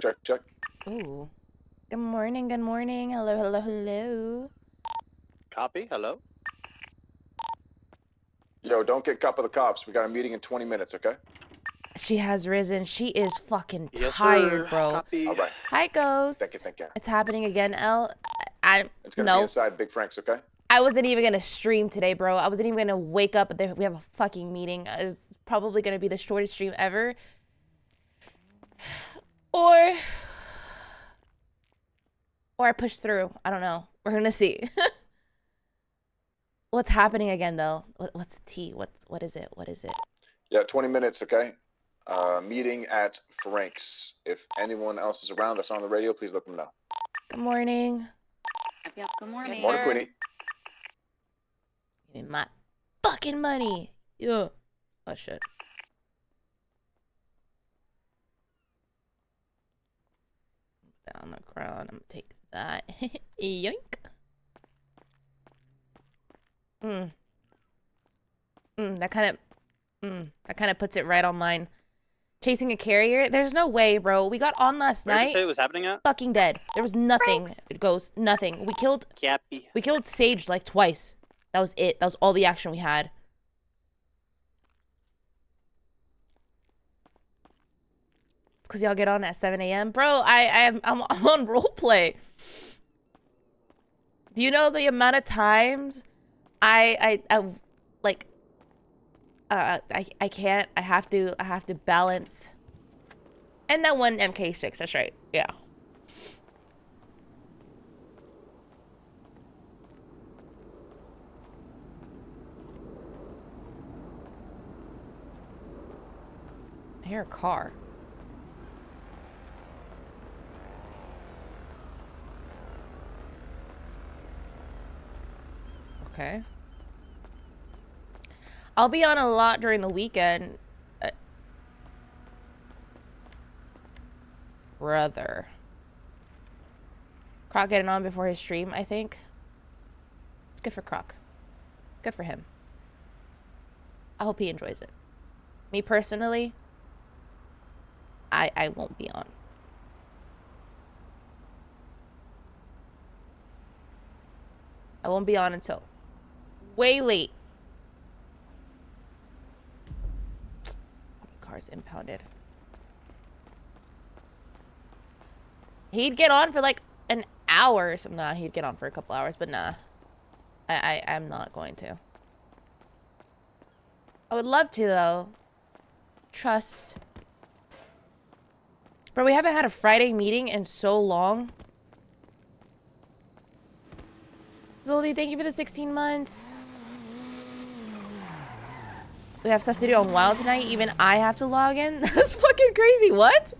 Check, check. Ooh. Good morning, good morning. Hello, hello, hello. Copy. Hello. Yo, don't get caught by the cops. We got a meeting in 20 minutes, okay? She has risen. She is fucking Yes, tired, sir. bro. Copy. All right. Hi, Ghost. Thank you, thank you. It's happening again, Elle. It's gonna be inside Big Frank's, okay? I wasn't even gonna stream today, bro. I wasn't even gonna wake up. We have a fucking meeting. It's probably gonna be the shortest stream ever. Or I push through. I don't know. We're gonna see. What's happening again, though? What's the tea? What is it? What is it? Yeah, 20 minutes, okay? Meeting at Frank's. If anyone else is around that's on the radio, please let them know. Good morning. Yep, good morning. Good morning, Queenie. Give me my fucking money. Yeah. Oh, shit. Down the crown. I'm gonna take that. Yoink. That kind of puts it right on mine. Chasing a carrier? There's no way, bro. We got on last Where did you night. say it was happening at? Fucking dead. There was nothing. It goes nothing. Cappy. We killed Sage like twice. That was it. That was all the action we had. It's because y'all get on at 7 a.m. Bro, I'm on roleplay. Do you know the amount of times I can't. I have to balance. And that one MK6, that's right. Yeah. I hear a car. Okay. I'll be on a lot during the weekend. Brother. Croc getting on before his stream, I think. It's good for Croc. Good for him. I hope he enjoys it. Me personally, I won't be on. I won't be on until way late. Car's impounded. He'd get on for like an hour or something. Nah, he'd get on for a couple hours, but nah. I'm not going to. I would love to, though. Trust. Bro, we haven't had a Friday meeting in so long. Zoldy, thank you for the 16 months. We have stuff to do on Wild tonight. Even I have to log in. That's fucking crazy. What?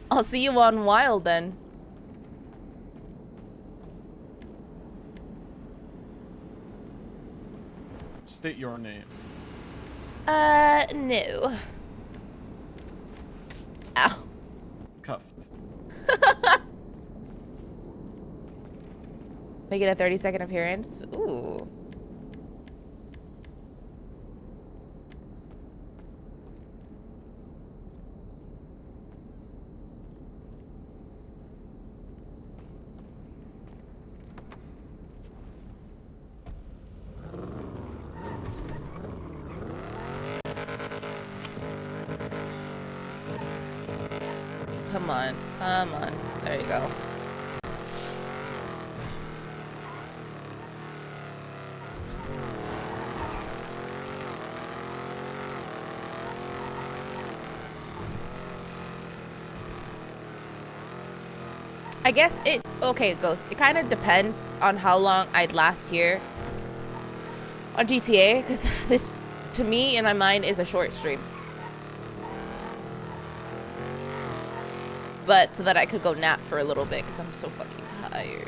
I'll see you on Wild then. State your name. No. Ow. Cuffed. Make it a 30-second appearance. Ooh. Come on. Come on. There you go. I guess it... Okay, Ghost. It kind of depends on how long I'd last here on GTA, because this, to me, in my mind, is a short stream. But so that I could go nap for a little bit, because I'm so fucking tired.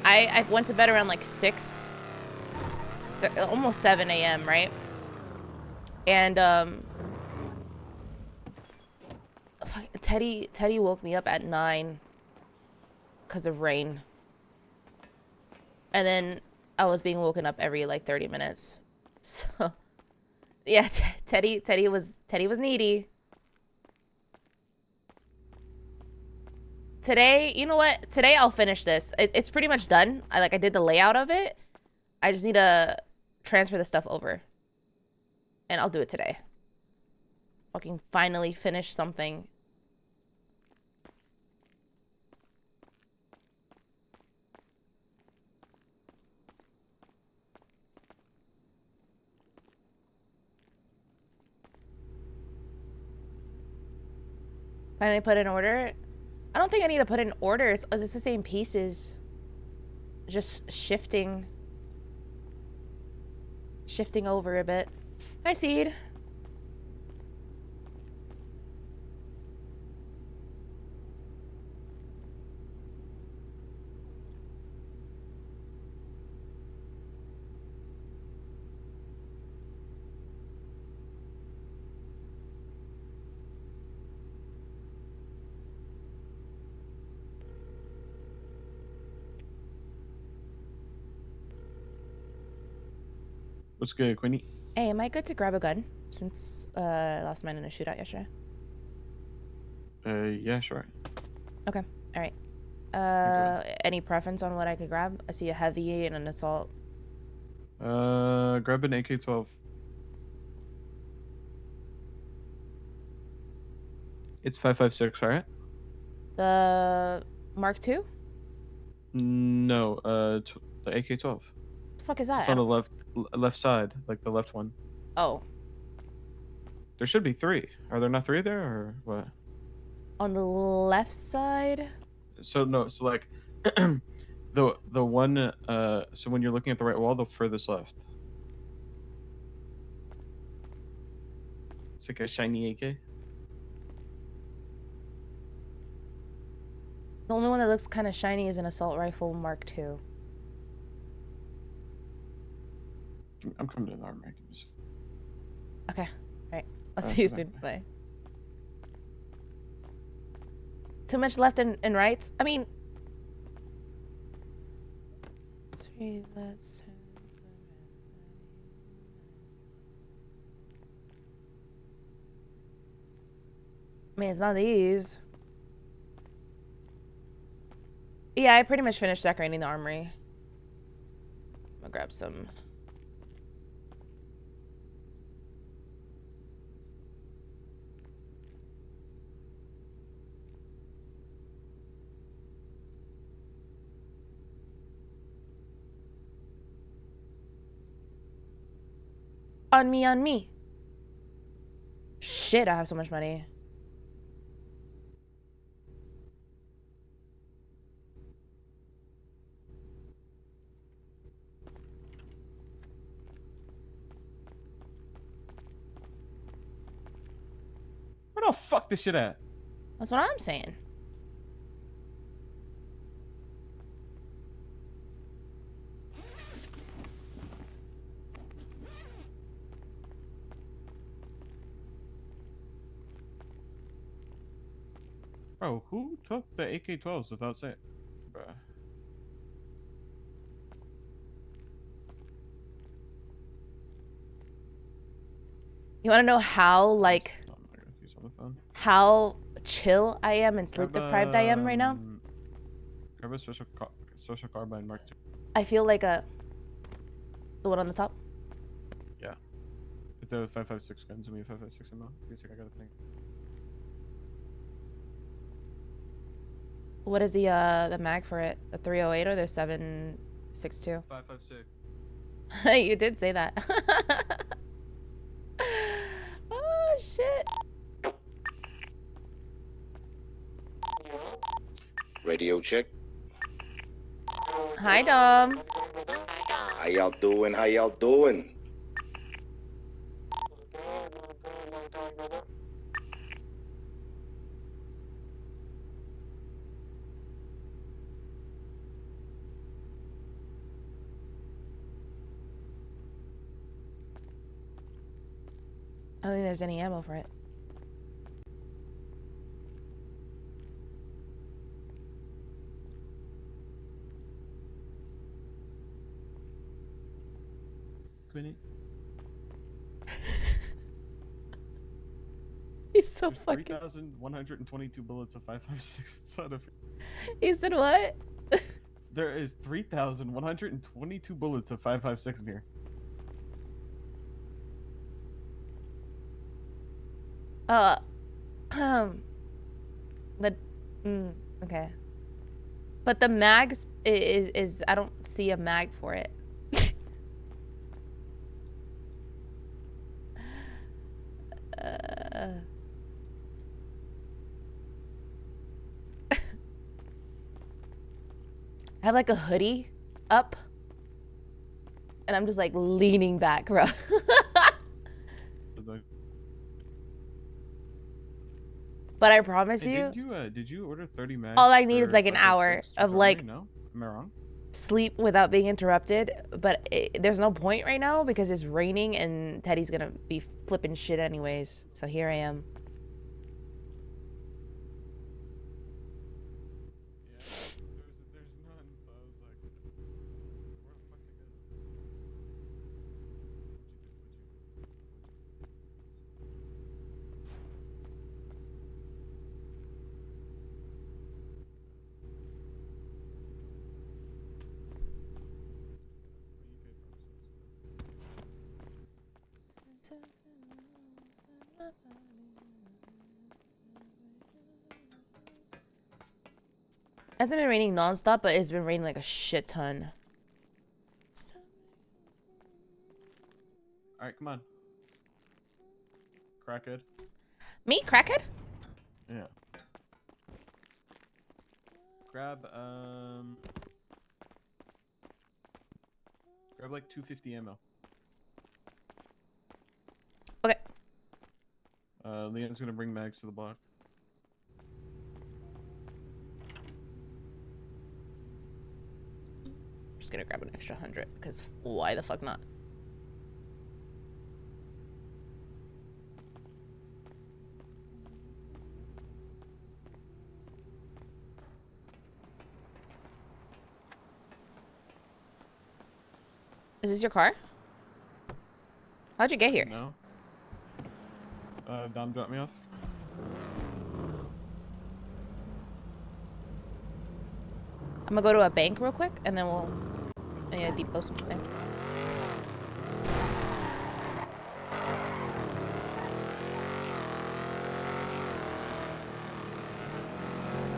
I went to bed around like 6, almost 7 a.m., right? And, Teddy woke me up at 9 because of rain. And then I was being woken up every like 30 minutes. So Yeah, Teddy was needy. Today, you know what? Today I'll finish this. It's pretty much done. I did the layout of it. I just need to transfer the stuff over. And I'll do it today. Fucking finally finish something. Finally put in order. I don't think I need to put in order. It's the same pieces. Just shifting over a bit. Hi, Seed. What's good, Queenie? Hey, am I good to grab a gun? Since I lost mine in a shootout yesterday. Yeah, sure. Okay. All right. Any preference on what I could grab? I see a heavy and an assault. Grab an AK-12. It's 5.56, alright? The Mark II? No, the AK-12. The fuck is that? It's on the left side, like the left one. Oh. There should be 3. Are there not 3 there, or what? On the left side? So no, so like the one so when you're looking at the right wall, the furthest left. It's like a shiny AK. The only one that looks kind of shiny is an assault rifle Mark II. I'm coming to the armor. Okay. All right. I'll see you soon. Bye. Too much left and right? I mean... 3, let's... I mean, it's not these. Yeah, I pretty much finished decorating the armory. I'm gonna grab some... On me, on me. Shit, I have so much money. Where the fuck this shit at? That's what I'm saying. Bro, who took the AK-12s without saying? Bruh. You want to know how, like, Oh, I'm not gonna use on the phone. how chill I am and sleep deprived I am right now? Grab a social carbine Mark II. I feel like the one on the top. Yeah. It's a 5.56 gun to me, 5.56 ammo. Give me a sec, I gotta think. What is the mag for it? The 308 or the 7.62? 5.56. You did say that. Oh shit. Radio check. Hi, Dom. How y'all doing? How y'all doing? I don't think there's any ammo for it. Queenie? He's so There's fucking. 3,122 bullets of 5.56 inside of He said what? There is 3,122 bullets of 5.56 in here. But okay. But the mags is I don't see a mag for it. I have like a hoodie up and I'm just like leaning back, bro. But I promise Hey, you, did you order 30 mags? all I need is for like an hour 5.56 of Ferrari? like No? Am I wrong? sleep without being interrupted. But there's no point right now because it's raining and Teddy's gonna be flipping shit anyways. So here I am. There's none, so I was like, where the fuck they go? It hasn't been raining nonstop, but it's been raining like a shit ton. Alright, come on. Crackhead. Me, crackhead? Yeah. Grab like 250 ammo. Okay. Leon's gonna bring mags to the block. I'm just gonna grab an extra 100 because why the fuck not? Is this your car? How'd you get here? No. Dom dropped me off. I'm gonna go to a bank real quick and then we'll depot something there.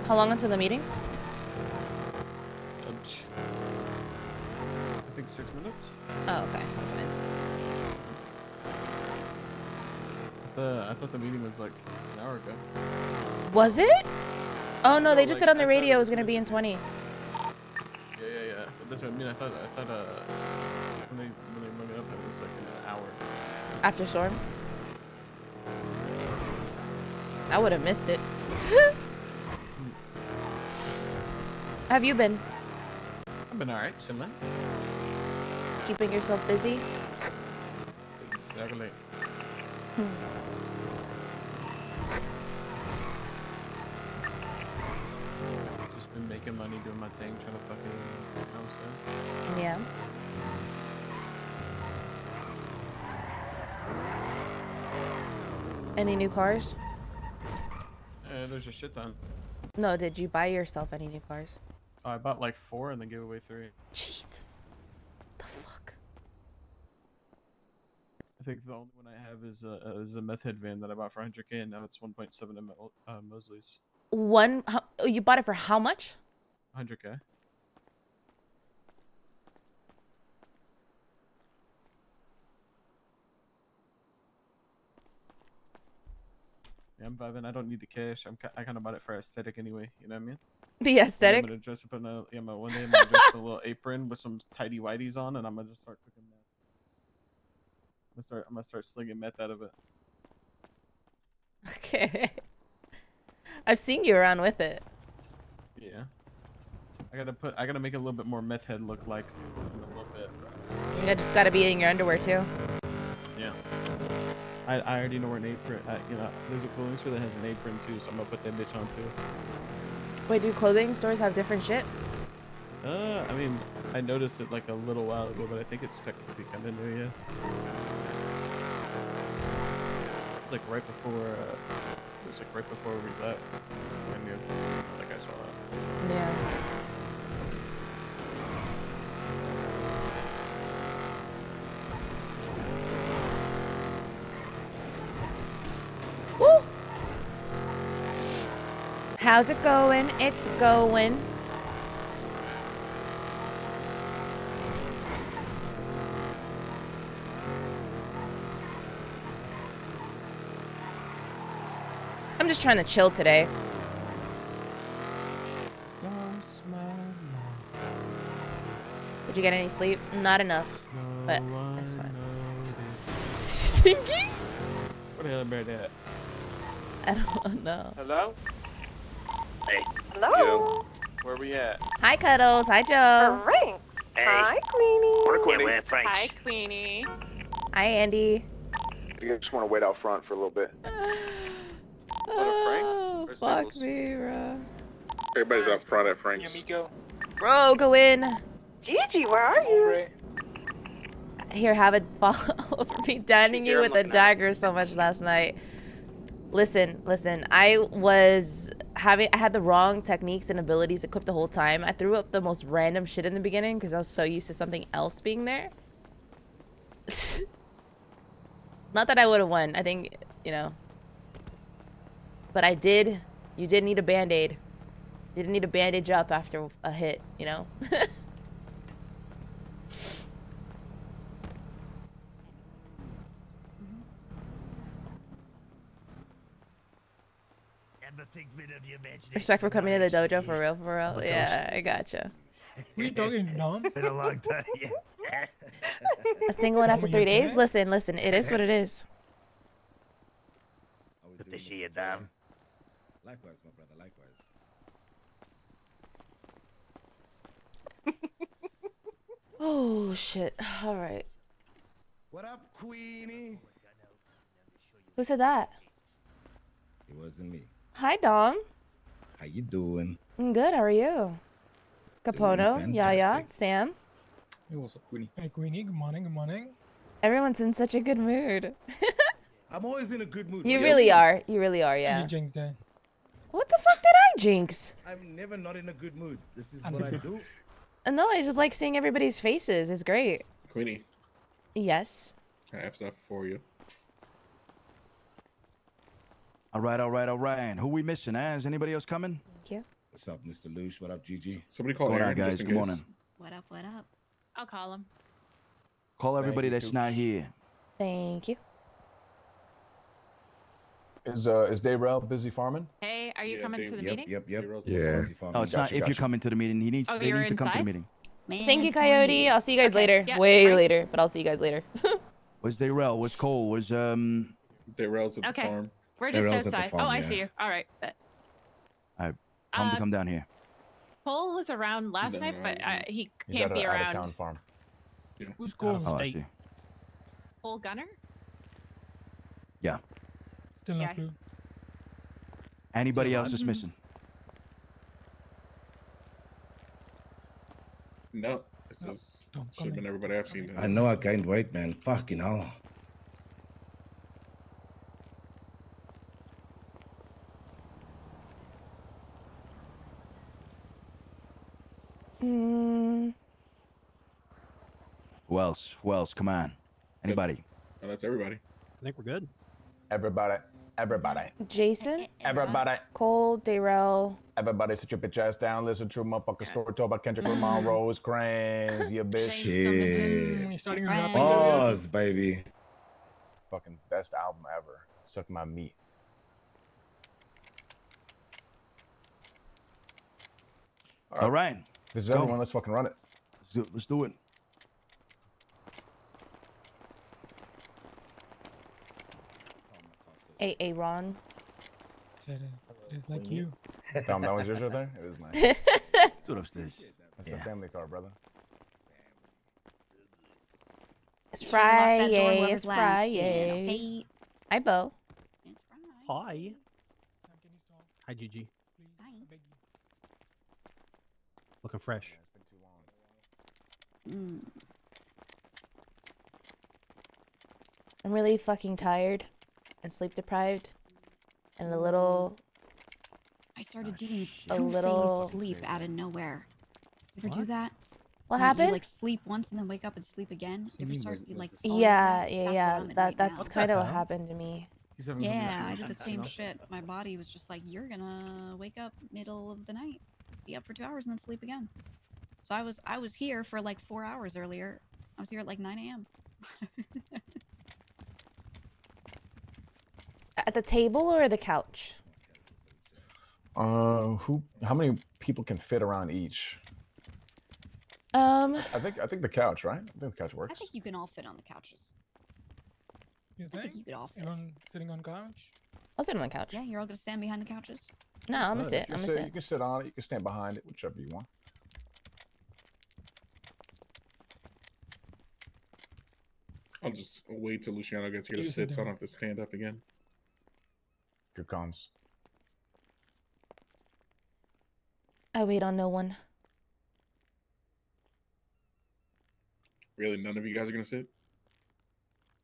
How long until the meeting? I think 6 minutes. Oh, okay. That's fine. I thought the meeting was like an hour ago. Was it? Oh no, No, they just like, said on I the thought radio it it was was gonna be in 20. Yeah. But that's what I mean. I thought when they rung it up, it was like an hour. After storm? I would have missed it. How have you been? I've been alright, chilling. Keeping yourself busy? Exactly. Just been making money, doing my thing, trying to fucking, you know what I'm saying? Yeah. Any new cars? There's a shit ton. No, did you buy yourself any new cars? Oh, I bought like 4 and then gave away 3. Jesus. The fuck? I think the only one I have is a meth head van that I bought for 100K, and now it's 1.7 Mosley's. You bought it for how much? 100K. Yeah, I'm vibing. I don't need the cash. I kind of bought it for aesthetic anyway. You know what I mean? The aesthetic? I'm gonna dress up in a one day I'm gonna dress in a little apron with some tidy whities on, and I'm gonna just start cooking meth. I'm gonna start slinging meth out of it. Okay. I've seen you around with it. Yeah. I gotta make it a little bit more meth head look like in a little bit. You just gotta be in your underwear too. Yeah. I already know where an apron. There's a clothing store that has an apron too, so I'm gonna put that bitch on too. Wait, do clothing stores have different shit? I mean, I noticed it like a little while ago, but I think it's technically kind of new, yeah. It's like right before. It was like right before we left. I knew. Like I saw that. Yeah. Woo! How's it going? It's going. I'm just trying to chill today. Did you get any sleep? Not enough, but that's fine. Stinky? What the hell about that? I don't know. Hello? Hey. Hello? Where we at? Hi, Cuddles. Hi, Joe. Frank. Hey. Hi, Queenie. Morning, Queenie. Yeah, we're Frank. Hi, Queenie. Hi, Andy. You just want to wait out front for a little bit. Oh, Where's fuck Nichols? me, bro. Everybody's out front at Frank's. Amigo. Bro, go in. Gigi, where are you? Here, have it fall over me, downing Here, you I'm with a looking at it. dagger so much last night. Listen. I had the wrong techniques and abilities equipped the whole time. I threw up the most random shit in the beginning because I was so used to something else being there. Not that I would have won. I think, you know. But I did. You did need a band-aid. You didn't need a bandage up after a hit, you know? Respect for coming to the dojo for real, for real. Yeah, I gotcha. What are you talking, Dom? Been a long time. Yeah. A single one after Dom, 3 you days? okay? Listen, it is what it is. Good to see you, Dom. Likewise, my brother, likewise. Oh, shit. All right. What up, Queenie? Who said that? It wasn't me. Hi, Dom. How you doing? I'm good. How are you? Capono, Doing Yaya, fantastic. Sam. Hey, what's up, Queenie? Hey, Queenie. Good morning. Good morning. Everyone's in such a good mood. I'm always in a good mood. You What do really mean? are. You really are, You yeah. jinxed it. What the fuck did I jinx? I'm never not in a good mood. This is I what I know. do. No, I just like seeing everybody's faces. It's great. Queenie, Yes. I have stuff for you. All right. Who we missing, eh? Is anybody else coming? Thank you. What's up, Mr. Lush? What up, Gigi? Somebody call Going on, Aaron guys. just in Good case. morning. What up, what up? I'll call him. Call everybody you, that's not Coach. here. Thank you. Is Dayrell busy farming? Hey, are you Yeah, coming they- to the Yep, meeting? yep. Yeah. Easy farm. Oh, it's not if you're coming to the meeting. He needs. Oh, They you're need to come to the inside? meeting. Thank you, Coyote. I'll see you guys Okay, later. yeah, Way thanks. later, but I'll see you guys later. Where's Dayrell? Where's Cole? Where's Darrell's at the Okay. farm. We're just Darrell's at the outside. farm, Oh, I yeah. see you. All right. Tell him to come down here. Cole was around last No, night, no, but I he He's can't at be an around. out-of-town farm. Who's calling Oh, I state? see. Cole Gunner? Yeah. Still no Yeah. clue. Anybody else that's missing? No, it's just Don't should have been everybody I've seen. I know I gained weight, man. Fucking hell. Mm, Who else? Who else? Come on. Anybody? Oh, that's everybody. I think we're good. Everybody, Jason, everybody, Cole, Dayrell. everybody sit your bitch ass down, listen to a motherfucking story told by Kendrick Lamar, Rose Cranes, you bitch. Shit. You're starting rapping. Pause, baby. Fucking best album ever. Suck my meat. All right. This is Go. everyone. Let's fucking run it. Let's do it. A Ron. It is like you. Dom, that was yours right there? It is nice. Do it upstairs. That's Yeah. a family car, brother. It's Lock that door, Friyay. whoever's It's last. Friyay. Okay. Hi, Bo. It's Friday. Hi. Can you stop, Hi, Gigi. please? Hi. I beg you. Looking fresh. It's been too long. I'm really fucking tired. and sleep deprived and a little. I started doing A two-phase little- sleep out of nowhere. You ever do that? What You happened? like sleep once and then wake up and sleep again. You ever start you like fall into Yeah, that? yeah, That's yeah. what I'm in That right that's now. kind of what happened to me. He's having Yeah, I did the hallucinations, same you know? shit. My body was just like, you're gonna wake up middle of the night, be up for 2 hours, and then sleep again. So I was here for like 4 hours earlier. I was here at like 9 a.m. At the table or the couch? How many people can fit around each? Um, I think the couch, right? I think the couch works. I think you can all fit on the couches. You I think? think you could all fit. Everyone sitting on couch? I'll sit on the couch. Yeah, you're all gonna stand behind the couches. No, I'm gonna Good. sit. You I'm can gonna You sit. can sit on it. You can stand behind it, whichever you want. I'll just wait till Luciano gets here to You sit, sit so I down. don't have to stand up again. Good cons. I wait on no one. Really, none of you guys are gonna sit?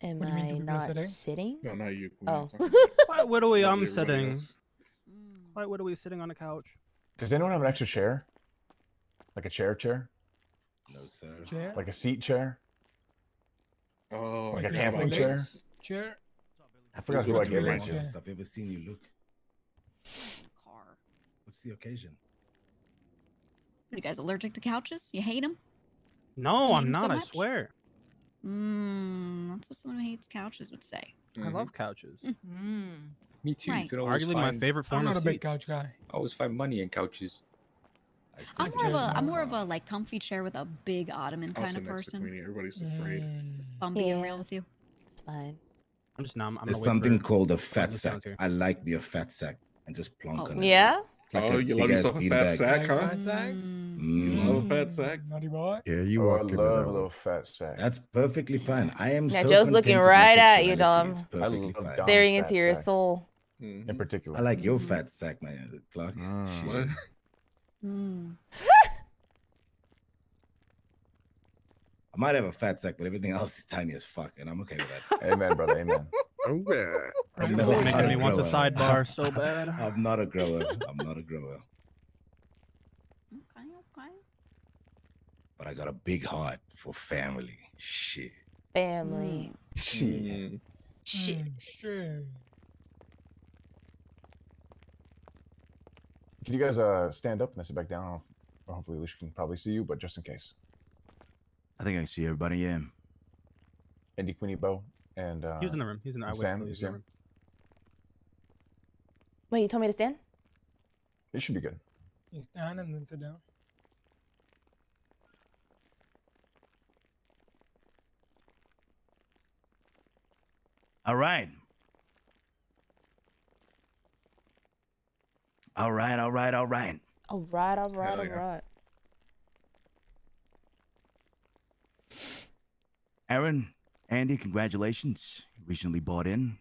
Am What do you mean, I two people not sitting? sitting? No, not you. Queen, Oh. I'm talking about Why widowy I'm everybody sitting? else. Why widowy sitting on the couch? Does anyone have an extra chair? Like a chair? No, sir. Chair? Like a seat chair? Oh, Like I a forgot camping about chair? those. Chair? I forgot who I gave mine mine to. stuff. Ever seen you look? Car. What's the occasion? What, are you guys allergic to couches? You hate them? No, hate I'm 'em so not. I much? swear. That's what someone who hates couches would say. I love couches. Me too. Right. You can always Arguably my find, favorite form I'm not of a big seats. couch guy. always find money in couches. I I'm sit more of in a my I'm more of car. a like comfy chair with a big ottoman I'll kind sit of next to person. Queenie. Everybody's afraid. I'm being Yeah. real with you. It's fine. I'm just I'm There's gonna wait something for called a fat Luciano's sack. here. I like me a fat sack and just plonk Oh. on it. Yeah? It's like Oh, a you love big ass yourself a fat beanbag. sack, Like huh? fat sacks? You love a fat sack? Naughty boy. Yeah, Oh, I love a little fat sack. That's perfectly fine. I am Yeah, so Joe's looking content with my right at you, sexuality, Dom. It's I perfectly love fine. Dom's Staring fat into your sack soul. in particular. I like your fat sack, man, Clark. What? Shit. I might have a fat sack, but everything else is tiny as fuck, and I'm okay with that. Amen, brother. Amen. I'm Right, not boy. Making me a want a grower. sidebar so bad. I'm not a grower. I'm not a grower. Okay. But I got a big heart for family. Shit. Family. Mm. Shit. Shit. Can you guys stand up and then sit back down? Hopefully, Lucia can probably see you, but just in case. I think I can see everybody. Yeah. Andy, Queenie, Bo, and He was in the room. He's in the and I Sam, waited till he was in the Sam. room. Wait, you told me to stand? It should be good. You stand and then sit down. All right. All right. All right, all right, Hell all yeah. right. Aaron, Andy, congratulations. You recently bought in.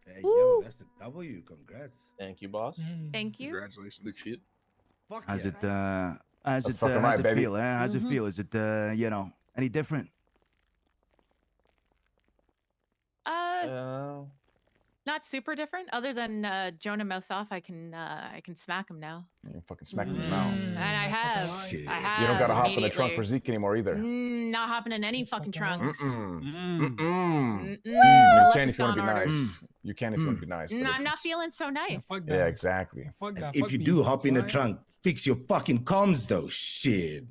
Hey, Woo. yo, that's a W. Congrats. Thank you, boss. Thank you. Congratulations. Legit. Fuck How's yeah. it how's That's it fucking how's right, it baby. feel? How's it Mhm. feel? Is it any different? Not super different. Other than Jonah mouth off, I can smack him now. You can fucking smack him in the mouth. And I have. Shit. I have. You don't gotta hop in the trunk immediately. for Zeke anymore either. Not hopping in any That's fucking fucking trunks. Mm-mm. Mm-mm. You Unless can it's if you want to be gone orders. nice. You can if you want to be nice. but if I'm not it's- feeling so nice. fuck Yeah, that. exactly. Fuck that. If Fuck you beef, do that's hop in the right. trunk, fix your fucking comms though. Shit.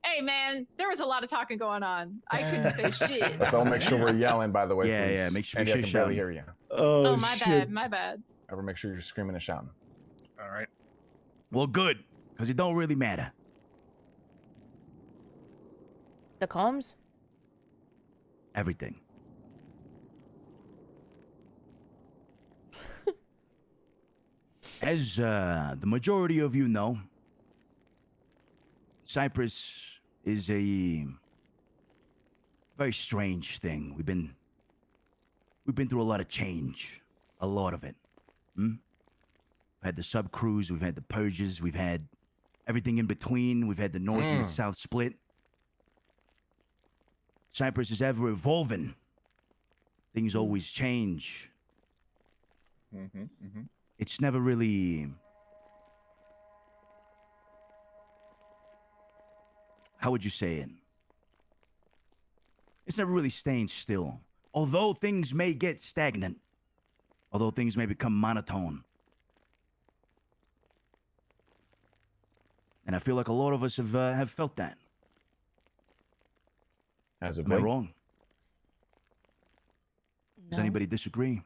Hey man, there was a lot of talking going on. I couldn't say shit. Let's all make sure we're yelling, by the way, Yeah, please. yeah, make sure we Andy, I can shout. barely hear you. Oh, my bad. My bad. Ever make sure you're screaming and shouting. All right. Well, good, because it don't really matter. The comms? Everything. As the majority of you know, Cyprus is a very strange thing. We've been through a lot of change, a lot of it. We've had the sub-crews, we've had the purges, we've had everything in between, we've had the north and the south split. Cyprus is ever evolving. things always change. Mm-hmm. It's never really. How would you say it? It's never really staying still. Although things may get stagnant, although things may become monotone. And I feel like a lot of us have felt that. As of Am I late. wrong? Does No. anybody disagree?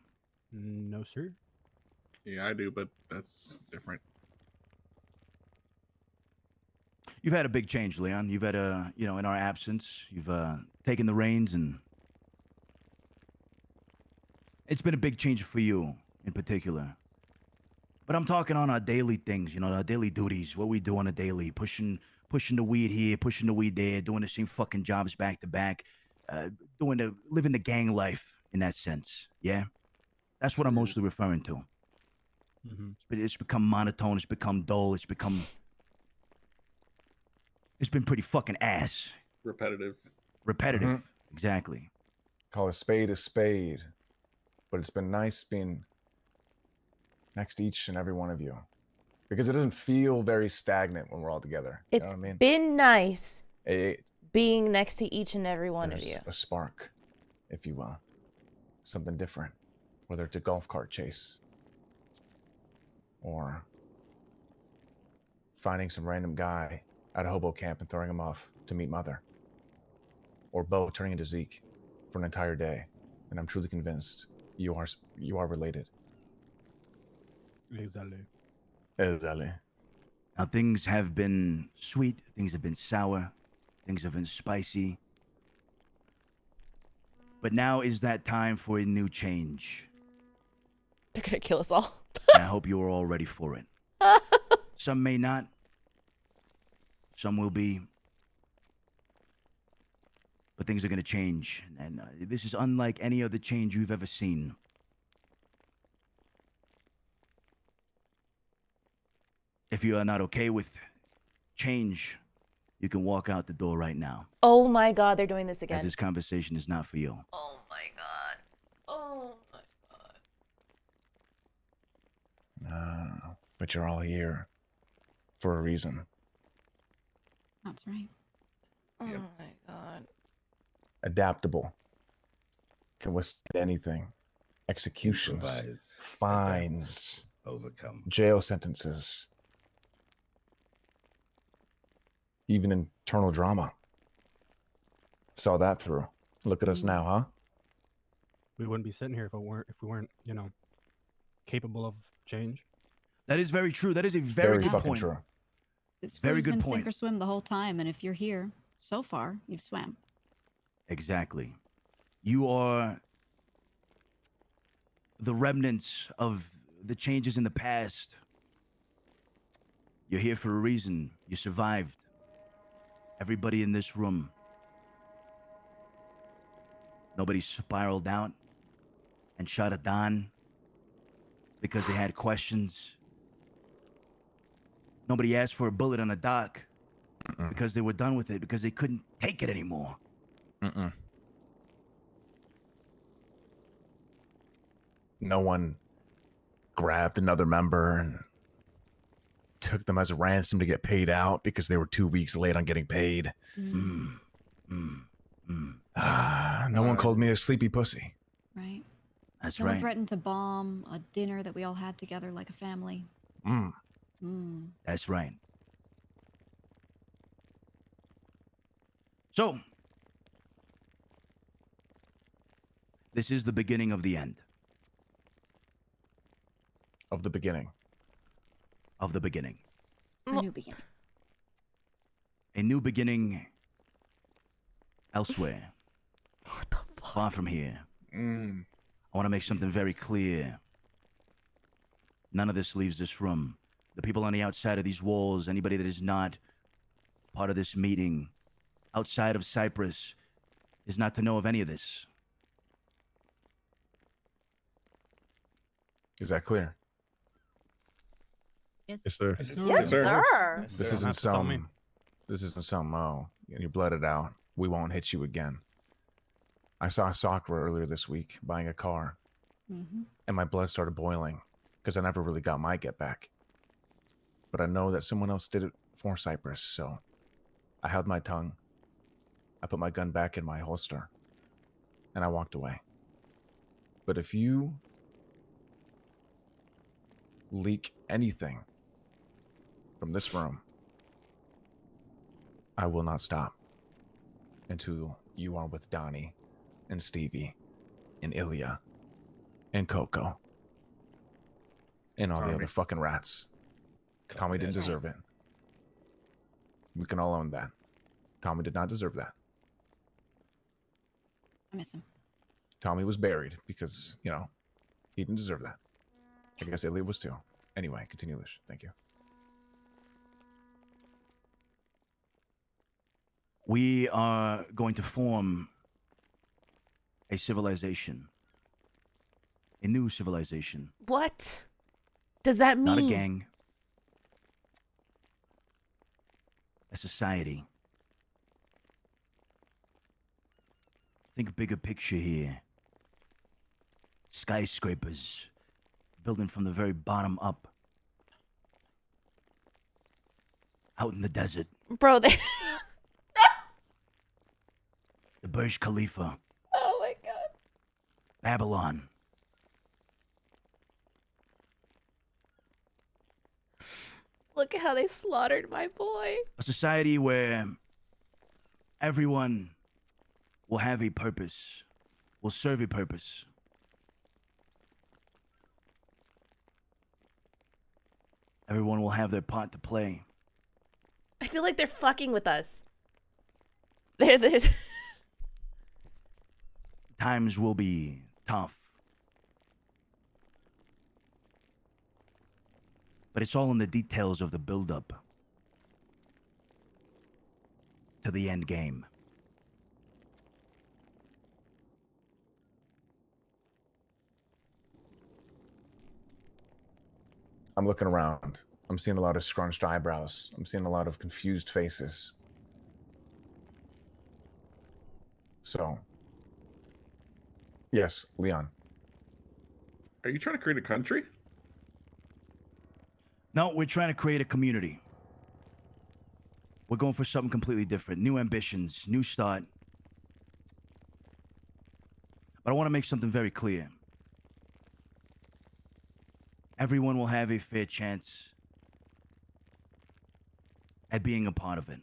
No, sir. Yeah, I do, but that's different. You've had a big change, Leon. You've had in our absence, you've taken the reins, and it's been a big change for you in particular. But I'm talking on our daily things, our daily duties, what we do on a daily, pushing the weed here, pushing the weed there, doing the same fucking jobs back to back, living the gang life in that sense. Yeah, that's what I'm mostly referring to. Mm-hmm. It's become monotone. It's become dull. It's been pretty fucking ass. Repetitive. Repetitive. Exactly. Call a spade. But it's been nice being next to each and every one of you. Because it doesn't feel very stagnant when we're all together. You know It's what I mean? been nice It, being next to each and every one of there's you. a spark, if you will. Something different. Whether it's a golf cart chase. Or finding some random guy at a hobo camp and throwing him off to meet Mother. Or Bo turning into Zeke for an entire day. And I'm truly convinced you are related. Exactly. Now, things have been sweet. Things have been sour. Things have been spicy. But now is that time for a new change. They're gonna kill us all. And I hope you are all ready for it. Some may not. Some will be. But things are going to change. And this is unlike any other change you've ever seen. If you are not okay with change, you can walk out the door right now. Oh my god, they're doing this As again. this conversation is not for you. Oh my god. Oh my god. But you're all here for a reason. That's right. Oh my god. Adaptable. Can withstand anything. Executions. Improvise, Fines. Overcome. Jail sentences. Even internal drama. Saw that through. Look at us now, huh? We wouldn't be sitting here if we weren't, capable of change. That is very true. That is a very good fucking point. true. This Very crew's good been point. sink or swim the whole time, and if you're here so far, you've swam. Exactly. You are the remnants of the changes in the past. You're here for a reason. You survived. Everybody in this room. Nobody spiraled out and shot at Don because they had questions. Nobody asked for a bullet on a dock because they were done with it, because they couldn't take it anymore. No one grabbed another member and took them as a ransom to get paid out because they were 2 weeks late on getting paid. No one called me a sleepy pussy. Right. That's No right. one threatened to bomb a dinner that we all had together like a family. That's right. So, this is the beginning of the end. Of the beginning. Of the beginning. A new beginning. A new beginning elsewhere. Far from here. I want to make something very clear. None of this leaves this room. The people on the outside of these walls, anybody that is not part of this meeting, outside of Cyprus, is not to know of any of this. Is that clear? Yes. Yes, sir. Yes, sir. This isn't some. This isn't some. Oh, you're blooded out. We won't hit you again. I saw Sakura earlier this week buying a car, Mm-hmm. and my blood started boiling because I never really got my get back. But I know that someone else did it for Cypress, so I held my tongue. I put my gun back in my holster, and I walked away. But if you leak anything from this room, I will not stop until you are with Donnie and Stevie and Ilya and Coco and all the Tommy. other fucking rats. Tommy didn't that. deserve it. We can all own that. Tommy did not deserve that. I miss him. Tommy was buried because, you know, he didn't deserve that. I guess Ilya was too. Anyway, continue, Lish. Thank you. We are going to form a civilization. A new civilization. What does that mean? Not a gang. A society. Think bigger picture here. Skyscrapers. Building from the very bottom up. Out in the desert. Bro, they... The Burj Khalifa. Oh my god. Babylon. Look at how they slaughtered my boy. A society where everyone will have a purpose, will serve a purpose. Everyone will have their part to play. I feel like they're fucking with us. They're Times will be tough. But it's all in the details of the build-up to the end game. I'm looking around. I'm seeing a lot of scrunched eyebrows. I'm seeing a lot of confused faces. So, yes, Leon. Are you trying to create a country? No, we're trying to create a community. We're going for something completely different. New ambitions, new start. But I want to make something very clear. Everyone will have a fair chance at being a part of it.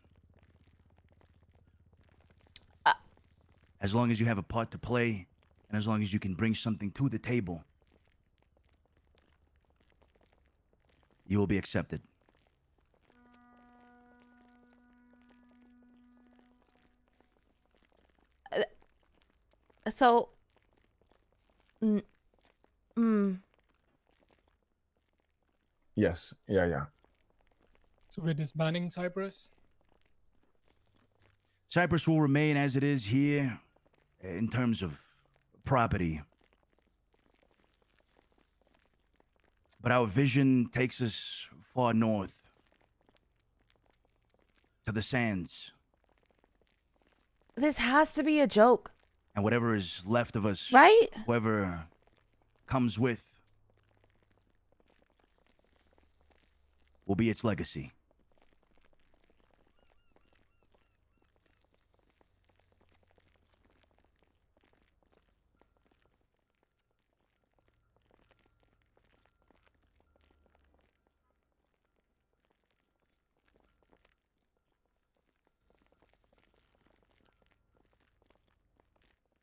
As long as you have a part to play, and as long as you can bring something to the table, you will be accepted. So, Yes. Yeah. So we're disbanding Cyprus? Cyprus will remain as it is here in terms of property. But our vision takes us far north to the sands. this has to be a joke. And whatever is left of us, Right? whoever comes with, will be its legacy.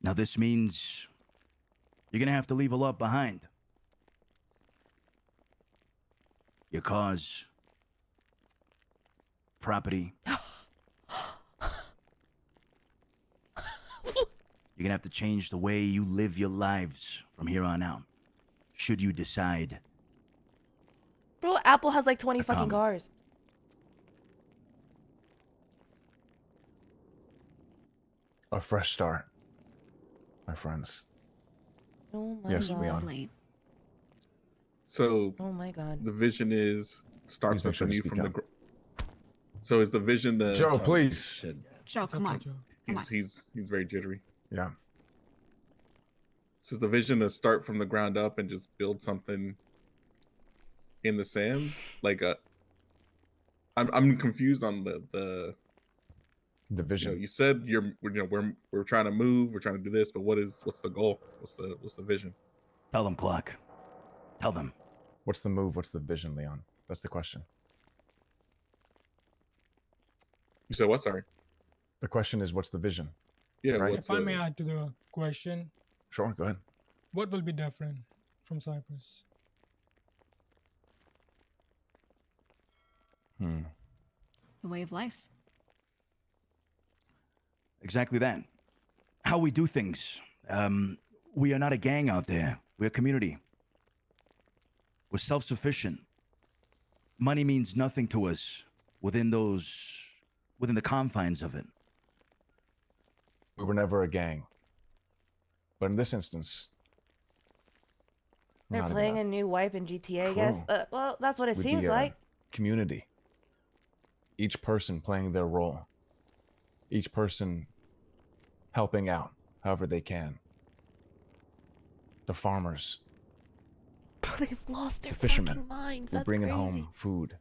Now this means you're gonna have to leave a lot behind. Your cars, property. You're gonna have to change the way you live your lives from here on out, should you decide. Bro, Apple has like 20 to fucking come. cars. A fresh start, my friends. Oh my Yes, god. Leon. So Oh my god. the vision is starts Please make with sure the to new speak from the. up. So is the vision? Joe, please. Joe, It's come okay, on. Joe. Come on. He's very jittery. Yeah. So is the vision to start from the ground up and just build something in the sands? Like I'm confused on the vision. You said we're trying to move, we're trying to do this, but what's the goal? What's the vision? Tell them, Clark. Tell them. What's the move? What's the vision, Leon? That's the question. You said what? Sorry. The question is, what's the vision? Yeah. Right? If I may add to the question, Sure, go ahead. what will be different from Cyprus? The way of life. Exactly that. How we do things. We are not a gang out there. We're a community. We're self-sufficient. Money means nothing to us within the confines of it. We were never a gang. But in this instance, They're playing a new wipe in GTA, I guess. Well, that's what it seems like. Community. Each person playing their role. Each person helping out however they can. The farmers. They've lost their fishermen. fucking minds. We're That's bringing crazy. home food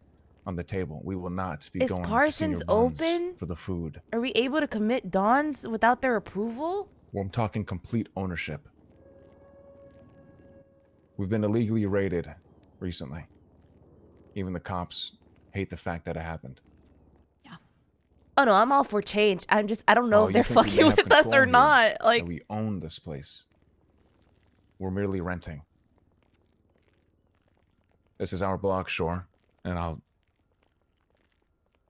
on the table. We will not be Is going Parsons to Senior Buns open? for the food. Are we able to commit dawns without their approval? Well, I'm talking complete ownership. We've been illegally raided recently. Even the cops hate the fact that it happened. Oh no, I'm all for change. I don't know Oh, if you they're think we may fucking have with us control or here, not. that Like, we own this place. We're merely renting. This is our block, sure, and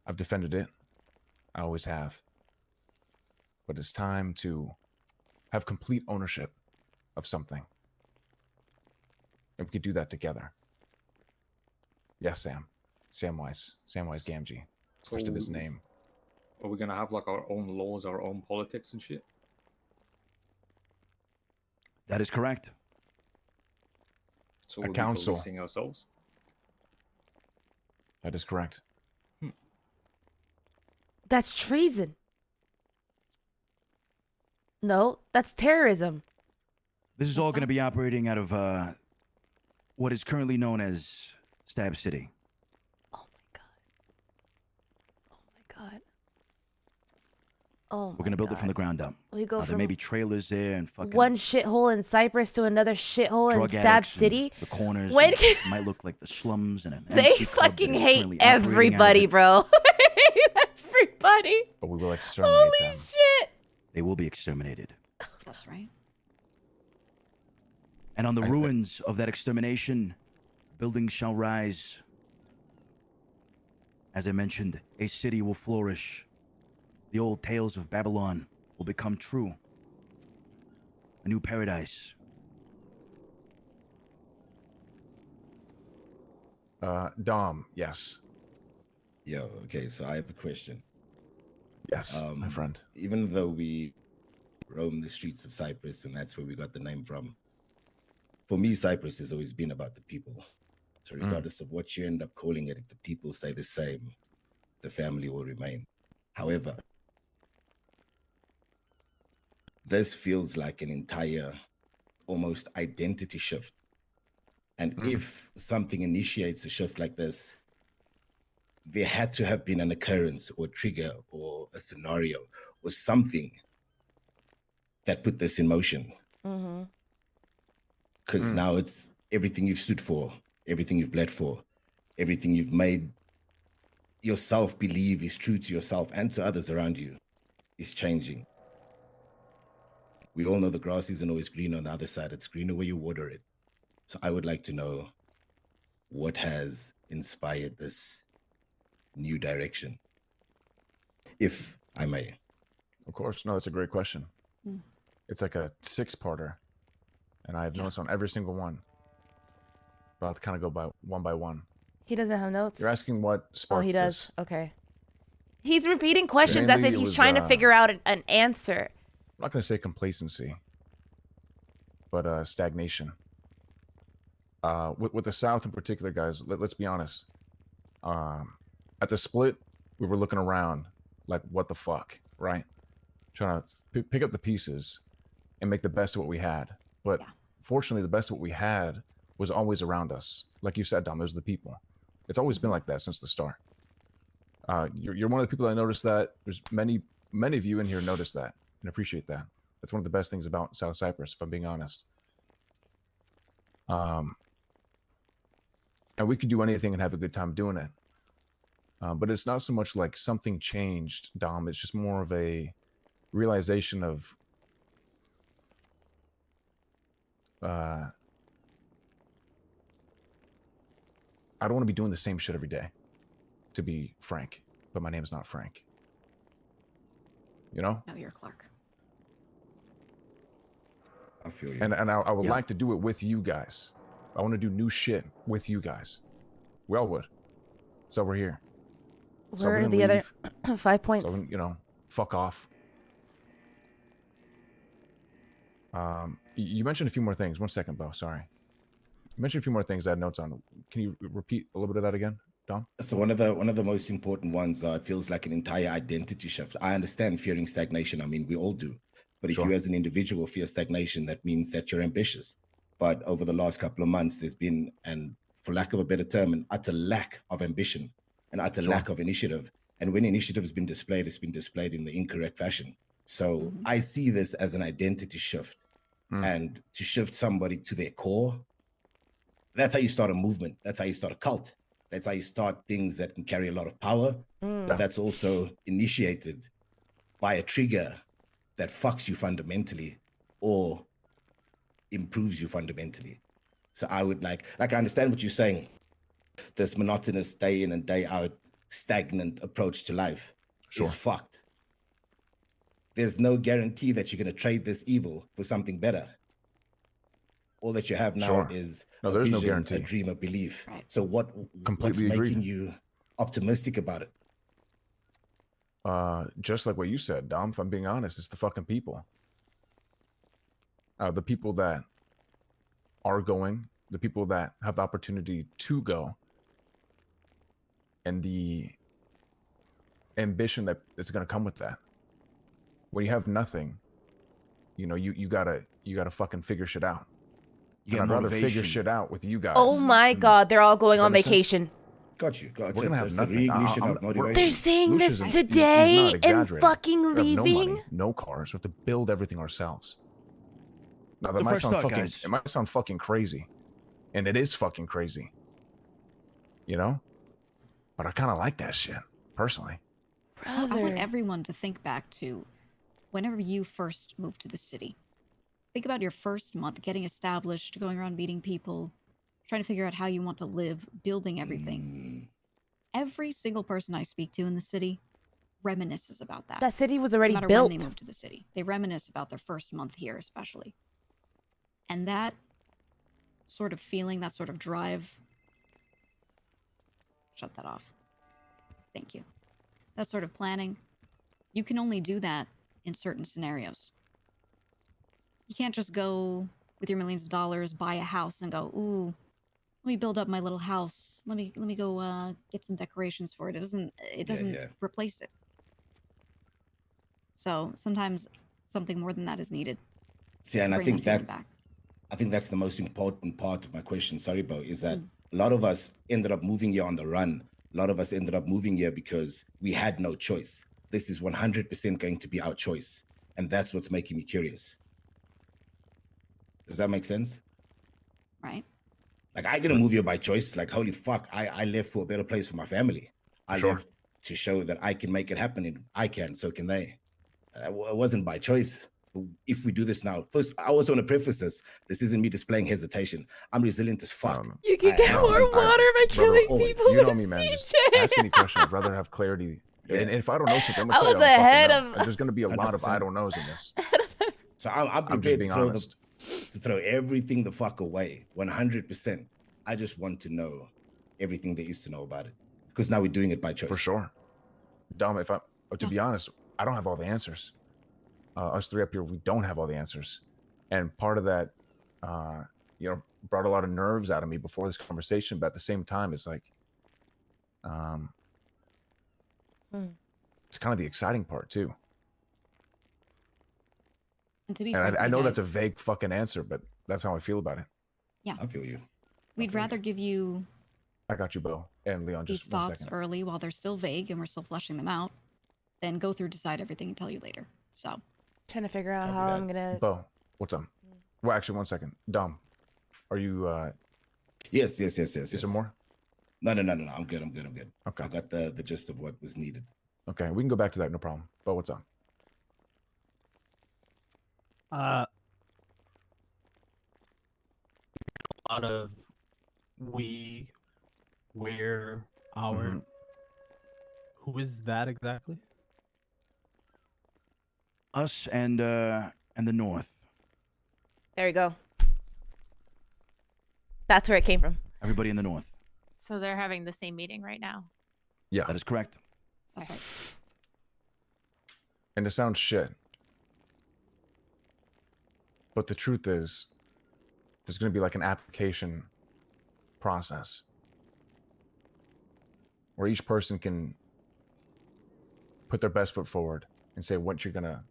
I've defended it. I always have. But it's time to have complete ownership of something. And we could do that together. Yes, Sam. Samwise Gamgee. First of his name. Are we gonna have like our own laws, our own politics and shit? That is correct. So A we'll council. be policing ourselves. That is correct. that's treason. No, that's terrorism. This is all going to be operating out of what is currently known as Stab City. God. Oh, We're going to build it from the ground up. We go there from may be trailers there and fucking one shithole in Cyprus to another shithole in drug Stab addicts and City. The corners. Wait, It might look like the slums and an they MC club fucking that is hate currently operating out of everybody, it. bro. They hate everybody. But we will exterminate Holy them. shit. They will be exterminated. That's right. And on the ruins of that extermination, buildings shall rise. As I mentioned, a city will flourish. The old tales of Babylon will become true. A new paradise. Dom, yes. Yo, okay, so I have a question. Yes, my friend. Even though we roam the streets of Cyprus and that's where we got the name from, for me, Cyprus has always been about the people. So regardless of what you end up calling it, if the people say the same, the family will remain. However, this feels like an entire, almost identity shift. And if something initiates a shift like this, there had to have been an occurrence or trigger or a scenario or something that put this in motion. Because now it's everything you've stood for, everything you've bled for, everything you've made yourself believe is true to yourself and to others around you is changing. We all know the grass isn't always green on the other side. It's greener where you water it. So I would like to know what has inspired this new direction, if I may. Of course. No, that's a great question. It's like a 6-parter. And I have notes on every single one. But I'll have to kind of go by one. He doesn't have notes. You're asking what sparked Oh, he does. this. Okay. He's repeating questions as if Mainly it he's was, trying to figure out an answer. I'm not going to say complacency, but stagnation. With the South in particular, guys, let's be honest. At the split, we were looking around like, what the fuck, right? Trying to pick up the pieces and make the best of what we had. But fortunately, the best of what we had was always around us. Like you said, Dom, those are the people. It's always been like that since the start. You're one of the people that noticed that. There's many of you in here notice that and appreciate that. That's one of the best things about South Cyprus, if I'm being honest. And we could do anything and have a good time doing it. But it's not so much like something changed, Dom. It's just more of a realization of I don't want to be doing the same shit every day, to be frank. But my name's not Frank. You know? No, you're Clark. I feel you. And I would like to do it with you guys. I want to do new shit with you guys. We all would. So we're here. So Where are the other 5 points? So, you know, fuck off. You mentioned a few more things. 1 second, Bo. Sorry. You mentioned a few more things I had notes on. Can you repeat a little bit of that again, Dom? So one of the most important ones, it feels like an entire identity shift. I understand fearing stagnation. I mean, we all do. But if you as an individual fear stagnation, that means that you're ambitious. But over the last couple of months, there's been, and for lack of a better term, an utter lack of ambition, an utter lack of initiative. And when initiative has been displayed, it's been displayed in the incorrect fashion. So I see this as an identity shift. And to shift somebody to their core, that's how you start a movement. That's how you start a cult. That's how you start things that can carry a lot of power. But that's also initiated by a trigger that fucks you fundamentally or improves you fundamentally. So I would like I understand what you're saying. This monotonous day in and day out, stagnant approach to life is fucked. There's no guarantee that you're going to trade this evil for something better. All that you have now is there's no vision, guarantee. a dream, a belief. So what's Completely making agreed. you optimistic about it? Just like what you said, Dom, if I'm being honest, it's the fucking people. The people that are going, the people that have the opportunity to go, and the ambition that is going to come with that. When you have nothing, you know, you gotta fucking figure shit out. You And get I'd rather figure motivation. shit out with you guys. Oh my god, they're all going Does that on make sense? vacation. Got you. We're gonna have It's nothing. the reignition of motivation. They're saying Lucius this is today not and exaggerating. fucking We have no leaving. money, no cars. We have to build everything ourselves. Now that It's a might fresh sound start, fucking. guys. It might sound fucking crazy, and it is fucking crazy. You know, but I kind of like that shit personally. I want Brother. everyone to think back to whenever you first moved to the city. Think about your first month getting established, going around meeting people, trying to figure out how you want to live, building everything. Every single person I speak to in the city reminisces about that. That city was already no matter built. when they moved to the city. They reminisce about their first month here, especially. And that sort of feeling, that sort of drive. Shut that off. Thank you. That sort of planning. You can only do that in certain scenarios. You can't just go with your millions of dollars, buy a house, and go, ooh, let me build up my little house. Let me go get some decorations for it. It doesn't replace it. So sometimes something more than that is needed. See, and I Bring think that feeling that back. I think that's the most important part of my question. Sorry, Bo, is that a lot of us ended up moving here on the run. A lot of us ended up moving here because we had no choice. This is 100% going to be our choice. And that's what's making me curious. Does that make sense? Right. Like, I didn't move here by choice. Like, holy fuck, I left for a better place for my family. I left to show that I can make it happen. And I can, so can they. It wasn't by choice. If we do this now, first, I also want to preface this. This isn't me displaying hesitation. I'm resilient as fuck. You can get more water by killing people. You know me, man. Just ask any question. I'd rather have clarity. And if I don't know something, I'm gonna I tell you was I don't fucking ahead know. of- And there's gonna be a lot of 100%. I don't knows in this. So I'm I'm just prepared being to throw, honest. to throw everything the fuck away, 100%. I just want to know everything there is to know about it. Because now we're doing it by choice. For sure. Dom, if I to be honest, I don't have all the answers. Us three up here, we don't have all the answers. And part of that, you know, brought a lot of nerves out of me before this conversation. But at the same time, it's like, it's kind of the exciting part too. And to be And fair, I know that's a guys, vague fucking answer, but that's how I feel about it. Yeah. I feel you. We'd rather give you I got you, Bo. And Leon, these just 1 thoughts second. early while they're still vague and we're still fleshing them out, than go through, decide everything, and tell you later. So. Trying to figure out Copy how that. I'm gonna. Bo, what's up? Well, actually, 1 second. Dom, are you? Yes. Is there more? No. I'm good. Okay. I got the gist of what was needed. Okay, we can go back to that. No problem. Bo, what's up? A lot of we, where, our. Mhm. Who is that exactly? Us and the North. There we go. That's where it came from. Everybody in the North. So they're having the same meeting right now. Yeah. That is correct. That's right. And it sounds shit. But the truth is, there's going to be like an application process where each person can put their best foot forward and say what you're going to,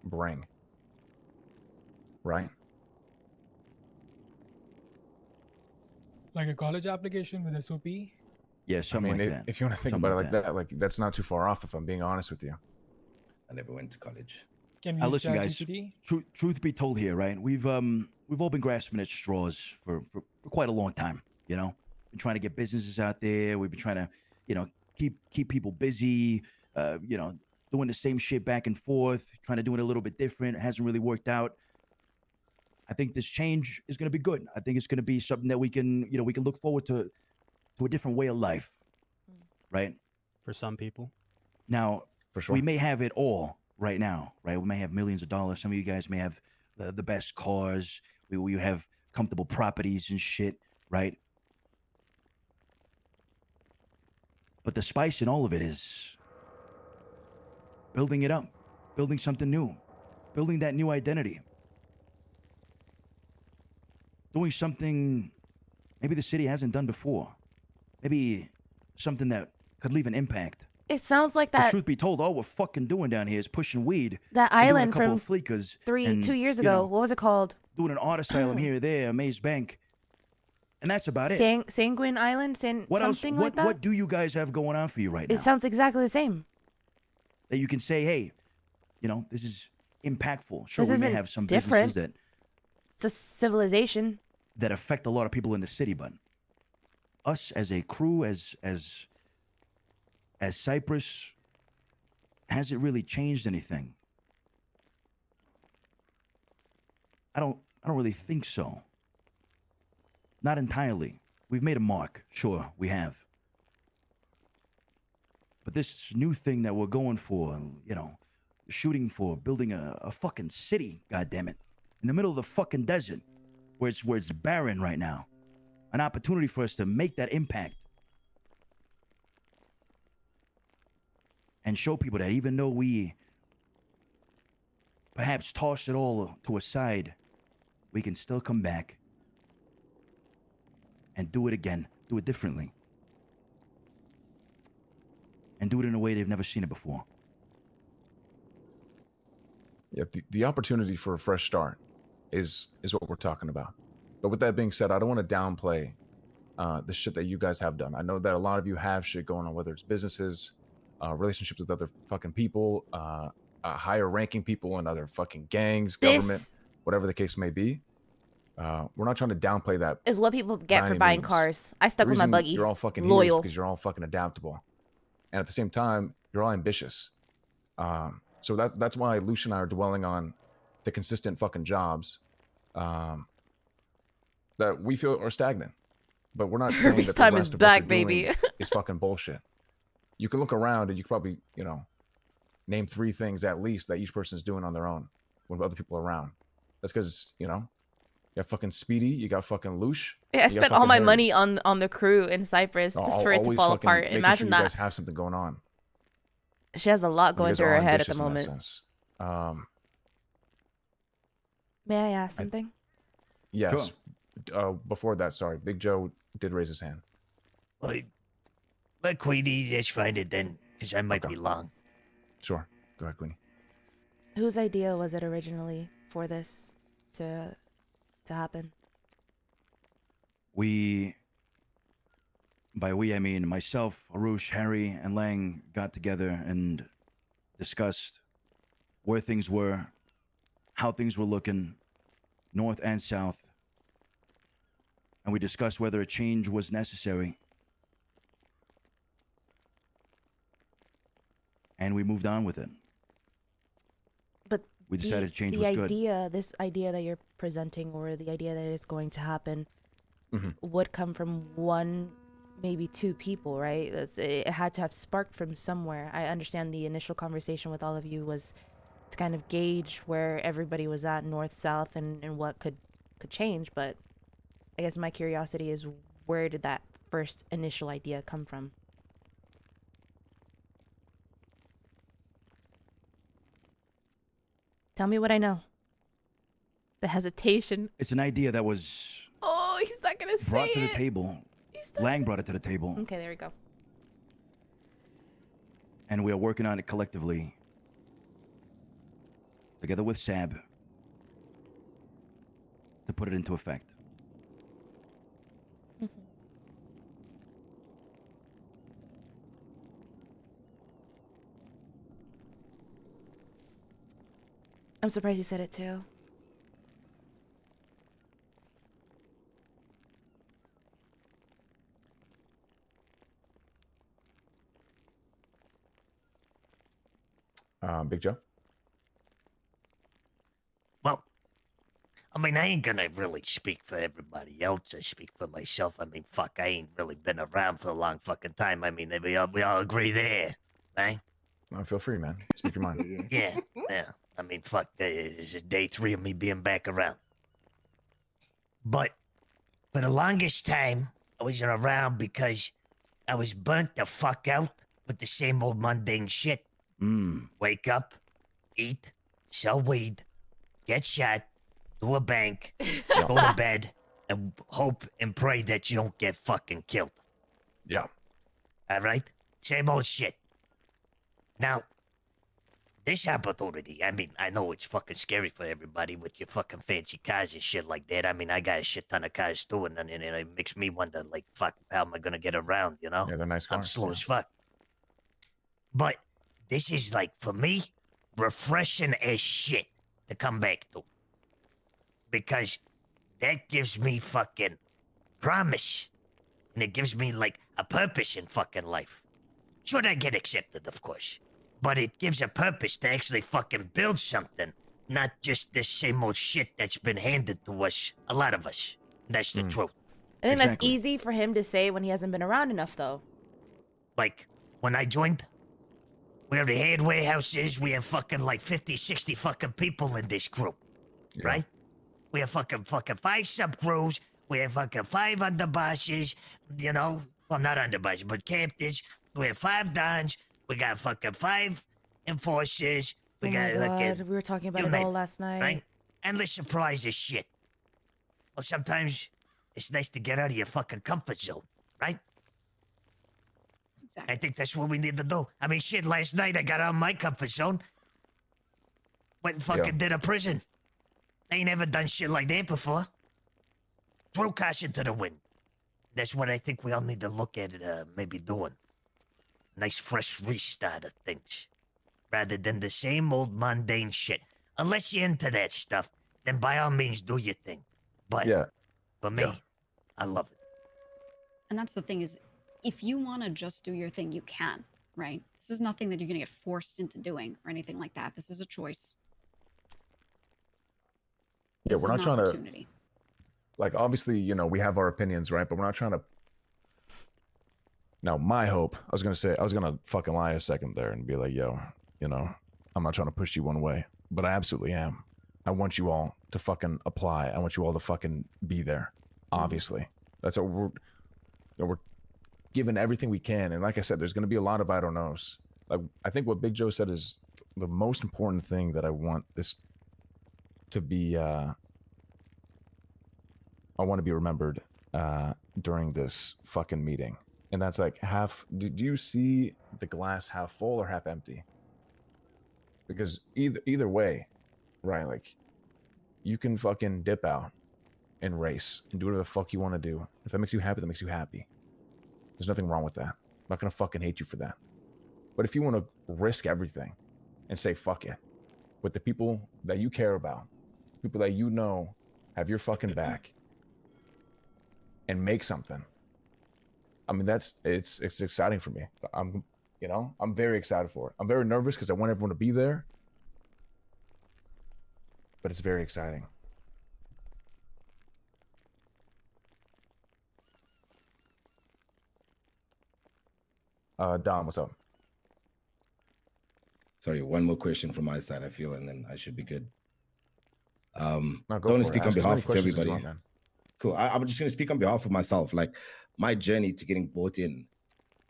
bring. Right? Like a college application with SOP. Yeah, something like that. If you want to think Something about it like like that, like that's not too far off if I'm being honest with you. I never went to college. Can we Now use listen, guys. ChatGPT? Truth be told, here, right? We've all been grasping at straws for quite a long time. You know, been trying to get businesses out there. We've been trying to, keep people busy. Doing the same shit back and forth, trying to do it a little bit different. It hasn't really worked out. I think this change is going to be good. I think it's going to be something that we can look forward to a different way of life, right? For some people. Now, For sure. we may have it all right now, right? We may have millions of dollars. Some of you guys may have the best cars. We have comfortable properties and shit, right? But the spice in all of it is building it up, building something new, building that new identity, doing something maybe the city hasn't done before, maybe something that could leave an impact. It sounds like The that truth be told, all we're fucking doing down here is pushing weed. that and doing island a couple from of fleekers 2 years you ago. know, What was it called? doing an art asylum here or there, a maze bank, and that's about it. Sanguine Island, What else? something like that. What do you guys have going on for you right now? It sounds exactly the same. That you can say, hey, this is impactful. Sure, This we may isn't have some different. businesses It's a civilization. that affect a lot of people in the city, but us as a crew, as Cyprus, hasn't really changed anything. I don't really think so. Not entirely. We've made a mark, sure, we have. But this new thing that we're going for, shooting for, building a fucking city, goddammit, in the middle of the fucking desert, where it's barren right now. An opportunity for us to make that impact. And show people that even though we perhaps toss it all to a side, we can still come back and do it again, do it differently. And do it in a way they've never seen it before. Yeah, the opportunity for a fresh start is what we're talking about. But with that being said, I don't want to downplay the shit that you guys have done. I know that a lot of you have shit going on, whether it's businesses, relationships with other fucking people, higher ranking people in other fucking gangs, government, whatever the case may be. We're not trying to downplay that. Is what people get by for any buying means. cars. I stuck The with my reason buggy. You're all fucking Loyal. because you're all fucking adaptable, and at the same time, you're all ambitious. So that's why Lucia and I are dwelling on the consistent fucking jobs that we feel are stagnant. But we're not saying Kirby's that time the is rest of back, what you're doing baby. is fucking bullshit. You can look around and you can probably, name 3 things at least that each person's doing on their own when other people are around. That's because, you got fucking Speedy, you got fucking Lush. Yeah, I spent all my money on the crew in Cyprus just for it to Always fall fucking apart. making Imagine sure that. you guys have something going on. She has a lot You going guys through are her head at the ambitious in that moment. sense. May I ask something? Yes. Before that, sorry, Big Joe did raise his hand. Well, let Queenie just find it then, because I might be long. Sure. Go ahead, Queenie. Whose idea was it originally for this to to happen? By we, I mean myself, Arush, Harry, and Lang got together and discussed where things were, how things were looking, north and south. And we discussed whether a change was necessary. And we moved on with it. But we decided change the was good. This idea that you're presenting, or the idea that is going to happen, Mm-hmm. would come from one, maybe two people, right? It had to have sparked from somewhere. I understand the initial conversation with all of you was to kind of gauge where everybody was at, north, south, and what could change. But I guess my curiosity is, where did that first initial idea come from? Tell me what I know. The hesitation. It's an idea that was Oh, he's not gonna say brought to the it. table. Lang brought it to the table. Okay, there we go. And we are working on it collectively, together with Sab, to put it into effect. I'm surprised you said it too. Big Joe? Well, I mean, I ain't gonna really speak for everybody else. I speak for myself. I mean, fuck, I ain't really been around for a long fucking time. I mean, we all agree there, right? Feel free, man. Speak your mind. Yeah. I mean, fuck, this is day 3 of me being back around. But for the longest time, I wasn't around because I was burnt the fuck out with the same old mundane shit. Wake up, eat, sell weed, get shot, do a bank, go to bed, and hope and pray that you don't get fucking killed. Yeah. All right? Same old shit. Now, this opportunity, I mean, I know it's fucking scary for everybody with your fucking fancy cars and shit like that. I mean, I got a shit ton of cars too, and it makes me wonder, like, fuck, how am I gonna get around, you know? Yeah, they're nice cars. I'm slow as fuck. But this is, like, for me, refreshing as shit to come back to. Because that gives me fucking promise. And it gives me, like, a purpose in fucking life. Should I get accepted, of course. But it gives a purpose to actually fucking build something. Not just this same old shit that's been handed to us. A lot of us. That's the truth. I think that's easy for him to say when he hasn't been around enough, though. Like, when I joined, we already had warehouses. We have fucking like 50, 60 fucking people in this group. Yeah. Right? We have fucking 5 sub-crews. We have fucking 5 underbosses. You know? Well, not underbosses, but captains. We have 5 dons. We got fucking 5 enforcers. We Oh got my fucking... God, we were talking about you it name all last night. Right? Endless supplies of shit. Well, sometimes it's nice to get out of your fucking comfort zone, right? Exactly. I think that's what we need to do. I mean, shit, last night I got out of my comfort zone. Went and fucking did a prison. I ain't ever done shit like that before. Throw caution to the wind. That's what I think we all need to look at it, maybe doing. Nice fresh restart of things. Rather than the same old mundane shit. Unless you're into that stuff, then by all means do your thing. But for me, I love it. And that's the thing is, if you want to just do your thing, you can, right? This is nothing that you're going to get forced into doing or anything like that. This is a choice. Yeah, we're not trying to, opportunity. like, obviously, you know, we have our opinions, right? But we're not trying to. Now, my hope, I was going to fucking lie a second there and be like, yo, you know, I'm not trying to push you one way, but I absolutely am. I want you all to fucking apply. I want you all to fucking be there. Obviously. That's what we're giving everything we can. And like I said, there's going to be a lot of I don't knows. Like, I think what Big Joe said is the most important thing that I want this to be, I want to be remembered during this fucking meeting. And that's like do you see the glass half full or half empty? Because either way, right, like, you can fucking dip out and race and do whatever the fuck you want to do. If that makes you happy, that makes you happy. There's nothing wrong with that. I'm not gonna fucking hate you for that. But if you want to risk everything and say fuck it with the people that you care about, people that you know have your fucking back, and make something. I mean, it's exciting for me. I'm very excited for it. I'm very nervous because I want everyone to be there, but it's very exciting. Dom, what's up? Sorry, one more question from my side, I feel, and then I should be good. No, I go want to for it. speak on Ask as many behalf of questions as you everybody. want, man. Cool. I'm just going to speak on behalf of myself. Like, my journey to getting bought in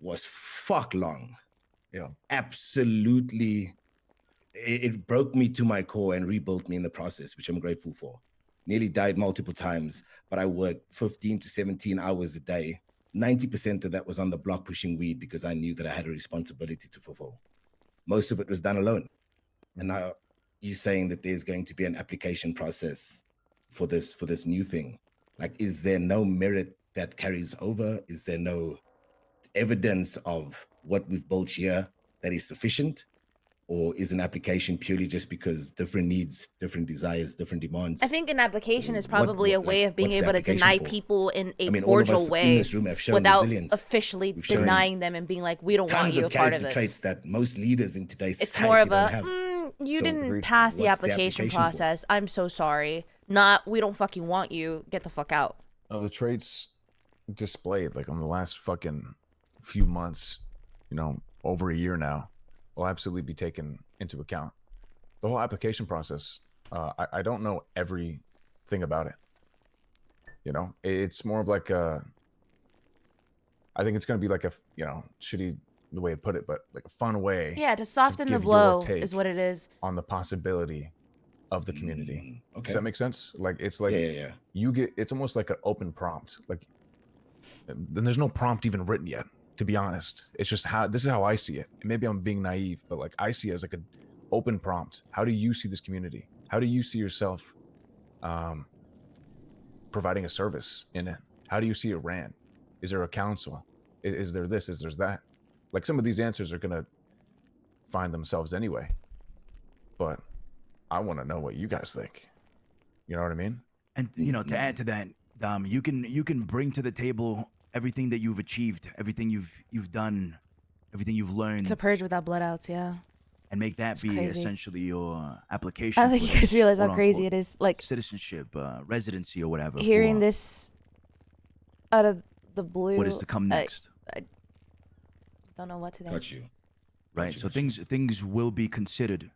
was fuck long. Yeah. Absolutely. It broke me to my core and rebuilt me in the process, which I'm grateful for. Nearly died multiple times, but I worked 15 to 17 hours a day. 90% of that was on the block pushing weed because I knew that I had a responsibility to fulfill. Most of it was done alone. And now you're saying that there's going to be an application process for this new thing. Like, is there no merit that carries over? Is there no evidence of what we've built here that is sufficient? Or is an application purely just because different needs, different desires, different demands? I think an application is probably a way of being what's the able to application deny for? people in a I mean, all of cordial us in way this room have shown without resilience. officially We've shown denying them and being like, we don't want Tons you a of part of character this. traits that most leaders in today's It's society more of don't a, have. you So, didn't pass the what's the application application for? process. I'm so sorry. Not, we don't fucking want you. Get the fuck out. The traits displayed like on the last fucking few months, over a year now, will absolutely be taken into account. The whole application process, I don't know everything about it. It's more of like I think it's going to be like a, shitty the way to put it, but like a fun way. Yeah, to soften the give your blow take is what it is. on the possibility of the community. Okay. Does that make sense? Like, it's like Yeah. it's almost like an open prompt. Like, then there's no prompt even written yet, to be honest. It's just this is how I see it. And maybe I'm being naive, but like, I see it as like an open prompt. How do you see this community? How do you see yourself providing a service in it? How do you see it ran? Is there a council? Is there this? Is there that? Like, some of these answers are gonna find themselves anyway. But I want to know what you guys think. You know what I mean? And to add to that, Dom, you can bring to the table everything that you've achieved, everything you've done, everything you've learned. It's a purge without bloodouts, yeah. And make that It's be crazy. essentially your application. I don't think for you guys realize how quote, crazy unquote, it is. Like, citizenship, residency, or whatever. hearing for this out of the blue. what is to come next. I don't know what to think. Got you. Right. So things will be considered.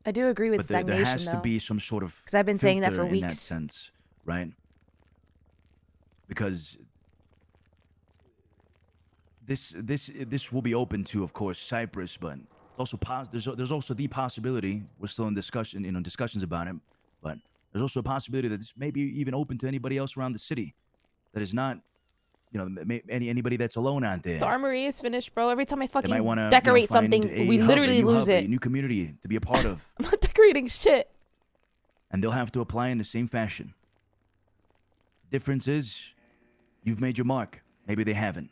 I do agree with But there stagnation, has though. to be some sort of 'Cause I've been saying that for filter in that weeks. sense, right? Because this will be open to, of course, Cyprus, but also there's also the possibility, we're still in discussion, discussions about it, but there's also a possibility that this may be even open to anybody else around the city that is not, anybody that's alone out there. The armory is finished, bro. Every time I They might fucking wanna, decorate find something, a we hub, literally a new lose hub, it. a new community to be a part of, I'm not decorating shit. and they'll have to apply in the same fashion. Difference is, you've made your mark. Maybe they haven't.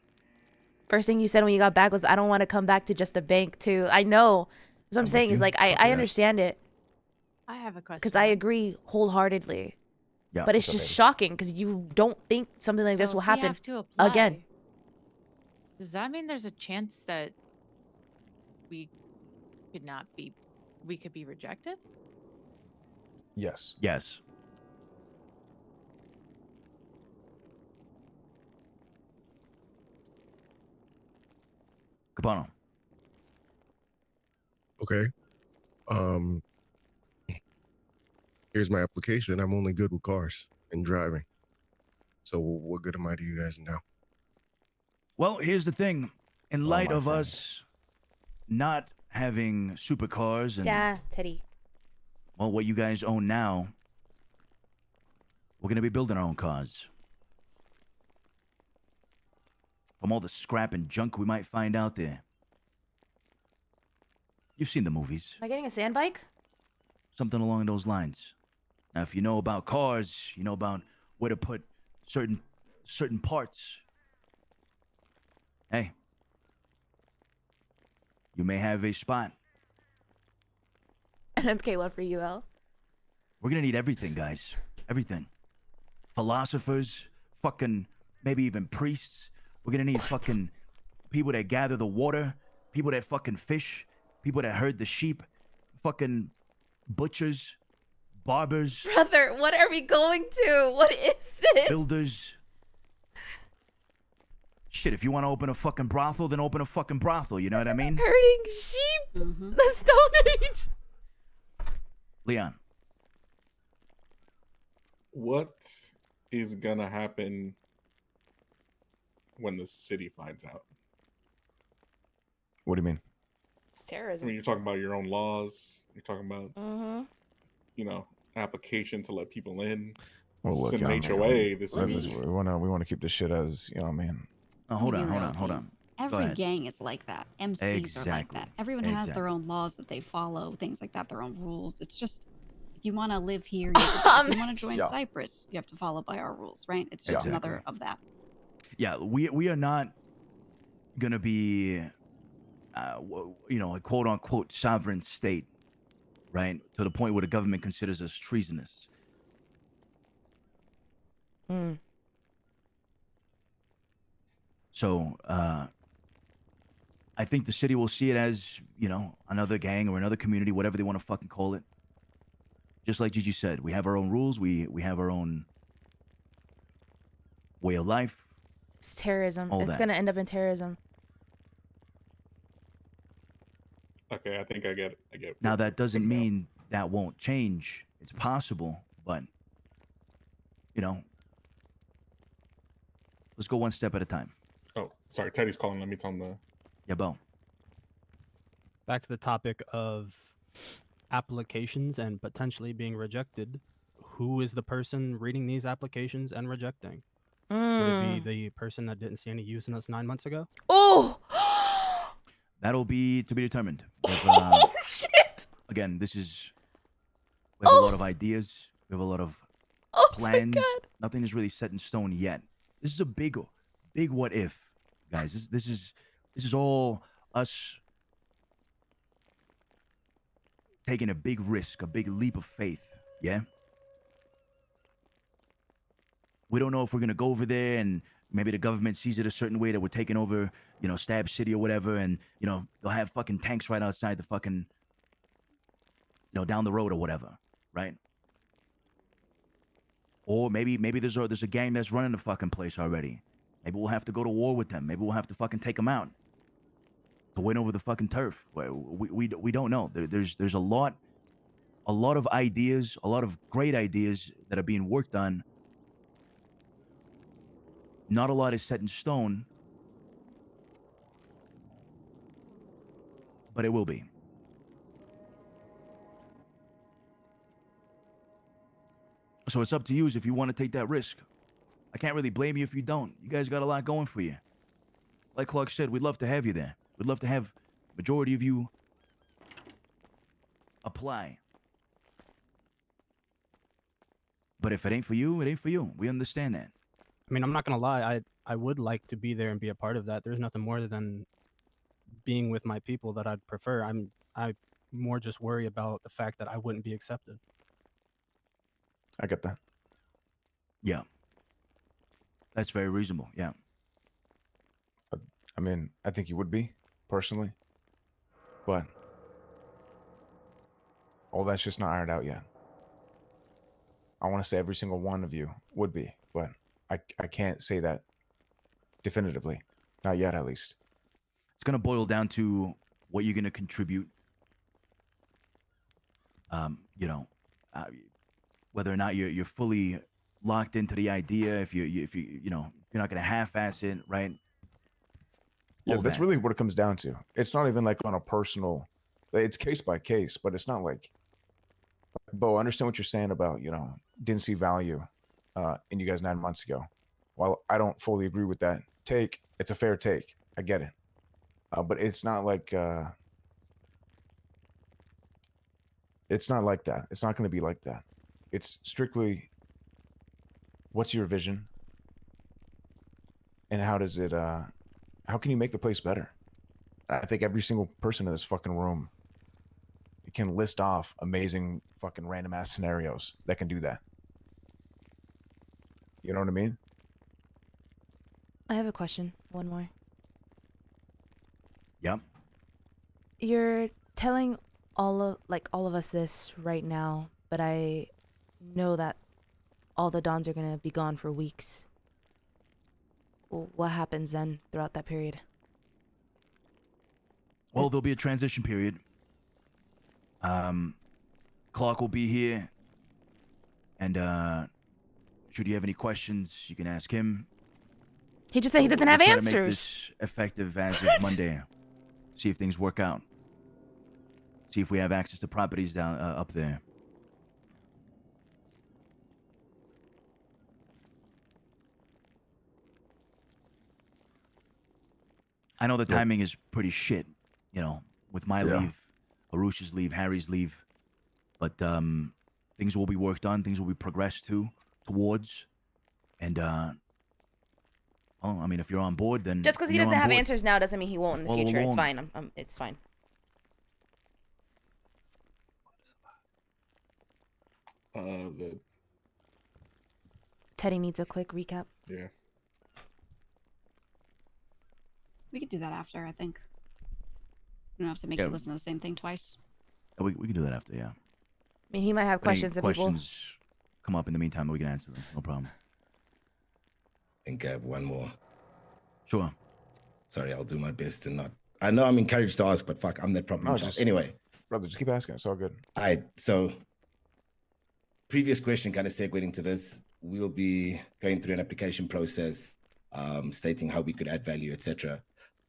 First thing you said when you got back was, I don't want to come back to just a bank, too. I know. What I'm saying is, like, I understand it. I have a question. Because I agree wholeheartedly. Yeah. But it's just shocking because you don't think something like this So will if we happen have to apply, again. Does that mean there's a chance that we could be rejected? Yes. Yes. Cabano. Okay. Here's my application. I'm only good with cars and driving. So what good am I to you guys now? Well, here's the thing. In Oh, light my of friend. us not having supercars and Yeah, Teddy. well, what you guys own now, we're gonna be building our own cars. From all the scrap and junk we might find out there. You've seen the movies. Am I getting a sand bike? Something along those lines. Now, if you know about cars, you know about where to put certain parts. Hey, you may have a spot. An MK1 for UL. We're gonna need everything, guys. Everything. Philosophers, fucking maybe even priests. We're gonna need fucking people that gather the water, people that fucking fish, people that herd the sheep, fucking butchers, barbers, Brother, what are we going to? What is this? builders. Shit, if you want to open a fucking brothel, then open a fucking brothel. You know what I mean? Herding sheep? The Stone Age? Leon. What is gonna happen when the city finds out? What do you mean? It's I terrorism. mean, you're talking about your own laws. You're talking about, Mm-hmm. you know, application to let people in. Well, This look, is an man, HOA. This we is wanna keep this shit as, you know what I mean? Oh, hold on. Go Every ahead. gang is like that. MCs are like Exactly. that. Everyone has their own laws that they follow, things like that, their own rules. It's just, if you want to live here, you have to, if you want to join Yeah. Cyprus, you have to follow by our rules, right? It's just another of that. Yeah, we are not gonna be, you know, a quote unquote sovereign state, right? To the point where the government considers us treasonous. Hmm. So I think the city will see it as, you know, another gang or another community, whatever they want to fucking call it. Just like Gigi said, we have our own rules. We have our own way of life. It's terrorism. All It's that. gonna end up in terrorism. okay. I think I get it. I get it. Now that doesn't mean that won't change. It's possible, but you know, let's go one step at a time. Oh, sorry. Teddy's calling. Let me tell him the. Yeah, Bo. Back to the topic of applications and potentially being rejected. Who is the person reading these applications and rejecting? Would it be the person that didn't see any use in us 9 months ago? Oh! That'll be to be determined. Oh, shit! Again, this is we have a lot of ideas. We have a lot of plans. Nothing is really set in stone yet. This is a big what if, guys. This is all us taking a big risk, a big leap of faith. Yeah. We don't know if we're gonna go over there and maybe the government sees it a certain way that we're taking over, you know, Stab City or whatever, and you know they'll have fucking tanks right outside the fucking, you know, down the road or whatever, right? Or maybe there's a gang that's running the fucking place already. Maybe we'll have to go to war with them. Maybe we'll have to fucking take them out to win over the fucking turf. We don't know. There's a lot of ideas, a lot of great ideas that are being worked on. Not a lot is set in stone, but it will be. So it's up to you if you want to take that risk. I can't really blame you if you don't. You guys got a lot going for you. Like Clark said, we'd love to have you there. We'd love to have majority of you apply. But if it ain't for you, it ain't for you. We understand that. I mean, I'm not gonna lie. I would like to be there and be a part of that. There's nothing more than being with my people that I'd prefer. I more just worry about the fact that I wouldn't be accepted. I get that. Yeah. That's very reasonable. Yeah. I mean, I think you would be, personally. But all that's just not ironed out yet. I want to say every single one of you would be, but I can't say that definitively. Not yet, at least. It's going to boil down to what you're going to contribute. You know, whether or not you're fully locked into the idea, if you know, you're not going to half-ass it, right? Yeah, All that's that. really what it comes down to. It's not even like on a personal, it's case by case, but it's not like, Bo, I understand what you're saying about, you know, didn't see value in you guys 9 months ago. While I don't fully agree with that take, it's a fair take. I get it. But it's not like, it's not like that. It's not going to be like that. It's strictly, what's your vision? And how does it, how can you make the place better? I think every single person in this fucking room can list off amazing fucking random ass scenarios that can do that. You know what I mean? I have a question. One more. Yep. You're telling all of us this right now, but I know that all the Dons are gonna be gone for weeks. Well, what happens then throughout that period? Well, there'll be a transition period. Clark will be here, and should you have any questions, you can ask him. He just said he doesn't We'll have try to make answers. this effective as of Monday. See if things work out. See if we have access to properties down up there. I know the timing is pretty shit, you know, with my leave, Arush's leave, Harry's leave, but things will be worked on, things will be progressed towards, and I mean, if you're on board, then Just because he you're doesn't on have board. answers now doesn't mean he won't in the Follow future. It's along. fine. It's fine. Teddy needs a quick recap. Yeah. We could do that after, I think. You don't have to make you listen to the same thing twice. We can do that after, yeah. I mean, he might have questions that people. Questions come up in the meantime, we can answer them. No problem. I think I have one more. Sure. Sorry, I'll do my best to not. I know I'm encouraged to ask, but fuck, I'm that problem child. Anyway. Brother, just keep asking. It's all good. All right. So, previous question kind of segued into this. We'll be going through an application process, stating how we could add value, etc.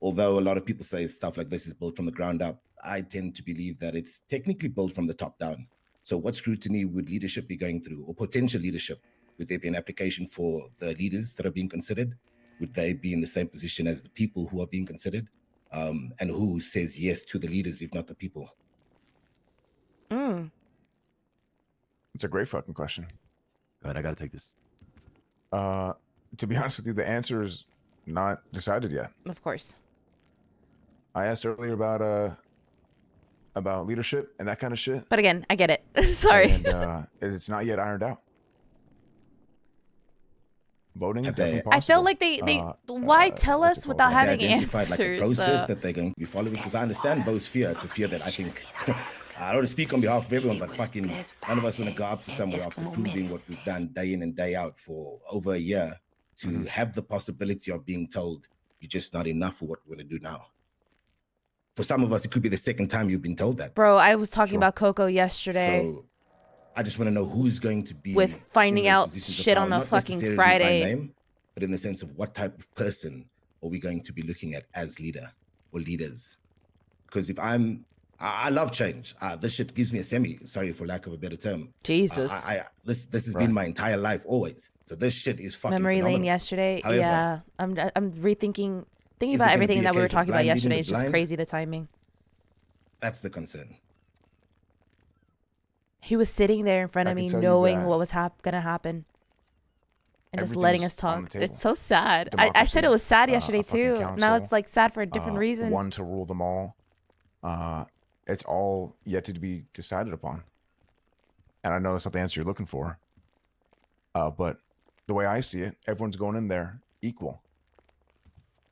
Although a lot of people say stuff like this is built from the ground up, I tend to believe that it's technically built from the top down. So what scrutiny would leadership be going through, or potential leadership? Would there be an application for the leaders that are being considered? Would they be in the same position as the people who are being considered? And who says yes to the leaders, if not the people? It's a great fucking question. Go ahead, I gotta take this. To be honest with you, the answer is not decided yet. Of course. I asked earlier about leadership and that kind of shit. But again, I get it. Sorry. And it's not yet ironed out. Voting is definitely possible. I feel like they why tell us without having identified answers? like a process that they're going to be following? Because I understand Bo's fear. It's a fear that I think I don't want to speak on behalf of everyone, but fucking none of us want to go up to somewhere after proving what we've done day in and day out for over a year to have the possibility of being told you're just not enough for what we're going to do now. For some of us, it could be the second time you've been told that. Bro, I was talking about Coco yesterday. So I just want to know who's going to be with finding out positions of shit power, on a not fucking necessarily by Friday. name, but in the sense of what type of person are we going to be looking at as leader or leaders? Because if I love change. This shit gives me a semi. Sorry for lack of a better term. Jesus. This has been my entire life always. So this shit is fucking Memory phenomenal. lane yesterday. However, yeah, I'm thinking is it about gonna everything be a that we were case of talking about blind leading yesterday. the It's just blind? crazy the timing. That's the concern. He was sitting there in front of I can me, tell you knowing that what was gonna happen, and just everything's letting us on the talk. It's table. so sad. I said it was sad yesterday a fucking too. Now council, it's like sad for a different reason. One to rule them all. It's all yet to be decided upon. And I know that's not the answer you're looking for. But the way I see it, everyone's going in there equal.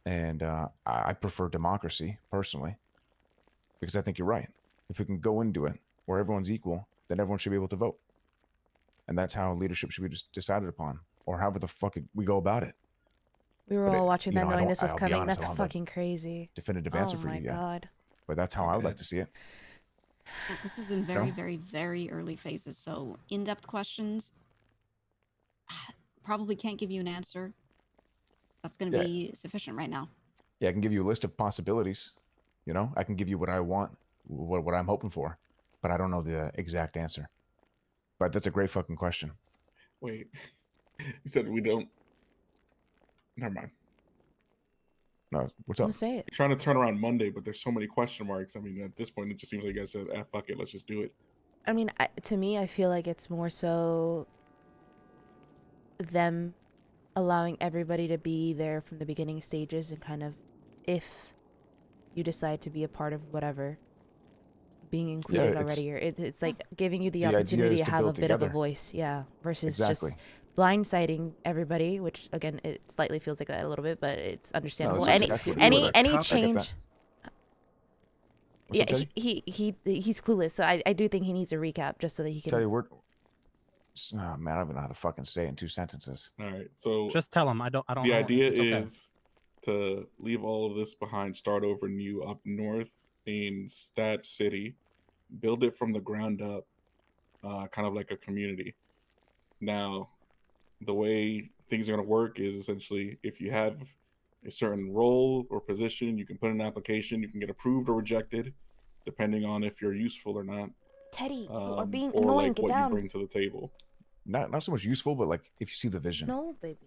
And I prefer democracy, personally, because I think you're right. If we can go into it where everyone's equal, then everyone should be able to vote. And that's how leadership should be decided upon, or however the fuck we go about it. We were But all watching that, knowing this was I'll be coming. honest, I That's don't have a fucking crazy. definitive answer for Oh you my yet. god. But that's how I would like to see it. Well, this is in very, very, very early phases. So in-depth questions, probably can't give you an answer. That's going to be sufficient right now. Yeah, I can give you a list of possibilities. You know, I can give you what I want, what I'm hoping for, but I don't know the exact answer. But that's a great fucking question. Wait, you said we don't. Never mind. No, what's up? Say it. You're trying to turn around Monday, but there's so many question marks. I mean, at this point, it just seems like you guys said, "Ah, fuck it, let's just do it." I mean, to me, I feel like it's more so them allowing everybody to be there from the beginning stages and kind of, if you decide to be a part of whatever, being included already, or it's like giving you the idea opportunity is to to have a build bit of a together. voice, yeah, versus Exactly. just blindsiding everybody, which again, it slightly feels like that a little bit, but it's understandable. that's exactly what it is. Any I get that. change. What's Yeah, up, Teddy? he's clueless, so I do think he needs a recap just so that he can. Teddy, oh, man, I don't even know how to fucking say it in 2 sentences. All right. So Just tell him. I don't. the idea it's okay. is to leave all of this behind, start over new up north in Stat City, build it from the ground up, kind of like a community. Now, the way things are going to work is essentially if you have a certain role or position, you can put in an application, you can get approved or rejected, depending on if you're useful or not. Teddy, you are being or annoying. like Get what down. you bring to the table. Not so much useful, but like if you see the vision. No, baby.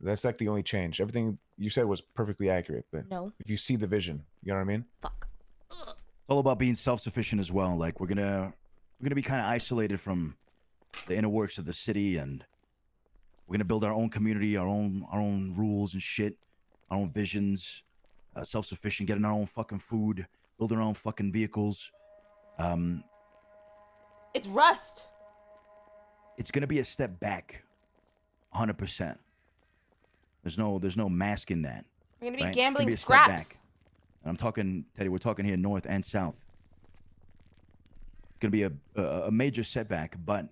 That's like the only change. Everything you said was perfectly accurate, but No. if you see the vision, you know what I mean? Fuck. It's all about being self-sufficient as well. Like we're gonna be kind of isolated from the inner works of the city, and we're gonna build our own community, our own rules and shit, our own visions, self-sufficient, getting our own fucking food, building our own fucking vehicles. It's Rust. It's gonna be a step back, 100%. There's no masking that. We're gonna be right? gambling It's gonna be a step scraps. back. And I'm talking, Teddy. We're talking here north and south. It's gonna be a major setback, but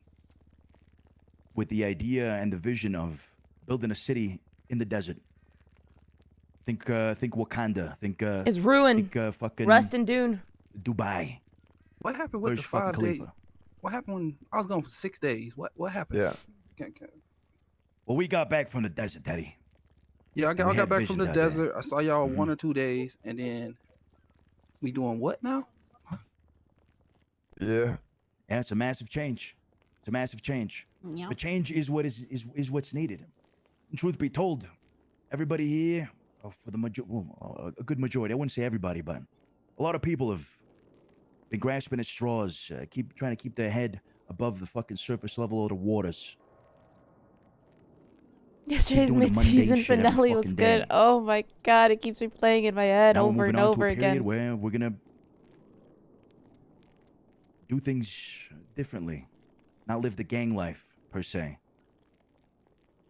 with the idea and the vision of building a city in the desert. Think Wakanda. Think It's ruined. Think fucking Rust and Dune. Dubai. What happened with Burj the fucking 5 days? Khalifa. What happened when I was gone for 6 days? What happened? Yeah. Well, we got back from the desert, Teddy. Yeah, I And we got had back from the visions out there. desert. I saw y'all 1 or 2 days, and then we doing what now? Yeah. Yeah, it's a massive change. It's a massive change. Yeah. The change is what is what's needed. And truth be told, everybody here, for the a good majority, I wouldn't say everybody, but a lot of people have been grasping at straws, keep trying to keep their head above the fucking surface level of the waters. Yesterday's doing the mundane mid-season shit every finale was fucking good. day. Oh my god, it keeps replaying in my head Now we're over moving and on to over a period again. where we're gonna do things differently, not live the gang life per se.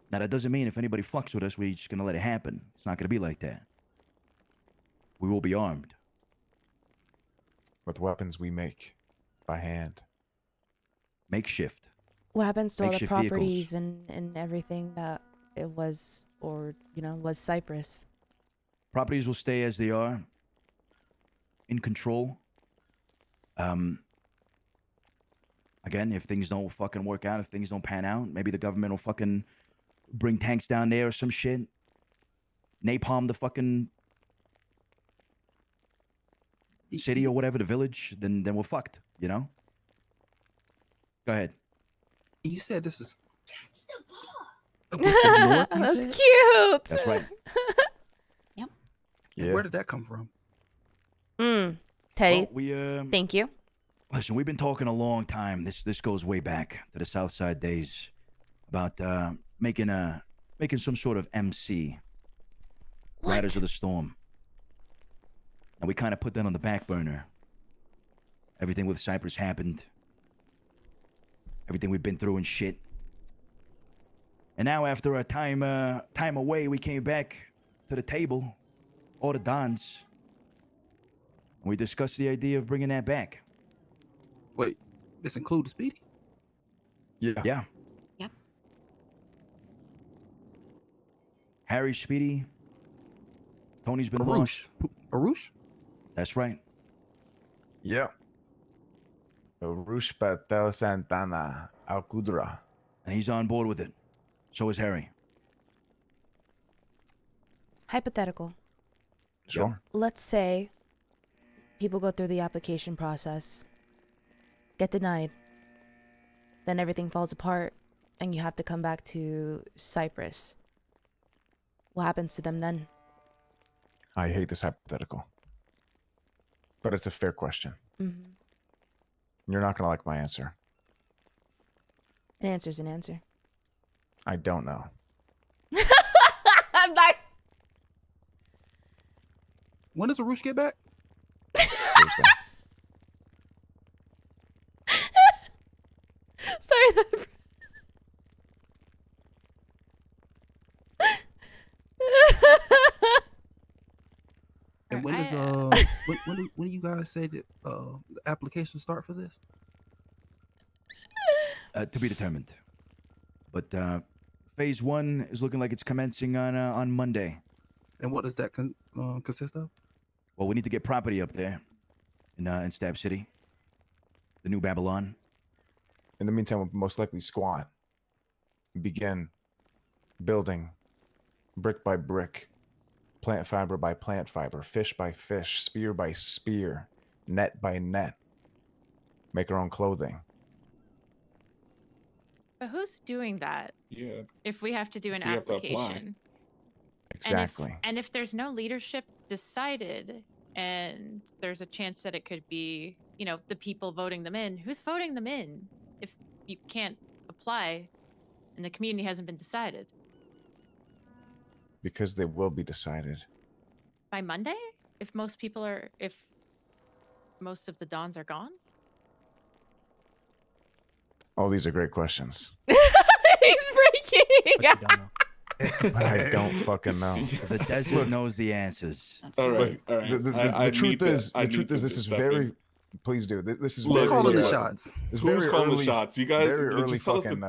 Now that doesn't mean if anybody fucks with us, we're just gonna let it happen. It's not gonna be like that. We will be armed. With weapons we make by hand. Makeshift. What happens to all the Makeshift properties and everything that it was, or was Cyprus? Properties will stay as they are. In control. Again, if things don't fucking work out, if things don't pan out, maybe the government will fucking bring tanks down there or some shit. Napalm the fucking city or whatever, the village, then we're fucked, you know? Go ahead. You said this is. That's cute. That's right. Yep. Yeah. Where did that come from? Teddy. Well, thank you. Listen, we've been talking a long time. This goes way back to the Southside days about making some sort of MC. Riders of the Storm. And we kind of put that on the back burner. Everything with Cyprus happened. Everything we've been through and shit. And now after a time away, we came back to the table, all the Dons. We discussed the idea of bringing that back. Wait, this includes Speedy? Yeah. Yeah. Yep. Harry, Speedy. Tony's been Arush. lost. Arush? That's right. Yeah. Rush Patel Santana Alcudra. And he's on board with it. So is Harry. Hypothetical. Sure. Let's say people go through the application process, get denied, then everything falls apart, and you have to come back to Cyprus. What happens to them then? I hate this hypothetical. But it's a fair question. Mm-hmm. You're not gonna like my answer. An answer's an answer. I don't know. I'm back. When does Arush get back? Thursday. Sorry. And when does when do you guys say that the applications start for this? To be determined. But phase 1 is looking like it's commencing on Monday. And what does that consist of? Well, we need to get property up there in Stab City, the New Babylon. In the meantime, we'll most likely squat. Begin building brick by brick, plant fiber by plant fiber, fish by fish, spear by spear, net by net. Make our own clothing. But who's doing that? Yeah. If we have to do an If we have to apply. application. Exactly. And if there's no leadership decided, and there's a chance that it could be, you know, the people voting them in, who's voting them in if you can't apply and the community hasn't been decided? Because they will be decided. By Monday? If most of the Dons are gone? Oh, these are great questions. He's freaking. But I don't fucking know. The desert knows the answers. All right, Look, all right. The truth is, this is step very. in. Please do. This is Who's very, calling the shots? It's Who's very calling the early, shots? You guys, very early just tell us fucking.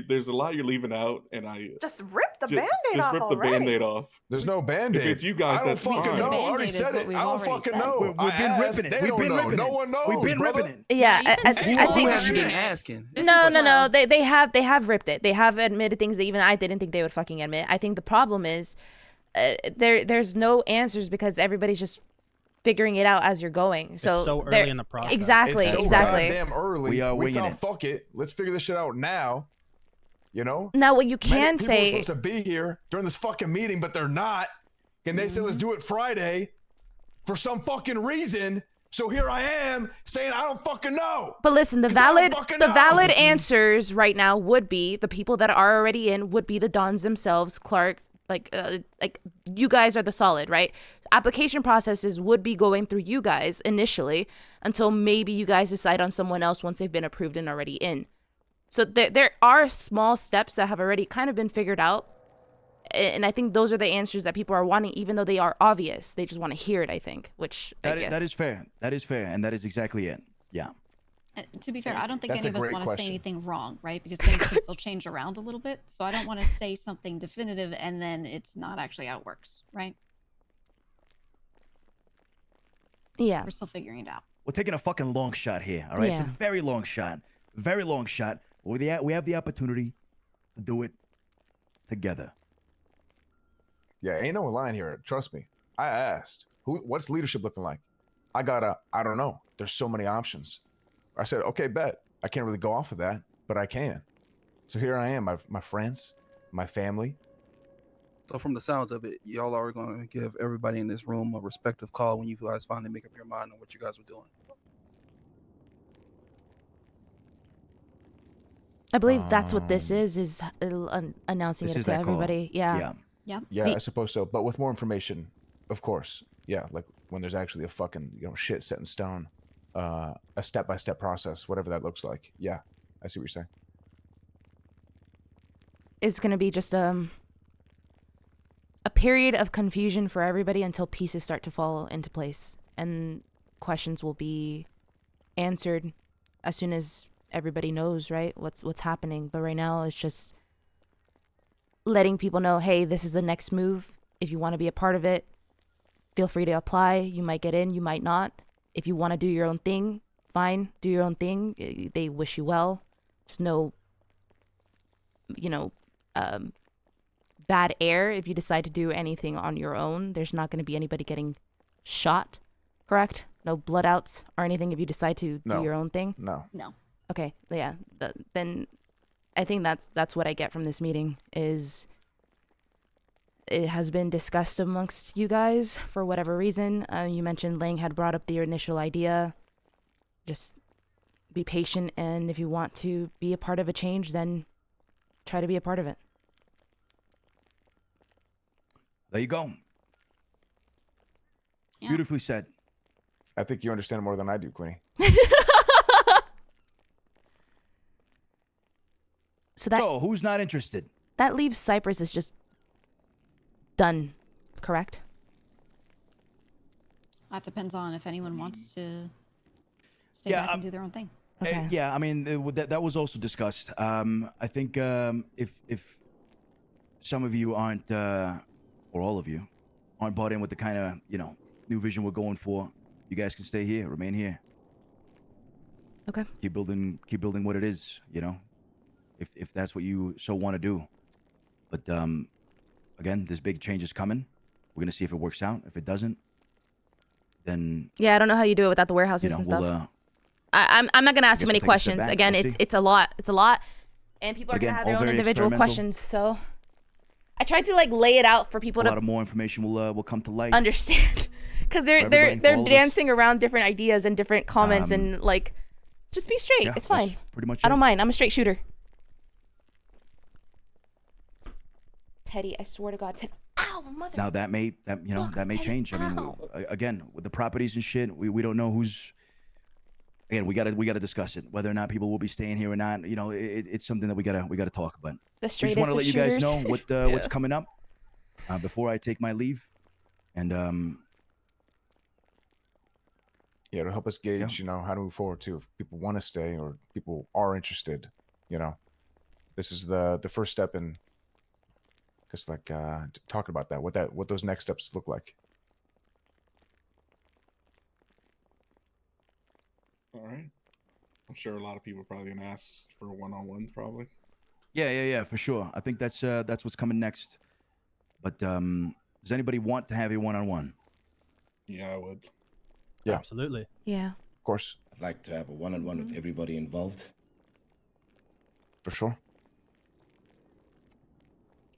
there's a lot you're leaving out, and I Just rip the ju- band-aid just off rip the already. band-aid off. There's no band-aid. If it's you guys, I don't that's fucking fine. know. The I already Band-Aid is said what it. we've I don't already fucking said. know. We've I been asked. ripping it. They We've don't been know. ripping No it. one knows. We've been brother. ripping it. Yeah, Yeah, I even think. Who have you been asking? No. They have ripped it. They have admitted things that even I didn't think they would fucking admit. I think the problem is there's no answers because everybody's just figuring it out as you're going. So, so early in the process. Exactly, It's so exactly. goddamn early. We are winging thought, it. fuck it. Let's figure this shit out now. You know? Now, what you Many can people are say. supposed to be here during this fucking meeting, but they're not. And they said, let's do it Friday for some fucking reason. So here I am saying I don't fucking know. But listen, the 'Cause I don't valid fucking the know. valid answers right now would be the people that are already in would be the Dons themselves, Clark. Like you guys are the solid, right? Application processes would be going through you guys initially until maybe you guys decide on someone else once they've been approved and already in. So there are small steps that have already kind of been figured out. And I think those are the answers that people are wanting, even though they are obvious. They just want to hear it, I think, which I get. That is fair. That is fair. And that is exactly it. Yeah. To be fair, I don't think That's any a of us great want to say question. anything wrong, right? Because things can still change around a little bit. So I don't want to say something definitive and then it's not actually how it works, right? Yeah. We're still figuring it out. We're taking a fucking long shot here, all right? It's Yeah. a very long shot. Very long shot. We have the opportunity to do it together. Yeah, ain't no line here. Trust me. I asked, what's leadership looking like? I don't know. There's so many options. I said, okay, bet. I can't really go off of that, but I can. So here I am, my friends, my family. So from the sounds of it, y'all are going to give everybody in this room a respective call when you guys finally make up your mind on what you guys are doing. I believe that's what this is announcing This it is to that call. everybody. Yeah. Yeah, I suppose so. But with more information, of course. Yeah, like when there's actually a fucking, shit set in stone. A step-by-step process, whatever that looks like. Yeah, I see what you're saying. It's going to be just a period of confusion for everybody until pieces start to fall into place. And questions will be answered as soon as everybody knows, right? What's happening. But right now it's just letting people know, hey, this is the next move. If you want to be a part of it, feel free to apply. You might get in, you might not. If you want to do your own thing, fine, do your own thing. They wish you well. There's no, bad air if you decide to do anything on your own. There's not going to be anybody getting shot, correct? No blood outs or anything if you decide to do your own thing? No. Okay, yeah. Then I think that's what I get from this meeting is it has been discussed amongst you guys for whatever reason. You mentioned Lang had brought up the initial idea. Just be patient, and if you want to be a part of a change, then try to be a part of it. There you go. Yeah. Beautifully said. I think you understand more than I do, Queenie. So who's not interested? That leaves Cyprus is just done, correct? That depends on if anyone wants to stay back and do their own thing. Yeah, I mean that was also discussed. I think if some of you aren't, or all of you, aren't bought in with the kind of new vision we're going for, you guys can stay here, remain here. Okay. Keep building what it is, if that's what you so want to do. But again, this big change is coming. We're gonna see if it works out. If it doesn't, then Yeah, I don't know how you do it without the warehouses and stuff. I'm not gonna ask too many questions. Again, it's a lot. It's a lot, and people are gonna have their own individual questions. So I tried to lay it out for people a to lot of more information will come to light. understand, because they're dancing around different ideas and different comments and just be straight. Yeah, it's fine. that's pretty much I don't it. mind. I'm a straight shooter. Teddy, I swear to God, Teddy. Ow, mother. Now that may change. I mean, again, with the properties and shit, we don't know who's. Again, we gotta discuss it, whether or not people will be staying here or not. It's something that we gotta talk. But The I just straightest want to of let you guys know shooters. what's coming up before I take my leave, and Yeah, it'll help us gauge, how to move forward too. If people want to stay or people are interested, this is the first step in. Just talking about that, what those next steps look like. All right. I'm sure a lot of people are probably gonna ask for one-on-ones, probably. yeah, for sure. I think that's what's coming next. But does anybody want to have a one-on-one? Yeah, I would. Yeah, absolutely. Yeah, of course. I'd like to have a one-on-one with everybody involved. For sure.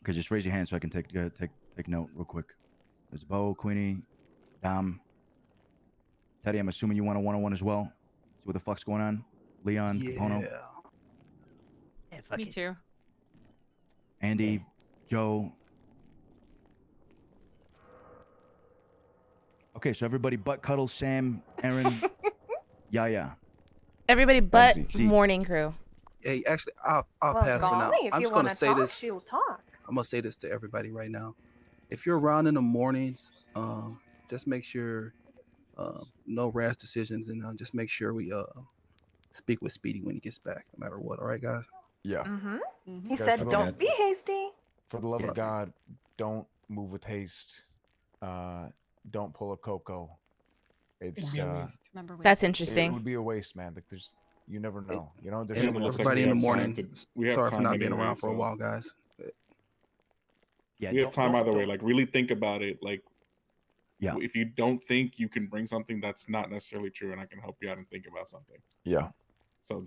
Okay, just raise your hand so I can take note real quick. There's Bo, Queenie, Dom, Teddy. I'm assuming you want a one-on-one as well. See what the fuck's going on. Leon, Capono, Me too. Andy, Joe. Okay, so everybody but Cuddle, Sam, Aaron, Yaya. everybody but See. morning crew. Hey, actually, I'll pass for now. I'm just gonna say this. I'm gonna say this to everybody right now. If you're around in the mornings, just make sure no rash decisions, and just make sure we speak with Speedy when he gets back, no matter what. All right, guys. Yeah. He said, "Don't be hasty." For the love of God, don't move with haste. Don't pull a Coco. It's That's interesting. It would be a waste, man. You never know. There's And everybody in the morning. Sorry for not being around for a while, guys. Yeah, we have time either way. Really think about it. Yeah. If you don't think you can bring something, that's not necessarily true, and I can help you out and think about something. Yeah. So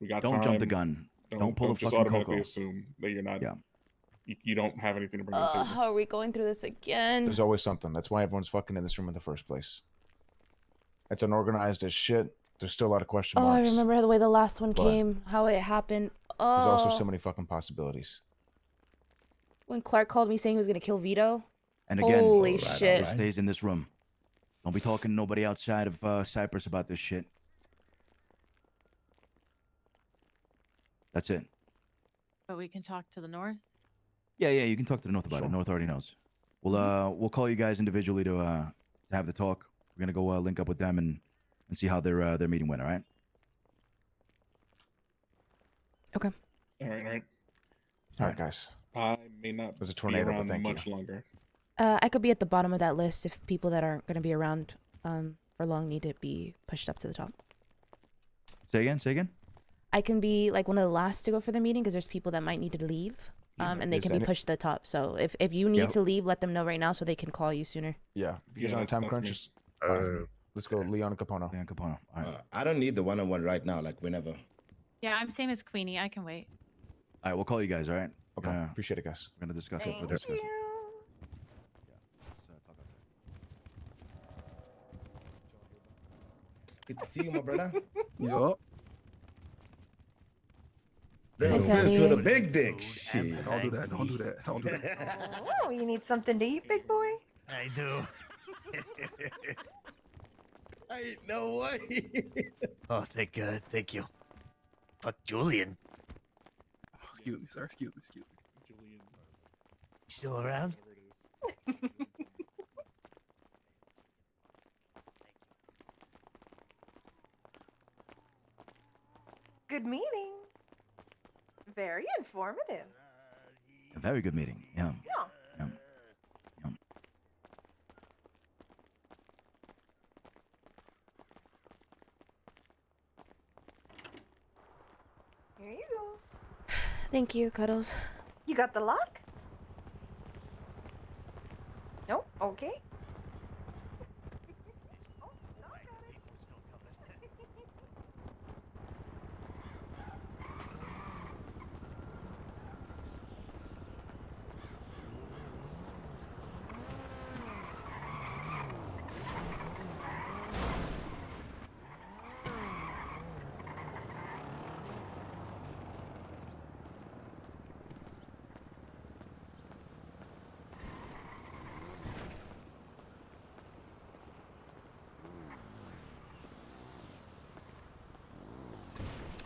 we got Don't time. jump the gun. Don't pull a just fucking automatically Coco. assume that you're not. Yeah. You don't have anything to bring to the table. How are we going through this again? There's always something. That's why everyone's fucking in this room in the first place. It's unorganized as shit. There's still a lot of question Oh, marks. I remember the way the last one But came, how it happened. Oh. There's also so many fucking possibilities. When Clark called me saying he was gonna kill Vito. And again, holy shit! It stays in this room. Don't be talking to nobody outside of Cyprus about this shit. That's it. But we can talk to the north. Yeah, you can talk to the North about it. North already knows. We'll call you guys individually to have the talk. We're gonna go link up with them and see how their meeting went. All right. Okay. All right. All right, guys. I may not There's a tornado, be but around thank much you. longer. I could be at the bottom of that list if people that aren't gonna be around for long need to be pushed up to the top. Say again. I can be one of the last to go for the meeting because there's people that might need to leave, and they can be pushed to the top. So if you need to leave, let them know right now so they can call you sooner. Yeah. Because on a time crunch, let's go Leon and Capono. Leon Capono. All right. I don't need the one-on-one right now, whenever. Yeah, I'm same as Queenie. I can wait. All right, we'll call you guys. All right. Okay. Appreciate it, guys. We're gonna discuss Thank it for discussion. Good to see you, my brother. Yup. Little Hi, sis with a Teddy. big dick. Shit. Don't do that. Don't do that. Don't do that. Oh, you need something to eat, big boy? I do. I no way. Oh, thank God. Thank you. Fuck Julian. Excuse me, sir. Excuse me. Excuse me. Julian's. Still around? Good meeting. Very informative. A very good meeting. Yeah. Yeah. Yum. Yum. Here you go. Thank you, Cuddles. You got the lock? Nope. Okay.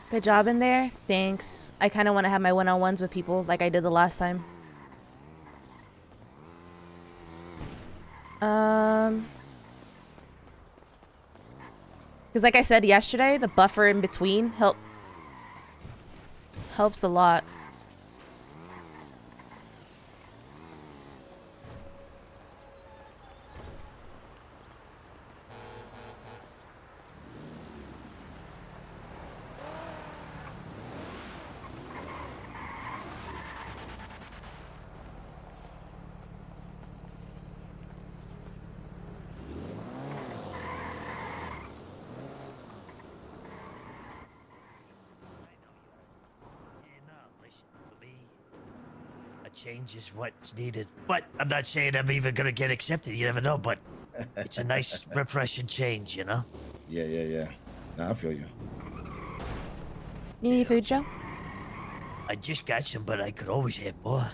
Good job in there. Thanks. I kind of want to have my one-on-ones with people like I did the last time. Because like I said yesterday, the buffer in between helps a lot. Change is what's needed. But I'm not saying I'm even gonna get accepted. You never know. But it's a nice, refreshing change, you know. Yeah. Nah, I feel you. You need food, Joe? I just got some, but I could always have more.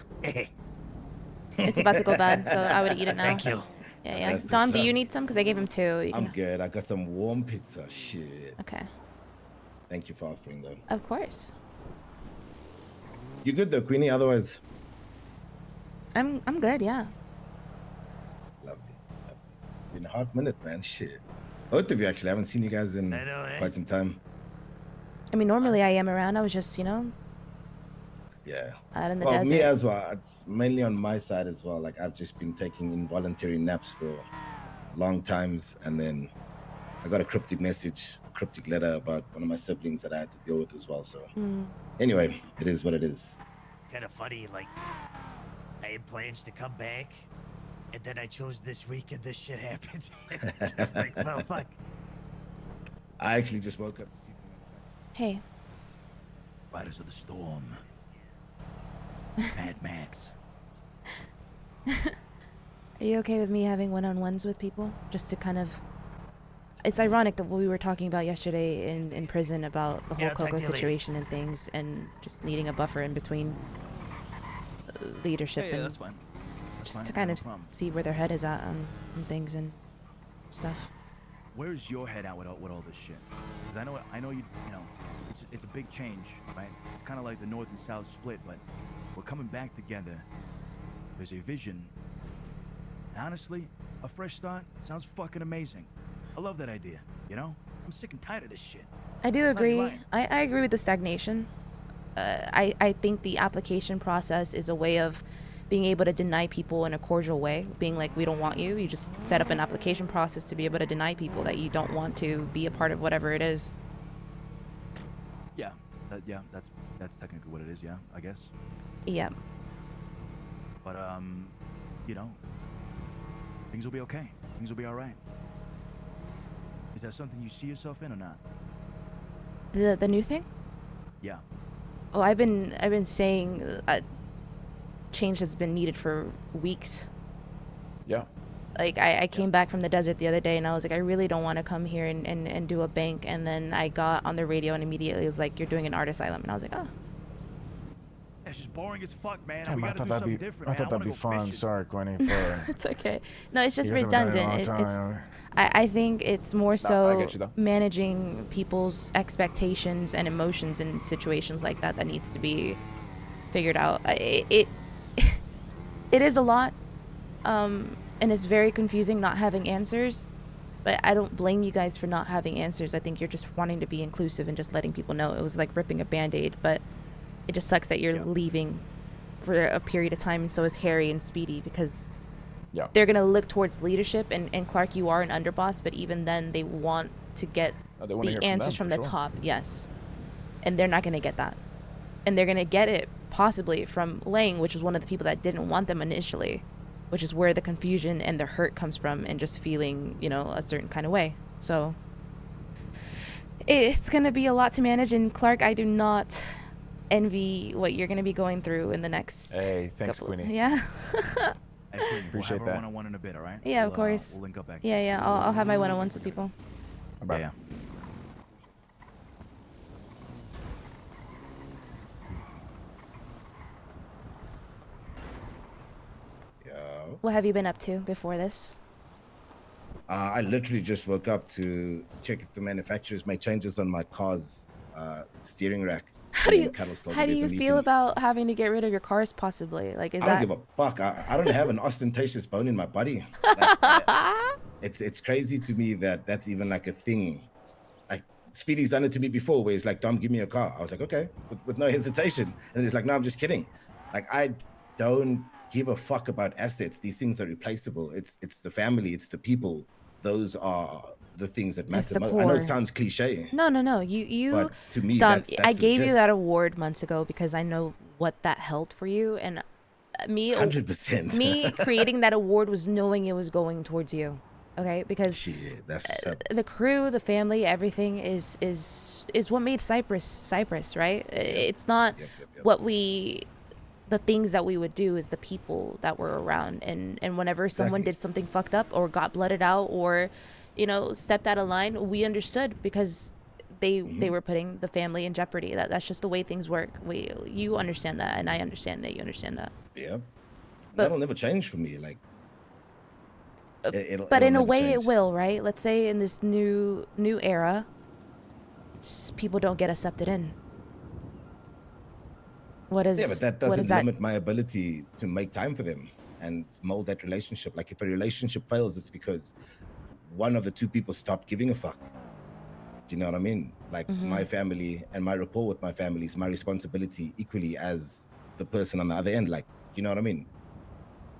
It's about to go bad, so I would eat it now. Thank you. Yeah. That's Dom, what's do you up. need some? Because I gave him 2. You I'm can... good. I got some warm pizza. Shit. Okay. Thank you for offering, though. Of course. You good though, Queenie? Otherwise, I'm good, yeah. lovely. Been a hot minute, man. Shit. Both of you actually. I haven't seen you guys in quite some time. I mean, normally I am around. I was just, you know, Yeah. out in the Well, desert. me as well. It's mainly on my side as well. Like I've just been taking involuntary naps for long times, and then I got a cryptic message, a cryptic letter about one of my siblings that I had to deal with as well. So anyway, it is what it is. Kind of funny, like I had plans to come back, and then I chose this week, and this shit happened. Like, well, fuck. I actually just woke up to see. Hey. Riders of the Storm. Mad Max. Are you okay with me having one-on-ones with people? Just to kind of... It's ironic that what we were talking about yesterday in prison about the whole Coco situation and things, and just needing a buffer in between leadership and that's fine. That's just fine. to kind No of problem. see where their head is at on things and stuff. Where's your head at with all this shit? Because I know you know, it's a big change, right? It's kind of like the North and South split, but we're coming back together. There's a vision. And honestly, a fresh start sounds fucking amazing. I love that idea, you know? I'm sick and tired of this shit. I do I'm not even agree. lying. I agree with the stagnation. I think the application process is a way of being able to deny people in a cordial way, being like, we don't want you. You just set up an application process to be able to deny people that you don't want to be a part of whatever it is. Yeah, that's technically what it is. Yeah, I guess. Yeah. But you know, things will be okay. Things will be all right. Is that something you see yourself in or not? The new thing? Yeah. Oh, I've been saying change has been needed for weeks. Yeah. Like I came back from the desert the other day and I was like, I really don't want to come here and do a bank. And then I got on the radio and immediately it was like, you're doing an art asylum. And I was like, oh, It's just boring as fuck, man. Damn, We I gotta thought do that'd something be. different, I man. thought that'd wanna be go fun. fishing. Sorry, Queenie. For It's okay. No, it's just you guys haven't done it in a long redundant. time. I think it's more I so get you, though. managing people's expectations and emotions in situations like that needs to be figured out. It is a lot, and it's very confusing not having answers. But I don't blame you guys for not having answers. I think you're just wanting to be inclusive and just letting people know. It was like ripping a Band-Aid, but it just sucks that you're leaving for a period of time, and so is Harry and Speedy, because they're going to look towards leadership, and Clark, you are an underboss, but even then they want to get the answers from the top, yes. And they're not going to get that. And they're going to get it possibly from Lang, which was one of the people that didn't want them initially, which is where the confusion and the hurt comes from, and just feeling, you know, a certain kind of way. So it's going to be a lot to manage, and Clark, I do not envy what you're going to be going through in the next Hey, thanks, Queenie. Yeah. Hey, Queenie, Appreciate we'll have that. our one-on-one in a bit, all right? Yeah, of course. We'll link up back. Yeah, I'll have my one-on-ones with people. Yeah. What have you been up to before this? I literally just woke up to check if the manufacturers made changes on my car's steering rack. How do you feel about having to get rid of your cars possibly? Like, is I that don't give a fuck. I don't have an ostentatious bone in my body. It's crazy to me that that's even like a thing. Like Speedy's done it to me before, where he's like, "Dom, give me a car." I was like, "Okay," with no hesitation. And he's like, "No, I'm just kidding." Like, I don't give a fuck about assets. These things are replaceable. It's the family. It's the people. Those are the things that matter most. I know it sounds cliche. No. You. But to me, Dom, that's I gave you legit. that award months ago because I know what that held for you, and me 100%. me creating that award was knowing it was going towards you. Okay, because Shit, that's what's up. the crew, the family, everything is what made Cyprus, right? It's not what the things that we would do, is the people that were around, and whenever someone did something fucked up or got blooded out or, you know, stepped out of line, we understood because they were putting the family in jeopardy. That's just the way things work. You understand that, and I understand that you understand that. Yeah, But- that'll never change for me. Like, but it'll in a never way change. it will, right? Let's say in this new era, people don't get accepted in. What is Yeah, but that what doesn't is that? limit my ability to make time for them and mold that relationship. Like, if a relationship fails, it's because one of the two people stopped giving a fuck. Do you know what I mean? Like, my family and my rapport with my family is my responsibility equally as the person on the other end. Like, you know what I mean?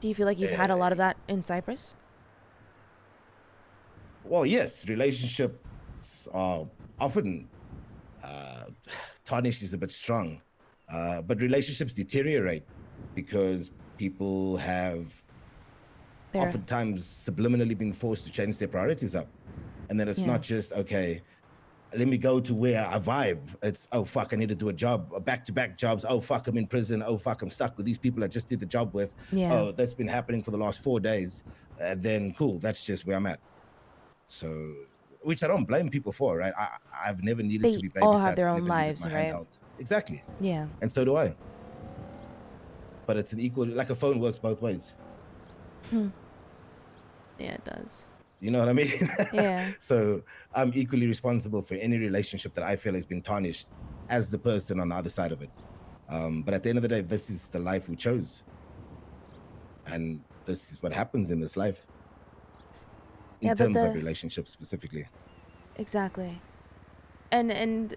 Do you feel like you've had a lot of that in Cyprus? Well, yes, relationships are often tarnished is a bit strong, but relationships deteriorate because people have oftentimes subliminally been forced to change their priorities up. And then it's not just, okay, let me go to where I vibe. It's, oh, fuck, I need to do a job, back-to-back jobs. Oh, fuck, I'm in prison. Oh, fuck, I'm stuck with these people I just did the job with. Yeah. Oh, that's been happening for the last 4 days. Then cool, that's just where I'm at. So, which I don't blame people for, right? I've never needed to be babysat. They all have their I've own never needed lives, my right? hand held. Exactly. Yeah. And so do I. But it's an equal, like a phone works both ways. Yeah, it does. You know what I mean? Yeah. So I'm equally responsible for any relationship that I feel has been tarnished as the person on the other side of it. But at the end of the day, this is the life we chose. And this is what happens in this life. In terms of relationships specifically. Exactly. And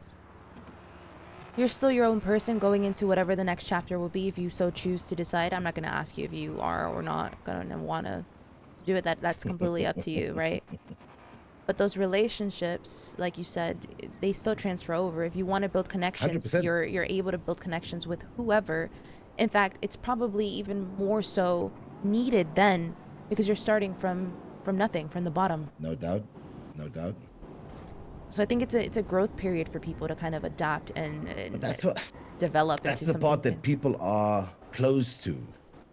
you're still your own person going into whatever the next chapter will be if you so choose to decide. I'm not going to ask you if you are or not going to want to do it. That's completely up to you, right? But those relationships, like you said, they still transfer over. If you want to build connections, 100%. you're able to build connections with whoever. In fact, it's probably even more so needed then, because you're starting from nothing, from the bottom. No doubt. No doubt. So I think it's a growth period for people to kind of adapt and develop That's into the part something. that people are closed to,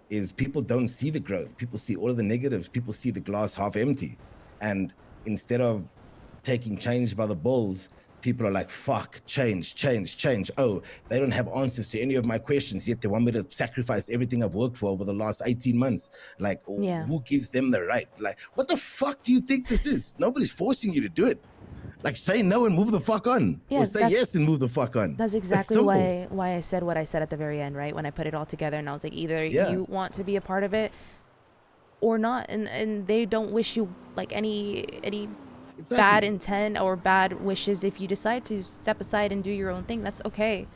is people don't see the growth. People see all of the negatives. People see the glass half empty. And instead of taking change by the balls people are like, fuck, change. Oh, they don't have answers to any of my questions, yet they want me to sacrifice everything I've worked for over the last 18 months. Like, Yeah. who gives them the right? Like, what the fuck do you think this is? Nobody's forcing you to do it. Like, say no and move the fuck on. Yeah, or say yes and move the fuck on. That's It's exactly simple. why I said what I said at the very end, right? When I put it all together and I was like, either Yeah. you want to be a part of it or not, and they don't wish you like any bad intent or bad wishes. If you decide to step aside and do your own thing, that's okay.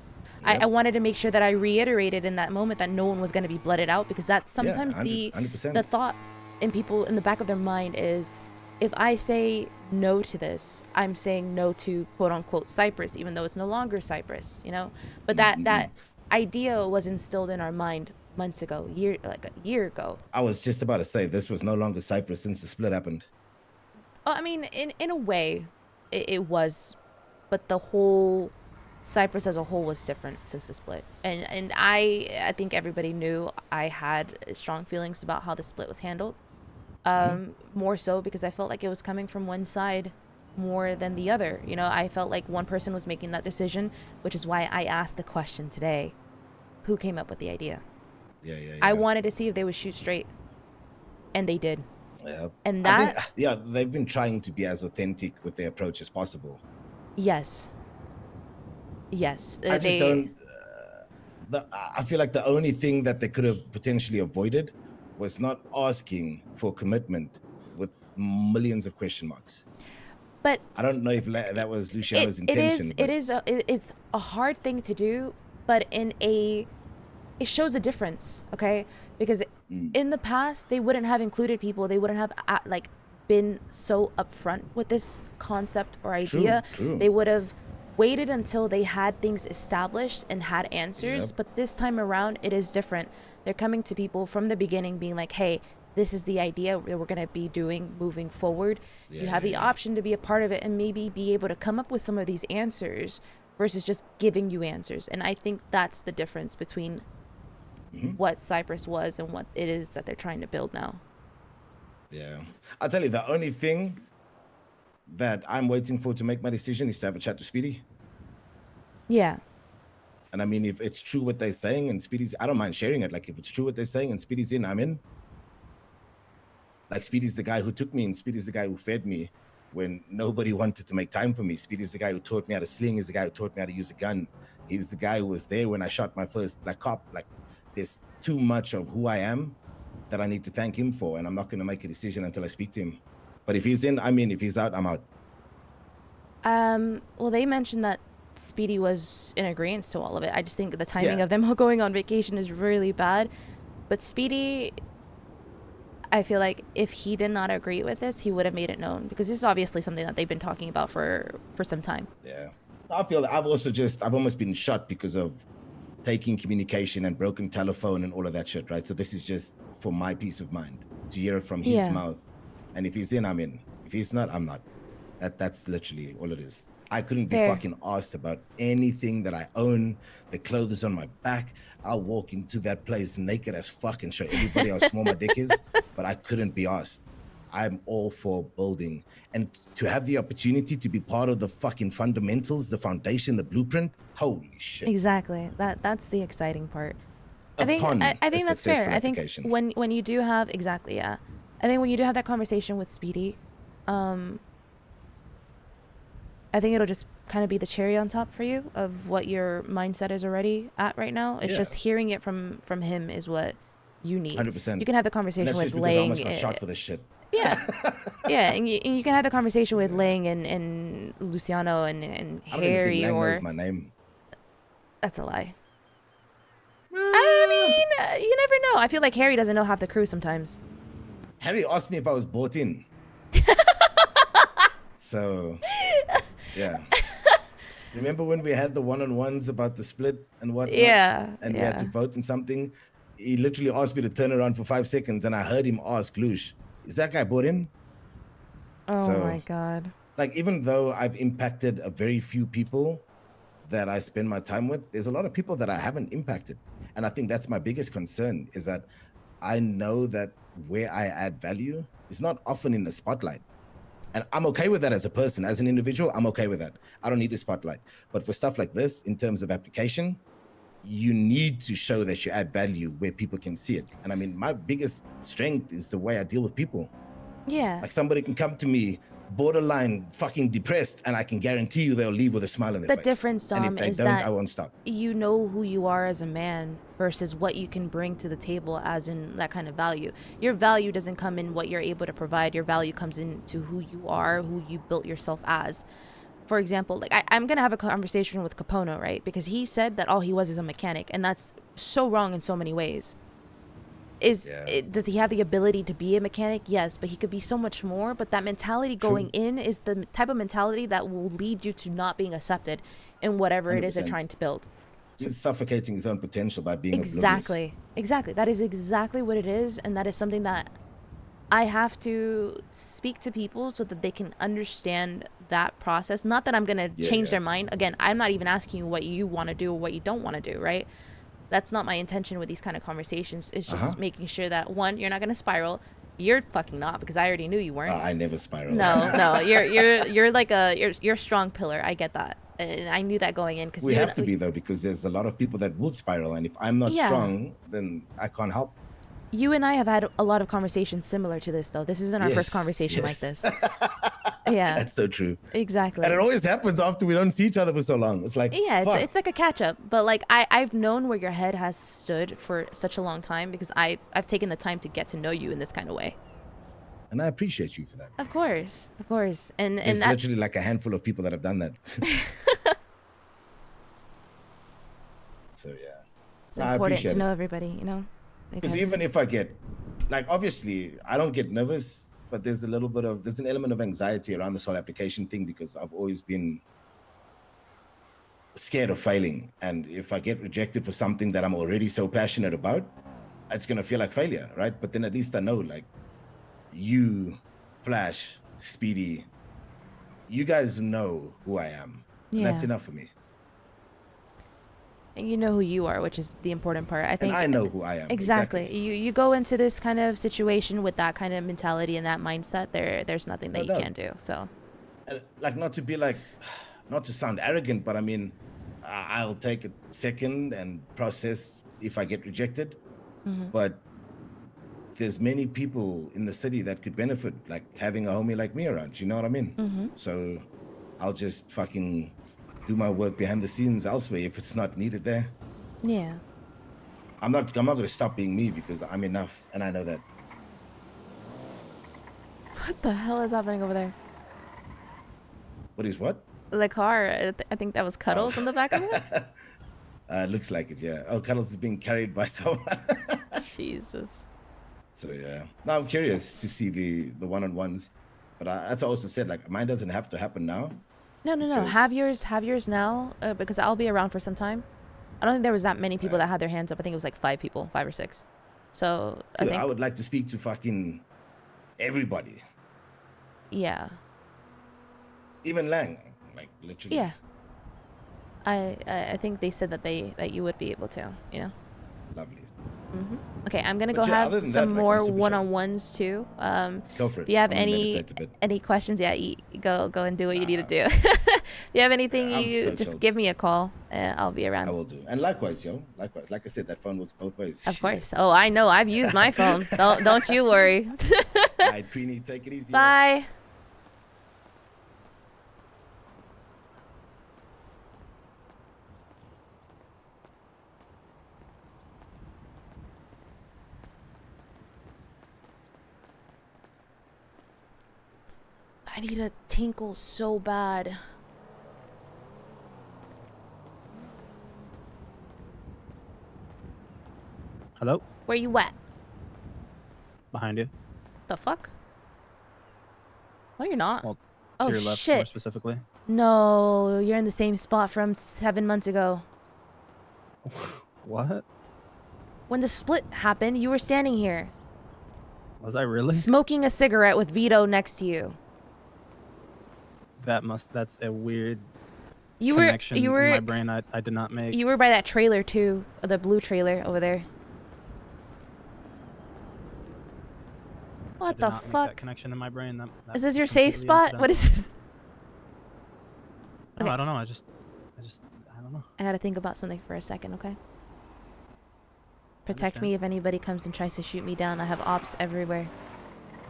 Yep. I wanted to make sure that I reiterated in that moment that no one was going to be blooded out, because that's sometimes 100%. the thought in people in the back of their mind is, if I say no to this, I'm saying no to quote unquote Cyprus, even though it's no longer Cyprus, you know. But that idea was instilled in our mind months ago, a year ago. I was just about to say, this was no longer Cyprus since the split happened. I mean, in a way, it was, but the whole Cyprus as a whole was different since the split. And I think everybody knew I had strong feelings about how the split was handled. More so because I felt like it was coming from one side more than the other. You know, I felt like one person was making that decision, which is why I asked the question today, who came up with the idea? Yeah. I wanted to see if they would shoot straight, and they did. Yeah. And that, they've been trying to be as authentic with their approach as possible. yes. I just don't. I feel like the only thing that they could have potentially avoided was not asking for commitment with millions of question marks. But I don't know if that was Luciano's intention. It's a hard thing to do, but it shows a difference, okay? Because in the past, they wouldn't have included people. They wouldn't have been so upfront with this concept or idea. True. They would have waited until they had things established and had answers. Yep. But this time around, it is different. They're coming to people from the beginning being like, hey, this is the idea that we're going to be doing moving forward. You have the option to be a part of it and maybe be able to come up with some of these answers versus just giving you answers. And I think that's the difference between what Cyprus was and what it is that they're trying to build now. Yeah. I'll tell you, the only thing that I'm waiting for to make my decision is to have a chat to Speedy. Yeah. And I mean, if it's true what they're saying and Speedy's, I don't mind sharing it. Like, if it's true what they're saying and Speedy's in, I'm in. Like, Speedy's the guy who took me and Speedy's the guy who fed me when nobody wanted to make time for me. Speedy's the guy who taught me how to sling. He's the guy who taught me how to use a gun. He's the guy who was there when I shot my first cop. Like, there's too much of who I am that I need to thank him for, and I'm not going to make a decision until I speak to him. But if he's in, I'm in. If he's out, I'm out. Well, they mentioned that Speedy was in agreement to all of it. I just think the timing of them all going on vacation is really bad. But Speedy, I feel like if he did not agree with this, he would have made it known, because this is obviously something that they've been talking about for some time. Yeah. I feel that I've almost been shot because of taking communication and broken telephone and all of that shit, right? So this is just for my peace of mind to hear it from his mouth. And if he's in, I'm in. If he's not, I'm not. That's literally all it is. I couldn't be fucking asked about anything that I own. The clothes on my back. I'll walk into that place naked as fuck and show everybody how small my dick is, but I couldn't be asked. I'm all for building. And to have the opportunity to be part of the fucking fundamentals, the foundation, the blueprint, holy shit. Exactly. That's the exciting part. I think that's fair. I think when you do have I think when you do have that conversation with Speedy, I think it'll just kind of be the cherry on top for you of what your mindset is already at right now. It's just hearing it from him is what you need. 100%. You can have the conversation with I Lang. almost got shot for this shit. Yeah. Yeah, and you can have the conversation with Lang and Luciano and Harry. I don't even think Lang or knows my name. That's a lie. I mean, you never know. I feel like Harry doesn't know half the crew sometimes. Harry asked me if I was bought in. So, yeah. Remember when we had the one-on-ones about the split and whatnot? Yeah. And we had to vote on something? He literally asked me to turn around for 5 seconds, and I heard him ask Lush, is that guy bought in? Oh my God. Like, even though I've impacted a very few people that I spend my time with, there's a lot of people that I haven't impacted. And I think that's my biggest concern, is that I know that where I add value is not often in the spotlight. And I'm okay with that as a person, as an individual. I'm okay with that. I don't need the spotlight. But for stuff like this, in terms of application, you need to show that you add value where people can see it. And I mean, my biggest strength is the way I deal with people. Yeah. Like somebody can come to me borderline fucking depressed, and I can guarantee you they'll leave with a smile on their The face. difference, And Dom, if they is don't, that I won't stop. you know who you are as a man versus what you can bring to the table as in that kind of value. Your value doesn't come in what you're able to provide. Your value comes into who you are, who you built yourself as. For example, like I'm going to have a conversation with Capono, right? Because he said that all he was is a mechanic, and that's so wrong in so many ways. Does he have the ability to be a mechanic? Yes, but he could be so much more. But that mentality going in is the type of mentality that will lead you to not being accepted in whatever it is they're 100%. trying to build. He's suffocating his own potential by being oblivious. Exactly. That is exactly what it is, and that is something that I have to speak to people so that they can understand that process. Not that I'm gonna change their mind. Again, I'm not even asking you what you want to do or what you don't want to do, right? That's not my intention with these kind of conversations. It's just making sure that, one, you're not gonna spiral. You're fucking not, because I already knew you weren't. I never spiral. No, you're like you're a strong pillar. I get that, and I knew that going in because We have to be though, because there's a lot of people that would spiral, and if I'm not strong, then I can't help. You and I have had a lot of conversations similar to this, though. This isn't our first conversation like this. Yeah, that's so true. Exactly. And it always happens after we don't see each other for so long. It's like, it's like a catch up. But like I've known where your head has stood for such a long time because I've taken the time to get to know you in this kind of way. And I appreciate you for that. Of course. And there's that, literally like a handful of people that have done that. So yeah, it's important to know everybody, you know. Because even if I get, like, obviously I don't get nervous, but there's an element of anxiety around this whole application thing because I've always been scared of failing. And if I get rejected for something that I'm already so passionate about, it's going to feel like failure, right? But then at least I know, like, you, Flash, Speedy, you guys know who I am. And that's enough for me. You know who you are, which is the important part. I think. And I know who I am. Exactly. You go into this kind of situation with that kind of mentality and that mindset. There's nothing that you can't do. So, like, not to sound arrogant, but I mean, I'll take a second and process if I get rejected. But there's many people in the city that could benefit, like having a homie like me around. You know what I mean? So, I'll just fucking do my work behind the scenes elsewhere if it's not needed there. Yeah. I'm not gonna stop being me because I'm enough, and I know that. What the hell is happening over there? What is what? The car. I think that was Cuddles on the back of it. Looks like it, yeah. Oh, Cuddles is being carried by someone. Jesus. So yeah. Now I'm curious to see the one-on-ones, but as I also said, like, mine doesn't have to happen now. No. Have yours now, because I'll be around for some time. I don't think there was that many people that had their hands up. I think it was like 5 people, 5 or 6. So I would like to speak to fucking everybody. Yeah. Even Lang, like, literally. Yeah. I think they said that you would be able to, you know. Lovely. Okay, I'm gonna go have some more one-on-ones too. Go for it. If you have any questions, go and do what you need to do. If you have anything, just give me a call. I'll be around. I will do. And likewise, yo. Likewise. Like I said, that phone works both ways. Of course. Oh, I know. I've used my phone. Don't you worry. All right, Queenie, take it easy. Bye. I need a tinkle so bad. Hello? Where you at? Behind you. The fuck? No, you're not. Well, to oh, your left, shit. more specifically. No, you're in the same spot from 7 months ago. What? When the split happened, you were standing here. Was I really? Smoking a cigarette with Vito next to you. That's a weird you connection were in my brain I did not make. You were by that trailer too, the blue trailer over there. What did the not make fuck? that connection in my brain. That Is this your was safe completely spot? What is incidental. this? No, Okay. I don't know. I don't know. I gotta think about something for a second, okay? Protect understand. me if anybody comes and tries to shoot me down. I have ops everywhere.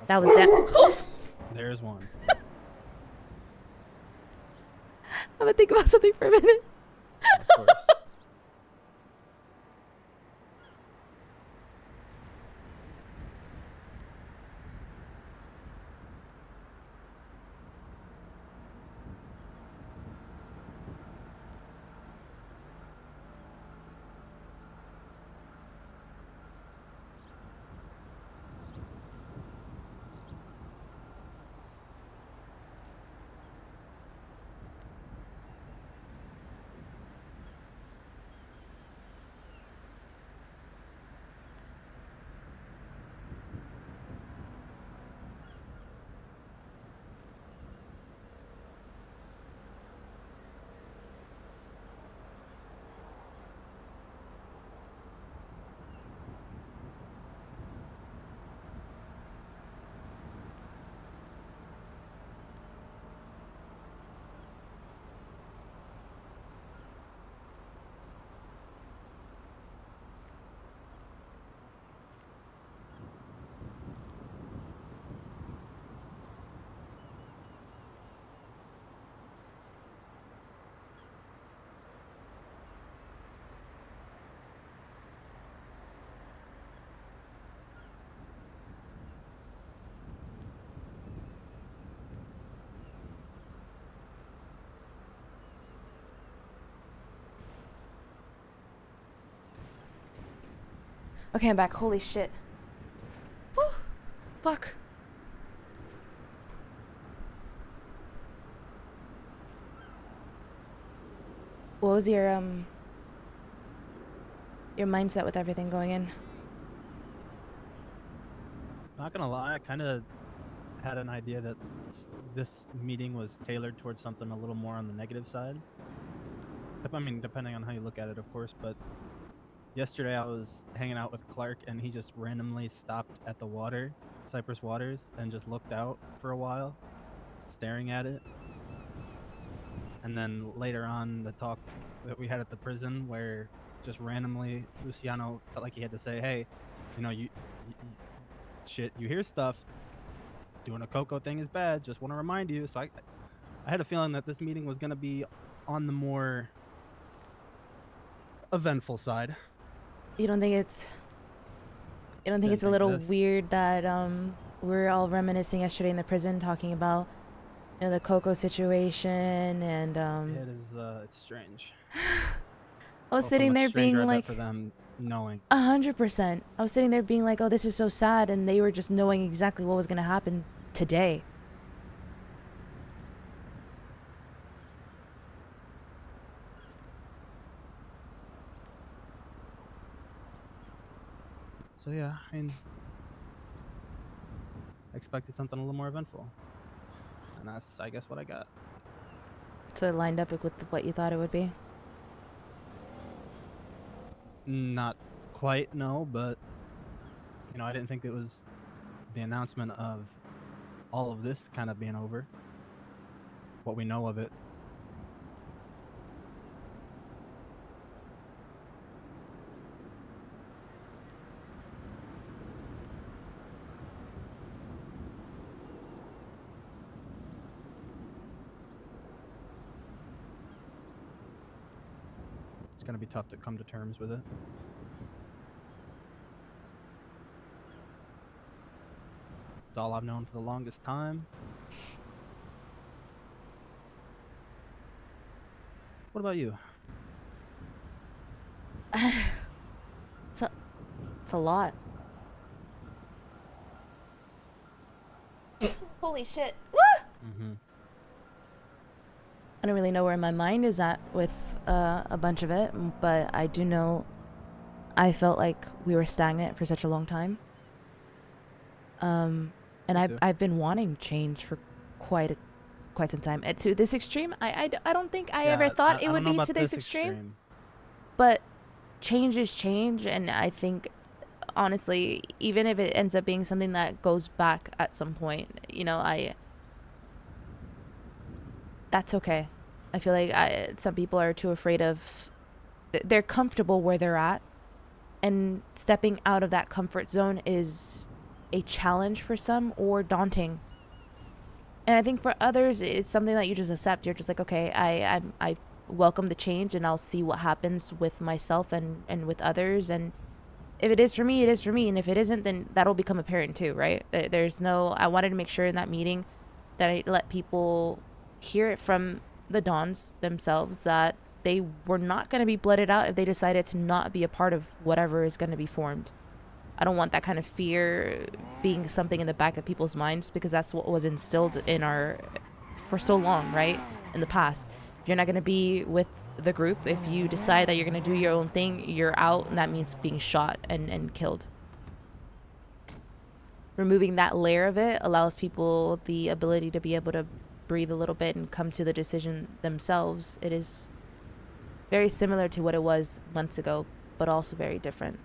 That was that. There's one. I'm gonna think about something for a minute. Of course. Okay, I'm back. Holy shit. Whew. Fuck. What was your mindset with everything going in? Not gonna lie, I kind of had an idea that this meeting was tailored towards something a little more on the negative side. I mean, depending on how you look at it, of course, but yesterday I was hanging out with Clark and he just randomly stopped at the water, Cypress Waters, and just looked out for a while, staring at it. And then later on, the talk that we had at the prison where just randomly Luciano felt like he had to say, hey, you know, you shit, you hear stuff, doing a Coco thing is bad, just want to remind you. So I had a feeling that this meeting was going to be on the more eventful side. You don't think it's a Didn't little think this. weird that we're all reminiscing yesterday in the prison talking about, you know, the Coco situation and It is it's strange. I was Also sitting much there stranger, being I bet, like for them knowing. 100%. I was sitting there being like, oh, this is so sad, and they were just knowing exactly what was gonna happen today. So yeah, I mean, I expected something a little more eventful, and that's, I guess, what I got. So it lined up with what you thought it would be. Not quite, no, but you know, I didn't think it was the announcement of all of this kind of being over. What we know of it. It's gonna be tough to come to terms with it. It's all I've known for the longest time. What about you? It's a lot. Holy shit. Mm-hmm. I don't really know where my mind is at with a bunch of it, but I do know I felt like we were stagnant for such a long time. And I've been wanting change for quite some time. To this extreme, I don't think I ever thought it would be to this extreme. But change is change, and I think honestly, even if it ends up being something that goes back at some point, you know, that's okay. I feel like some people are too afraid of, they're comfortable where they're at, and stepping out of that comfort zone is a challenge for some or daunting. And I think for others, it's something that you just accept. You're just like, okay, I welcome the change, and I'll see what happens with myself and with others. And if it is for me, it is for me. And if it isn't, then that'll become apparent too, right? There's no, I wanted to make sure in that meeting that I let people hear it from the Dons themselves that they were not going to be blooded out if they decided to not be a part of whatever is going to be formed. I don't want that kind of fear being something in the back of people's minds, because that's what was instilled in our, for so long, right? In the past. If you're not going to be with the group, if you decide that you're going to do your own thing, you're out, and that means being shot and killed. Removing that layer of it allows people the ability to be able to breathe a little bit and come to the decision themselves. It is very similar to what it was months ago, but also very different.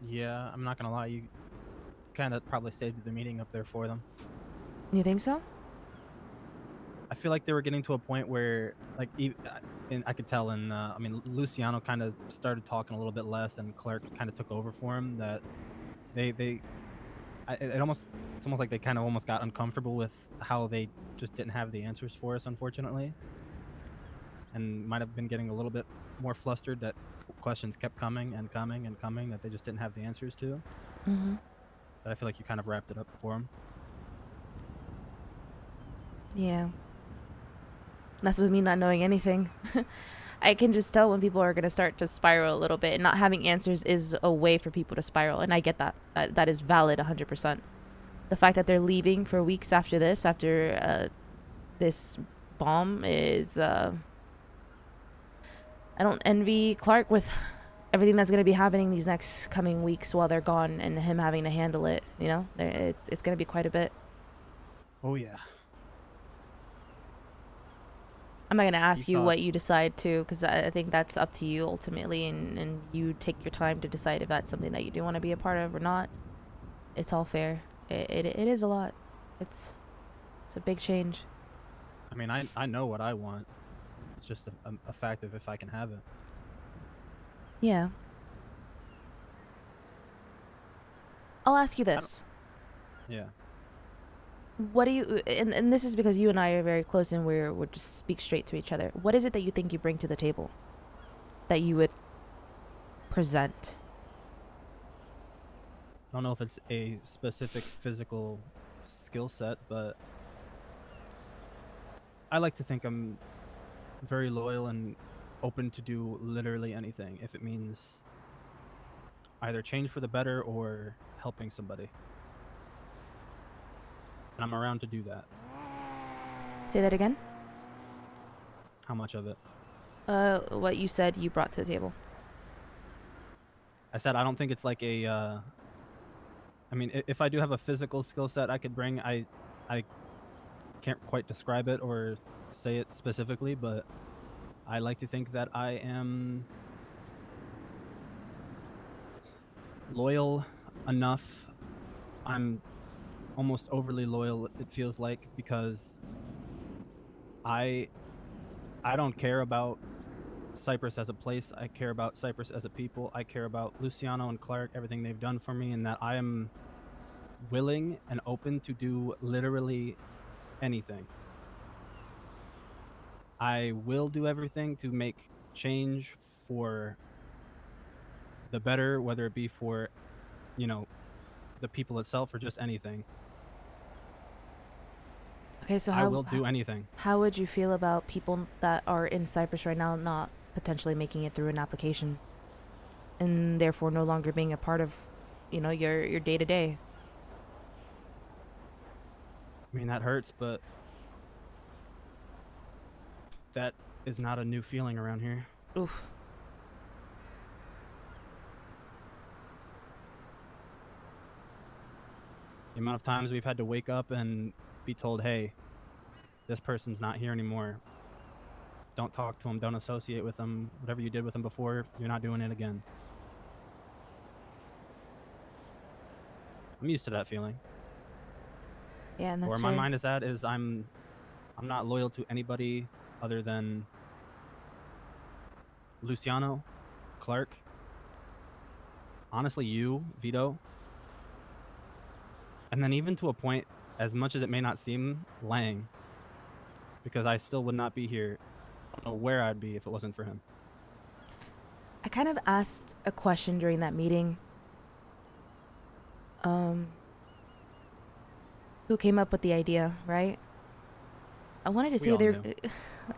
Yeah, I'm not gonna lie, you kind of probably saved the meeting up there for them. You think so? I feel like they were getting to a point where, like, and I could tell, and I mean, Luciano kind of started talking a little bit less, and Clark kind of took over for him. That it's almost like they kind of almost got uncomfortable with how they just didn't have the answers for us, unfortunately, and might have been getting a little bit more flustered that questions kept coming and coming and coming that they just didn't have the answers to. Mm-hmm. But I feel like you kind of wrapped it up for them. Yeah. That's with me not knowing anything. I can just tell when people are going to start to spiral a little bit, and not having answers is a way for people to spiral. And I get that. That is valid 100%. The fact that they're leaving for weeks after this, after this bomb is, I don't envy Clark with everything that's going to be happening these next coming weeks while they're gone, and him having to handle it, you know? It's going to be quite a bit. Oh, yeah. I'm not going to ask you what you decide to, because I think that's up to you ultimately, and you take your time to decide if that's something that you do want to be a part of or not. It's all fair. It is a lot. It's a big change. I mean, I know what I want. It's just a fact of if I can have it. Yeah. I'll ask you this. Yeah. What do you, and this is because you and I are very close, and we're just speak straight to each other. What is it that you think you bring to the table that you would present? I don't know if it's a specific physical skill set, but I like to think I'm very loyal and open to do literally anything if it means either change for the better or helping somebody. And I'm around to do that. Say that again? How much of it? What you said you brought to the table. I said I don't think it's like a I mean, if I do have a physical skill set I could bring, I can't quite describe it or say it specifically, but I like to think that I am loyal enough. I'm almost overly loyal, it feels like, because I don't care about Cyprus as a place. I care about Cyprus as a people. I care about Luciano and Clark, everything they've done for me, and that I am willing and open to do literally anything. I will do everything to make change for the better, whether it be for, you know, the people itself or just anything. Okay, so I will do anything. How would you feel about people that are in Cyprus right now not potentially making it through an application, and therefore no longer being a part of, you know, your day-to-day? I mean, that hurts, but that is not a new feeling around here. Oof. The amount of times we've had to wake up and be told, hey, this person's not here anymore. Don't talk to them. Don't associate with them. Whatever you did with them before, you're not doing it again. I'm used to that feeling. Yeah, and that's Where true. my mind is at is I'm not loyal to anybody other than Luciano, Clark, honestly you, Vito, and then even to a point, as much as it may not seem, Lang, because I still would not be here. I don't know where I'd be if it wasn't for him. I kind of asked a question during that meeting. Who came up with the idea, right? I wanted to see if they were...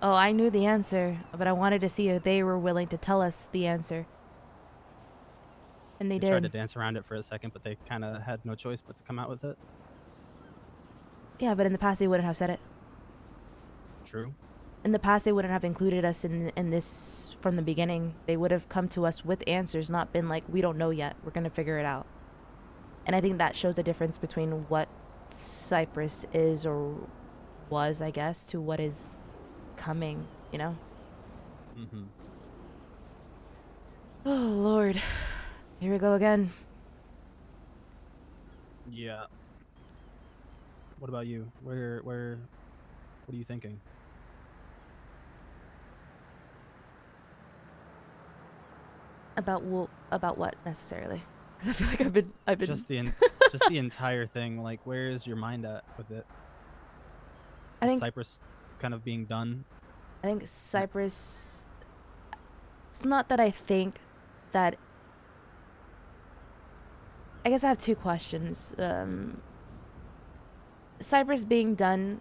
Oh, I knew the answer, but I wanted to see if they were willing to tell us the answer. And they did. Tried to dance around it for a second, but they kind of had no choice but to come out with it. Yeah, but in the past they wouldn't have said it. True. In the past they wouldn't have included us in this from the beginning. They would have come to us with answers, not been like, we don't know yet, we're gonna figure it out. And I think that shows a difference between what Cyprus is or was, I guess, to what is coming, you know? Mm-hmm. Oh, Lord. Here we go again. Yeah. What about you? What are you thinking? About what necessarily? I feel like I've been just the entire thing. Like, where is your mind at with it? I think Cyprus kind of being done. I think Cyprus. It's not that I think that. I guess I have two questions. Cyprus being done,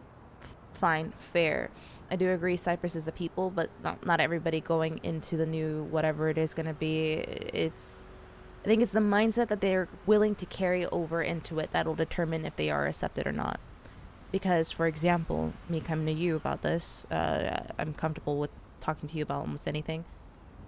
fine, fair. I do agree Cyprus is a people, but not everybody going into the new whatever it is going to be. I think it's the mindset that they're willing to carry over into it that'll determine if they are accepted or not. Because, for example, me coming to you about this, I'm comfortable with talking to you about almost anything.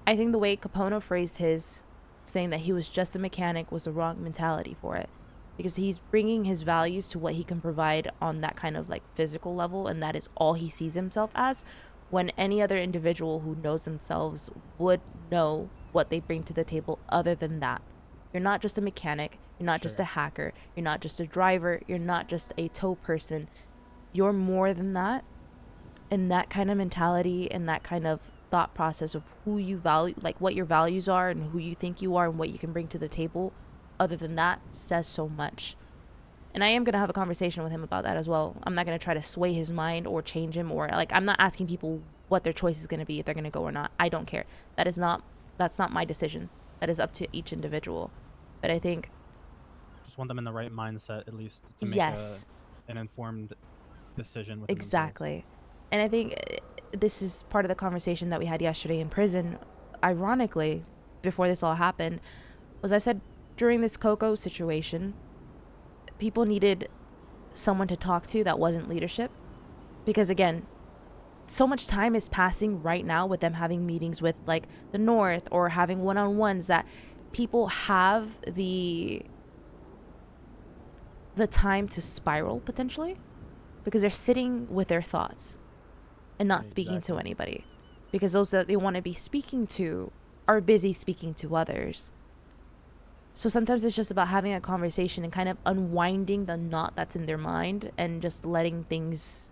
I think the way Capono phrased his, saying that he was just a mechanic, was the wrong mentality for it. Because he's bringing his values to what he can provide on that kind of like physical level, and that is all he sees himself as, when any other individual who knows themselves would know what they bring to the table other than that. You're not just a mechanic, you're not just a hacker, you're not just a driver, you're not just a tow person. You're more than that. And that kind of mentality and that kind of thought process of who you value, like what your values are and who you think you are and what you can bring to the table, other than that, says so much. And I am going to have a conversation with him about that as well. I'm not going to try to sway his mind or change him, or like, I'm not asking people what their choice is going to be, if they're going to go or not. I don't care. That's not my decision. That is up to each individual. But I think just want them in the right mindset, at least, to make an informed decision with exactly. And I think this is part of the conversation that we had yesterday in prison, ironically, before this all happened, was I said during this Coco situation, people needed someone to talk to that wasn't leadership. Because again, so much time is passing right now with them having meetings with like the North or having one-on-ones that people have the time to spiral potentially, because they're sitting with their thoughts and not speaking to anybody, because those that they want to be speaking to are busy speaking to others. So sometimes it's just about having a conversation and kind of unwinding the knot that's in their mind and just letting things,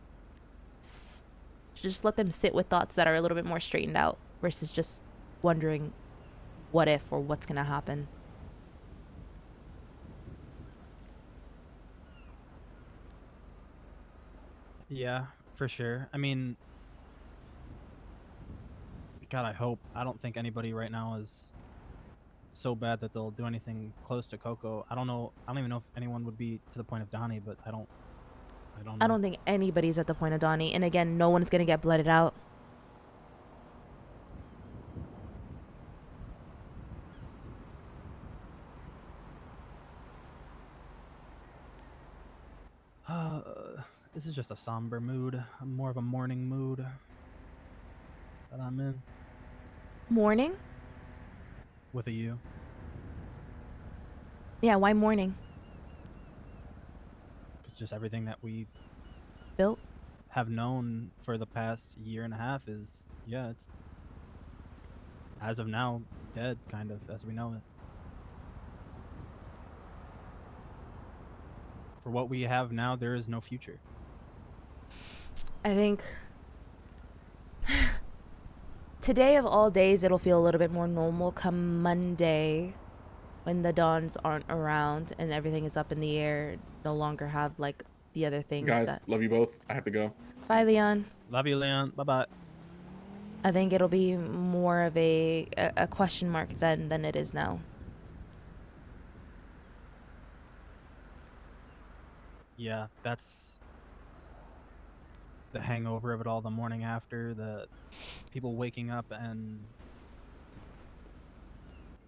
just let them sit with thoughts that are a little bit more straightened out versus just wondering what if or what's going to happen. Yeah, for sure. I mean, God, I don't think anybody right now is so bad that they'll do anything close to Coco. I don't know. I don't even know if anyone would be to the point of Donnie, but I don't know. I don't think anybody's at the point of Donnie. And again, no one's going to get blooded out. This is just a somber mood. More of a morning mood that I'm in. Morning? With a U. Yeah, why morning? It's just everything that we built, have known for the past year and a half is, yeah, it's as of now dead, kind of, as we know it. for what we have now, there is no future. I think today of all days, it'll feel a little bit more normal come Monday when the Dons aren't around and everything is up in the air, no longer have like the other things. Guys, love you both. I have to go. Bye, Leon. Love you, Leon. Bye-bye. I think it'll be more of a question mark then than it is now. Yeah, that's the hangover of it all the morning after, the people waking up and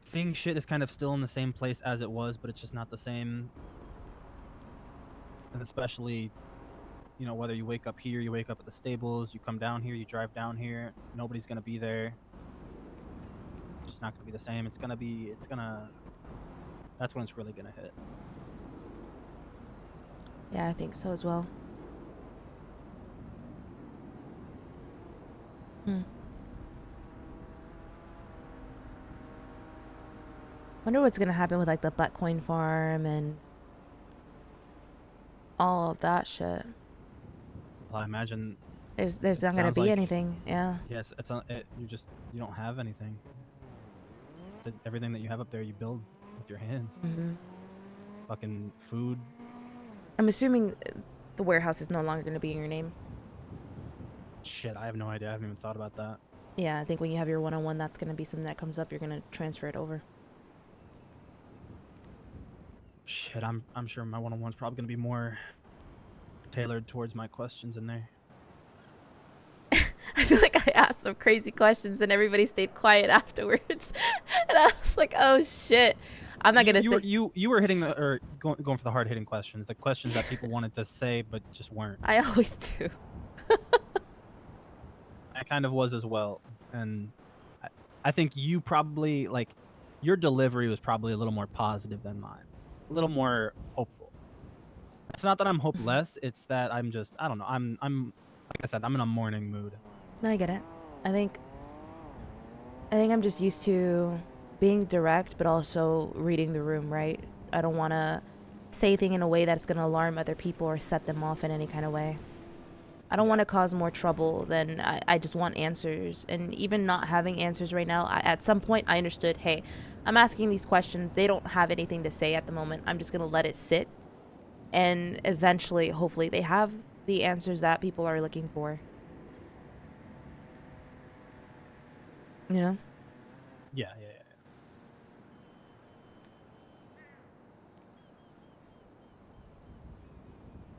seeing shit is kind of still in the same place as it was, but it's just not the same. And especially, you know, whether you wake up here, you wake up at the stables, you come down here, you drive down here, nobody's gonna be there. It's just not gonna be the same. That's when it's really gonna hit. Yeah, I think so as well. Wonder what's gonna happen with like the Buttcoin farm and all of that shit. Well, I imagine There's not gonna be anything. Yeah. Yes, you don't have anything. Everything that you have up there, you build with your hands. Fucking food. I'm assuming the warehouse is no longer gonna be in your name. Shit, I have no idea. I haven't even thought about that. Yeah, I think when you have your one-on-one, that's gonna be something that comes up. You're gonna transfer it over. Shit, I'm sure my one-on-one's probably gonna be more tailored towards my questions in there. I feel like I asked some crazy questions and everybody stayed quiet afterwards, and I was like, "Oh shit, I'm not gonna." You were hitting going for the hard hitting questions, the questions that people wanted to say but just weren't. I always do. I kind of was as well, and I think you probably your delivery was probably a little more positive than mine, a little more hopeful. It's not that I'm hopeless; it's that I don't know. I'm like I said, I'm in a morning mood. No, I get it. I think I'm just used to being direct, but also reading the room, right? I don't want to say things in a way that's going to alarm other people or set them off in any kind of way. I don't want to cause more trouble than I just want answers. And even not having answers right now, at some point I understood, hey, I'm asking these questions. They don't have anything to say at the moment. I'm just going to let it sit. And eventually, hopefully, they have the answers that people are looking for. You know? Yeah.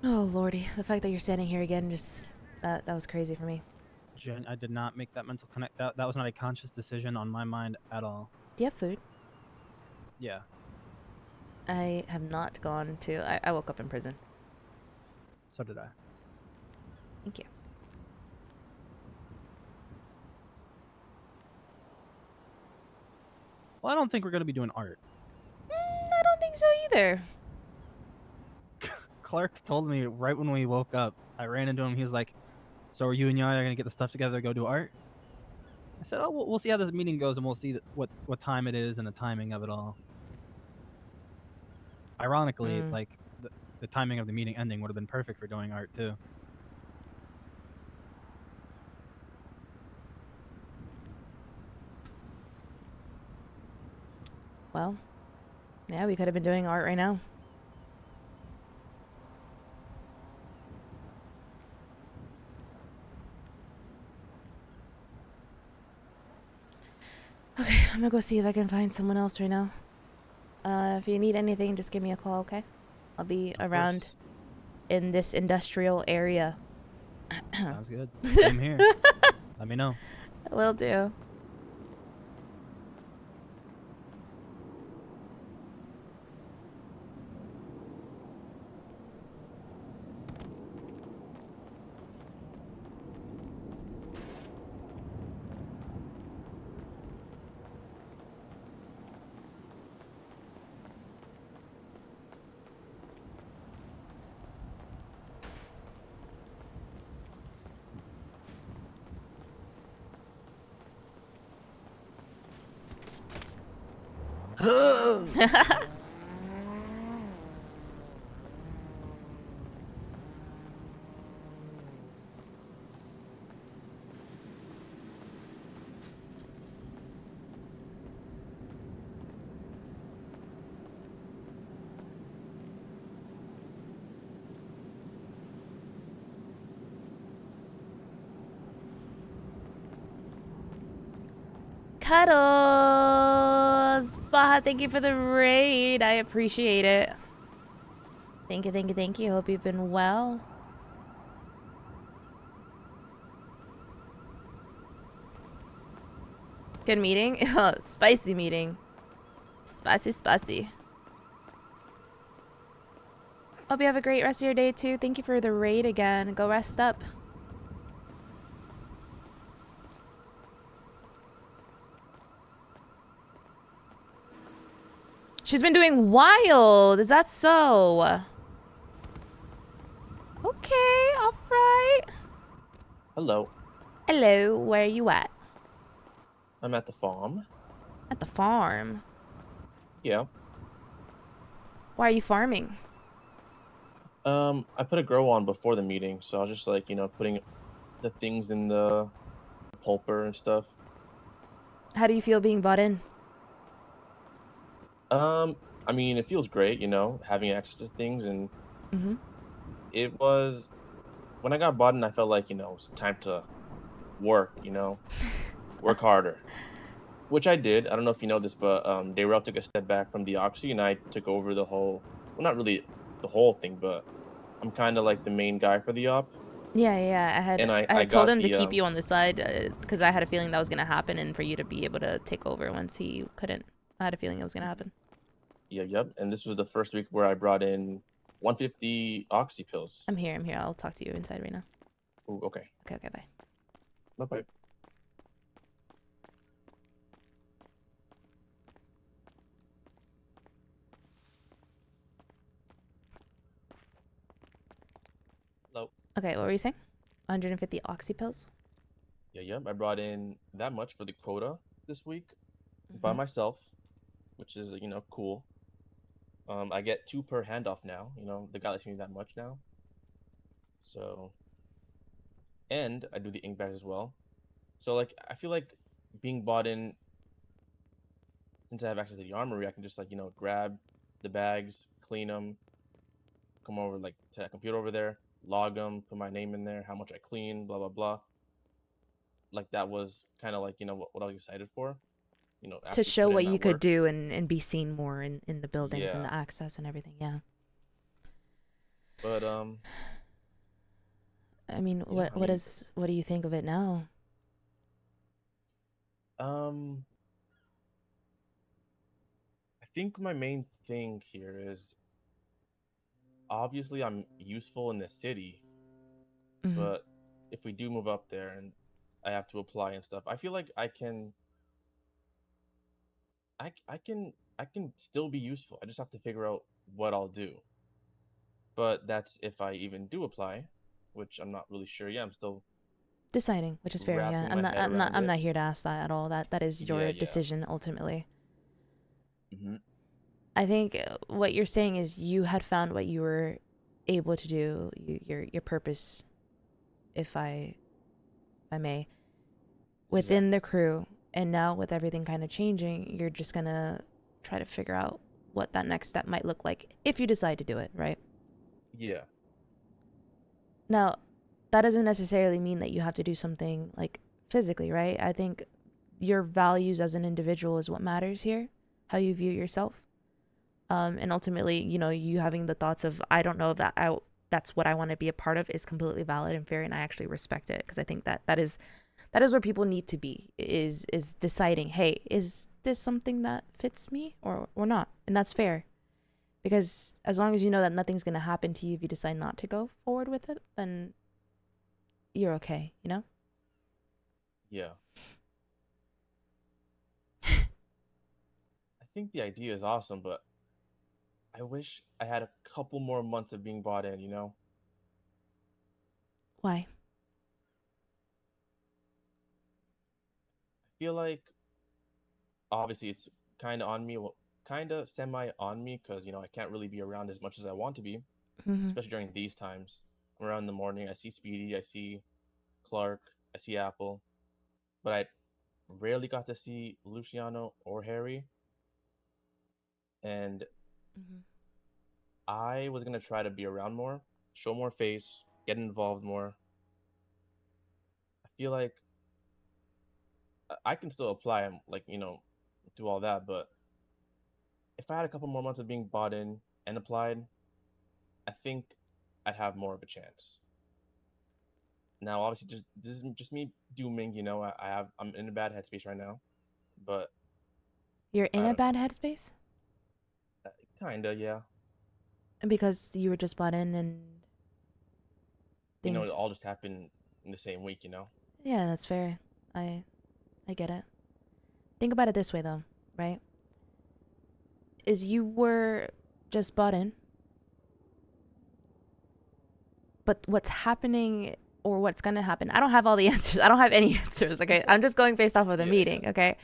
Oh, Lordy. The fact that you're standing here again, just... That was crazy for me. Jen, I did not make that mental connect. That was not a conscious decision on my mind at all. Do you have food? Yeah. I have not gone to... I woke up in prison. So did I. Thank you. Well, I don't think we're going to be doing art. I don't think so either. Clark told me right when we woke up, I ran into him. He was like, "So are you and Yaya going to get the stuff together to go do art?" I said, "Oh, we'll see how this meeting goes, and we'll see what time it is and the timing of it all." Ironically, the timing of the meeting ending would have been perfect for doing art too. Well, yeah, we could have been doing art right now. Okay, I'm gonna go see if I can find someone else right now. If you need anything, just give me a call, okay? I'll be around in this industrial area. Sounds good. Same here. Let me know. Will do. Cuddles! Baha, thank you for the raid. I appreciate it. Thank you, thank you, thank you. Hope you've been well. Good meeting? Spicy meeting. Spicy, spicy. Hope you have a great rest of your day, too. Thank you for the raid again. Go rest up. She's been doing wild. Is that so? Okay, alright. Hello. Hello, where are you at? I'm at the farm. At the farm? Yeah. Why are you farming? I put a grow on before the meeting, so I was just like, putting the things in the pulper and stuff. How do you feel being bought in? I mean, it feels great, having access to things, and Mm-hmm. it was when I got bought in, I felt like, it's time to work, work harder. Which I did. I don't know if you know this, but Dayrell took a step back from the Oxy, and I took over the whole. Well, not really the whole thing, but I'm kind of like the main guy for the op. Yeah. And I I had told got him to the keep you on the side because I had a feeling that was gonna happen, and for you to be able to take over once he couldn't. I had a feeling it was gonna happen. Yep. And this was the first week where I brought in 150 Oxy pills. I'm here. I'll talk to you inside right now. Ooh, okay. Okay, bye. Bye. Hello. Okay, what were you saying? 150 oxy pills? Yep. I brought in that much for the quota this week by myself, which is cool. I get 2 per handoff now. The guy lets me that much now. So, and I do the ink bags as well. So like I feel like being bought in, since I have access to the armory, I can just grab the bags, clean them, come over to that computer over there, log them, put my name in there, how much I clean, blah blah blah. Like that was kind of like what I was excited for. After To show put in what that you could work. do and be seen more in the buildings and Yeah. the access and everything. Yeah. But I mean, what do you think of it now? I think my main thing here is obviously I'm useful in the city, but if we do move up there and I have to apply and stuff, I feel like I can still be useful. I just have to figure out what I'll do. But that's if I even do apply, which I'm not really sure yet. I'm still Deciding, which is fair. Yeah, wrapping my head around I'm it. not here to ask that at all. That is your Yeah. decision ultimately. Mm-hmm. I think what you're saying is you had found what you were able to do, your purpose, if I may, within the crew, and now with everything kind of changing, you're just gonna try to figure out what that next step might look like if you decide to do it, right? Yeah. Now, that doesn't necessarily mean that you have to do something like physically, right? I think your values as an individual is what matters here, how you view yourself. And ultimately, you having the thoughts of, I don't know if that's what I want to be a part of is completely valid and fair, and I actually respect it, because I think that is where people need to be, is deciding, hey, is this something that fits me or not? And that's fair, because as long as you know that nothing's going to happen to you if you decide not to go forward with it, then you're okay, Yeah. I think the idea is awesome, but I wish I had a couple more months of being bought in, Why? I feel like obviously it's kind of on me, kind of semi on me, because I can't really be around as much as I want to be, especially during these times. I'm around in the morning, I see Speedy, I see Clark, I see Apple, but I rarely got to see Luciano or Harry. And I was gonna try to be around more, show more face, get involved more. I feel like I can still apply and like do all that, but if I had a couple more months of being bought in and applied, I think I'd have more of a chance. Now, obviously, just this is just me dooming. I'm in a bad headspace right now, but You're in I a don't know. bad headspace? Kinda, yeah. Because you were just bought in and things. It all just happened in the same week. Yeah, that's fair. I get it. Think about it this way though, right? Is you were just bought in, but what's happening or what's gonna happen? I don't have all the answers. I don't have any answers. Okay, I'm just going based off of the meeting. Okay,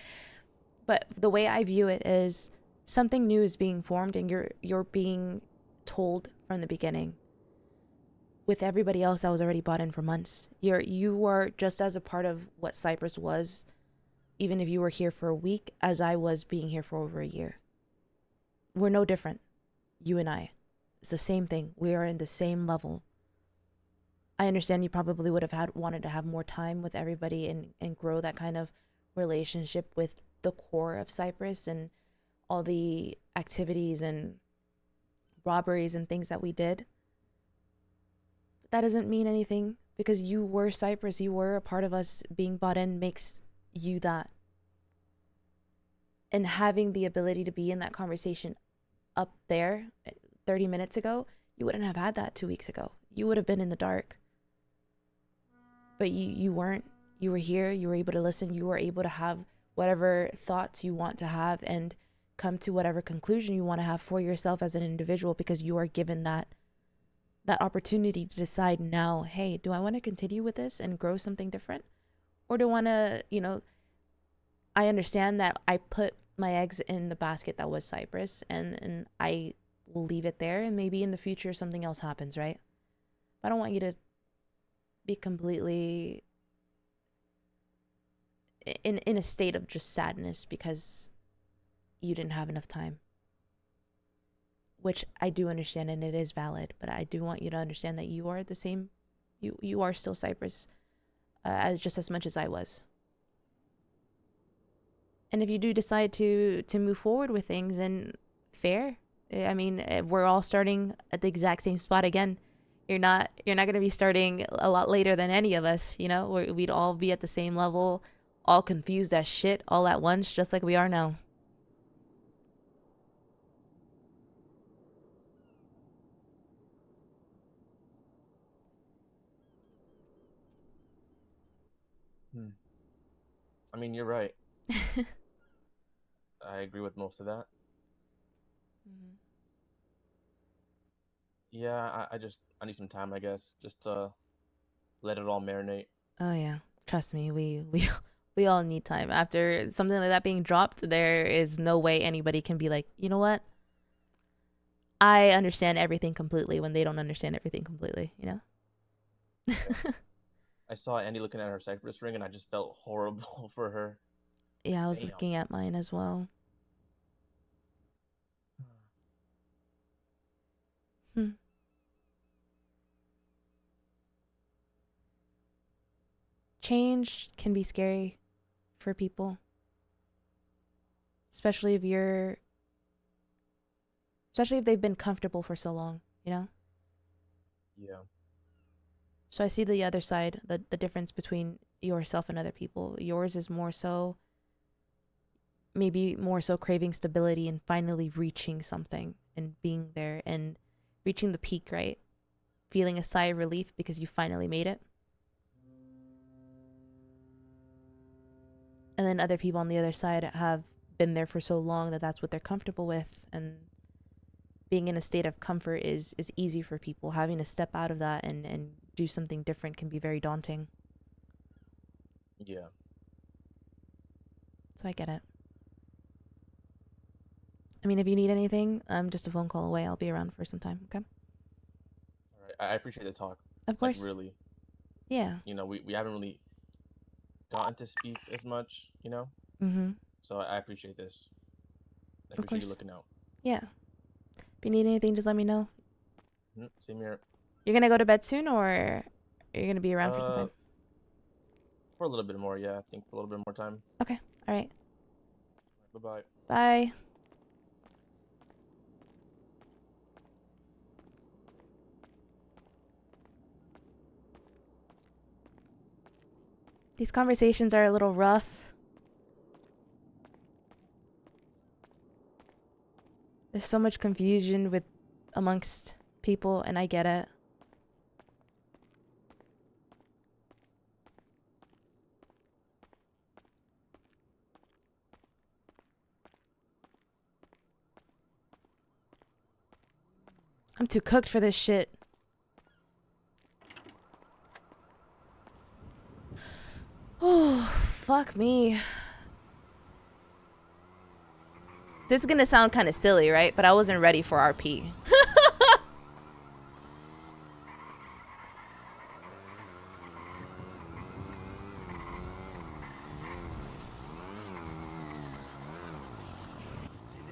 but the way I view it is something new is being formed, and you're being told from the beginning. With everybody else that was already bought in for months, you were just as a part of what Cyprus was, even if you were here for a week, as I was being here for over a year. We're no different, you and I. It's the same thing. We are in the same level. I understand you probably would have wanted to have more time with everybody and grow that kind of relationship with the core of Cyprus and all the activities and robberies and things that we did. But that doesn't mean anything because you were Cyprus. You were a part of us. Being bought in makes you that. And having the ability to be in that conversation up there 30 minutes ago, you wouldn't have had that 2 weeks ago. You would have been in the dark. But you weren't. You were here. You were able to listen. You were able to have whatever thoughts you want to have and come to whatever conclusion you want to have for yourself as an individual because you are given that opportunity to decide now, hey, do I want to continue with this and grow something different? Or do I want to, I understand that I put my eggs in the basket that was Cyprus and I will leave it there and maybe in the future something else happens, right? I don't want you to be completely in a state of just sadness because you didn't have enough time, which I do understand and it is valid, but I do want you to understand that you are the same. You are still Cyprus as just as much as I was. And if you do decide to move forward with things, and fair, I mean, we're all starting at the exact same spot again. You're not going to be starting a lot later than any of us, we'd all be at the same level, all confused as shit all at once, just like we are now. I mean, you're right. I agree with most of that. Mm-hmm. Yeah, I need some time, I guess, just to let it all marinate. Oh yeah, trust me, we all need time. After something like that being dropped, there is no way anybody can be like, you know what? I understand everything completely when they don't understand everything completely, Yeah. I saw Andy looking at her Cypress ring and I just felt horrible for her. Yeah, I was looking at mine as well. Change can be scary for people, especially if they've been comfortable for so long, Yeah. So I see the other side, the difference between yourself and other people. Yours is more so, maybe more so craving stability and finally reaching something and being there and reaching the peak, right? Feeling a sigh of relief because you finally made it. And then other people on the other side have been there for so long that that's what they're comfortable with. And being in a state of comfort is easy for people. Having to step out of that and do something different can be very daunting. Yeah. So I get it. I mean, if you need anything, I'm just a phone call away. I'll be around for some time, okay? All right. I appreciate the talk. Of course. Like, really. Yeah. We haven't really gotten to speak as much, Mm-hmm. So I appreciate this. I Of appreciate course. you looking out. Yeah. If you need anything, just let me know. Same here. You're gonna go to bed soon, or you're gonna be around for some time? For a little bit more, yeah. I think for a little bit more time. Okay. All right. Bye-bye. Bye. These conversations are a little rough. There's so much confusion amongst people, and I get it. I'm too cooked for this shit. Oh, fuck me. This is gonna sound kind of silly, right? But I wasn't ready for RP.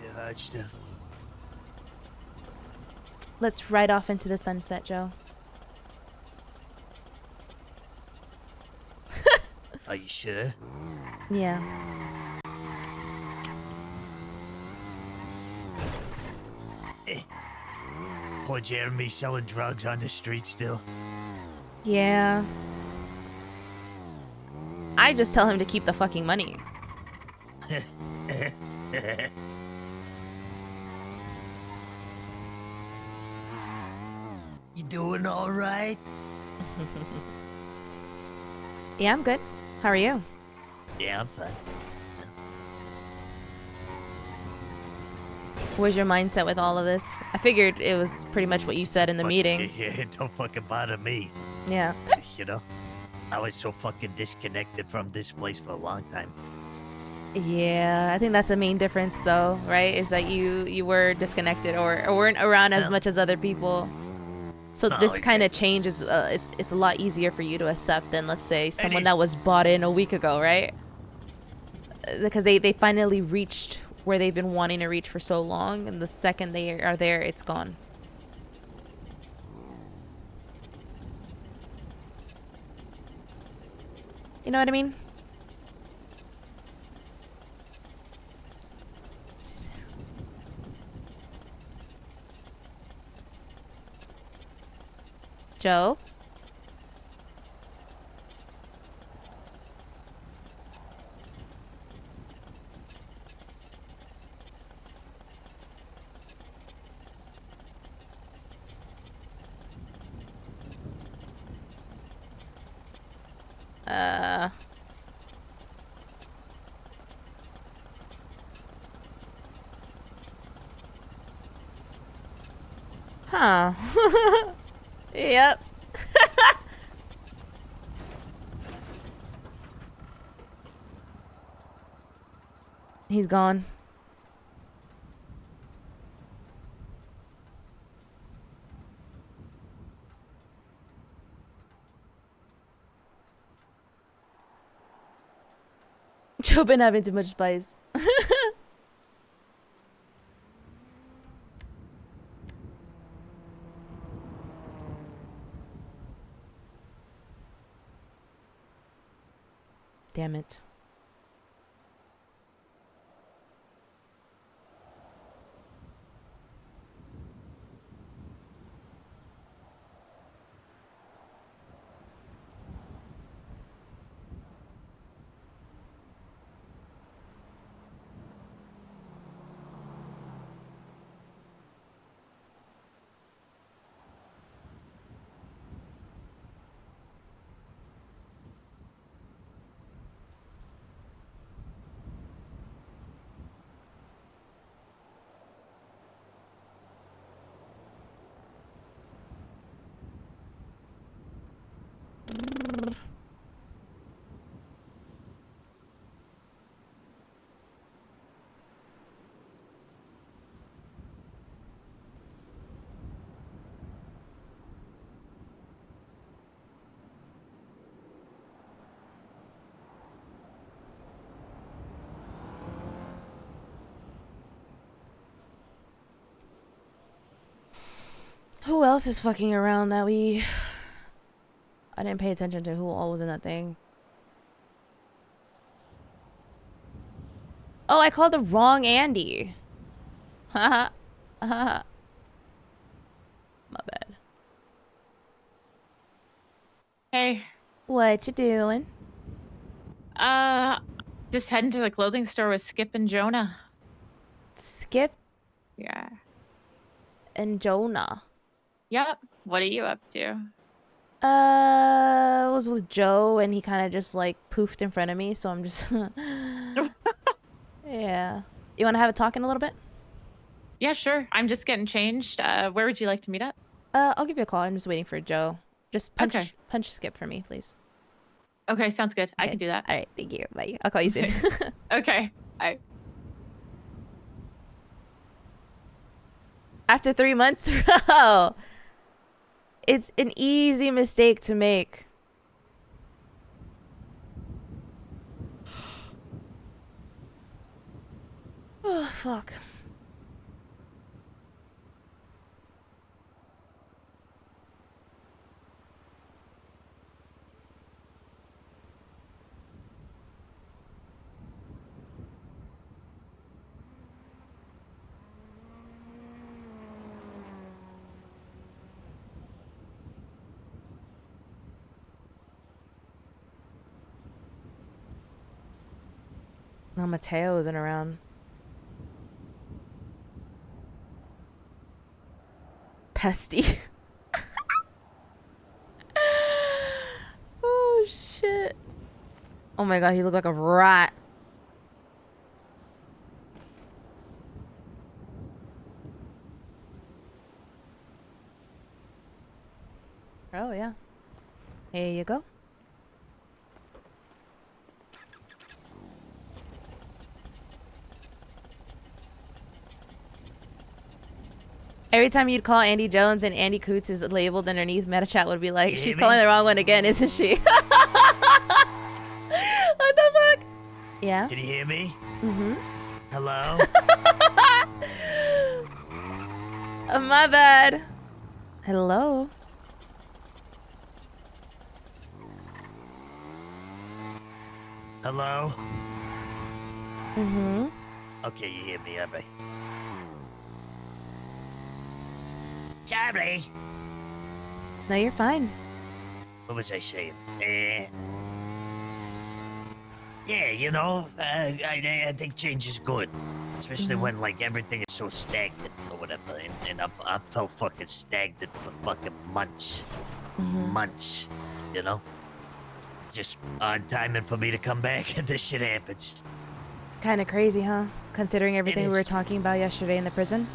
The hard stuff. Let's ride off into the sunset, Joe. Are you sure? Yeah. Poor Jeremy selling drugs on the street still. Yeah. I just tell him to keep the fucking money. You doing all right? Yeah, I'm good. How are you? Yeah, I'm fine. Where's your mindset with all of this? I figured it was pretty much what you said in the meeting. Yeah, don't fucking bother me. Yeah. You know? I was so fucking disconnected from this place for a long time. Yeah, I think that's the main difference though, right? Is that you were disconnected or weren't around as much as other people. So No, this kind of exactly. change is it's a lot easier for you to accept than, let's say, someone that was bought in a week ago, right? Because they finally reached where they've been wanting to reach for so long, and the second they are there, it's gone. You know what I mean? Joe? Huh. Yep. He's gone. Joe been having too much spice. Damn it. Who else is fucking around that I didn't pay attention to who all was in that thing. Oh, I called the wrong Andy. Haha. Haha. My bad. Hey. What you doing? Just heading to the clothing store with Skip and Jonah. Skip Yeah. and Jonah. Yep. What are you up to? I was with Joe and he kind of just like poofed in front of me, so I'm just yeah. You want to have a talk in a little bit? Yeah, sure. I'm just getting changed. Where would you like to meet up? I'll give you a call. I'm just waiting for Joe. Just punch Okay. punch Skip for me, please. Okay, sounds good. I Okay. can do that. All right, thank you. Bye. I'll call you soon. Okay. Bye. After 3 months, bro. It's an easy mistake to make. Oh, fuck. No, Mateo isn't around. Pesty. Oh, shit. Oh my god, he looked like a rat. Oh, yeah. Here you go. Every time you'd call Andy Jones and Andy Coots is labeled underneath, MetaChat would be like, she's calling the wrong one again, isn't she? What the fuck? Yeah? Can you hear me? Mm-hmm. Hello? My bad. Hello? Hello? Mm-hmm. Okay, you hear me, Abby. Sorry. No, you're fine. What was I saying? Yeah, you know, I think change is good. Especially when, like, everything is so stagnant or whatever. And I felt fucking stagnant for fucking months. Months, you know? Just odd timing for me to come back and this shit happens. Kind of crazy, huh? Considering everything we is. were talking about yesterday in the prison.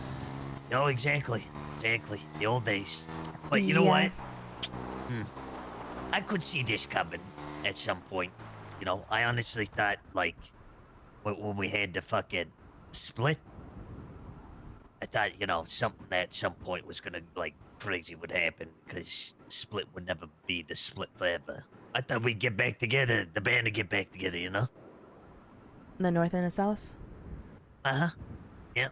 No, exactly. Exactly. The old days. But you know Yeah. what? I could see this coming at some point. You know, I honestly thought, like, when we had the fucking split, I thought, you know, something at some point was gonna, like, crazy would happen because the split would never be the split forever. I thought we'd get back together, the band would get back together, you know? The north and the south? Uh-huh. Yeah.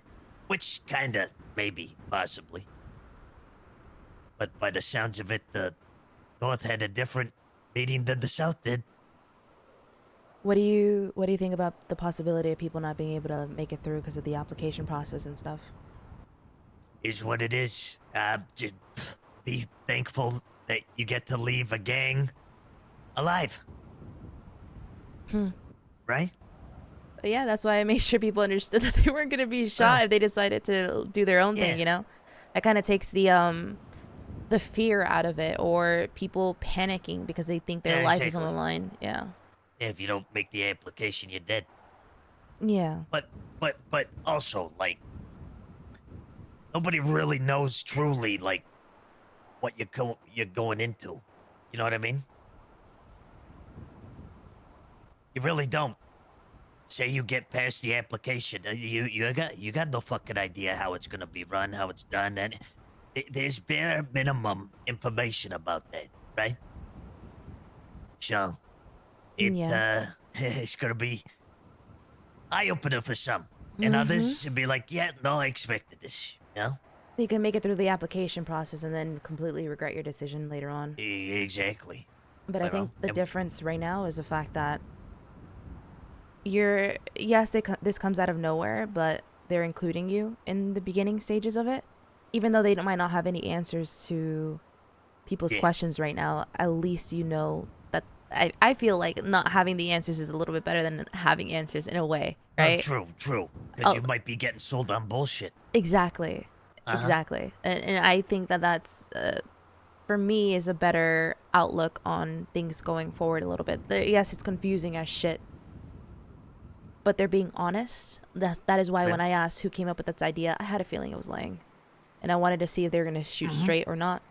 Which kinda, maybe, possibly. But by the sounds of it, the North had a different meeting than the South did. What do you think about the possibility of people not being able to make it through because of the application process and stuff? Is what it is. Just be thankful that you get to leave a gang alive. Right? Yeah, that's why I made sure people understood that they weren't gonna be shot if they decided to do their own thing, you know? That kind of takes the fear out of it, or people panicking because they think their life is on the line. Yeah. If you don't make the application, you're dead. Yeah. But also, like, nobody really knows truly, like, what you're going into. You know what I mean? You really don't. Say you get past the application, you got no fucking idea how it's gonna be run, how it's done, and there's bare minimum information about that, right? So, it's gonna be eye-opener for some, and others should be like, yeah, no, I expected this, you know? You can make it through the application process and then completely regret your decision later on. Exactly. But I think the difference right now is the fact that yes, this comes out of nowhere, but they're including you in the beginning stages of it, even though they might not have any answers to people's questions right now. At least you know that I feel like not having the answers is a little bit better than having answers in a way, right? True. Because you might be getting sold on bullshit. Exactly. Uh-huh. Exactly. And I think that that's for me is a better outlook on things going forward a little bit. Yes, it's confusing as shit, but they're being honest. That is why when I asked who came up with this idea, I had a feeling it was Lang, and I wanted to see if they were gonna shoot straight or not.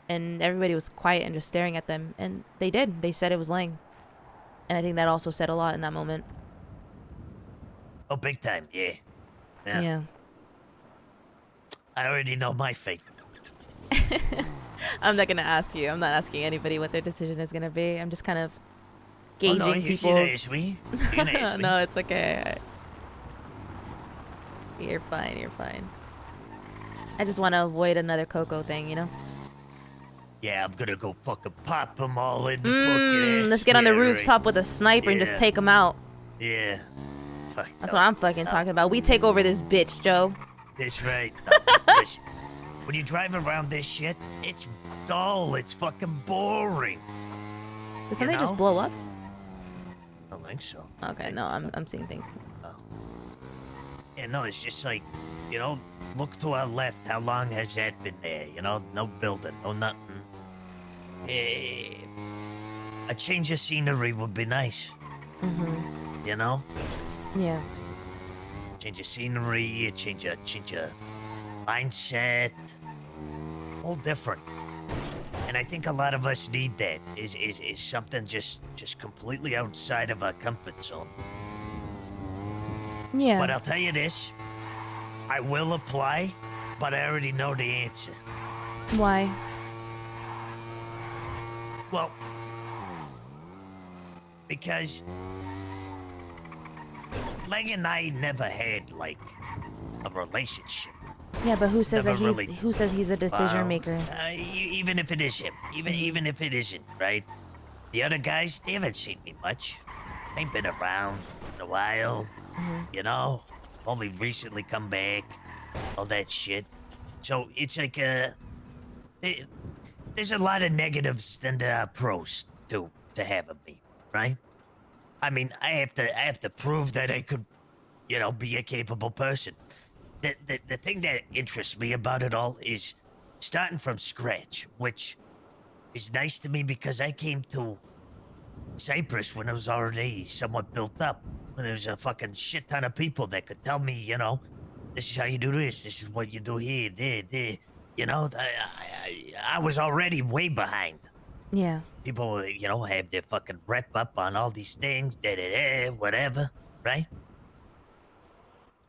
And everybody was quiet and just staring at them, and they did. They said it was Lang, and I think that also said a lot in that moment. Oh, big time, yeah. Yeah. I already know my fate. I'm not gonna ask you. I'm not asking anybody what their decision is gonna be. I'm just kind of gauging no, people's. You ask me. No, it's okay. You're fine. You're fine. I just want to avoid another Coco thing, you know. Yeah, I'm gonna go fucking pop them all in the fucking ass. Let's get on the rooftop with a sniper and just take them out. Yeah. Fuck That's what I'm fucking talking about. We take over this bitch, Joe. That's right. Listen, when you drive around this shit, it's dull. It's fucking boring. Did something just blow up? I don't think so. Okay, no, I'm seeing things. Yeah, no, it's just like, look to our left. How long has that been there? No building, no nothing. A change of scenery would be nice. Yeah. Change of scenery, a change of mindset. All different. And I think a lot of us need that. Is something just completely outside of our comfort zone. Yeah. But I'll tell you this. I will apply, but I already know the answer. Why? Well, because Lang and I never had like a relationship. Yeah, but who says Never that really- who says he's a decision Well, maker? Even if it is him, even if it isn't, right? The other guys, they haven't seen me much. Ain't been around in a while. Only recently come back. All that shit. So it's like there's a lot of negatives than there are pros to having me, right? I mean, I have to prove that I could, be a capable person. The thing that interests me about it all is starting from scratch, which is nice to me because I came to Cyprus when it was already somewhat built up. There was a fucking shit ton of people that could tell me, this is how you do this is what you do here, there. I was already way behind. Yeah. People, have their fucking rep up on all these things, whatever, right?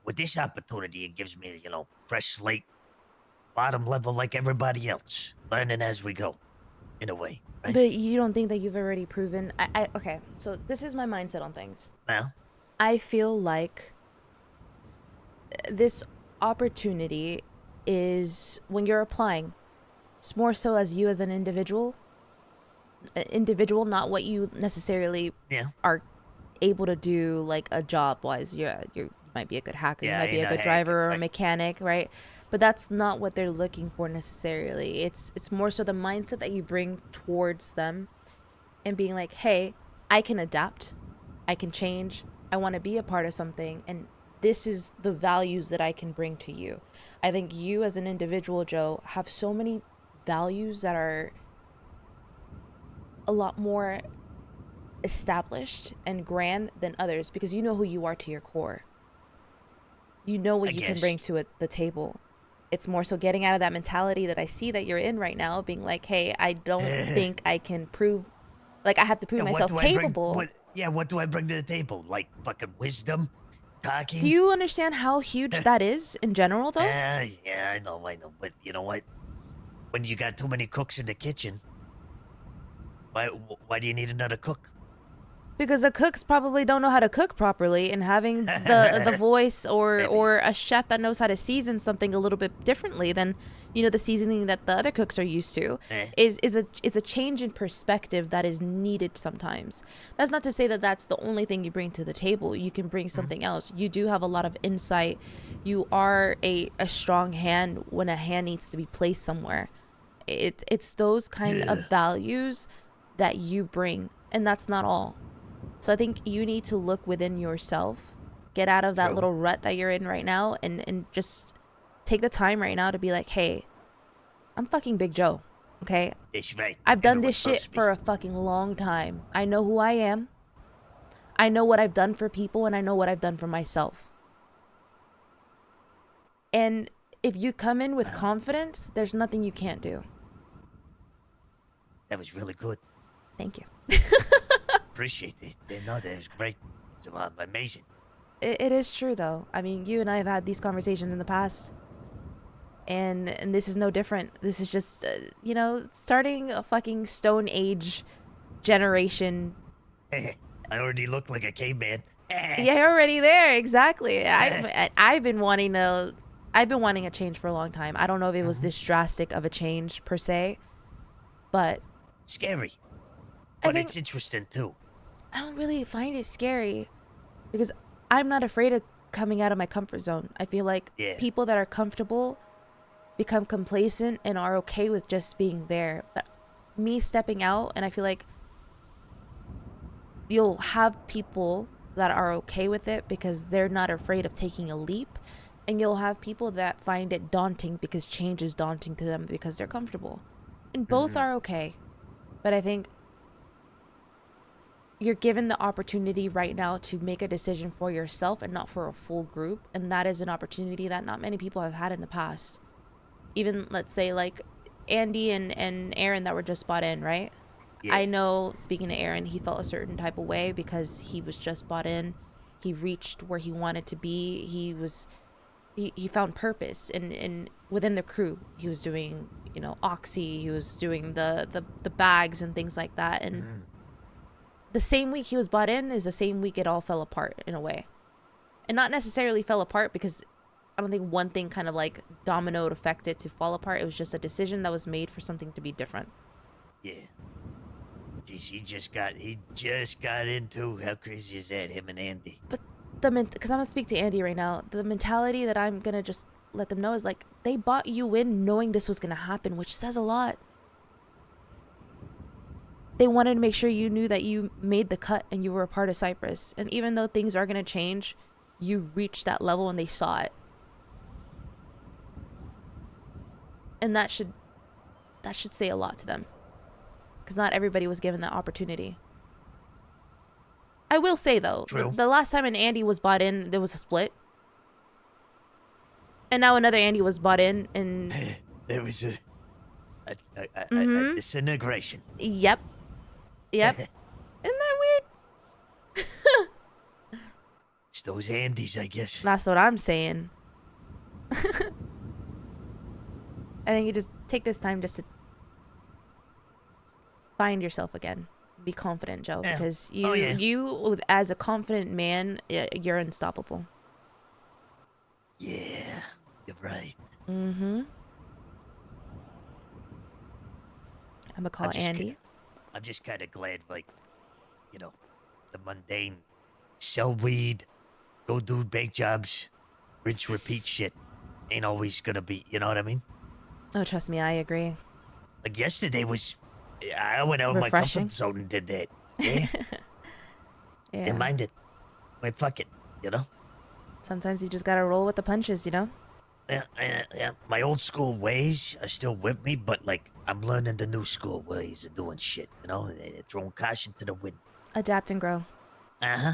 With this opportunity, it gives me, fresh slate, bottom level like everybody else, learning as we go, in a way. Right? But you don't think that you've already proven? Okay, so this is my mindset on things. Well, I feel like this opportunity is when you're applying, it's more so as you as an individual, not what you necessarily are able to do like a job wise. You might be a good hacker, you might be a good driver or a mechanic, right? But that's not what they're looking for necessarily. It's more so the mindset that you bring towards them and being like, hey, I can adapt, I can change, I want to be a part of something, and this is the values that I can bring to you. I think you as an individual, Joe, have so many values that are a lot more established and grand than others because you know who you are to your core. You know what you can bring to the table. It's more so getting out of that mentality that I see that you're in right now, being like, hey, I don't think I can prove, like I have to prove myself capable. What do I bring to the table? Like fucking wisdom? Talking? Do you understand how huge that is in general, though? Yeah, I know. But you know what? When you got too many cooks in the kitchen, why do you need another cook? Because the cooks probably don't know how to cook properly, and having the voice or a chef that knows how to season something a little bit differently than, you know, the seasoning that the other cooks are used to is a change in perspective that is needed sometimes. That's not to say that that's the only thing you bring to the table. You can bring something else. You do have a lot of insight. You are a strong hand when a hand needs to be placed somewhere. It's those kind of values that you bring, and that's not all. So I think you need to look within yourself, get out of that little rut that you're in right now, and just take the time right now to be like, hey, I'm fucking Big Joe, okay? That's right. I've done this shit for a fucking long time. I know who I am. I know what I've done for people, and I know what I've done for myself. And if you come in with confidence, there's nothing you can't do. That was really good. Thank you. Appreciate it. No, that was great. It was amazing. It is true, though. I mean, you and I have had these conversations in the past. And this is no different. This is just, you know, starting a fucking Stone Age generation. I already look like a caveman. Yeah, you're already there. Exactly. I've been wanting a change for a long time. I don't know if it was this drastic of a change per se, but scary. But it's interesting too. I don't really find it scary because I'm not afraid of coming out of my comfort zone. I feel like people that are comfortable become complacent and are okay with just being there. But me stepping out, and I feel like you'll have people that are okay with it because they're not afraid of taking a leap, and you'll have people that find it daunting because change is daunting to them because they're comfortable. And both are okay. But I think you're given the opportunity right now to make a decision for yourself and not for a full group, and that is an opportunity that not many people have had in the past. Even, let's say, like Andy and Aaron that were just bought in, right? I know, speaking to Aaron, he felt a certain type of way because he was just bought in. He reached where he wanted to be. He found purpose in within the crew. He was doing, you know, Oxy. He was doing the bags and things like that. And the same week he was bought in is the same week it all fell apart in a way. And not necessarily fell apart because I don't think one thing kind of like dominoed affected to fall apart. It was just a decision that was made for something to be different. Yeah. Jeez, he just got into, how crazy is that, him and Andy? But because I'm gonna speak to Andy right now, the mentality that I'm gonna just let them know is like, they bought you in knowing this was gonna happen, which says a lot. They wanted to make sure you knew that you made the cut and you were a part of Cyprus. And even though things are gonna change, you reached that level and they saw it. And that should say a lot to them. Because not everybody was given that opportunity. I will say, though, the last time an Andy was bought in, there was a split. And now another Andy was bought in, and... There was a disintegration. Yep. Yep. Isn't that weird? It's those Andys, I guess. That's what I'm saying. I think you just take this time just to find yourself again. Be confident, Joe, because you as a confident man, you're unstoppable. Yeah, you're right. Mm-hmm. I'm gonna call Andy. I'm just kind of glad, like, you know, the mundane sell weed, go do bank jobs, rinse, repeat shit ain't always gonna be, you know what I mean? Oh, trust me, I agree. Like yesterday was, I went out of my comfort zone and did that. Yeah. Yeah. And mind it. Wait, fuck it, you know? Sometimes you just gotta roll with the punches, you know? Yeah. My old school ways are still with me, but like, I'm learning the new school ways of doing shit, you know? And throwing caution to the wind. Adapt and grow. Uh-huh.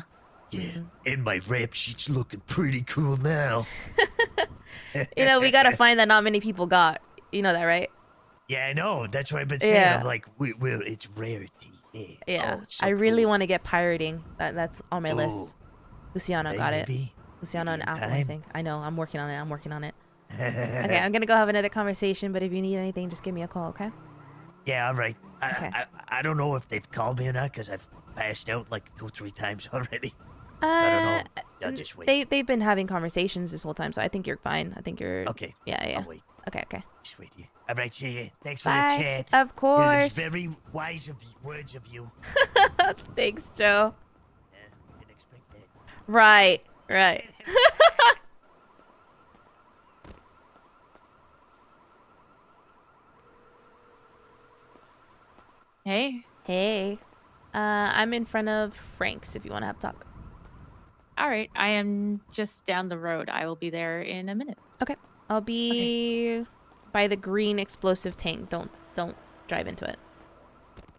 Yeah. And my rap sheet's looking pretty cool now. You know, we gotta find that not many people got. You know that, right? Yeah, I know. That's what I've been saying. Yeah. I'm like, it's rarity. Yeah. Yeah. Oh, it's so I really cool. want to get pirating. That's on my list. Luciano got it. Luciano and Apple, I think. I know. I'm working on it. Okay, I'm gonna go have another conversation, but if you need anything, just give me a call, okay? Yeah, all right. Okay. I don't know if they've called me or not, because I've passed out like 2-3 times already. So I don't know. I'll just wait. They've been having conversations this whole time, so I think you're fine. I think you're Okay. Yeah. I'll wait. Okay. Just wait here. All right, see you. Thanks for Bye. the chat. Of It course. was very wise words of you. Thanks, Joe. Didn't expect that. Right. Hey. I'm in front of Frank's if you want to have a talk. All right, I am just down the road. I will be there in a minute. Okay. I'll be by the green explosive tank. Don't drive into it.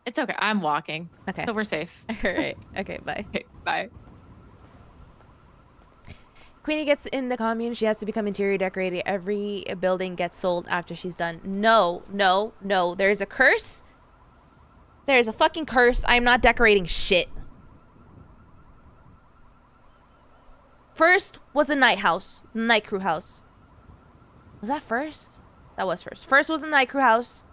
It's okay. I'm walking. Okay. So we're safe. All right. Okay, bye. Okay, bye. Queenie gets in the commune. She has to become interior decorator. Every building gets sold after she's done. No. There's a curse. There's a fucking curse. I'm not decorating shit. First was the night house. The night crew house. Was that first? That was first. First was the night crew house.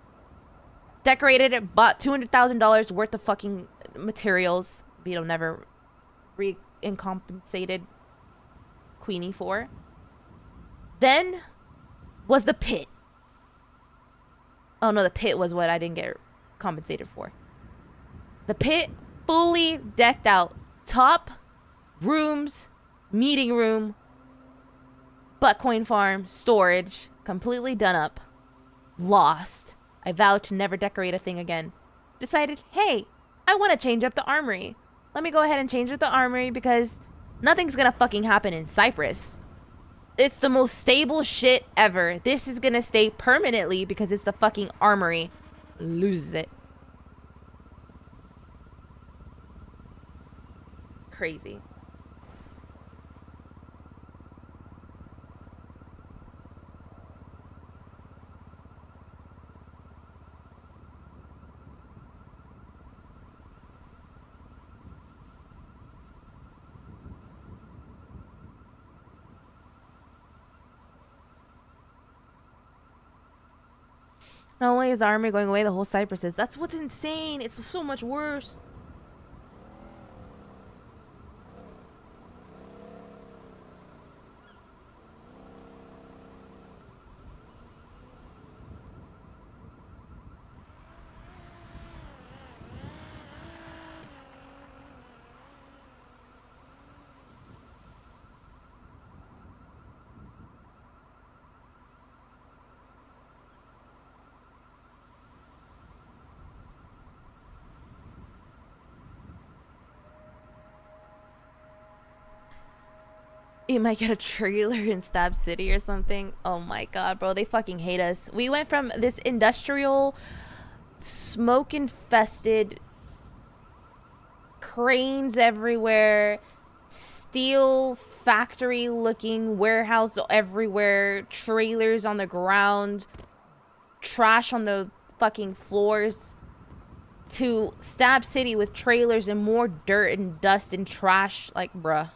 Decorated it. Bought $200,000 worth of fucking materials. Vito never recompensated Queenie for. Then was the pit. Oh no, the pit was what I didn't get compensated for. The pit, fully decked out. Top, rooms, meeting room, buttcoin farm, storage, completely done up. Lost. I vowed to never decorate a thing again. Decided, hey, I want to change up the armory. Let me go ahead and change up the armory because nothing's gonna fucking happen in Cyprus. It's the most stable shit ever. This is gonna stay permanently because it's the fucking armory. Loses it. Crazy. Not only is the army going away, the whole Cyprus is. That's what's insane. It's so much worse. You might get a trailer in Stab City or something. Oh my god, bro. They fucking hate us. We went from this industrial, smoke-infested, cranes everywhere, steel factory-looking warehouse everywhere, trailers on the ground, trash on the fucking floors, to Stab City with trailers and more dirt and dust and trash. Like, bruh.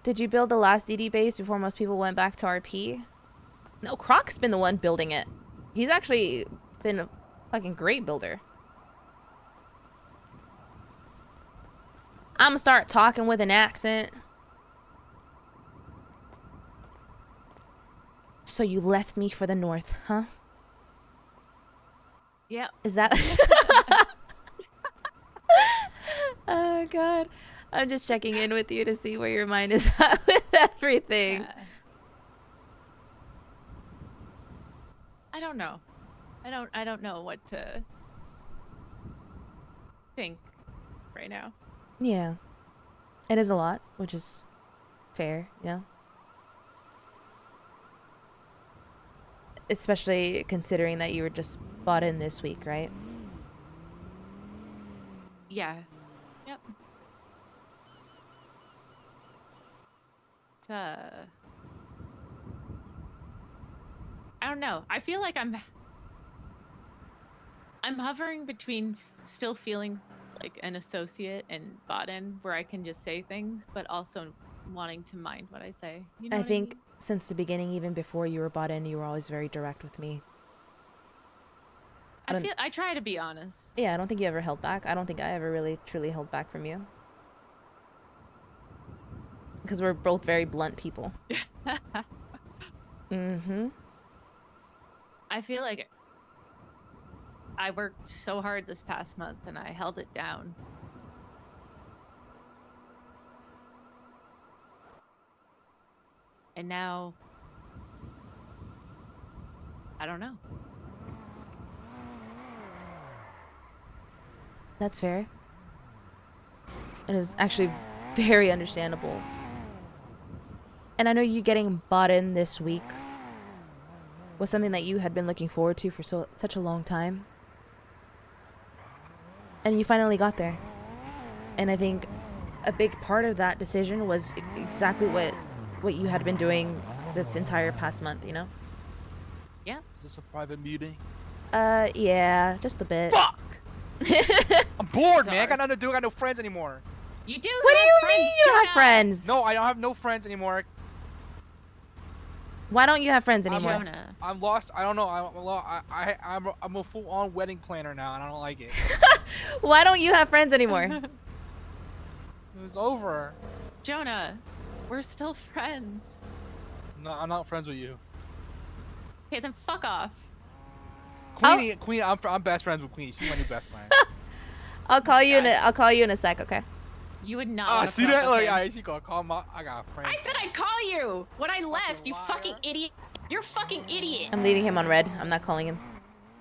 Did you build the last DD base before most people went back to RP? No, Croc's been the one building it. He's actually been a fucking great builder. I'm gonna start talking with an accent. So you left me for the north, huh? Yep. Is that... Oh, God. I'm just checking in with you to see where your mind is at with everything. Yeah. I don't know. I don't know what to think right now. Yeah. It is a lot, which is fair, yeah. Especially considering that you were just bought in this week, right? Yeah. Yep. I don't know. I feel like I'm hovering between still feeling like an associate and bought in where I can just say things, but also wanting to mind what I say. You know I what think mean? since the beginning, even before you were bought in, you were always very direct with me. I try to be honest. Yeah, I don't think you ever held back. I don't think I ever really truly held back from you. Because we're both very blunt people. Mm-hmm. I feel like I worked so hard this past month and I held it down. And now, I don't know. That's fair. It is actually very understandable. And I know you getting bought in this week was something that you had been looking forward to for such a long time. And you finally got there. And I think a big part of that decision was exactly what you had been doing this entire past month, you know? Yeah. Is this a private meeting? Yeah, just a bit. Fuck! I'm bored, Sorry. man. I got nothing to do. I got no friends anymore. You do What do have you friends, mean you don't have Jonah. friends? No, I don't have no friends anymore. Why don't you have friends anymore? Jonah. I'm lost. I don't know. I'm a full-on wedding planner now, and I don't like it. Why don't you have friends anymore? It was over. Jonah, we're still friends. No, I'm not friends with you. Okay, then fuck off. Queenie, Queenie, I'm best friends with Queenie. She's my new best friend. I'll call you in a sec, okay? You would not. Ah, wanna see put that? up with Like, him. she gonna call my. I got a friend. I said I'd call you when I left. You fucking idiot. You're a fucking idiot. I'm leaving him on red. I'm not calling him.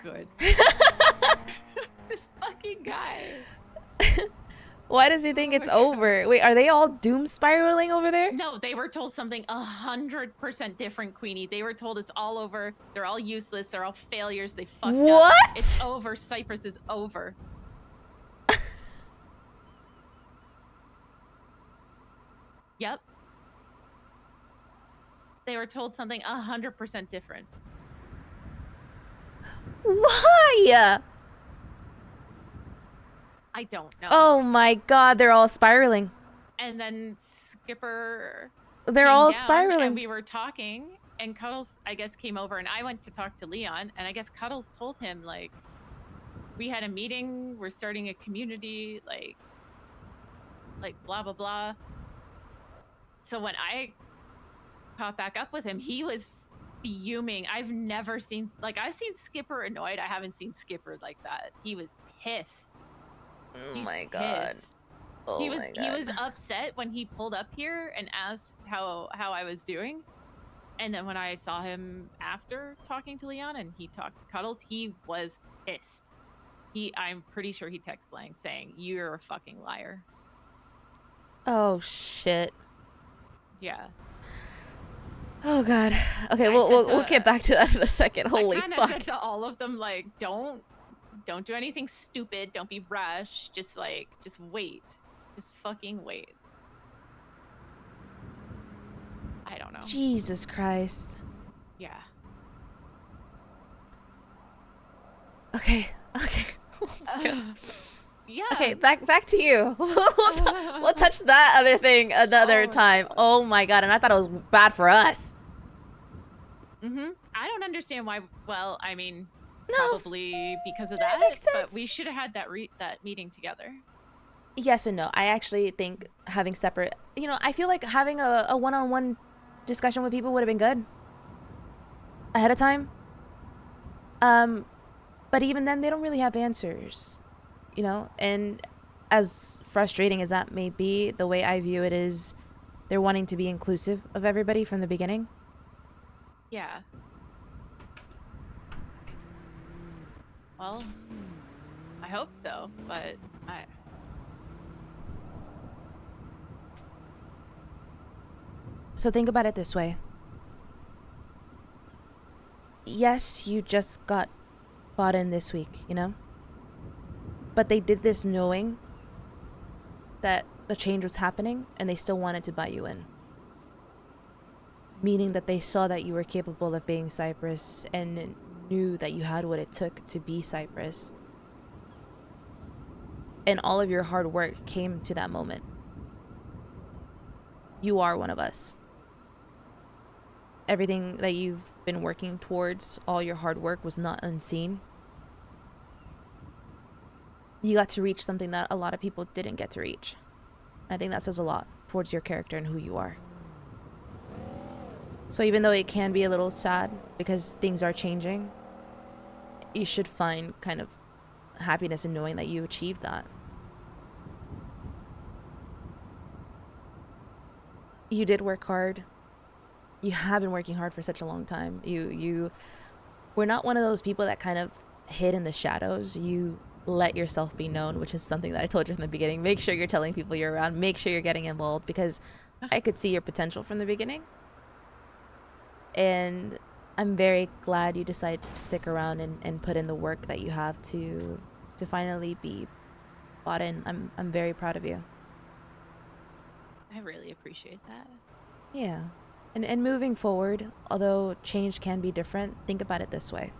Good. This fucking guy. Why does he think it's over? Wait, are they all doom spiraling over there? No, they were told something 100% different, Queenie. They were told it's all over. They're all useless. They're all failures. They fucked up. What? It's over. Cyprus is over. Yep. They were told something 100% different. Why? I don't know. Oh my god, they're all spiraling. And then Skipper They're came all down, spiraling. and we were talking, and Cuddles, I guess, came over, and I went to talk to Leon, and I guess Cuddles told him, like, we had a meeting, we're starting a community, like blah, blah, blah. So when I caught back up with him, he was fuming. I've never seen, like, I've seen Skipper annoyed. I haven't seen Skipper like that. He was pissed. Oh He's my god. pissed. Oh He was my god. upset when he pulled up here and asked how I was doing. And then when I saw him after talking to Leon and he talked to Cuddles, he was pissed. I'm pretty sure he texted Lang saying, "You're a fucking liar." Oh shit. Yeah. Oh god. Okay, I we'll said get back to that in a second. Holy I kind of fuck. said to all of them, like, don't do anything stupid. Don't be rash. Just wait. Just fucking wait. I don't know. Jesus Christ. Yeah. Okay. Yeah. Okay, back to you. we'll touch that other thing another time. Oh my god, and I thought it was bad for us. I don't understand why. Well, I mean, No, probably because of that that. makes But sense. we should have had that meeting together. Yes and no. I actually think having separate, I feel like having a one-on-one discussion with people would have been good ahead of time. But even then, they don't really have answers, and as frustrating as that may be, the way I view it is they're wanting to be inclusive of everybody from the beginning. Yeah. Well, I hope so, but So think about it this way. Yes, you just got bought in this week, But they did this knowing that the change was happening and they still wanted to buy you in. Meaning that they saw that you were capable of being Cyprus and knew that you had what it took to be Cyprus. And all of your hard work came to that moment. You are one of us. everything that you've been working towards, all your hard work was not unseen. You got to reach something that a lot of people didn't get to reach. I think that says a lot towards your character and who you are. So even though it can be a little sad because things are changing, you should find kind of happiness in knowing that you achieved that. You did work hard. You have been working hard for such a long time. You were not one of those people that kind of hid in the shadows. You let yourself be known, which is something that I told you from the beginning. Make sure you're telling people you're around. Make sure you're getting involved, because I could see your potential from the beginning. And I'm very glad you decided to stick around and put in the work that you have to finally be bought in. I'm very proud of you. I really appreciate that. Yeah. And moving forward, although change can be different, think about it this way.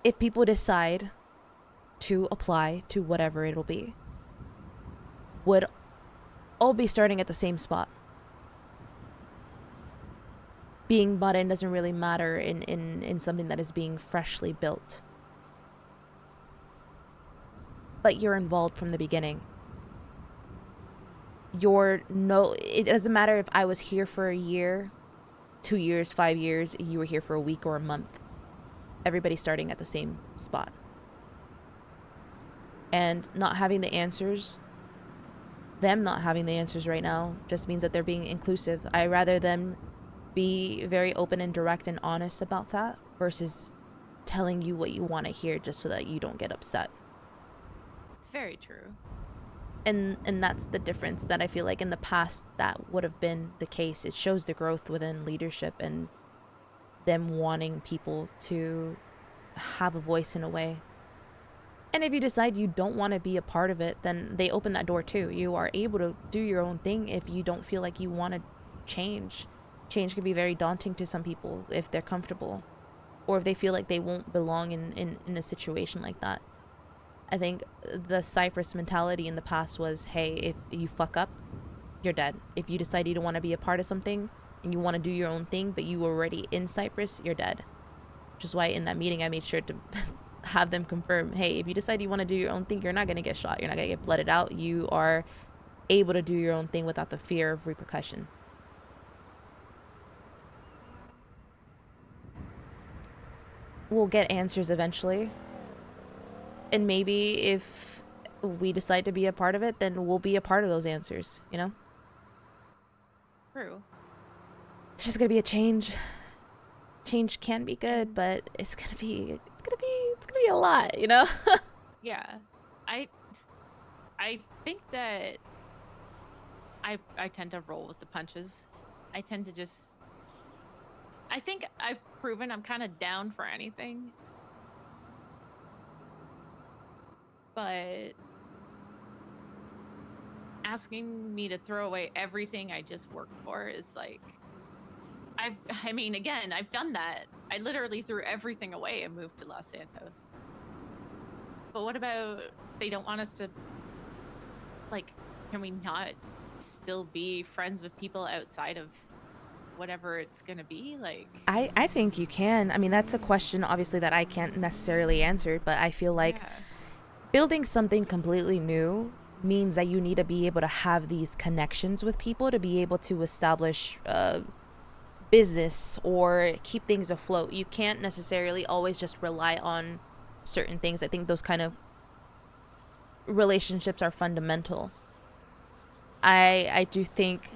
If people decide to apply to whatever it'll be, would all be starting at the same spot. Being bought in doesn't really matter in something that is being freshly built. But you're involved from the beginning. It doesn't matter if I was here for a year, 2 years, 5 years, you were here for a week or a month. Everybody's starting at the same spot. And not having the answers, them not having the answers right now, just means that they're being inclusive. I rather them be very open and direct and honest about that versus telling you what you want to hear just so that you don't get upset. It's very true. And that's the difference that I feel like in the past that would have been the case. It shows the growth within leadership and them wanting people to have a voice in a way. And if you decide you don't want to be a part of it, then they open that door too. You are able to do your own thing if you don't feel like you want to change. Change can be very daunting to some people if they're comfortable or if they feel like they won't belong in a situation like that. I think the Cypress mentality in the past was, hey, if you fuck up, you're dead. If you decide you don't want to be a part of something and you want to do your own thing, but you were already in Cypress, you're dead. Which is why in that meeting I made sure to have them confirm, hey, if you decide you want to do your own thing, you're not going to get shot. You're not going to get blooded out. You are able to do your own thing without the fear of repercussion. We'll get answers eventually. And maybe if we decide to be a part of it, then we'll be a part of those answers, you know? True. It's just gonna be a change. Change can be good, but it's gonna be a lot, you know? Yeah. I think that I tend to roll with the punches. I tend to just, I think I've proven I'm kind of down for anything. But asking me to throw away everything I just worked for is like, I mean, again, I've done that. I literally threw everything away and moved to Los Santos. But what about, they don't want us to, like, can we not still be friends with people outside of whatever it's gonna be? Like, I think you can. I mean, that's a question obviously that I can't necessarily answer, but I feel like building something completely new means that you need to be able to have these connections with people to be able to establish business or keep things afloat. You can't necessarily always just rely on certain things. I think those kind of relationships are fundamental. I do think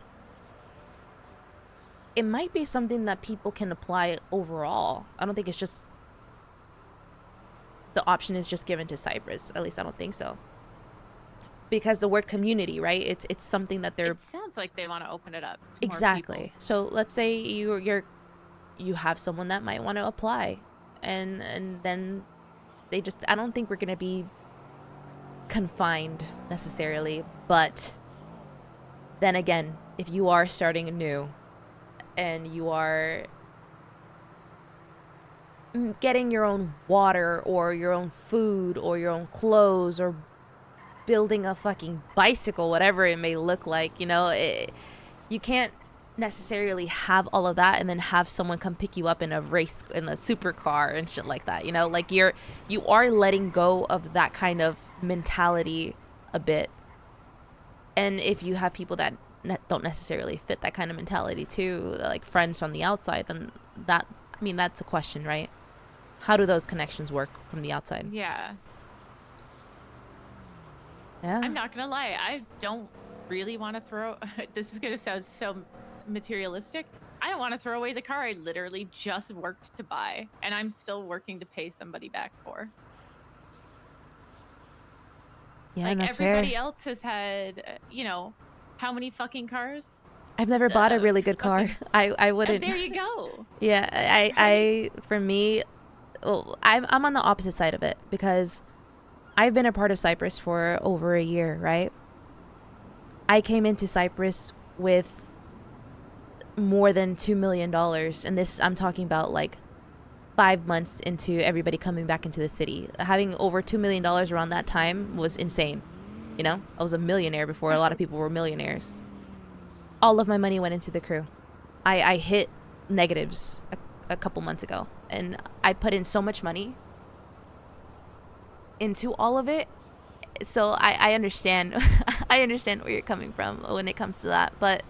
it might be something that people can apply overall. I don't think it's just the option is just given to Cyprus. At least I don't think so. Because the word community, right? It's something that they're. it sounds like they want to open it up to more Exactly. people. So let's say you have someone that might want to apply, and then they just. I don't think we're gonna be confined necessarily, but then again, if you are starting anew, and you are getting your own water or your own food or your own clothes or building a fucking bicycle, whatever it may look like, you know, you can't necessarily have all of that and then have someone come pick you up in a race in a supercar and shit like that, you know? Like you are letting go of that kind of mentality a bit. And if you have people that don't necessarily fit that kind of mentality too, like friends from the outside, then that, I mean, that's a question, right? How do those connections work from the outside? Yeah. Yeah. I'm not gonna lie, I don't really want to throw this is gonna sound so materialistic. I don't want to throw away the car I literally just worked to buy and I'm still working to pay somebody back for. Yeah, Like that's everybody fair. else has had, you know, how many fucking cars? I've never bought a really good car. I wouldn't. There you go. Yeah, I for me, well, I'm on the opposite side of it because I've been a part of Cyprus for over a year, right? I came into Cyprus with more than $2 million, and this I'm talking about like 5 months into everybody coming back into the city. Having over $2 million around that time was insane. You know, I was a millionaire before a lot of people were millionaires. All of my money went into the crew. I hit negatives a couple months ago, and I put in so much money into all of it. So I understand. I understand where you're coming from when it comes to that, but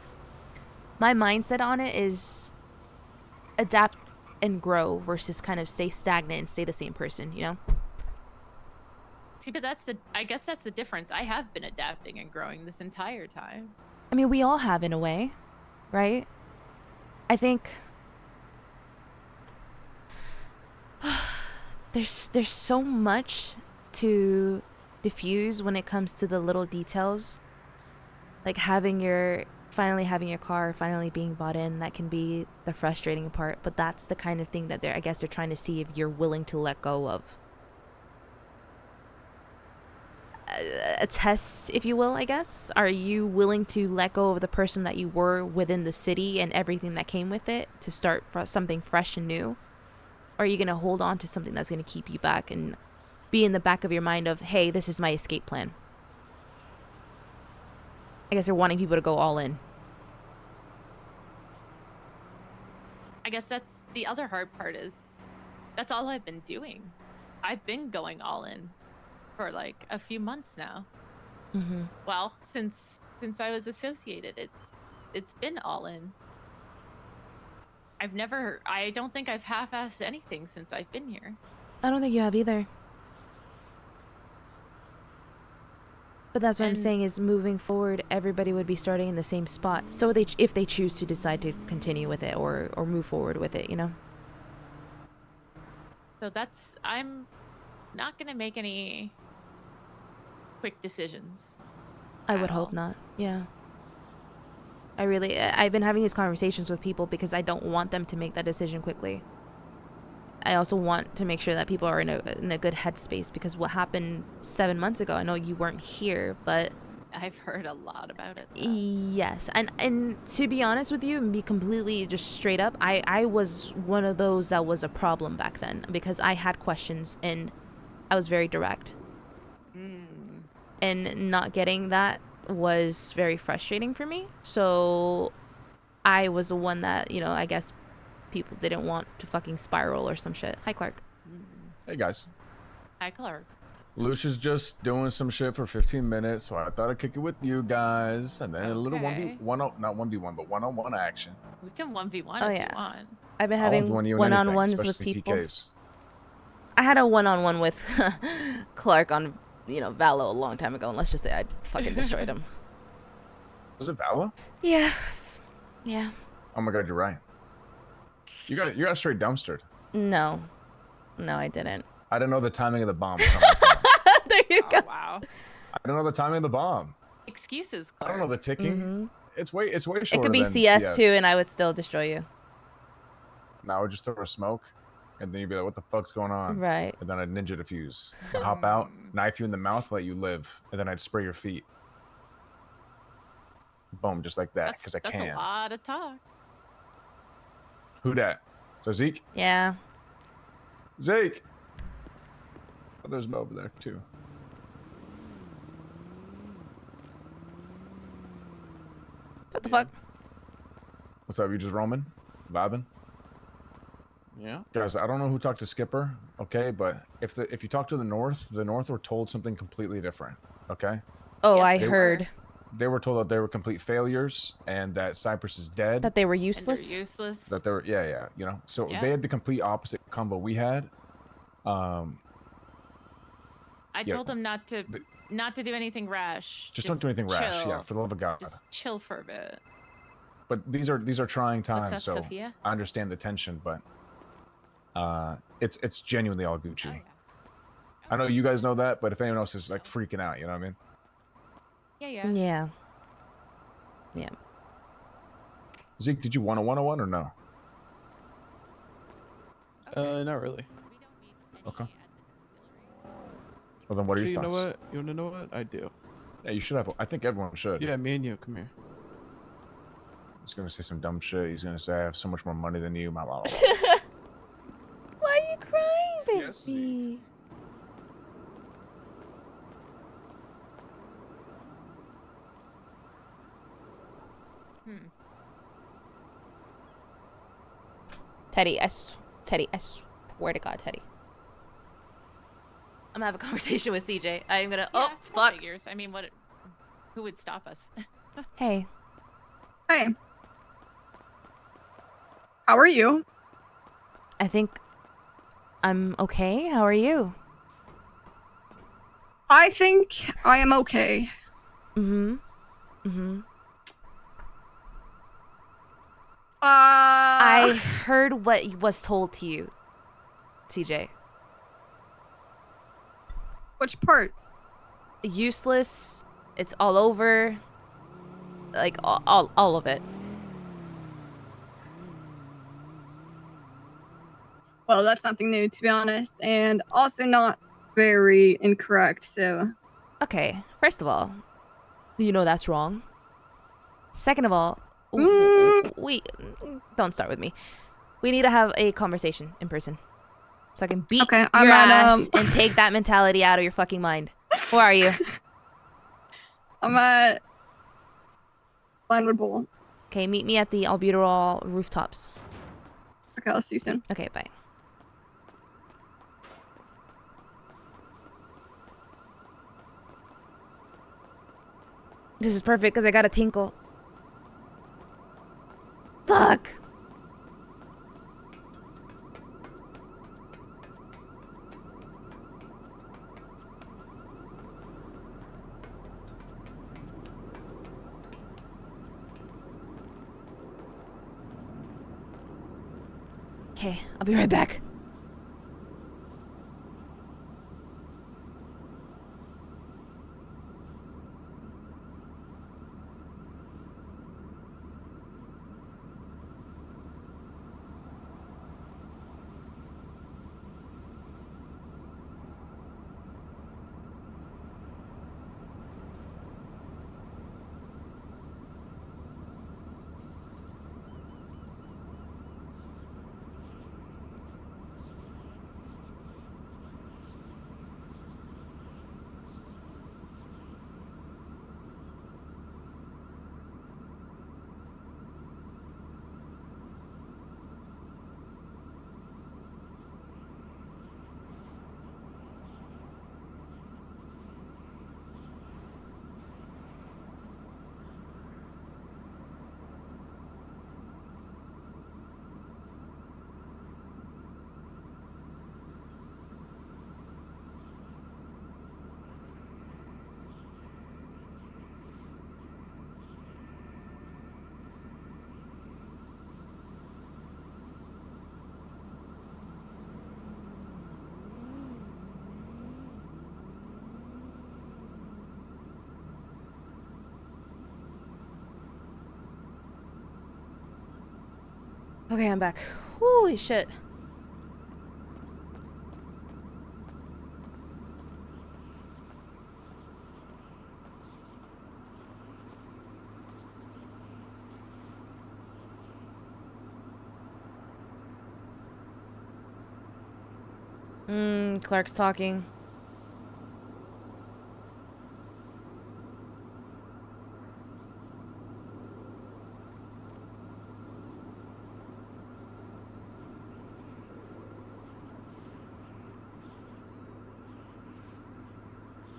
my mindset on it is adapt and grow versus kind of stay stagnant and stay the same person, you know? See, but I guess that's the difference. I have been adapting and growing this entire time. I mean, we all have in a way, right? I think there's so much to diffuse when it comes to the little details. Like finally having your car finally being bought in, that can be the frustrating part, but that's the kind of thing that I guess they're trying to see if you're willing to let go of. A test, if you will, I guess. Are you willing to let go of the person that you were within the city and everything that came with it to start something fresh and new? Or are you going to hold on to something that's going to keep you back and be in the back of your mind of, hey, this is my escape plan? I guess they're wanting people to go all in. I guess that's the other hard part is that's all I've been doing. I've been going all in for like a few months now. Mm-hmm. Well, since I was associated, it's been all in. I don't think I've half-assed anything since I've been here. I don't think you have either. But that's what I'm saying is moving forward, everybody would be starting in the same spot. So if they choose to decide to continue with it or move forward with it, you know? So I'm not going to make any quick decisions. I would hope not. Yeah. I've been having these conversations with people because I don't want them to make that decision quickly. I also want to make sure that people are in a good headspace, because what happened 7 months ago, I know you weren't here, but I've heard a lot about it. Yes. And to be honest with you and be completely just straight up, I was one of those that was a problem back then because I had questions and I was very direct. And not getting that was very frustrating for me. So I was the one that, you know, I guess people didn't want to fucking spiral or some shit. Hi, Clark. Hey, guys. Hi, Clark. Lucia's just doing some shit for 15 minutes, so I thought I'd kick it with you guys, and then a little Okay. 1v1, not 1v1, but one-on-one action. We can 1v1 Oh, if yeah. you want. I've been I'll having join you in one-on-ones anything, with especially people. PKs. I had a one-on-one with Clark on, you know, Valo a long time ago, and let's just say I fucking destroyed him. Was it Vala? Yeah. Yeah. Oh my god, you're right. You got straight dumpstered. No, I didn't. I didn't know the timing of the bomb. There you go. Wow. I don't know the timing of the bomb. Excuses, I Clark. don't know the ticking. Mm-hmm. It's way shorter. It could be than CS too, and I would still destroy you. Now I would just throw a smoke, and then you'd be like, "What the fuck's going on?" Right. And then I'd ninja defuse. I'd hop out, knife you in the mouth, let you live, and then I'd spray your feet. Boom, just like that, because I can. That's a lot of talk. Who dat? So Zeke? Yeah. Zeke! Oh, there's Mo over there, too. What the fuck? What's up? You just roaming? Vibing? Yeah. Guys, I don't know who talked to Skipper, okay, but if you talk to the North were told something completely different, okay? Oh, Yes, I they heard They were told that they were complete failures and that Cyprus is dead. that they were And they're useless. useless. That they were, yeah, you know. So Yeah. they had the complete opposite combo we had. I yeah, told him not to do anything rash. just don't do anything rash, yeah, chill. for the love of God. Just chill for a bit. But these are trying times, What's up, so Sophia? I understand the tension, but it's genuinely all Gucci. I know you guys know that, but if anyone else is like freaking out, you know what I mean? Yeah. Yeah. Zeke, did you want a 101 or no? Not really. Okay. Well, then what are your Actually, thoughts? You know what? You wanna know what? I do. Yeah, you should have. I think everyone should. Yeah, me and you. Come here. He's gonna say some dumb shit. He's gonna say I have so much more money than you. Blah, blah, blah. Why are you crying, baby? Teddy, Teddy, I swear to God, Teddy. I'm gonna have a conversation with CJ. I'm gonna. Yeah, Oh, fuck. Figures. I mean, who would stop us? Hey. Hey. How are you? I think I'm okay. How are you? I think I am okay. Mm-hmm. Mm-hmm. I heard what was told to you, CJ. Which part? Useless. It's all over. Like all of it. Well, that's nothing new, to be honest, and also not very incorrect, so... Okay, first of all, you know that's wrong. Second of all, we don't start with me. We need to have a conversation in person. So I can beat your ass and take that mentality out of your fucking mind. Where are you? I'm at Glenwood Bowl. Okay, meet me at the albuterol rooftops. Okay, I'll see you soon. Okay, bye. This is perfect because I got a tinkle. Fuck! Okay, I'll be right back. Okay, I'm back. Holy shit. Clark's talking.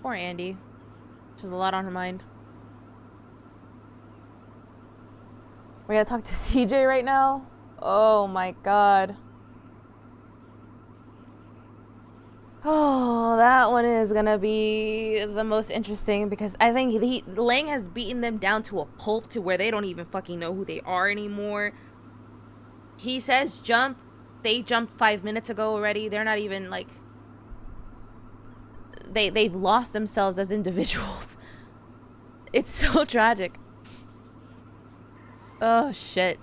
Poor Andy. She has a lot on her mind. We gotta talk to CJ right now? Oh my god. Oh, that one is gonna be the most interesting because I think Lang has beaten them down to a pulp to where they don't even fucking know who they are anymore. He says jump. They jumped 5 minutes ago already. They're not even like... They've lost themselves as individuals. It's so tragic. Oh, shit.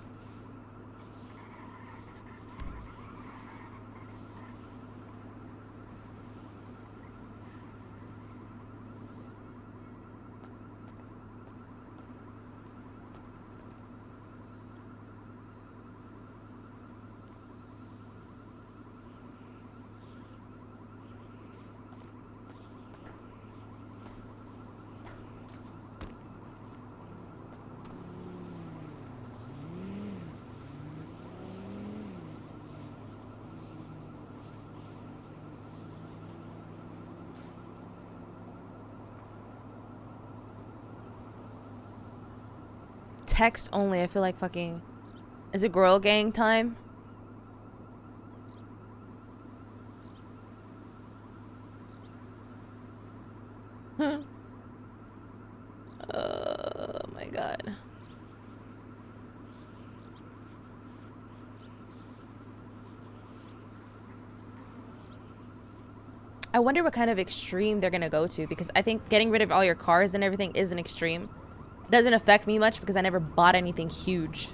Text only. I feel like fucking... Is it girl gang time? Oh my god. I wonder what kind of extreme they're gonna go to, because I think getting rid of all your cars and everything is an extreme. It doesn't affect me much because I never bought anything huge.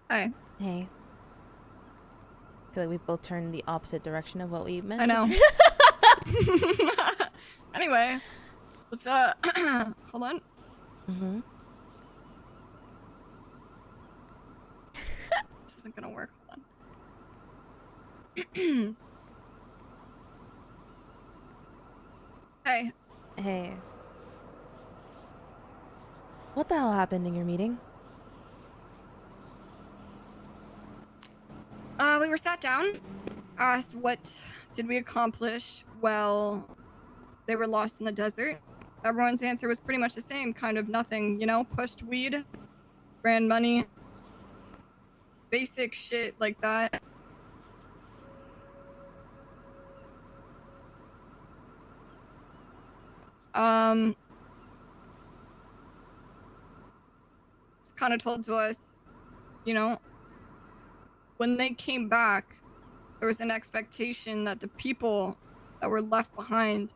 Hi. Hey. I feel like we both turned the opposite direction of what we meant I know. to turn. Anyway, let's hold on. Mm-hmm. This isn't gonna work. Hold on. Hey. Hey. What the hell happened in your meeting? We were sat down, asked what did we accomplish while they were lost in the desert. Everyone's answer was pretty much the same, kind of nothing, you know, pushed weed, ran money, basic shit like that. It's kind of told to us, you know, when they came back, there was an expectation that the people that were left behind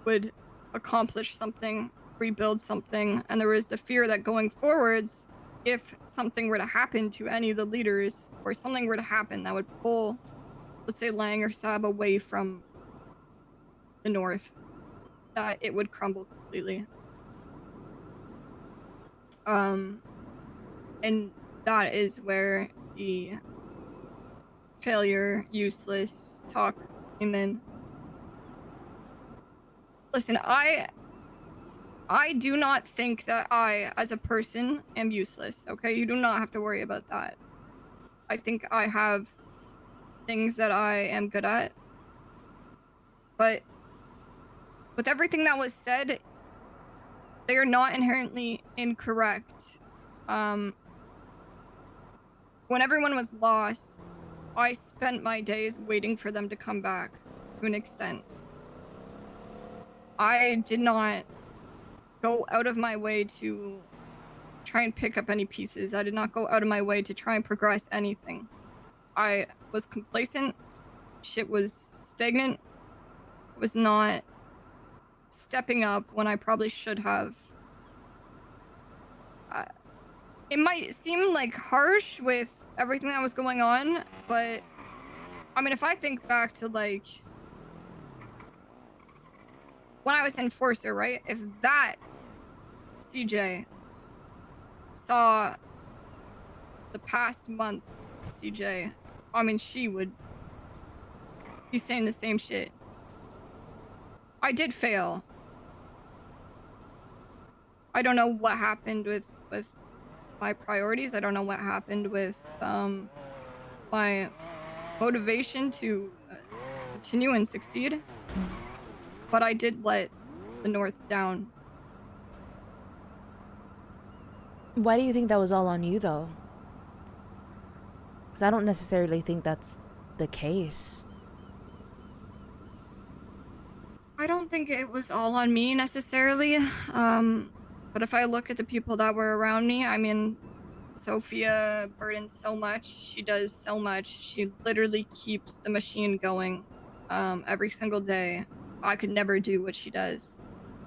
would accomplish something, rebuild something, and there was the fear that going forwards, if something were to happen to any of the leaders, or something were to happen that would pull, let's say, Lang or Sab away from the north, that it would crumble completely. And that is where the failure, useless talk came in. Listen, I do not think that I, as a person, am useless, okay? You do not have to worry about that. I think I have things that I am good at. But with everything that was said, they are not inherently incorrect. When everyone was lost, I spent my days waiting for them to come back, to an extent. I did not go out of my way to try and pick up any pieces. I did not go out of my way to try and progress anything. I was complacent. Shit was stagnant. was not stepping up when I probably should have. It might seem like harsh with everything that was going on, but I mean, if I think back to like when I was Enforcer, right? If that CJ saw the past month CJ, I mean, she would be saying the same shit. I did fail. I don't know what happened with my priorities. I don't know what happened with my motivation to continue and succeed. But I did let the North down. Why do you think that was all on you, though? Because I don't necessarily think that's the case. I don't think it was all on me necessarily. But if I look at the people that were around me, I mean, Sophia burdens so much. She does so much. She literally keeps the machine going every single day. I could never do what she does.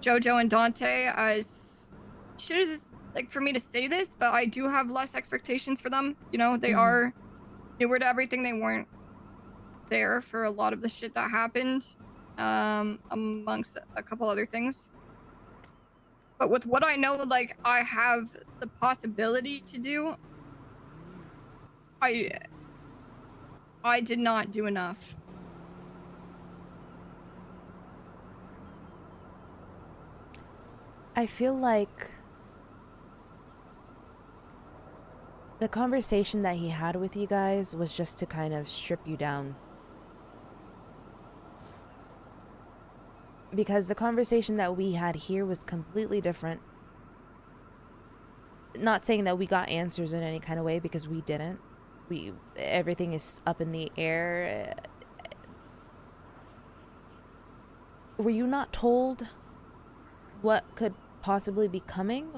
Jojo and Dante, as shit is like for me to say this, but I do have less expectations for them. You know, they are newer to everything. They weren't there for a lot of the shit that happened, amongst a couple other things. But with what I know, like, I have the possibility to do, I did not do enough. I feel like the conversation that he had with you guys was just to kind of strip you down. Because the conversation that we had here was completely different. Not saying that we got answers in any kind of way, because we didn't. Everything is up in the air. Were you not told what could possibly be coming?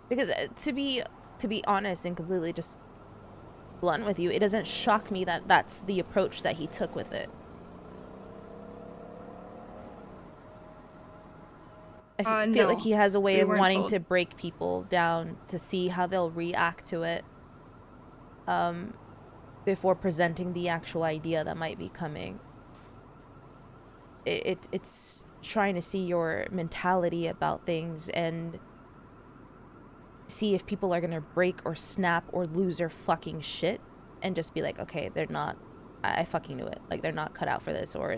Because to be honest and completely just blunt with you, it doesn't shock me that that's the approach that he took with it. I feel like he has a way of wanting to break people down to see how they'll react to it, before presenting the actual idea that might be coming. It's trying to see your mentality about things and see if people are gonna break or snap or lose their fucking shit and just be like, okay, they're not, I fucking knew it, like they're not cut out for this, or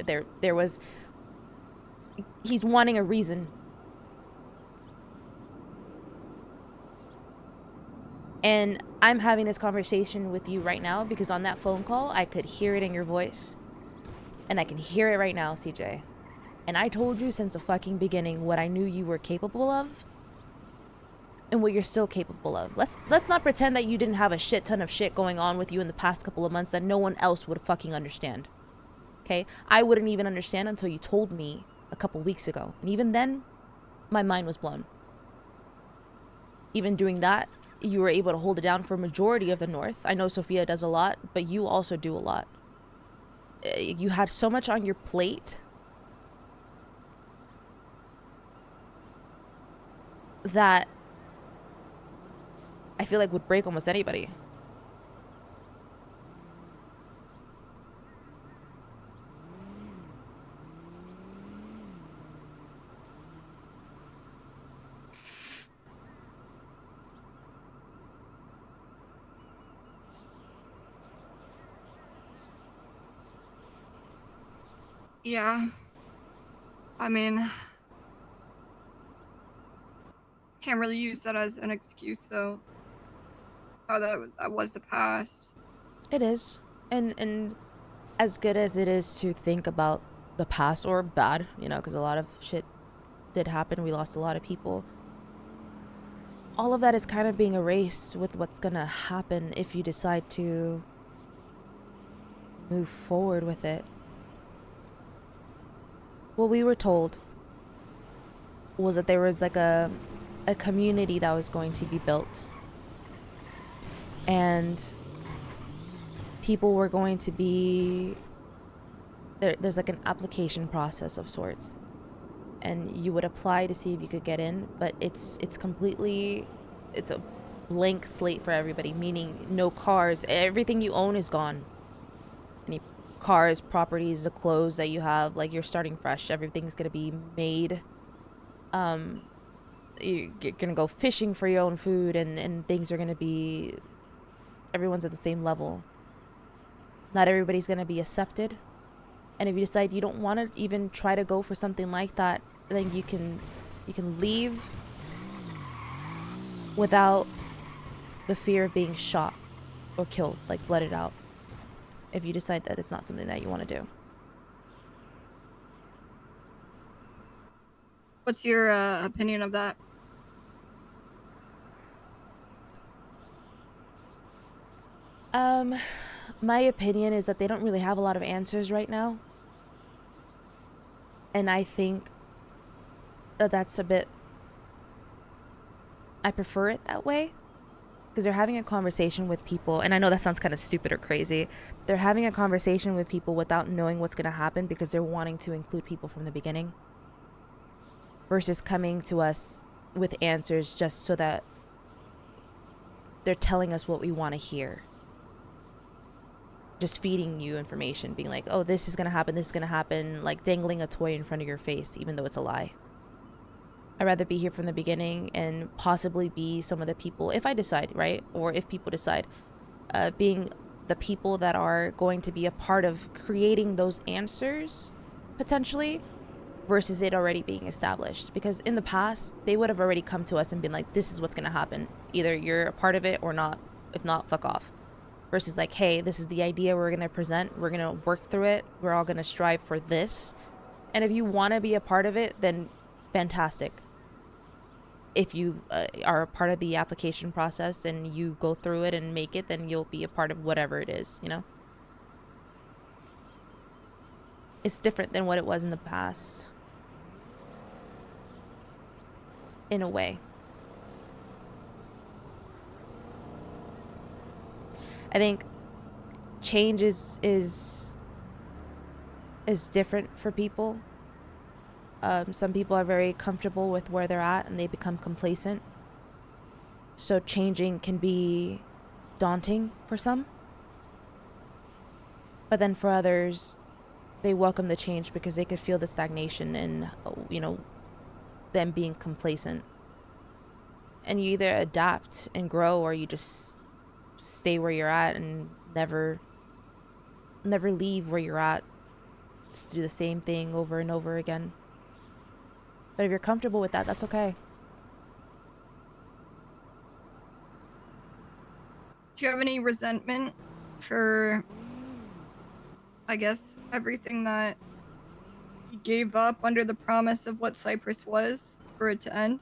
he's wanting a reason. And I'm having this conversation with you right now because on that phone call, I could hear it in your voice. And I can hear it right now, CJ. And I told you since the fucking beginning what I knew you were capable of. And what you're still capable of. Let's not pretend that you didn't have a shit ton of shit going on with you in the past couple of months that no one else would fucking understand. Okay? I wouldn't even understand until you told me a couple weeks ago. And even then, my mind was blown. Even doing that, you were able to hold it down for a majority of the North. I know Sophia does a lot, but you also do a lot. You had so much on your plate that I feel like would break almost anybody. Yeah. I mean, can't really use that as an excuse, though. How that was the past. It is. And as good as it is to think about the past, or bad, you know, because a lot of shit did happen. We lost a lot of people. All of that is kind of being erased with what's gonna happen if you decide to move forward with it. What we were told was that there was like a community that was going to be built. And people were going to be there's like an application process of sorts, and you would apply to see if you could get in, but it's a blank slate for everybody, meaning no cars. Everything you own is gone. Any cars, properties, the clothes that you have, like, you're starting fresh. Everything's gonna be made. You're gonna go fishing for your own food, and things are gonna be, everyone's at the same level. Not everybody's gonna be accepted, and if you decide you don't want to even try to go for something like that, then you can leave without the fear of being shot or killed, like blooded out, if you decide that it's not something that you want to do. What's your opinion of that? My opinion is that they don't really have a lot of answers right now. And I think that that's a bit... I prefer it that way. Because they're having a conversation with people, and I know that sounds kind of stupid or crazy. They're having a conversation with people without knowing what's going to happen because they're wanting to include people from the beginning. Versus coming to us with answers just so that they're telling us what we want to hear. Just feeding you information, being like, oh, this is going to happen, this is going to happen, like dangling a toy in front of your face, even though it's a lie. I'd rather be here from the beginning and possibly be some of the people, if I decide, right? Or if people decide, being the people that are going to be a part of creating those answers, potentially, versus it already being established. Because in the past, they would have already come to us and been like, this is what's going to happen. Either you're a part of it or not. If not, fuck off. Versus like, hey, this is the idea we're going to present. We're going to work through it. We're all going to strive for this. And if you want to be a part of it, then fantastic. If you are a part of the application process and you go through it and make it, then you'll be a part of whatever it is, you know? It's different than what it was in the past. In a way. I think change is different for people. Some people are very comfortable with where they're at and they become complacent. So changing can be daunting for some. But then for others, they welcome the change because they could feel the stagnation and, you know, them being complacent. And you either adapt and grow, or you just stay where you're at and never leave where you're at. Just do the same thing over and over again. But if you're comfortable with that, that's okay. Do you have any resentment for, I guess, everything that you gave up under the promise of what Cyprus was for it to end?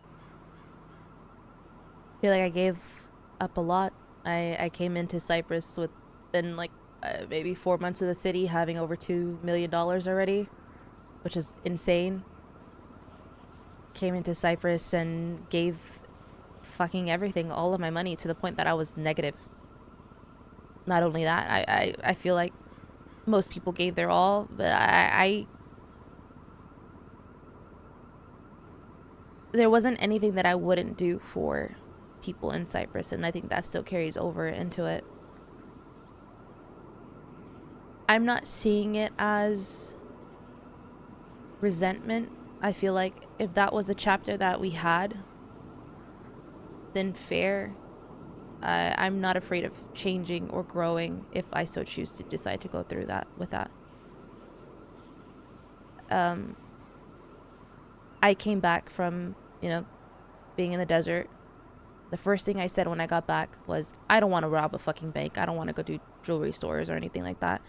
I feel like I gave up a lot. I came into Cyprus within like maybe 4 months of the city having over $2 million already, which is insane. Came into Cyprus and gave fucking everything, all of my money, to the point that I was negative. Not only that, I feel like most people gave their all, but there wasn't anything that I wouldn't do for people in Cyprus, and I think that still carries over into it. I'm not seeing it as resentment. I feel like if that was a chapter that we had, then fair. I'm not afraid of changing or growing if I so choose to decide to go through that with that. I came back from, you know, being in the desert. The first thing I said when I got back was, I don't want to rob a fucking bank. I don't want to go do jewelry stores or anything like that.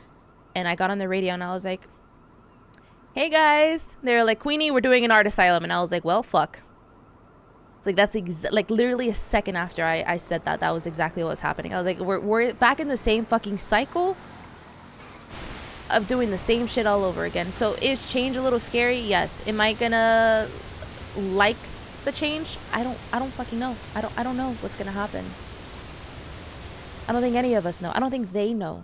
And I got on the radio and I was like, hey guys. They're like, Queenie, we're doing an art asylum. And I was like, well, fuck. It's like, that's like literally a second after I said that, that was exactly what was happening. I was like, we're back in the same fucking cycle of doing the same shit all over again. So is change a little scary? Yes. Am I gonna like the change? I don't fucking know. I don't know what's gonna happen. I don't think any of us know. I don't think they know.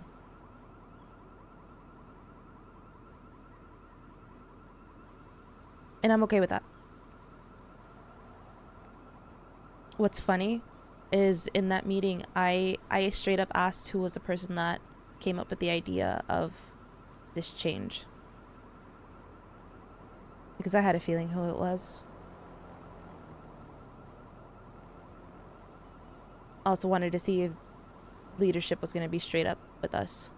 And I'm okay with that. What's funny is in that meeting, I straight up asked who was the person that came up with the idea of this change. Because I had a feeling who it was. I also wanted to see if leadership was going to be straight up with us.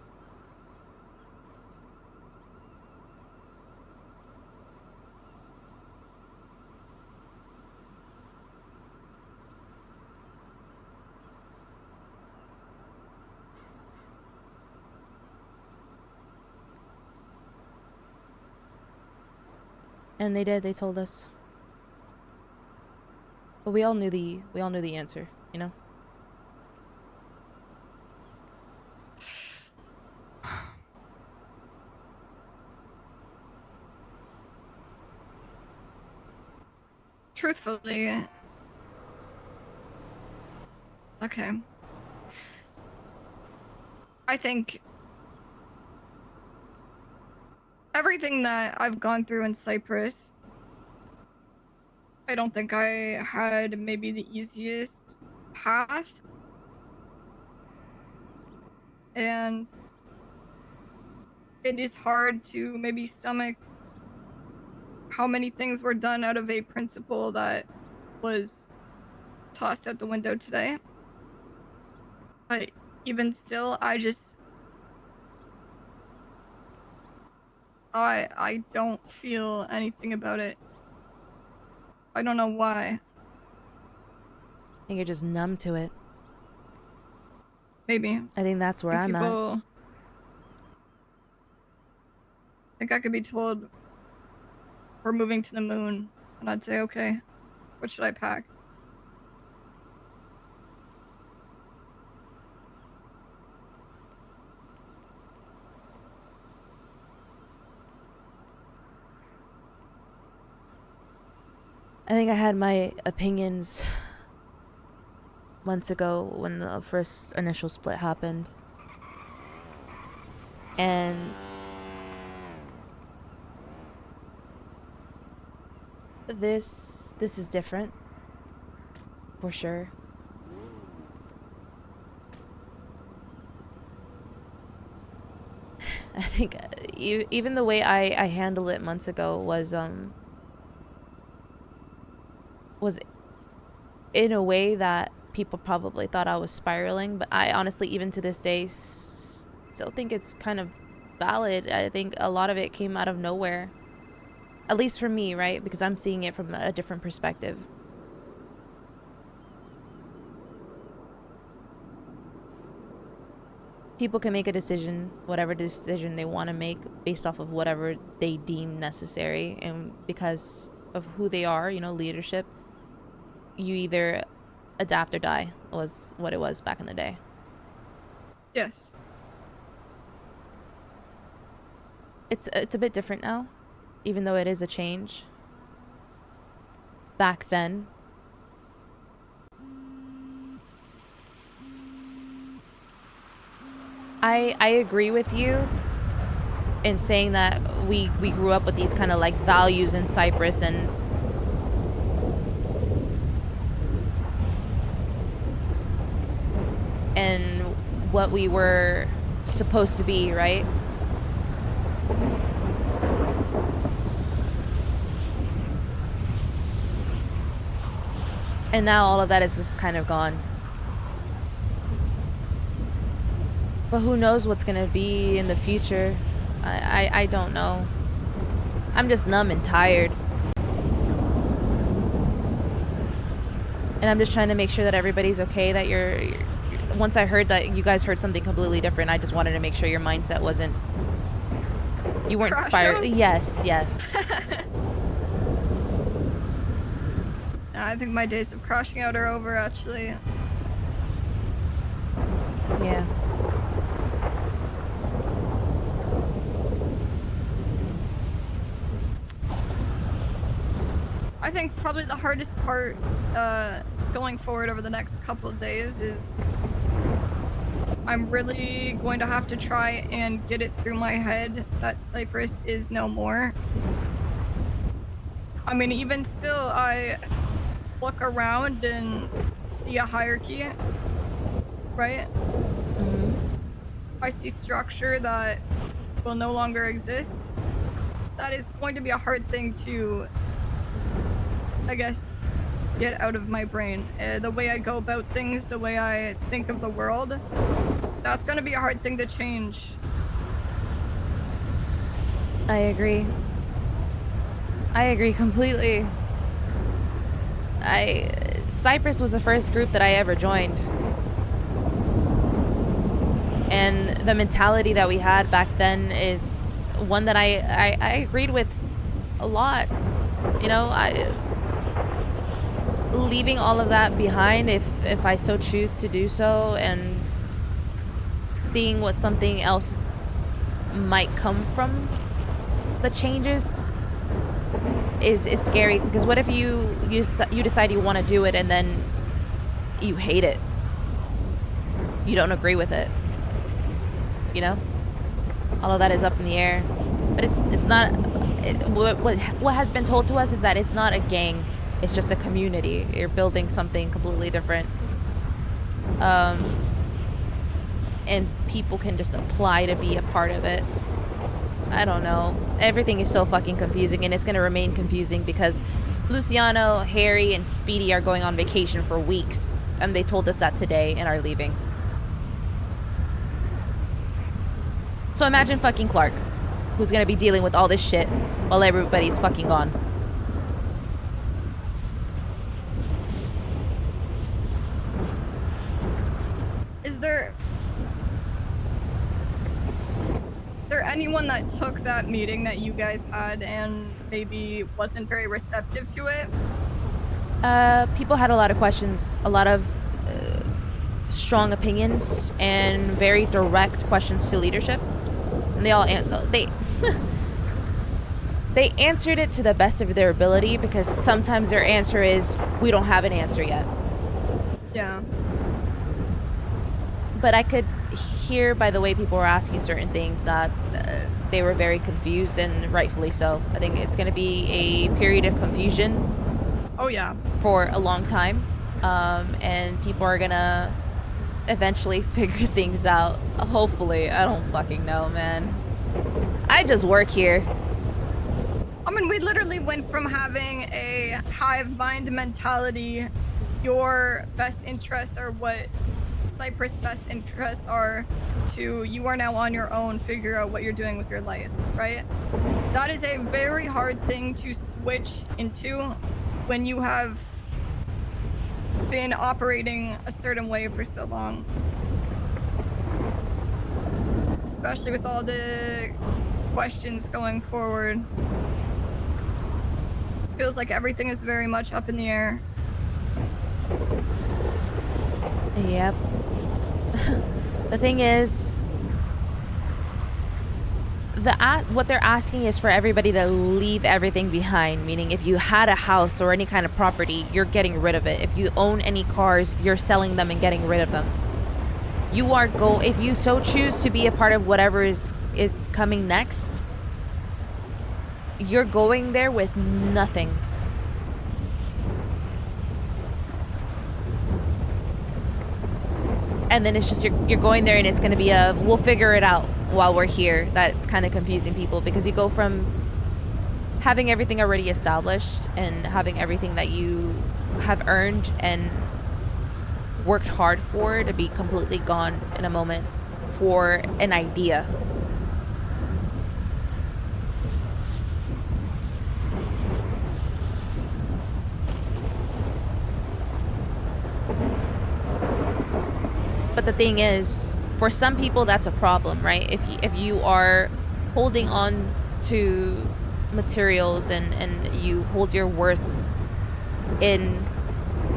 And they did. They told us. But we all knew the answer, you know? Truthfully, okay. I think everything that I've gone through in Cyprus, I don't think I had maybe the easiest path. And it is hard to maybe stomach how many things were done out of a principle that was tossed out the window today. But even still, I don't feel anything about it. I don't know why. I think you're just numb to it. Maybe. I think that's where I'm at. I think I could be told we're moving to the moon, and I'd say, okay, what should I pack? I think I had my opinions months ago when the first initial split happened. And this is different. For sure. I think even the way I handled it months ago was in a way that people probably thought I was spiraling, but I honestly, even to this day, still think it's kind of valid. I think a lot of it came out of nowhere, at least for me, right? Because I'm seeing it from a different perspective. People can make a decision, whatever decision they want to make, based off of whatever they deem necessary, and because of who they are, you know, leadership, you either adapt or die, was what it was back in the day. Yes. It's a bit different now, even though it is a change. Back then, I agree with you in saying that we grew up with these kind of like values in Cyprus, and what we were supposed to be, right? And now all of that is just kind of gone. But who knows what's gonna be in the future? I don't know. I'm just numb and tired. And I'm just trying to make sure that everybody's okay, that you're once I heard that you guys heard something completely different, I just wanted to make sure your mindset wasn't, you weren't inspired. Yes. I think my days of crashing out are over, actually. Yeah. I think probably the hardest part going forward over the next couple of days is I'm really going to have to try and get it through my head that Cyprus is no more. I mean, even still, I look around and see a hierarchy, right? I see structure that will no longer exist. That is going to be a hard thing to, I guess, get out of my brain. The way I go about things, the way I think of the world, that's going to be a hard thing to change. I agree. I agree completely. Cyprus was the first group that I ever joined. And the mentality that we had back then is one that I agreed with a lot. You know, leaving all of that behind if I so choose to do so, and seeing what something else might come from the changes is scary, because what if you decide you want to do it and then you hate it, you don't agree with it, you know? All of that is up in the air. But it's not what has been told to us is that it's not a gang, it's just a community. You're building something completely different, and people can just apply to be a part of it. I don't know. Everything is so fucking confusing, and it's gonna remain confusing because Luciano, Harry, and Speedy are going on vacation for weeks, and they told us that today and are leaving. So imagine fucking Clark, who's gonna be dealing with all this shit while everybody's fucking gone. Is there anyone that took that meeting that you guys had and maybe wasn't very receptive to it? People had a lot of questions, a lot of strong opinions, and very direct questions to leadership. And they all they answered it to the best of their ability, because sometimes their answer is, we don't have an answer yet. Yeah. But I could hear by the way people were asking certain things that they were very confused, and rightfully so. I think it's going to be a period of confusion. Oh yeah. For a long time, and people are gonna eventually figure things out. Hopefully. I don't fucking know, man. I just work here. I mean, we literally went from having a hive mind mentality, your best interests are what Cyprus' best interests are, to you are now on your own, figure out what you're doing with your life, right? That is a very hard thing to switch into when you have been operating a certain way for so long. Especially with all the questions going forward. Feels like everything is very much up in the air. Yep. The thing is, what they're asking is for everybody to leave everything behind, meaning if you had a house or any kind of property, you're getting rid of it. If you own any cars, you're selling them and getting rid of them. You are if you so choose to be a part of whatever is coming next, you're going there with nothing. And then it's just you're going there, and it's going to be we'll figure it out while we're here. That's kind of confusing people, because you go from having everything already established and having everything that you have earned and worked hard for to be completely gone in a moment for an idea. But the thing is, for some people that's a problem, right? If you are holding on to materials and you hold your worth in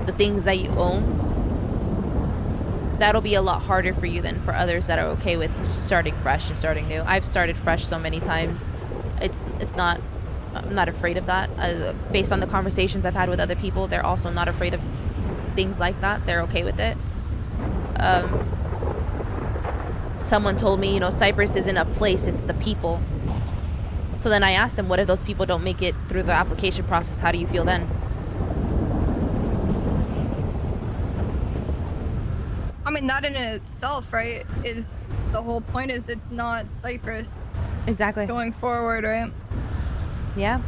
the things that you own, that'll be a lot harder for you than for others that are okay with starting fresh and starting new. I've started fresh so many times. I'm not afraid of that. Based on the conversations I've had with other people, they're also not afraid of things like that. They're okay with it. Someone told me, Cyprus isn't a place, it's the people. So then I asked them, what if those people don't make it through the application process? How do you feel then? I mean, that in itself, right, is the whole point is it's not Cyprus. Exactly. Going forward, right? Yeah.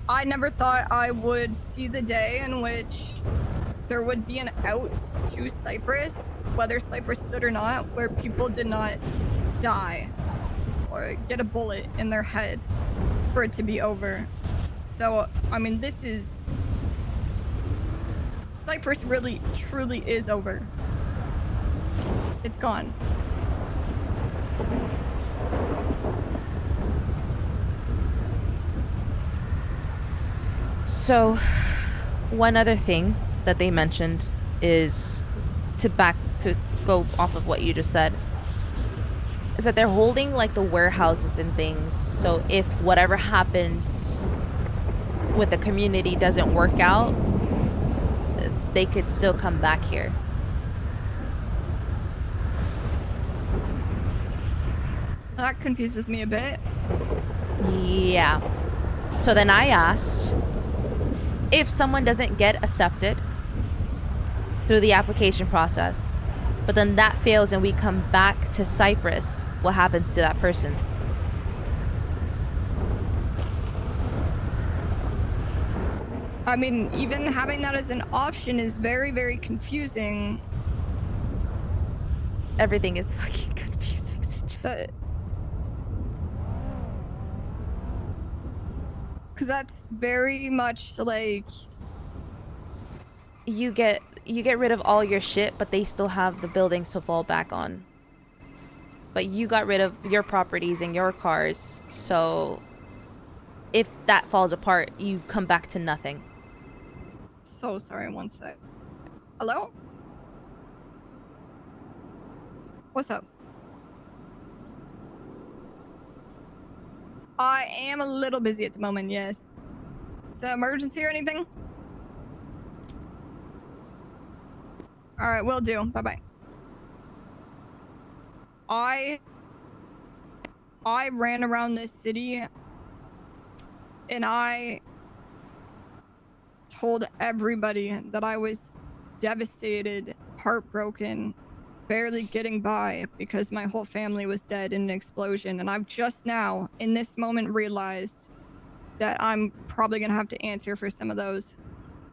I never thought I would see the day in which there would be an out to Cyprus, whether Cyprus stood or not, where people did not die or get a bullet in their head for it to be over. So, I mean, this is... Cyprus really, truly is over. It's gone. So, one other thing that they mentioned is to go off of what you just said, is that they're holding like the warehouses and things. So if whatever happens with the community doesn't work out, they could still come back here. That confuses me a bit. Yeah. So then I asked, if someone doesn't get accepted through the application process, but then that fails and we come back to Cyprus, what happens to that person? I mean, even having that as an option is very, very confusing. Everything is fucking confusing. Because that's very much like... You get rid of all your shit, but they still have the buildings to fall back on. But you got rid of your properties and your cars, so if that falls apart, you come back to nothing. So sorry, one sec. Hello? What's up? I am a little busy at the moment, yes. Is it an emergency or anything? Alright, will do. Bye-bye. I ran around this city and I told everybody that I was devastated, heartbroken, barely getting by because my whole family was dead in an explosion. And I've just now, in this moment, realized that I'm probably gonna have to answer for some of those.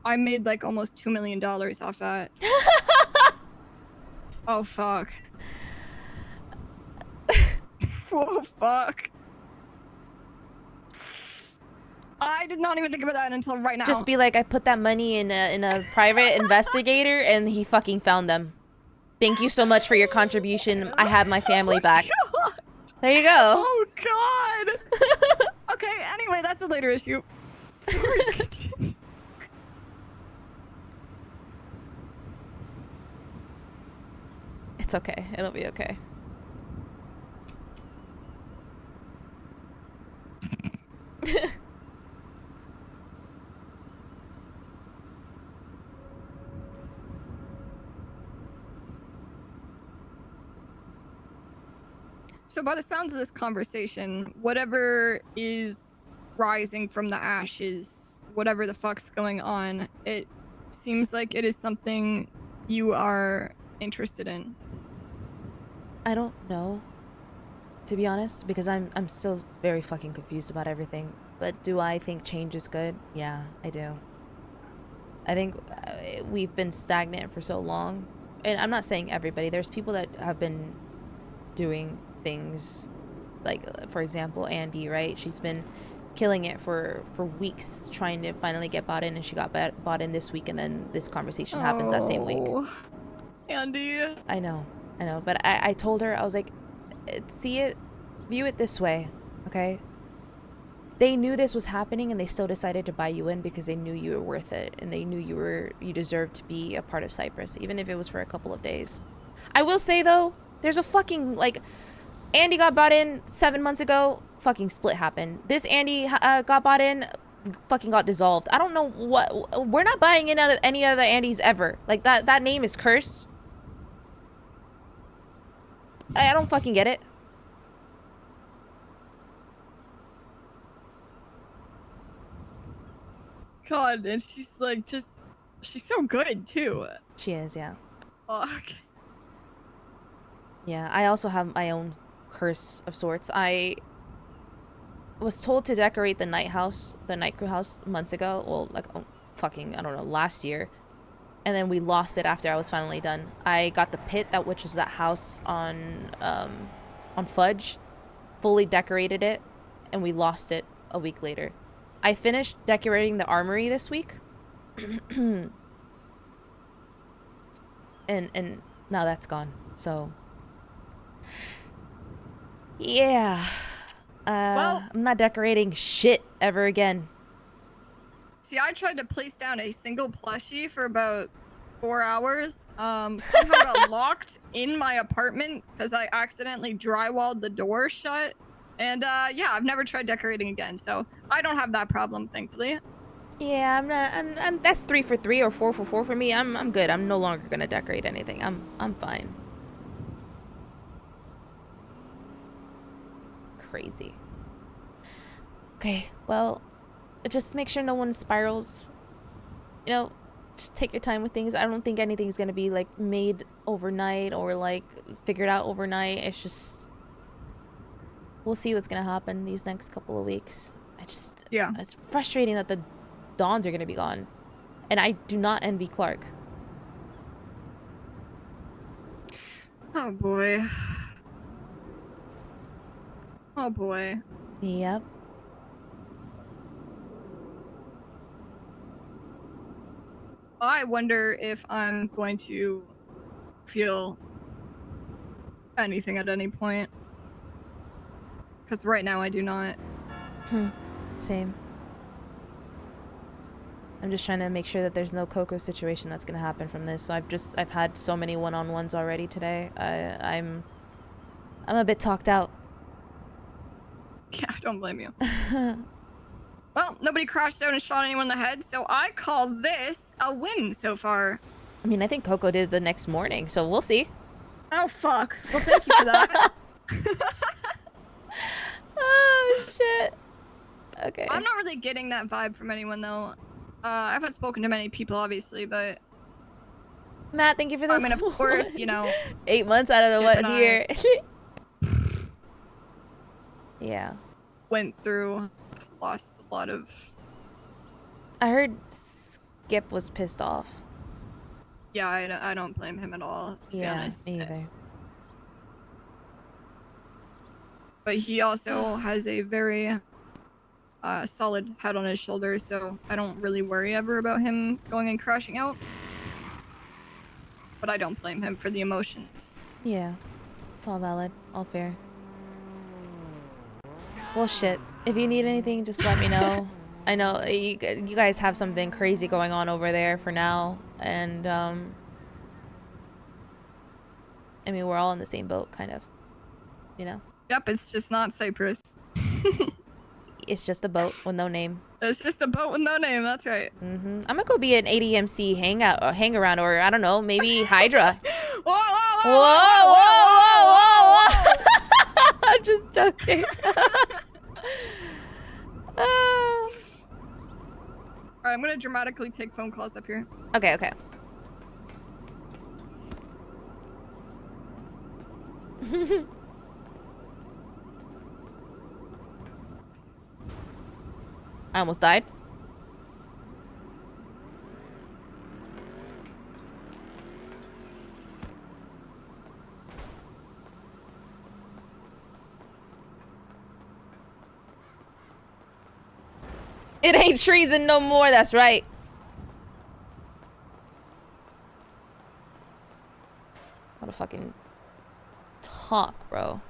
I made like almost $2 million off that. Oh, fuck. Oh, fuck. I did not even think about that until right now. Just be like, I put that money in a private investigator and he fucking found them. Thank you so much for your contribution. I have my family back. God. There you go. Oh, God. Okay, anyway, that's a later issue. Sorry. It's okay. It'll be okay. So by the sounds of this conversation, whatever is rising from the ashes, whatever the fuck's going on, it seems like it is something you are interested in. I don't know, to be honest, because I'm still very fucking confused about everything. But do I think change is good? Yeah, I do. I think we've been stagnant for so long. And I'm not saying everybody. There's people that have been doing things, like, for example, Andy, right? She's been killing it for weeks, trying to finally get bought in, and she got bought in this week, and then this conversation happens that same week. Andy. I know, but I told her, I was like, view it this way, okay? They knew this was happening and they still decided to buy you in because they knew you were worth it and they knew you deserved to be a part of Cyprus, even if it was for a couple of days. I will say though, there's a fucking, like, Andy got bought in 7 months ago, fucking split happened. This Andy got bought in, fucking got dissolved. I don't know what, we're not buying in out of any other Andys ever. Like, that name is cursed. I don't fucking get it. god, and she's like she's so good too. She is, yeah. Fuck. Yeah, I also have my own curse of sorts. I was told to decorate the night crew house months ago. Well, like, fucking, I don't know, last year. And then we lost it after I was finally done. I got the pit, which was that house on Fudge, fully decorated it, and we lost it a week later. I finished decorating the armory this week. and now that's gone. So yeah. Well, I'm not decorating shit ever again. See, I tried to place down a single plushie for about 4 hours. Somehow got locked in my apartment because I accidentally drywalled the door shut. And yeah, I've never tried decorating again, so I don't have that problem, thankfully. Yeah, I'm that's 3 for 3 or 4 for 4 for me. I'm good. I'm no longer gonna decorate anything. I'm fine. Crazy. Okay, well, just make sure no one spirals. You know, just take your time with things. I don't think anything's gonna be like made overnight or like figured out overnight. It's just, we'll see what's gonna happen these next couple of weeks. Yeah, it's frustrating that the Dawns are gonna be gone, and I do not envy Clark. Oh boy. Oh boy. Yep. I wonder if I'm going to feel anything at any point. Because right now I do not. Same. I'm just trying to make sure that there's no Coco situation that's gonna happen from this. So I've had so many one-on-ones already today. I'm a bit talked out. Yeah, I don't blame you. Well, nobody crashed out and shot anyone in the head, so I call this a win so far. I mean, I think Coco did the next morning, so we'll see. Oh, fuck. Well, thank you for that. Oh, shit. Okay. I'm not really getting that vibe from anyone, though. I haven't spoken to many people, obviously, but... Matt, thank you for the... I mean, of course, you know... 8 months out of the Skip and one I year. Yeah. Went through... Lost a lot of... I heard Skip was pissed off. Yeah, I don't blame him at all, to be honest. Me either. But he also has a very solid head on his shoulder, so I don't really worry ever about him going and crashing out. But I don't blame him for the emotions. Yeah. It's all valid. All fair. Well, shit. If you need anything, just let me know. I know you guys have something crazy going on over there for now. And, I mean, we're all in the same boat, kind of. You know? Yep, it's just not Cyprus. It's just a boat with no name. It's just a boat with no name, that's right. I'm gonna go be an ADMC hangout or hang around, or I don't know, maybe Hydra. Whoa, whoa, whoa, whoa, whoa, whoa, whoa. I'm just joking. Alright, I'm gonna dramatically take phone calls up here. Okay, okay. I almost died. It ain't treason no more, that's right. What a fucking talk, bro.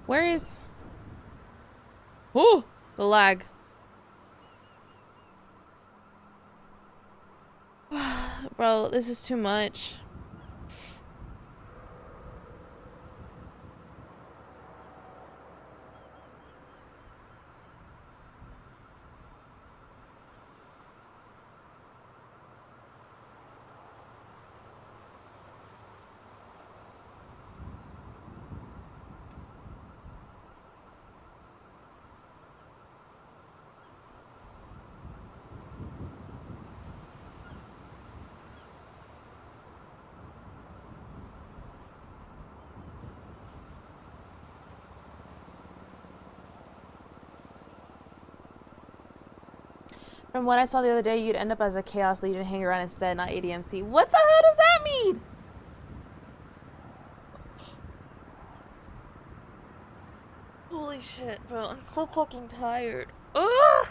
Where is... Ooh, the lag. Bro, this is too much. From what I saw the other day, you'd end up as a Chaos Legion hanger around instead, not ADMC. What the hell does that mean? Holy shit, bro. I'm so fucking tired. Ugh!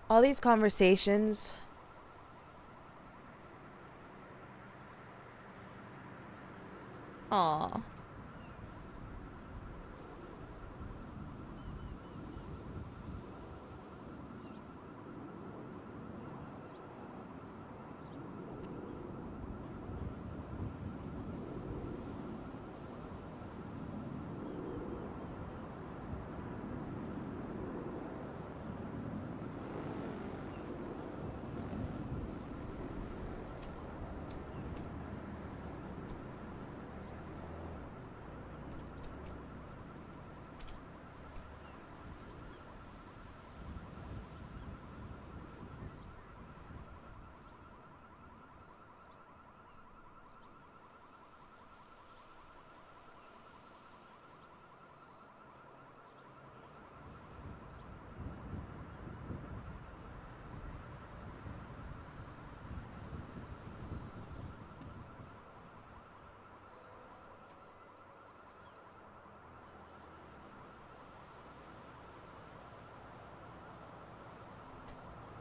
All these conversations. Aw.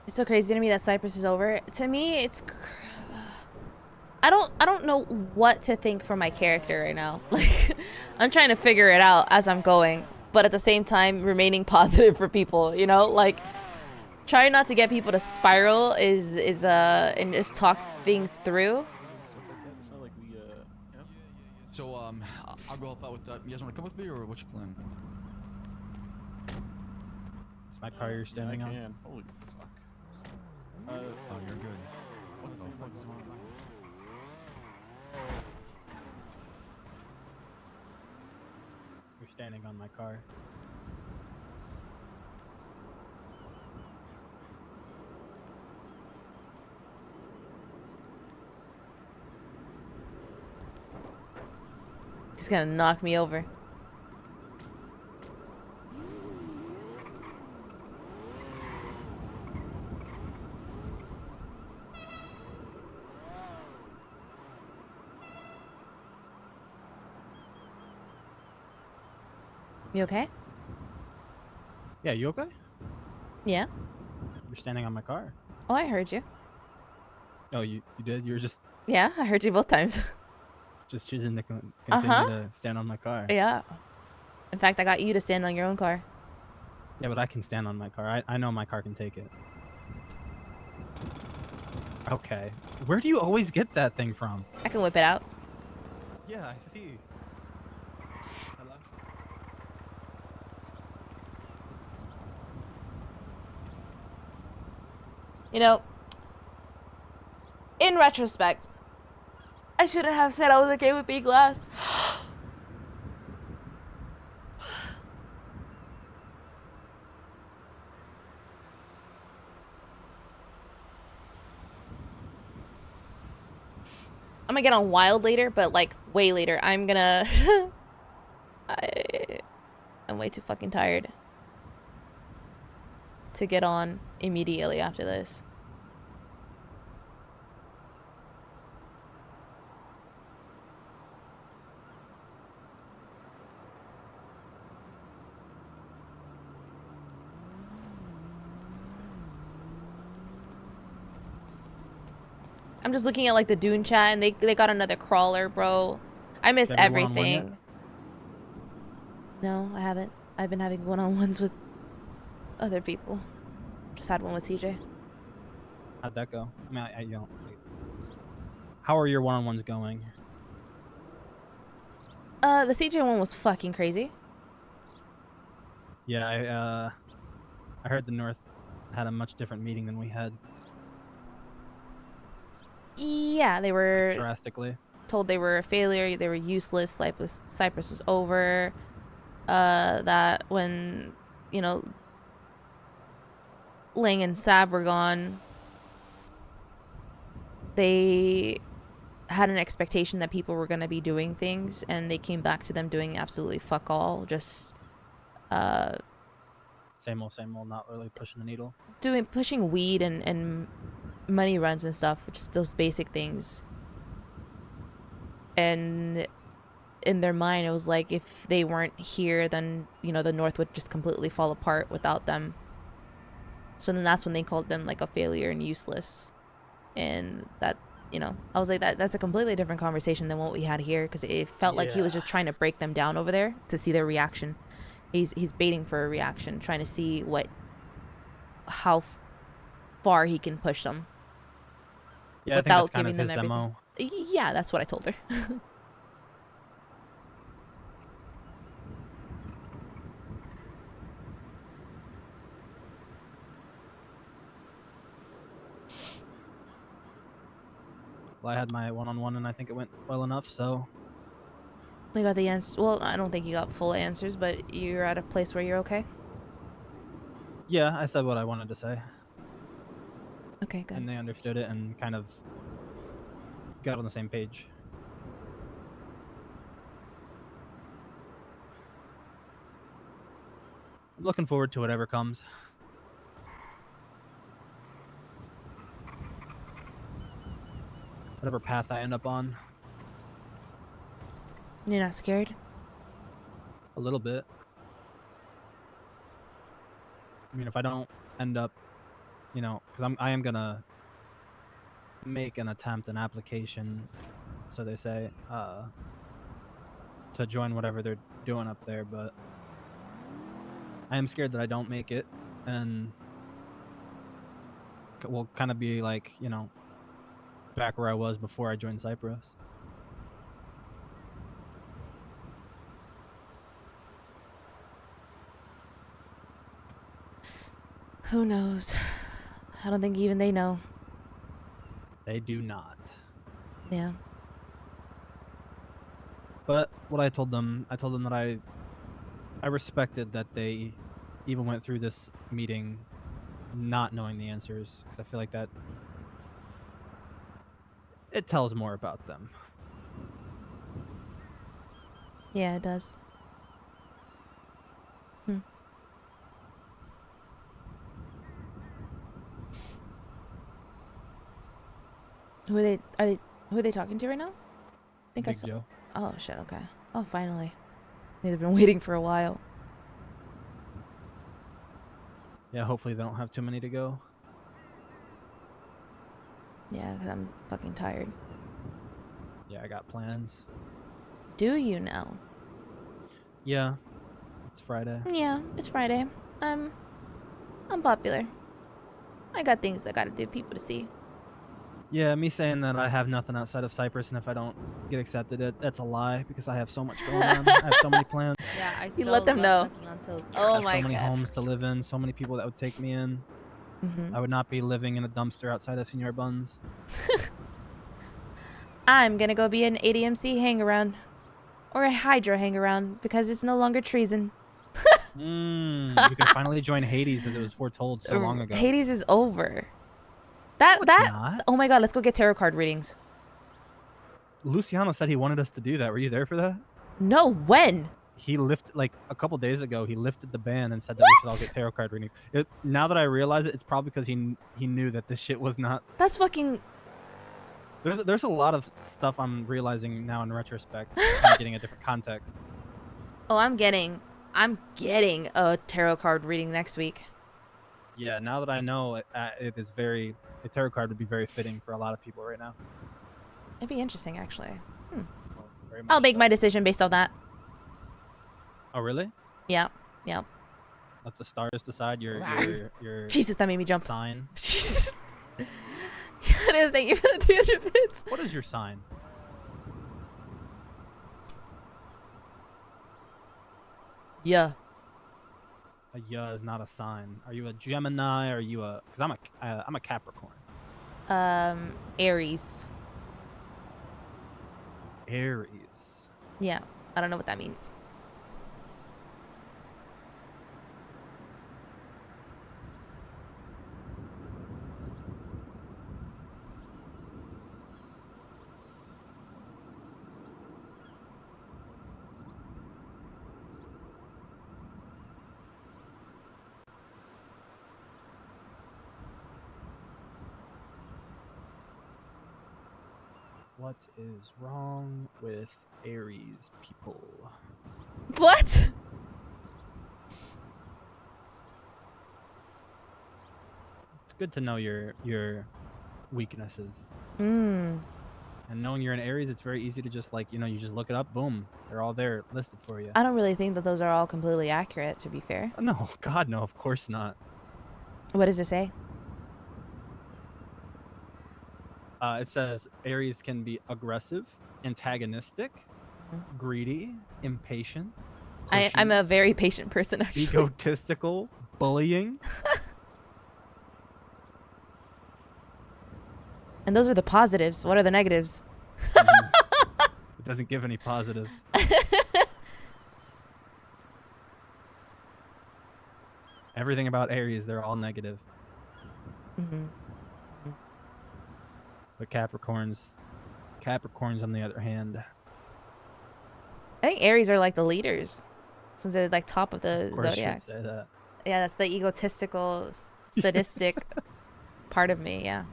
It's so crazy to me that Cyprus is over. To me, it's I don't know what to think for my character right now. Like, I'm trying to figure it out as I'm going, but at the same time remaining positive for people, you know? Like, trying not to get people to spiral is and just talk things through. So I'll go help out with that. You guys want to come with me, or what's your plan? Is my car you're standing on? can. Holy fuck. Oh, you're good. What the fuck is going on? You're standing on my car. He's gonna knock me over. You okay? Yeah, you okay? Yeah. You're standing on my car. Oh, I heard you. Oh, you did? You were just Yeah, I heard you both times. choosing to continue to stand on my car. Yeah. In fact, I got you to stand on your own car. Yeah, but I can stand on my car. I know my car can take it. Okay. Where do you always get that thing from? I can whip it out. Yeah, I see. Hello? You know, in retrospect, I shouldn't have said I was okay with being last. I'm gonna get on wild later, but like way later. I'm gonna I'm way too fucking tired to get on immediately after this. I'm just looking at like the Dune chat and they got another crawler, bro. I miss everything. No, I haven't. I've been having one-on-ones with other people. Just had one with CJ. How'd that go? I mean, I don't. How are your one-on-ones going? The CJ one was fucking crazy. Yeah, I heard the North had a much different meeting than we had. Yeah, they were drastically told they were a failure. They were useless. Cyprus was over. That when, you know, Ling and Sab were gone, they had an expectation that people were going to be doing things, and they came back to them doing absolutely fuck all. Just same old, not really pushing the needle. pushing weed and money runs and stuff, just those basic things. And in their mind, it was like if they weren't here, then, you know, the North would just completely fall apart without them. So then that's when they called them like a failure and useless. And that, you know, I was like, that's a completely different conversation than what we had here, because it felt like he was just trying to break them down over there to see their reaction. He's baiting for a reaction, trying to see how far he can push them. Yeah, without I think that's kind giving of them his everything. MO. Yeah, that's what I told her. Well, I had my one-on-one, and I think it went well enough, so... We got the answers. Well, I don't think you got full answers, but you're at a place where you're okay? Yeah, I said what I wanted to say. Okay, good. And they understood it and kind of got on the same page. I'm looking forward to whatever comes. Whatever path I end up on. You're not scared? A little bit. I mean, if I don't end up, you know, because I am gonna make an application, so they say, to join whatever they're doing up there, but I am scared that I don't make it, and we'll kind of be like, you know, back where I was before I joined Cyprus. Who knows? I don't think even they know. They do not. Yeah. But what I told them that I respected that they even went through this meeting not knowing the answers, because I feel like that it tells more about them. Yeah, it does. Who are they talking to right now? I think I Big saw. Joe. Oh shit, okay. Oh, finally. They've been waiting for a while. Yeah, hopefully they don't have too many to go. Yeah, because I'm fucking tired. Yeah, I got plans. Do you now? Yeah, it's Friday. Yeah, it's Friday. I'm popular. I got things I gotta do, people to see. Yeah, me saying that I have nothing outside of Cyprus, and if I don't get accepted, that's a lie, because I have so much going on. I have so many plans. Yeah, I you let them know. Oh I have my so many god. homes to live in, so many people that would take me in. I would not be living in a dumpster outside of Senor Buns. I'm gonna go be an ADMC hangaround. Or a Hydra hangaround, because it's no longer treason. You can finally join Hades, as it was foretold so long ago. Hades is over. Not. Oh my god, let's go get tarot card readings. Luciano said he wanted us to do that. Were you there for that? No, when? He lifted, like, a couple days ago, he lifted the ban and said that we should all get tarot card readings. Now that I realize it, it's probably because he knew that this shit was not... That's fucking... There's a lot of stuff I'm realizing now in retrospect, kind of getting a different context. Oh, I'm getting a tarot card reading next week. Yeah, now that I know it is a tarot card would be very fitting for a lot of people right now. It'd be interesting, actually. Very much I'll make so. my decision based on that. Oh, really? Yep. Let the stars decide your Jesus, that made me jump. Sign. Jesus. Yes, thank you for the 300 bits. What is your sign? Yeah. A yeah is not a sign. Are you a Gemini? Are you a? Because I'm a Capricorn. Aries. Aries. Yeah, I don't know what that means. What is wrong with Aries people? What? It's good to know your weaknesses. Hmm. And knowing you're an Aries, it's very easy to just like, you just look it up, boom, they're all there listed for you. I don't really think that those are all completely accurate, to be fair. No, God, no, of course not. What does it say? It says Aries can be aggressive, antagonistic, greedy, impatient. I'm pushy, a very patient person, actually. egotistical, bullying. And those are the positives. What are the negatives? It doesn't give any positives. Everything about Aries, they're all negative. But Capricorns, on the other hand, I think Aries are like the leaders, since they're like top of the of course zodiac. you'd say that. Yeah, that's the egotistical, sadistic part of me. Yeah.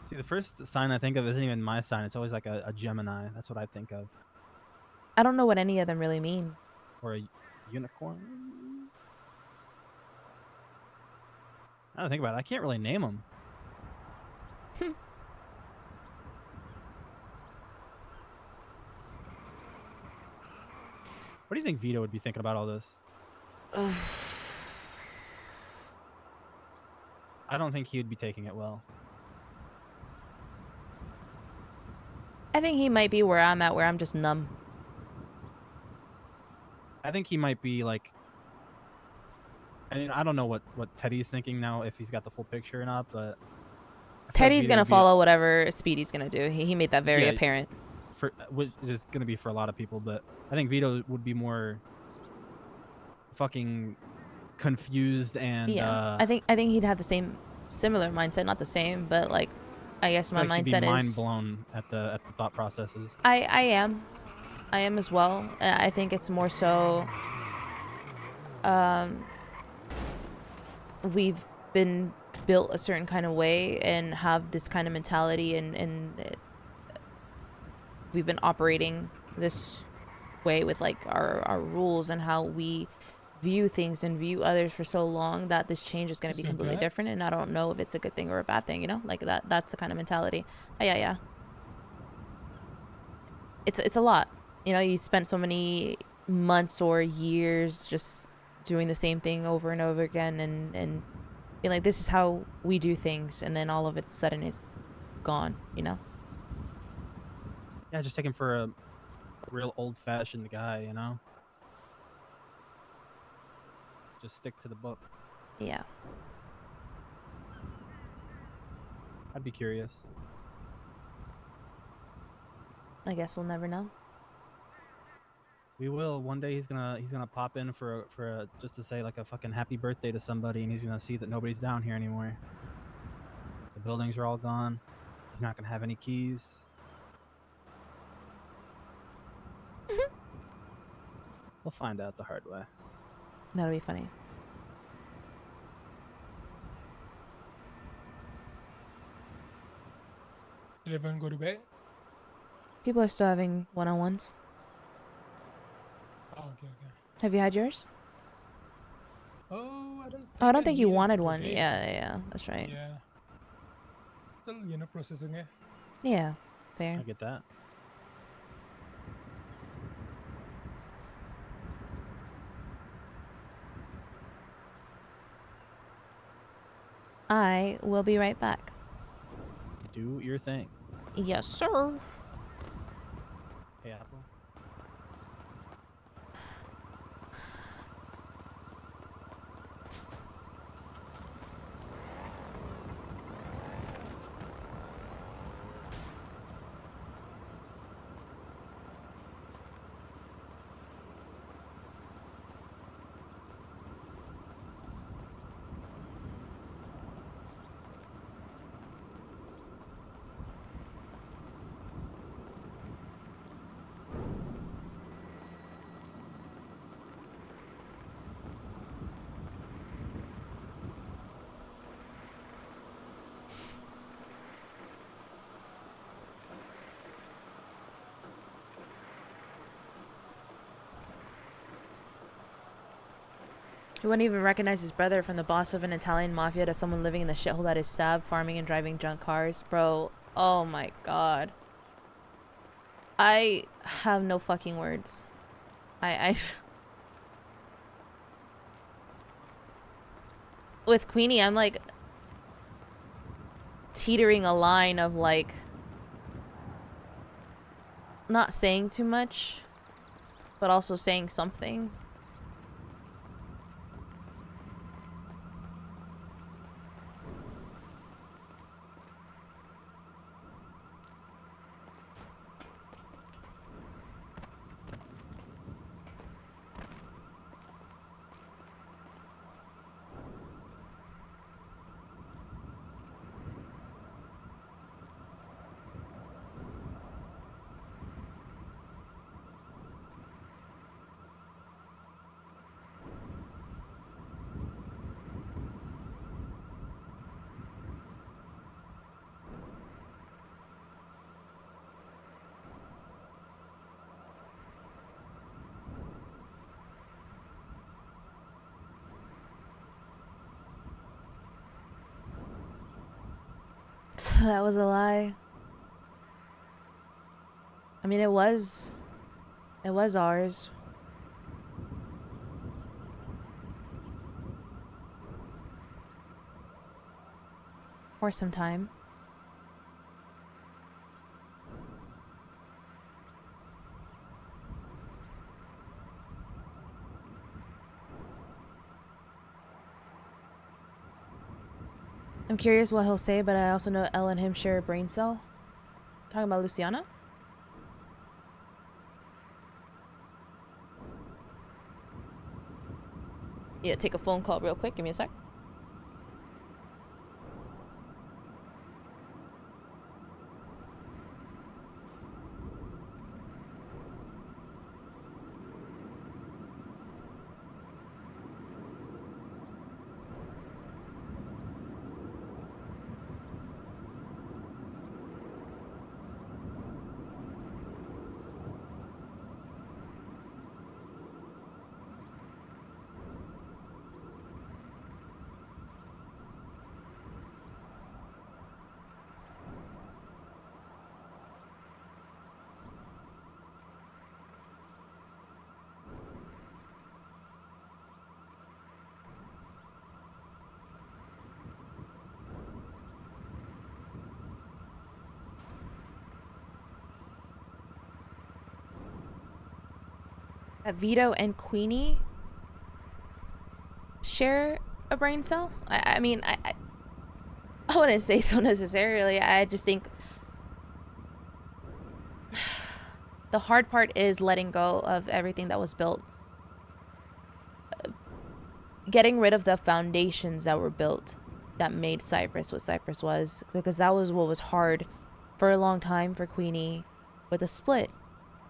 See, the first sign I think of isn't even my sign. It's always like a Gemini. That's what I think of. I don't know what any of them really mean. Or a unicorn. I don't think about it. I can't really name them. What do you think Vito would be thinking about all this? I don't think he would be taking it well. I think he might be where I'm at, where I'm just numb. I think he might be like, I mean, I don't know what Teddy's thinking now, if he's got the full picture or not, but I feel like Teddy's Vito gonna would be- follow whatever Speedy's gonna do. He made that very Yeah, apparent. Which is gonna be for a lot of people, but I think Vito would be more fucking confused and Yeah, I think he'd have the similar mindset, not the same, but like, I guess my like he'd be mindset mind is. blown at the thought processes. I am as well. I think it's more so. We've been built a certain kind of way and have this kind of mentality, and we've been operating this way with like our rules and how we view things and view others for so long that this change is going to be completely different, and I don't know if it's a good thing or a bad thing, like that's the kind of mentality. Yeah. It's a lot, you spent so many months or years just doing the same thing over and over again, and being like, this is how we do things, and then all of a sudden it's gone. Yeah, just take him for a real old-fashioned guy, Just stick to the book. Yeah. I'd be curious. I guess we'll never know. We will. One day he's gonna pop in for a just to say like a fucking happy birthday to somebody, and he's gonna see that nobody's down here anymore. The buildings are all gone. He's not gonna have any keys. We'll find out the hard way. That'll be funny. Did everyone go to bed? People are still having one-on-ones. Oh, okay. Have you had yours? Oh, I don't. I don't think you needed wanted it one. today. Yeah, that's right. Yeah. Still, processing it. Yeah, fair. I get that. I will be right back. Do your thing. Yes, sir. Hey, Apple. He wouldn't even recognize his brother from the boss of an Italian mafia to someone living in the shithole that is stabbed, farming, and driving junk cars. Bro, oh my god. I have no fucking words. I with Queenie, I'm like teetering a line of like not saying too much, but also saying something. That was a lie. I mean, it was ours. For some time. I'm curious what he'll say, but I also know Elle and him share a brain cell. Talking about Luciana? Yeah, take a phone call real quick. Give me a sec. Vito and Queenie share a brain cell? I mean, I wouldn't say so necessarily. I just think the hard part is letting go of everything that was built. Getting rid of the foundations that were built that made Cyprus what Cyprus was. Because that was what was hard for a long time for Queenie with the split.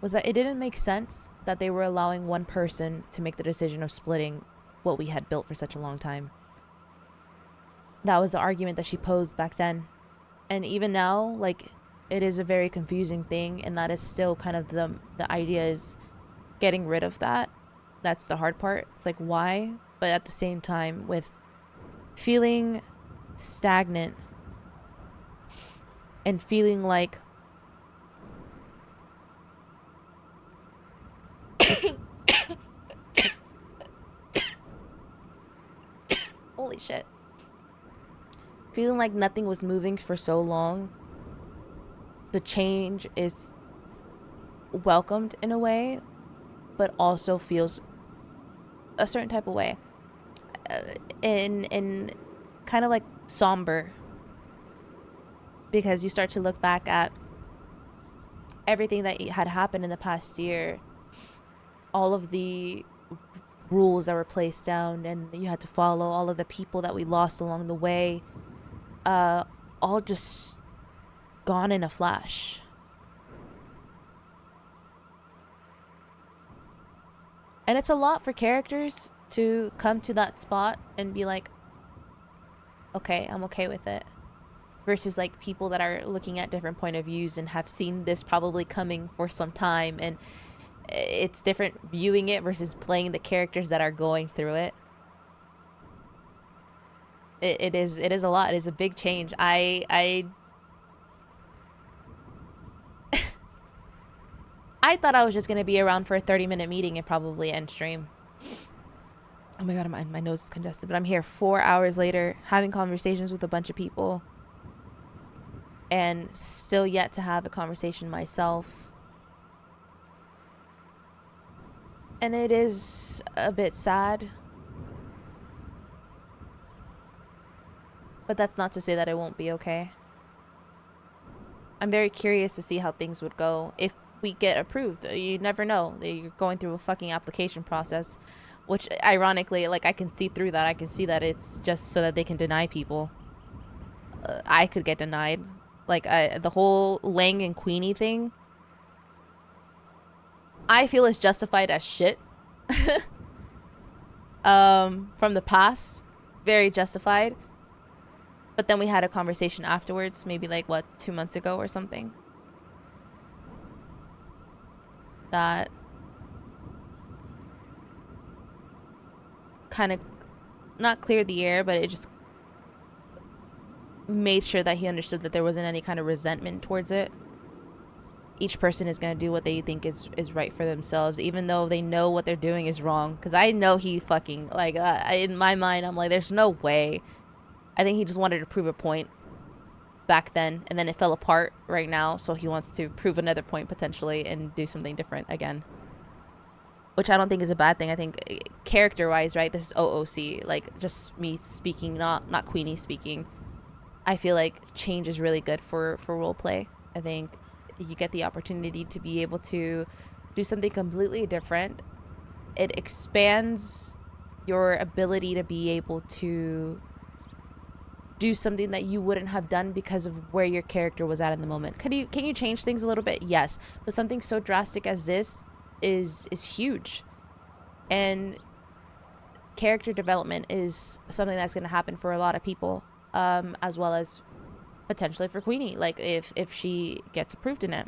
Was that it didn't make sense that they were allowing one person to make the decision of splitting what we had built for such a long time. That was the argument that she posed back then. And even now, like, it is a very confusing thing, and that is still kind of the idea is getting rid of that. That's the hard part. It's like, why? But at the same time, with feeling stagnant and feeling like holy shit. Feeling like nothing was moving for so long. The change is welcomed in a way, but also feels a certain type of way. In kind of like somber. Because you start to look back at everything that had happened in the past year. All of the rules that were placed down and you had to follow, all of the people that we lost along the way, all just gone in a flash. And it's a lot for characters to come to that spot and be like, okay, I'm okay with it. Versus like people that are looking at different point of views and have seen this probably coming for some time, and it's different viewing it versus playing the characters that are going through it. It is a lot. It is a big change. I thought I was just gonna be around for a 30-minute meeting and probably end stream. Oh my god, my nose is congested, but I'm here 4 hours later having conversations with a bunch of people and still yet to have a conversation myself. And it is a bit sad. But that's not to say that it won't be okay. I'm very curious to see how things would go if we get approved. You never know. You're going through a fucking application process, which ironically, like, I can see through that. I can see that it's just so that they can deny people. I could get denied. Like, the whole Lang and Queenie thing, I feel is justified as shit. From the past. Very justified. But then we had a conversation afterwards, maybe like, what, 2 months ago or something? That kind of not cleared the air, but it just made sure that he understood that there wasn't any kind of resentment towards it. Each person is going to do what they think is right for themselves, even though they know what they're doing is wrong. Because I know he fucking, like, in my mind, I'm like, there's no way. I think he just wanted to prove a point back then, and then it fell apart right now, so he wants to prove another point potentially and do something different again. Which I don't think is a bad thing. I think character-wise, right, this is OOC, like, just me speaking, not Queenie speaking. I feel like change is really good for roleplay. I think you get the opportunity to be able to do something completely different. It expands your ability to be able to do something that you wouldn't have done because of where your character was at in the moment. Can you change things a little bit? Yes, but something so drastic as this is huge. And character development is something that's going to happen for a lot of people, as well as potentially for Queenie, like if she gets approved in it.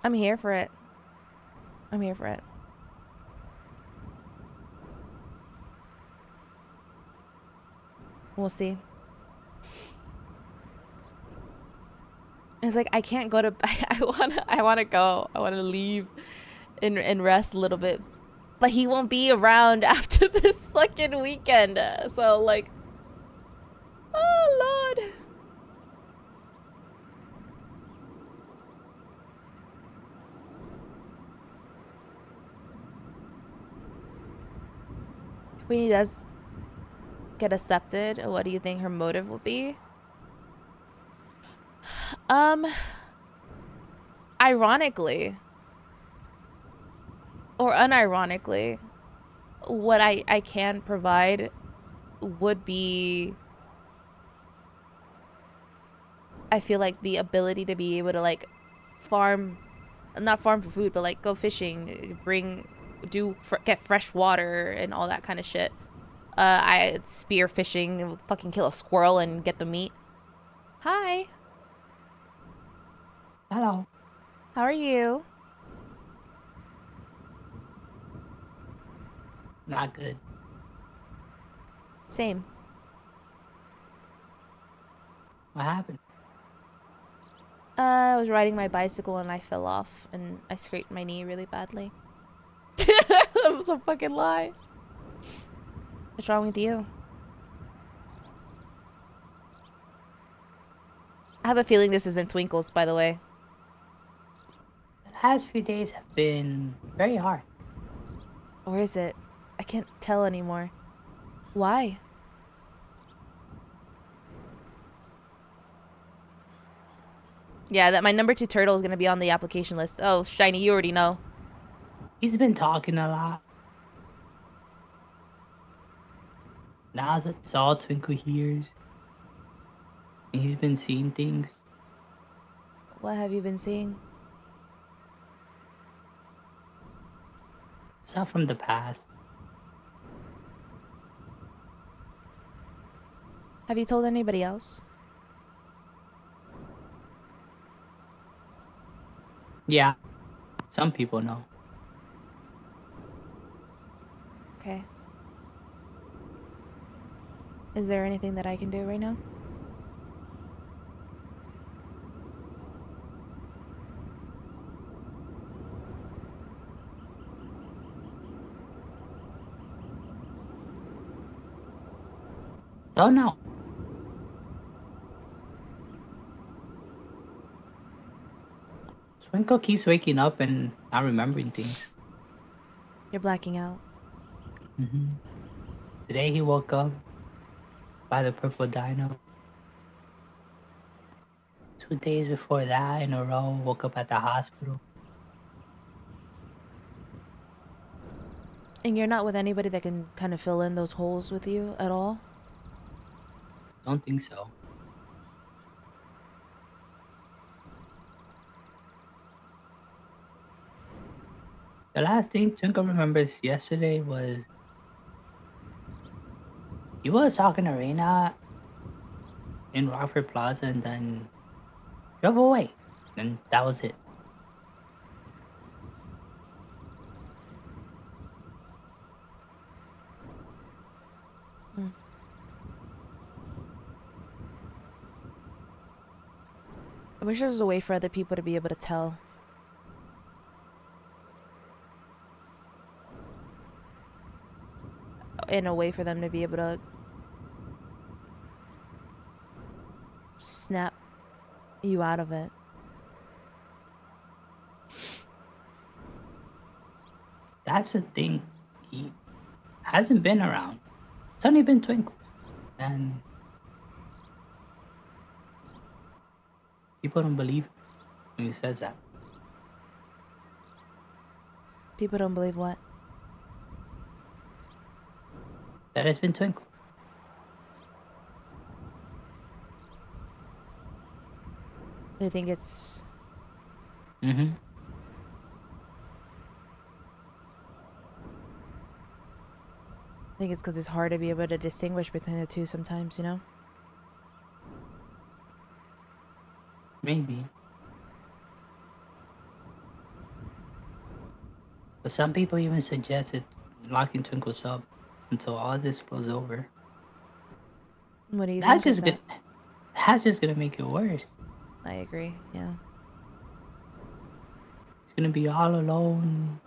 I'm here for it. I'm here for it. We'll see. It's like I can't go to I wanna go. I wanna leave and rest a little bit. But he won't be around after this fucking weekend. So like, oh Lord. When he does get accepted, what do you think her motive will be? Ironically or unironically, what I can provide would be, I feel like, the ability to be able to like not farm for food, but like go fishing, get fresh water and all that kind of shit. I spear fishing, fucking kill a squirrel and get the meat. Hi. Hello. How are you? Not good. Same. What happened? I was riding my bicycle and I fell off and I scraped my knee really badly. That was a fucking lie. What's wrong with you? I have a feeling this isn't Twinkles, by the way. The last few days have been very hard. Or is it? I can't tell anymore. Why? Yeah, that my number 2 turtle is gonna be on the application list. Oh, Shiny, you already know. He's been talking a lot. Now that's all Twinkle hears. And he's been seeing things. What have you been seeing? Stuff from the past. Have you told anybody else? Yeah, some people know. Okay. Is there anything that I can do right now? Don't know. Twinkle keeps waking up and not remembering things. You're blacking out. Today he woke up by the purple dino. 2 days before that in a row, woke up at the hospital. And you're not with anybody that can kind of fill in those holes with you at all? Don't think so. The last thing Twinkle remembers yesterday was he was talking to Reina in Rockford Plaza and then drove away. And that was it. I wish there was a way for other people to be able to tell. In a way for them to be able to snap you out of it. That's the thing. He hasn't been around. It's only been Twinkle. And people don't believe him when he says that. People don't believe what? That it's been Twinkle. They think it's... Mm-hmm. I think it's because it's hard to be able to distinguish between the two sometimes, you know? Maybe. But some people even suggested locking Twinkle's up until all this blows over. What do you That's think just of gonna, that? that's just gonna make it worse. I agree, yeah. He's gonna be all alone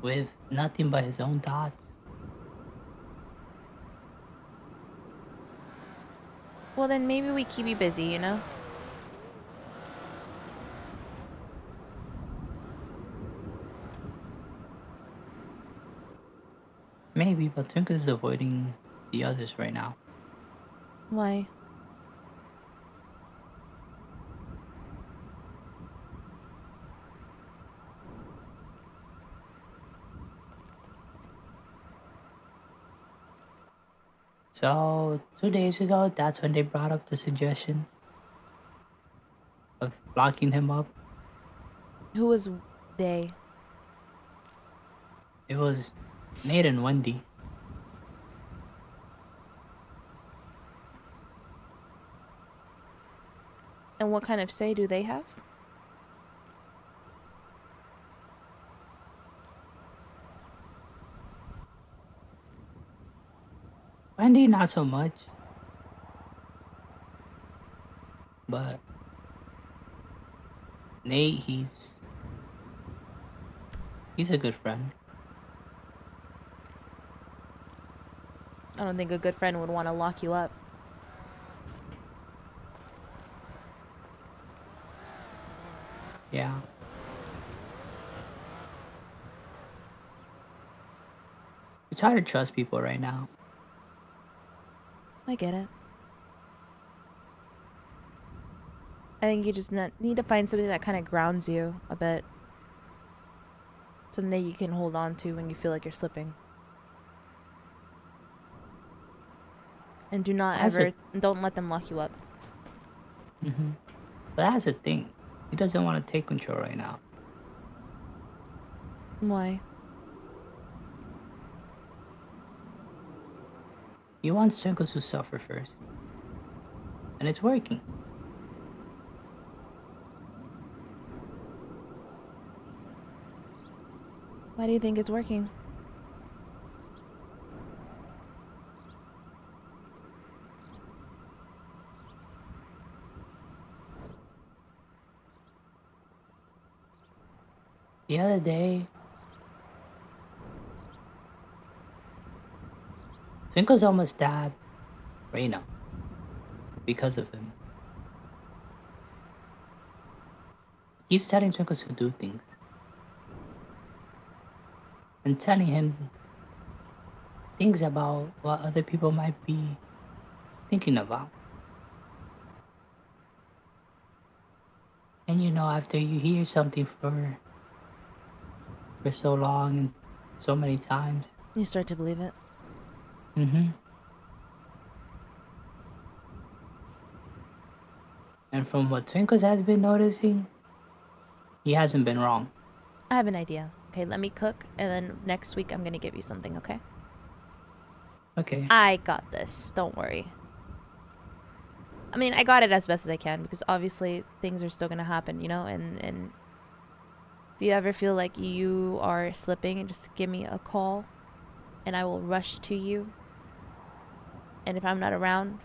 with nothing but his own thoughts. Well, then maybe we keep you busy, you know? Maybe, but Twinkle's avoiding the others right now. Why? So 2 days ago, that's when they brought up the suggestion of locking him up. Who was they? It was Nate and Wendy. And what kind of say do they have? Wendy, not so much. But Nate, he's a good friend. I don't think a good friend would want to lock you up. Yeah. It's hard to trust people right now. I get it. I think you just need to find something that kind of grounds you a bit. Something that you can hold on to when you feel like you're slipping. And do not don't let them lock you up. Mm-hmm. But that's the thing. He doesn't want to take control right now. Why? He wants Twinkle to suffer first. And it's working. Why do you think it's working? The other day, Twinkle's almost stabbed Reina because of him. He keeps telling Twinkle to do things. And telling him things about what other people might be thinking about. And you know, after you hear something for so long and so many times. You start to believe it. Mm-hmm. And from what Twinkles has been noticing, he hasn't been wrong. I have an idea. Okay, let me cook, and then next week I'm gonna give you something, okay? Okay. I got this. Don't worry. I mean, I got it as best as I can, because obviously things are still gonna happen, you know? And if you ever feel like you are slipping, just give me a call, and I will rush to you. And if I'm not around,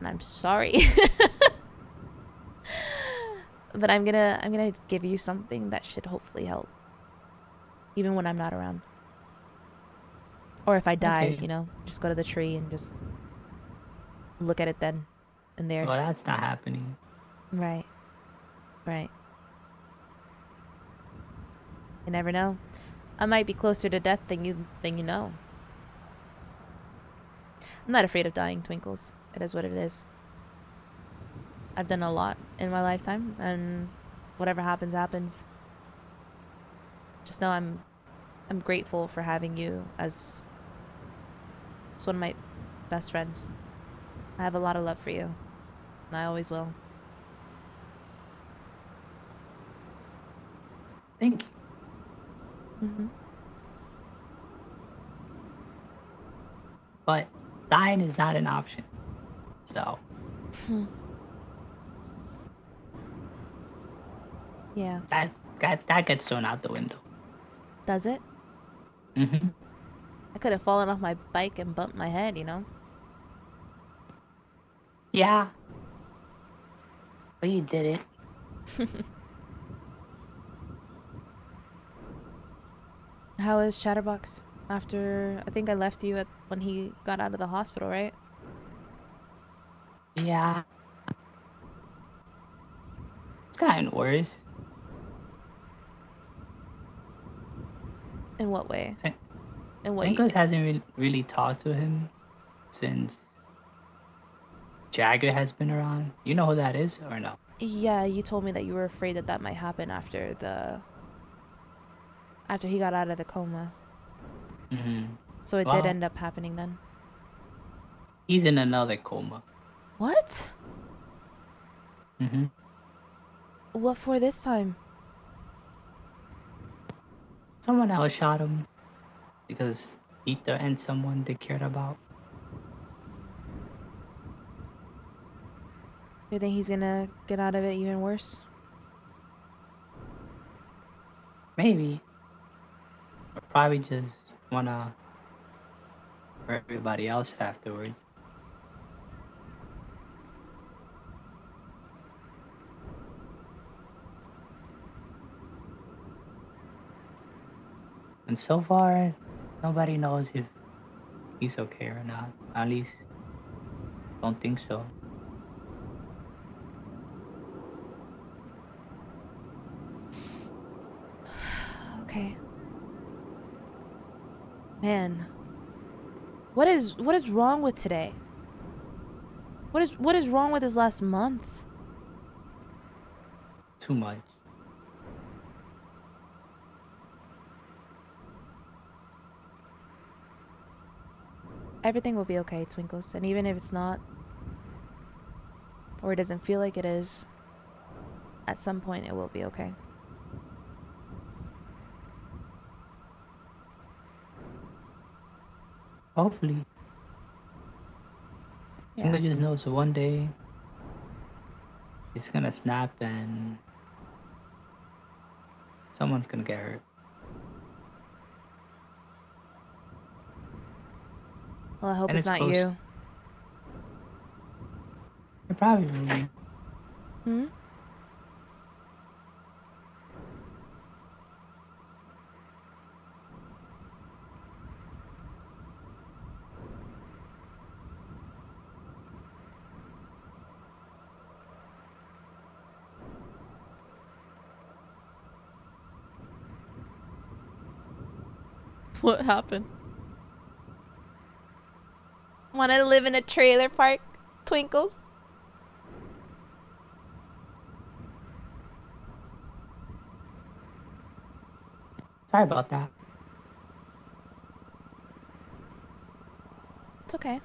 I'm sorry. But I'm gonna give you something that should hopefully help. Even when I'm not around. Or if I die, Okay. you know, just go to the tree and just look at it then and there. Well, that's not happening. Right. Right. You never know. I might be closer to death than you know. I'm not afraid of dying, Twinkles. It is what it is. I've done a lot in my lifetime, and whatever happens, happens. Just know I'm grateful for having you as one of my best friends. I have a lot of love for you. And I always will. Thank you. Mm-hmm. But dying is not an option. So. Yeah. That gets thrown out the window. Does it? Mm-hmm. I could have fallen off my bike and bumped my head, you know? Yeah. But you did it. How is Chatterbox? After, I think I left you when he got out of the hospital, right? Yeah. It's gotten worse. In what way? In what you Twinkles think? hasn't really talked to him since Jagger has been around. You know who that is or no? Yeah, you told me that you were afraid that might happen after he got out of the coma. Mm-hmm. So it did end up happening then. He's in another coma. What? Mm-hmm. What for this time? Someone else shot him because he threatened someone they cared about. You think he's gonna get out of it even worse? Maybe. Or probably just wanna hurt everybody else afterwards. And so far, nobody knows if he's okay or not. At least, don't think so. Okay. Man. What is wrong with today? What is wrong with this last month? Too much. Everything will be okay, Twinkles. And even if it's not, or it doesn't feel like it is, at some point it will be okay. Hopefully. Yeah. Twinkle just knows that one day it's gonna snap and someone's gonna get hurt. Well, I hope And it's it's not close. you. It probably will be. Hmm? What happened? Want to live in a trailer park, Twinkles? Sorry about that. It's okay.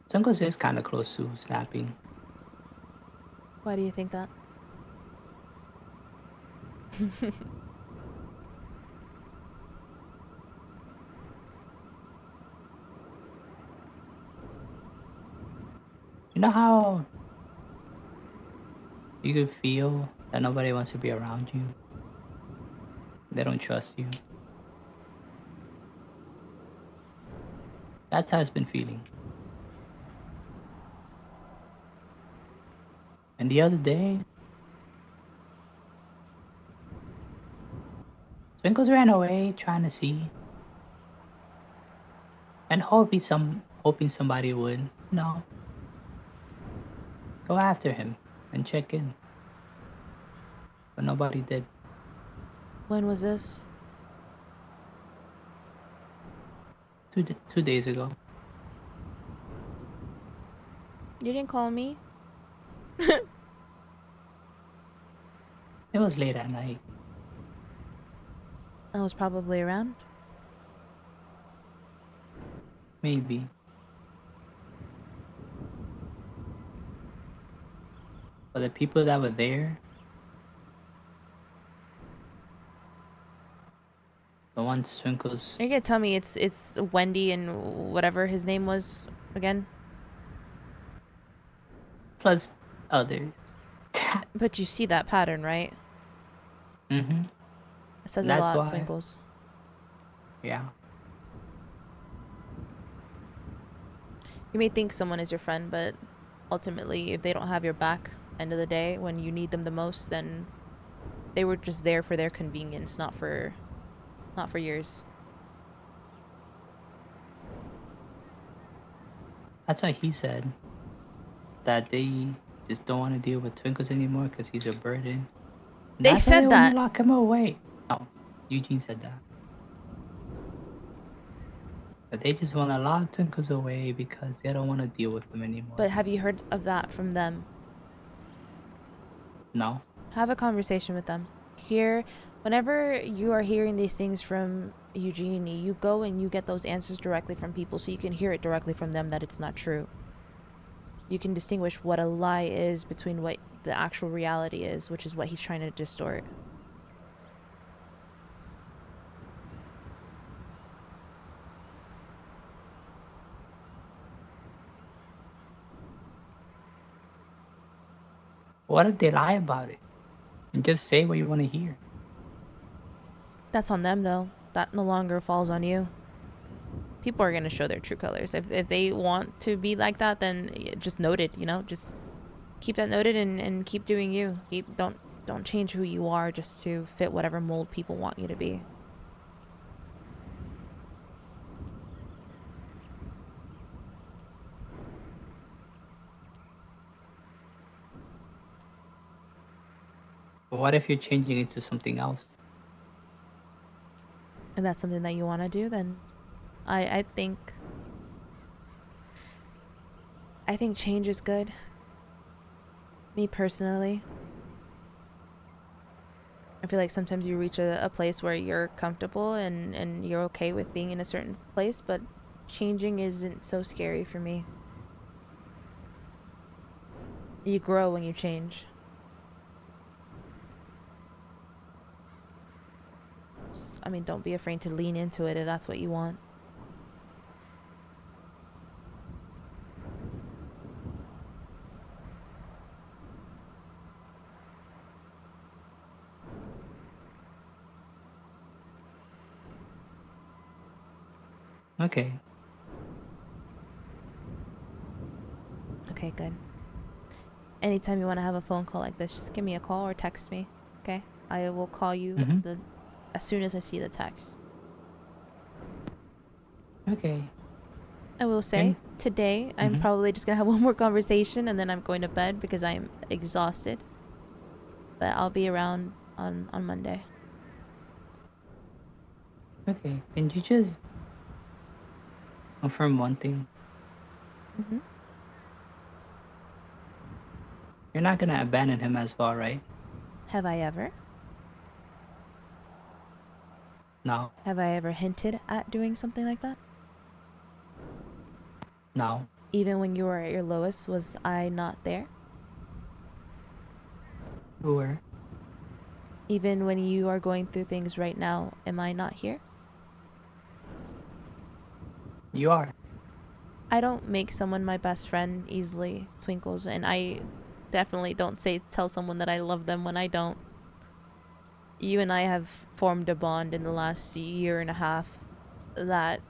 Twinkles is kind of close to snapping. Why do you think that? You know how you could feel that nobody wants to be around you? They don't trust you. That's how it's been feeling. And the other day, Twinkles ran away trying to see and hoping somebody would, go after him and check in. But nobody did. When was this? 2 days ago. You didn't call me? It was late at night. I was probably around. Maybe. But the people that were there, the ones Twinkles, You can tell me it's Wendy and whatever his name was again. plus others. But you see that pattern, right? Mm-hmm. It says a That's lot, why. Twinkles. Yeah. You may think someone is your friend, but ultimately, if they don't have your back, end of the day, when you need them the most, then they were just there for their convenience, not for yours. That's why he said that they just don't want to deal with Twinkles anymore because he's a burden. And They that's why said they want that. to lock him away. No, Eugene said that. But they just want to lock Twinkles away because they don't want to deal with him anymore. But have you heard of that from them? No. Have a conversation with them. Whenever you are hearing these things from Eugenie, you go and you get those answers directly from people so you can hear it directly from them that it's not true. You can distinguish what a lie is between what the actual reality is, which is what he's trying to distort. What if they lie about it? And just say what you want to hear. That's on them, though. That no longer falls on you. People are going to show their true colors. If they want to be like that, then just note it, just keep that noted and keep doing you. Don't change who you are just to fit whatever mold people want you to be. But what if you're changing into something else? If that's something that you want to do, then I think change is good. Me personally. I feel like sometimes you reach a place where you're comfortable and you're okay with being in a certain place, but changing isn't so scary for me. You grow when you change. I mean, don't be afraid to lean into it if that's what you want. Okay. Okay, good. Anytime you want to have a phone call like this, just give me a call or text me. Okay? I will call you as soon as I see the text. Okay. I will say, today, I'm probably just gonna have one more conversation and then I'm going to bed because I'm exhausted. But I'll be around on Monday. Okay. Can you just confirm one thing? Mm-hmm. You're not gonna abandon him as well, right? Have I ever? No. Have I ever hinted at doing something like that? No. Even when you were at your lowest, was I not there? You were. Even when you are going through things right now, am I not here? You are. I don't make someone my best friend easily, Twinkles, and I definitely don't tell someone that I love them when I don't. You and I have formed a bond in the last year and a half that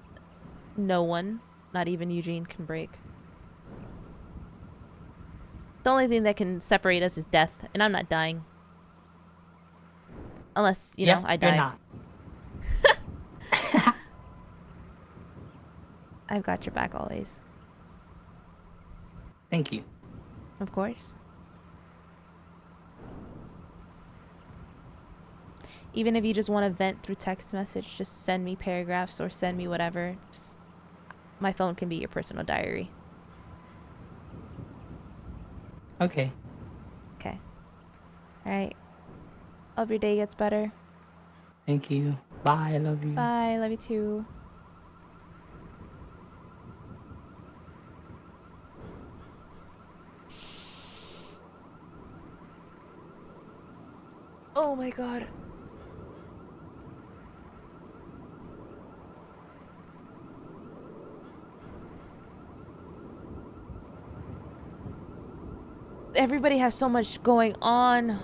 no one, not even Eugene, can break. The only thing that can separate us is death, and I'm not dying. Unless, you know, I die. You're not. I've got your back always. Thank you. Of course. Even if you just want to vent through text message, just send me paragraphs or send me whatever. My phone can be your personal diary. Okay. Okay. Alright. Hope your day gets better. Thank you. Bye. I love you. Bye. Love you too. Oh my god. Everybody has so much going on.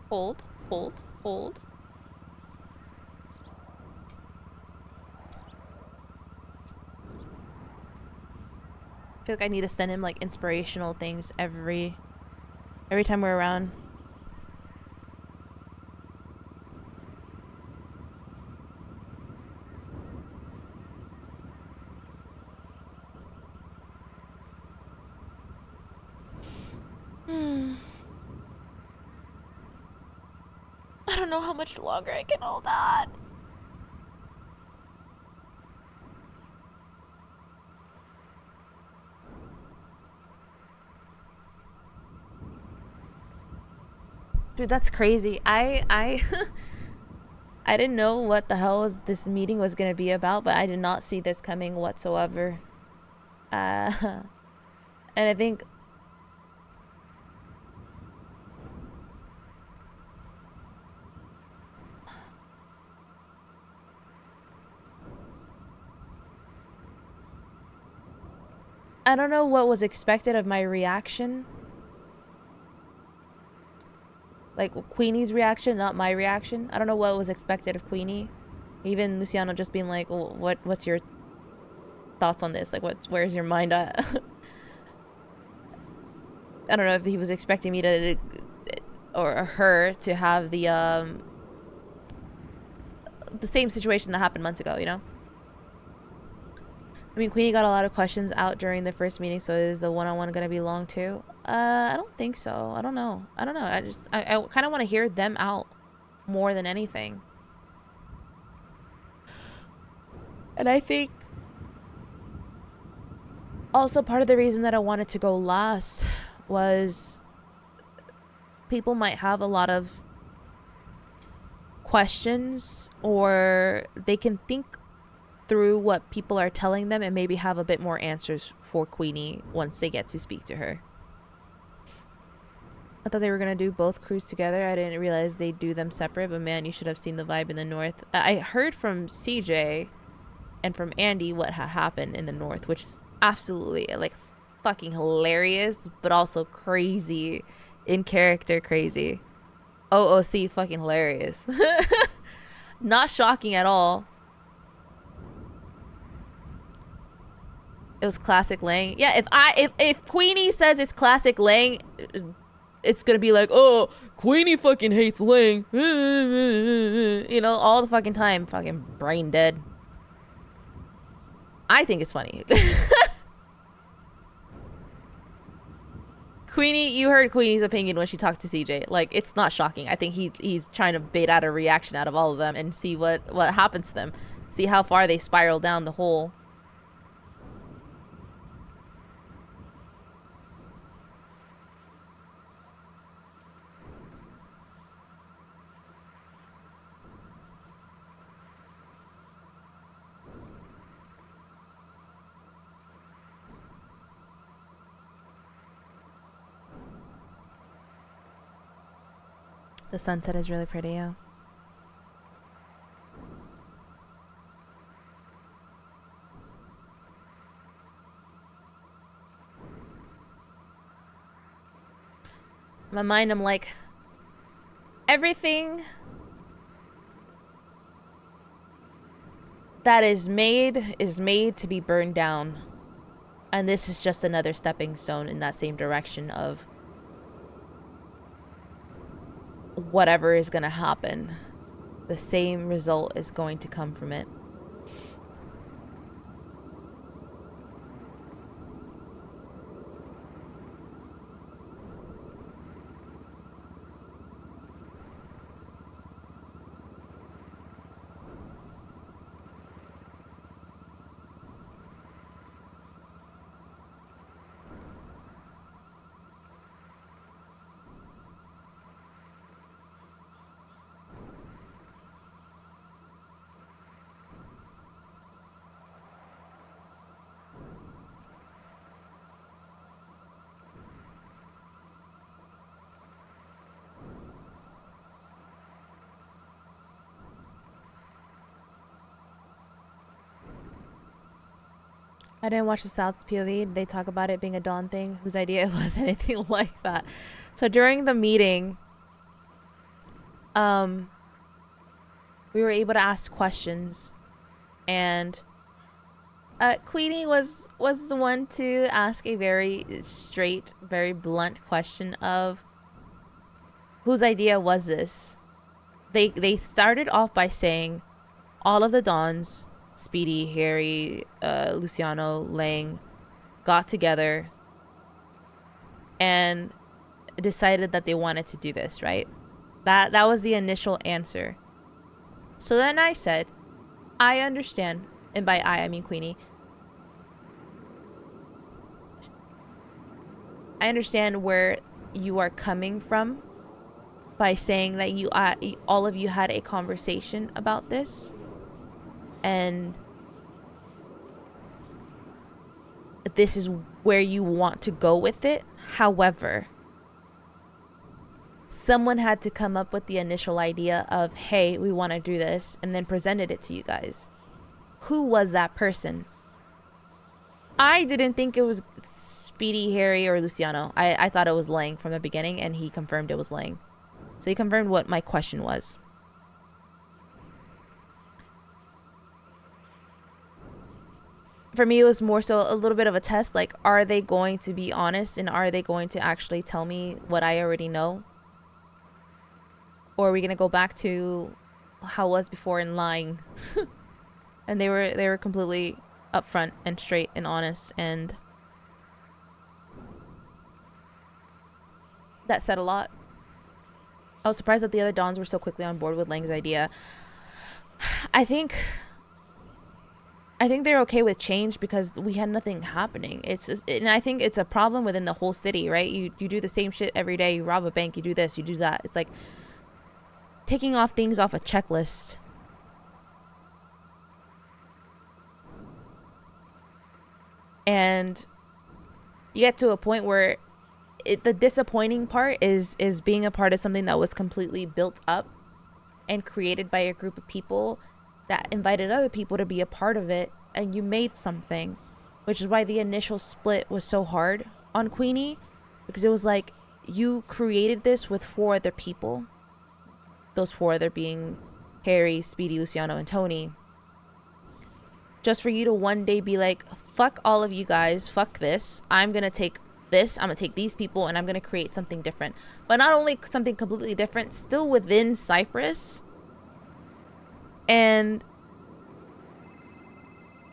Hold, hold, hold. I feel like I need to send him like inspirational things every time we're around. I don't know how much longer I can hold that. Dude, that's crazy. I I didn't know what the hell this meeting was gonna be about, but I did not see this coming whatsoever. And I think I don't know what was expected of my reaction. Like, Queenie's reaction, not my reaction. I don't know what was expected of Queenie. Even Luciano just being like, well, what's your thoughts on this? Like, where's your mind at? I don't know if he was expecting me to, or her to have the same situation that happened months ago, you know? I mean, Queenie got a lot of questions out during the first meeting, so is the one-on-one gonna be long too? I don't think so. I don't know. I kind of want to hear them out more than anything. And I think also part of the reason that I wanted to go last was people might have a lot of questions, or they can think through what people are telling them and maybe have a bit more answers for Queenie once they get to speak to her. I thought they were going to do both crews together. I didn't realize they'd do them separate, but man, you should have seen the vibe in the north. I heard from CJ and from Andy what happened in the north, which is absolutely like fucking hilarious, but also crazy, in character crazy. OOC fucking hilarious. Not shocking at all. It was classic Lang. Yeah, if Queenie says it's classic Lang, it's gonna be like, oh, Queenie fucking hates Lang. You know, all the fucking time. Fucking brain dead. I think it's funny. Queenie, you heard Queenie's opinion when she talked to CJ. Like, it's not shocking. I think he's trying to bait out a reaction out of all of them and see what happens to them. See how far they spiral down the hole. The sunset is really pretty, yeah. In my mind, I'm like, everything that is made to be burned down. And this is just another stepping stone in that same direction of whatever is going to happen. The same result is going to come from it. I didn't watch the South's POV. They talk about it being a Dawn thing. Whose idea it was anything like that. So during the meeting, we were able to ask questions, and Queenie was the one to ask a very straight, very blunt question of whose idea was this? They started off by saying all of the Dons, Speedy, Harry, Luciano, Lang, got together and decided that they wanted to do this, right? That was the initial answer. So then I said, I understand, and by I mean Queenie. I understand where you are coming from by saying that you all of you had a conversation about this. And this is where you want to go with it. However, someone had to come up with the initial idea of, hey, we want to do this, and then presented it to you guys. Who was that person? I didn't think it was Speedy, Harry, or Luciano. I thought it was Lang from the beginning, and he confirmed it was Lang. So he confirmed what my question was. For me, it was more so a little bit of a test. Like, are they going to be honest, and are they going to actually tell me what I already know? Or are we going to go back to how it was before and lying? And they were completely upfront and straight and honest, and that said a lot. I was surprised that the other Dons were so quickly on board with Lang's idea. I think I think they're okay with change because we had nothing happening. It's just, and I think it's a problem within the whole city, right? You do the same shit every day. You rob a bank, you do this, you do that. It's like taking off things off a checklist. And you get to a point where the disappointing part is being a part of something that was completely built up and created by a group of people that invited other people to be a part of it, and you made something, which is why the initial split was so hard on Queenie, because it was like you created this with 4 other people, those 4 other being Harry, Speedy, Luciano, and Tony, just for you to one day be like, fuck all of you guys, fuck this, I'm gonna take this, I'm gonna take these people, and I'm gonna create something different. But not only something completely different, still within Cyprus. And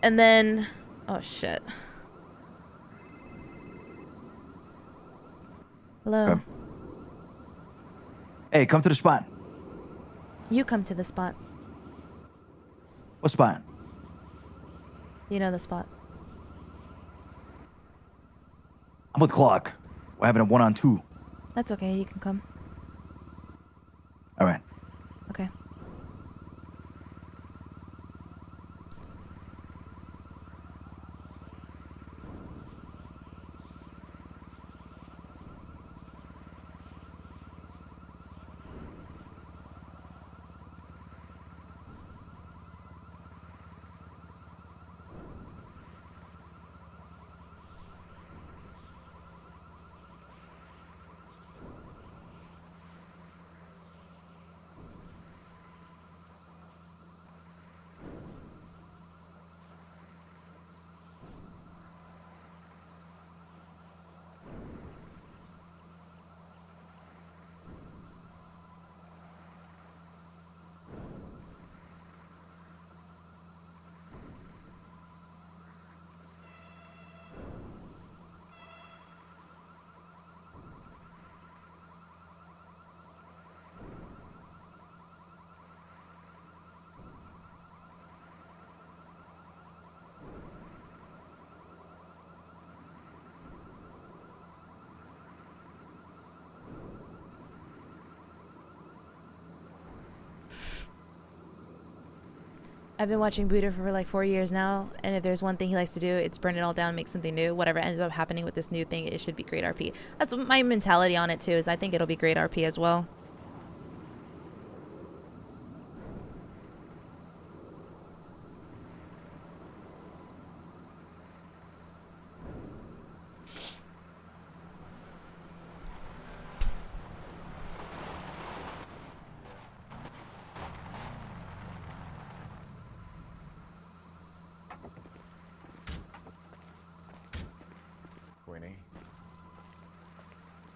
then, oh shit. Hello. Hey, come to the spot. You come to the spot. What spot? You know the spot. I'm with Clark. We're having a 1-on-2. That's okay, you can come. All right. Okay. I've been watching Buddha for like 4 years now, and if there's one thing he likes to do, it's burn it all down, make something new. Whatever ends up happening with this new thing, it should be great RP. That's my mentality on it too, is I think it'll be great RP as well. Queenie.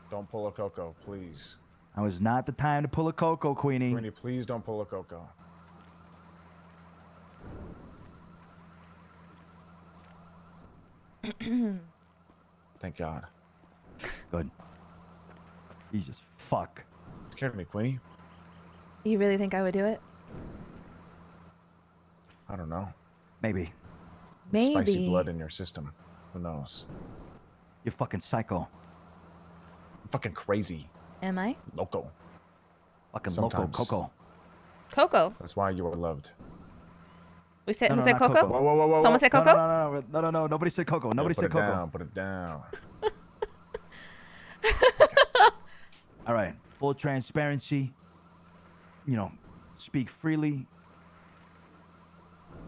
Don't pull a Coco, please. Now is not the time to pull a Coco, Queenie. Queenie, please don't pull a Coco. Thank God. Good. Jesus, fuck. Scared me, Queenie. You really think I would do it? I don't know. Maybe. Maybe. Spicy blood in your system. Who knows? You're fucking psycho. I'm fucking crazy. Am I? Loco. Fucking Sometimes. loco, Coco. Coco. That's why you are loved. We said, No, who no, said not Coco? Coco. Whoa, whoa, whoa, whoa, Someone whoa. said Coco? No. Nobody said Coco. Nobody put said it Coco. down, put it down. All right. Full transparency. You know, speak freely.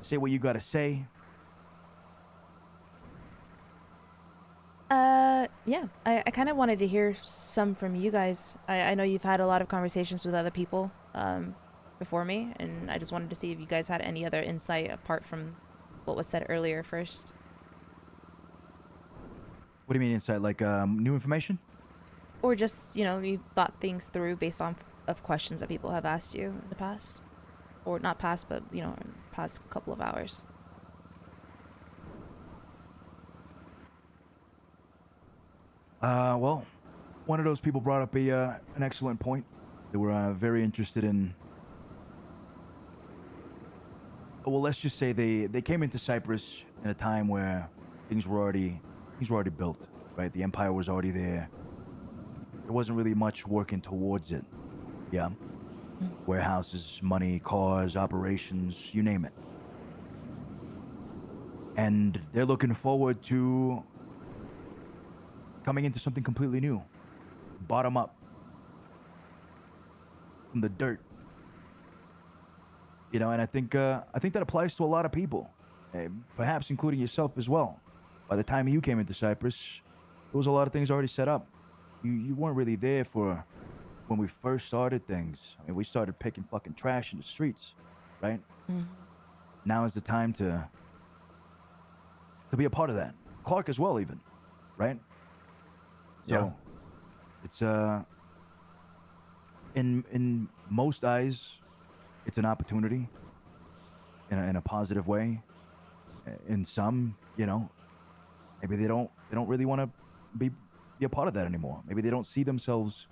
Say what you gotta say. Yeah. I kind of wanted to hear some from you guys. I know you've had a lot of conversations with other people before me, and I just wanted to see if you guys had any other insight apart from what was said earlier first. What do you mean insight? Like new information? Or just, you know, you thought things through based on of questions that people have asked you in the past. Or not past, but, you know, in the past couple of hours. Well, one of those people brought up an excellent point. They were very interested in well, let's just say they came into Cyprus in a time where things were already built, right? The empire was already there. There wasn't really much working towards it. Yeah. Warehouses, money, cars, operations, you name it. And they're looking forward to coming into something completely new. Bottom up. From the dirt. You know, and I think that applies to a lot of people. Perhaps including yourself as well. By the time you came into Cyprus, there was a lot of things already set up. You weren't really there for when we first started things. I mean, we started picking fucking trash in the streets, right? Now is the time to be a part of that. Clark as well, even, right? So, it's in most eyes, it's an opportunity in a positive way. In some, you know, maybe they don't really want to be a part of that anymore. Maybe they don't see themselves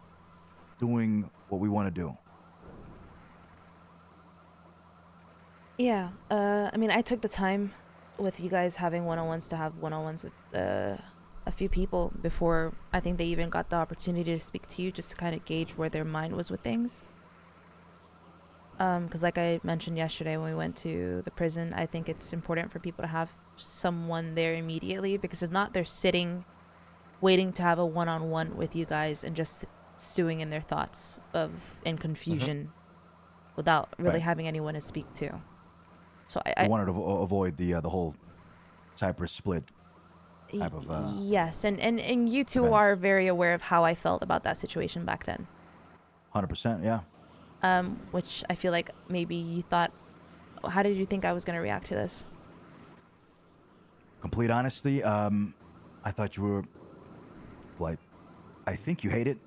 doing what we want to do. Yeah, I mean, I took the time with you guys having one-on-ones to have one-on-ones with a few people before I think they even got the opportunity to speak to you, just to kind of gauge where their mind was with things. Because like I mentioned yesterday when we went to the prison, I think it's important for people to have someone there immediately, because if not, they're sitting, waiting to have a one-on-one with you guys and just stewing in their thoughts in confusion without really having anyone to speak to. So I wanted to avoid the whole Cyprus split type of yes, and you two are very aware of how I felt about that situation back then. 100%, yeah. Which I feel like maybe you thought, how did you think I was going to react to this? Complete honesty, I thought you were, like, I think you hate it.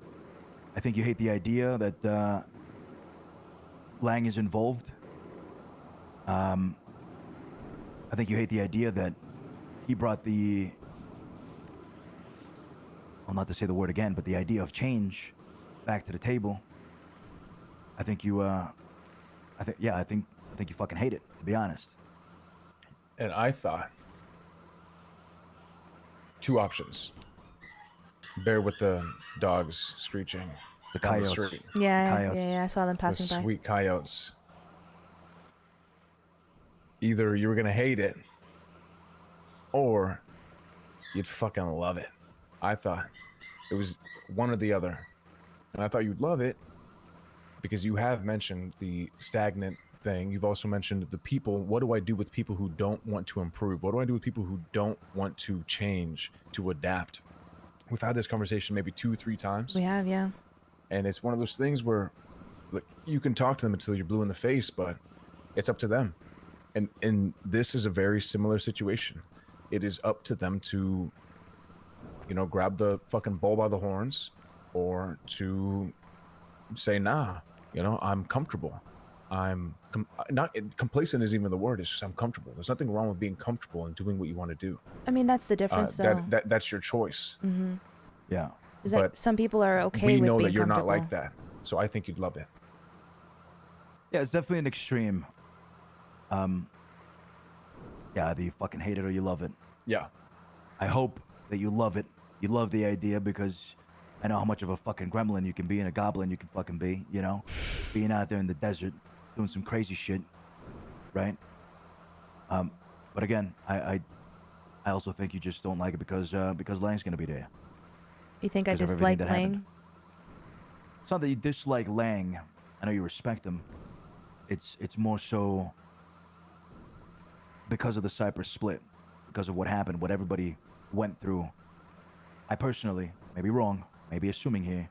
I think you hate the idea that Lang is involved. I think you hate the idea that he brought well, not to say the word again, but the idea of change back to the table. I think you, I think you fucking hate it, to be honest. And I thought two options. Bear with the dogs screeching. The down coyotes. street. Yeah, I saw them passing The by. sweet coyotes. Either you were gonna hate it, or you'd fucking love it. I thought it was one or the other. And I thought you'd love it because you have mentioned the stagnant thing. You've also mentioned the people. What do I do with people who don't want to improve? What do I do with people who don't want to change, to adapt? We've had this conversation maybe 2-3 times. We have, yeah. And it's one of those things where, like, you can talk to them until you're blue in the face, but it's up to them. And this is a very similar situation. It is up to them to, you know, grab the fucking bull by the horns, or to say, nah, you know, I'm comfortable. I'm not complacent isn't even the word. It's just I'm comfortable. There's nothing wrong with being comfortable and doing what you want to do. I mean, that's the difference, though. That's your choice. Mm-hmm. Yeah. Is that some people are okay with being comfortable. We know that you're not like that, so I think you'd love it. Yeah, it's definitely an extreme. Yeah, either you fucking hate it or you love it. Yeah. I hope that you love it. You love the idea, because I know how much of a fucking gremlin you can be and a goblin you can fucking be, you know? Being out there in the desert, doing some crazy shit, right? But again, I also think you just don't like it because Lang's gonna be there. You think I dislike Lang? It's not that you dislike Lang. I know you respect him. It's more so because of the Cyprus split, because of what happened, what everybody went through. I personally, maybe wrong, maybe assuming here,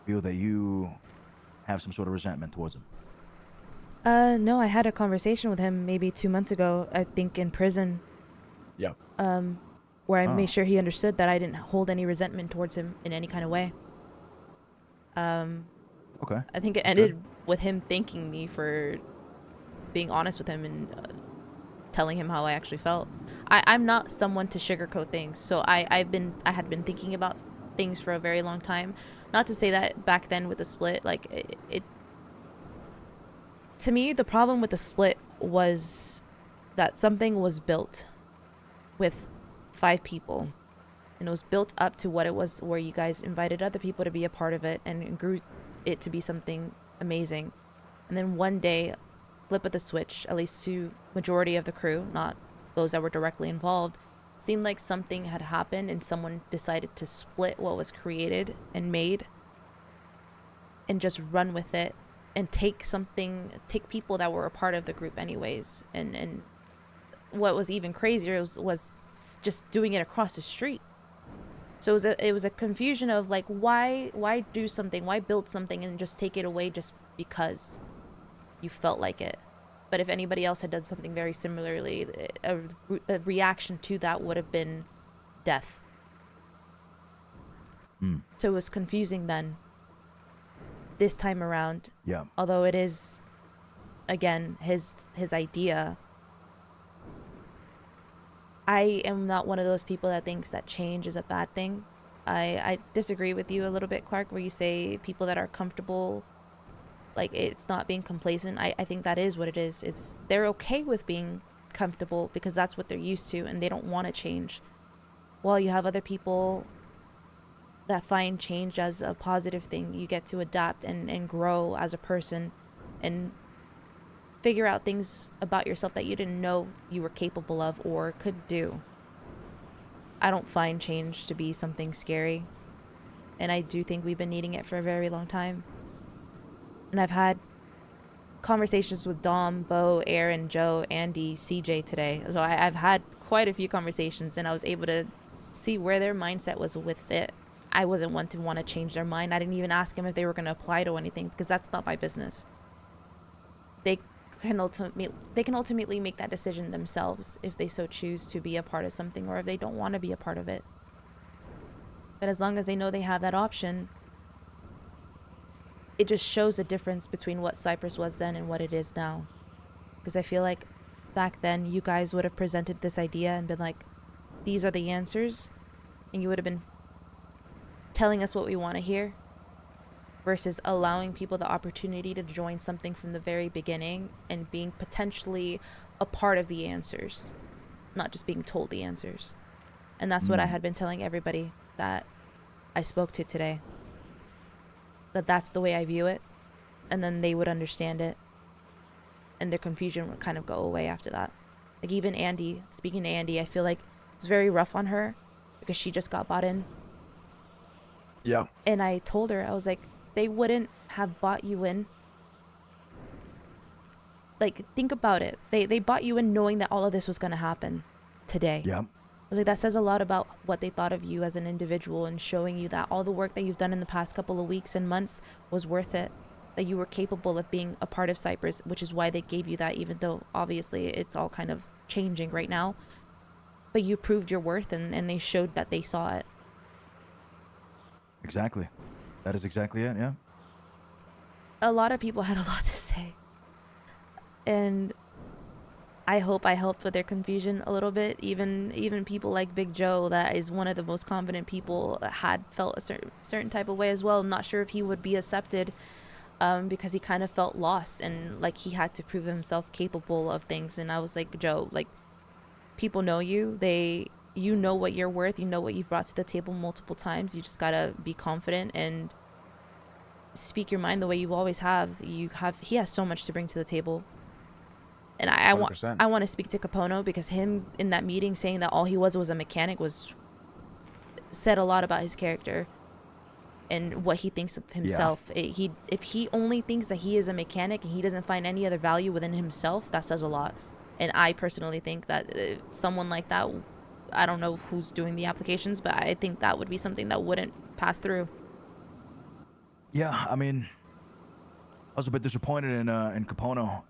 feel that you have some sort of resentment towards him. No, I had a conversation with him maybe 2 months ago, I think in prison. Yeah. Where I made sure he understood that I didn't hold any resentment towards him in any kind of way. Okay. I think it ended with him thanking me for being honest with him and telling him how I actually felt. I'm not someone to sugarcoat things, so I had been thinking about things for a very long time. Not to say that back then with the split, like it to me, the problem with the split was that something was built with 5 people, and it was built up to what it was, where you guys invited other people to be a part of it and grew it to be something amazing. And then one day, flip of the switch, at least to majority of the crew, not those that were directly involved, seemed like something had happened and someone decided to split what was created and made and just run with it and take people that were a part of the group anyways. And what was even crazier was just doing it across the street. So it was a confusion of like, why do something, why build something and just take it away just because you felt like it. But if anybody else had done something very similarly, a reaction to that would have been death. So it was confusing then. This time around, Yeah. although it is, again, his idea, I am not one of those people that thinks that change is a bad thing. I disagree with you a little bit, Clark, where you say people that are comfortable, like it's not being complacent. I think that is what it is. It's they're okay with being comfortable because that's what they're used to and they don't want to change. While you have other people that find change as a positive thing. You get to adapt and grow as a person and figure out things about yourself that you didn't know you were capable of or could do. I don't find change to be something scary. And I do think we've been needing it for a very long time. And I've had conversations with Dom, Bo, Aaron, Joe, Andy, CJ today. So I've had quite a few conversations and I was able to see where their mindset was with it. I wasn't one to want to change their mind. I didn't even ask them if they were going to apply to anything because that's not my business. They can ultimately make that decision themselves if they so choose to be a part of something or if they don't want to be a part of it. But as long as they know they have that option, it just shows a difference between what Cyprus was then and what it is now. Because I feel like back then you guys would have presented this idea and been like, these are the answers, and you would have been telling us what we want to hear versus allowing people the opportunity to join something from the very beginning and being potentially a part of the answers, not just being told the answers. And that's what I had been telling everybody that I spoke to today, that that's the way I view it, and then they would understand it and their confusion would kind of go away after that. Like even Andy, speaking to Andy, I feel like it was very rough on her because she just got bought in. Yeah. And I told her, I was like, they wouldn't have bought you in. Like, think about it. They bought you in knowing that all of this was going to happen today. Yeah. I was like, that says a lot about what they thought of you as an individual and showing you that all the work that you've done in the past couple of weeks and months was worth it. That you were capable of being a part of Cyprus, which is why they gave you that, even though obviously it's all kind of changing right now. But you proved your worth and they showed that they saw it. Exactly. That is exactly it, yeah. A lot of people had a lot to say. And I hope I helped with their confusion a little bit. Even people like Big Joe, that is one of the most confident people, had felt a certain type of way as well. I'm not sure if he would be accepted because he kind of felt lost and like he had to prove himself capable of things. And I was like, Joe, like, people know you. You know what you're worth. You know what you've brought to the table multiple times. You just gotta be confident and speak your mind the way you always have. He has so much to bring to the table. And I want to speak to Capono because him in that meeting saying that all he was a mechanic said a lot about his character and what he thinks of himself. Yeah. If he only thinks that he is a mechanic and he doesn't find any other value within himself, that says a lot. And I personally think that someone like that, I don't know who's doing the applications, but I think that would be something that wouldn't pass through. Yeah, I mean, I was a bit disappointed in Capono.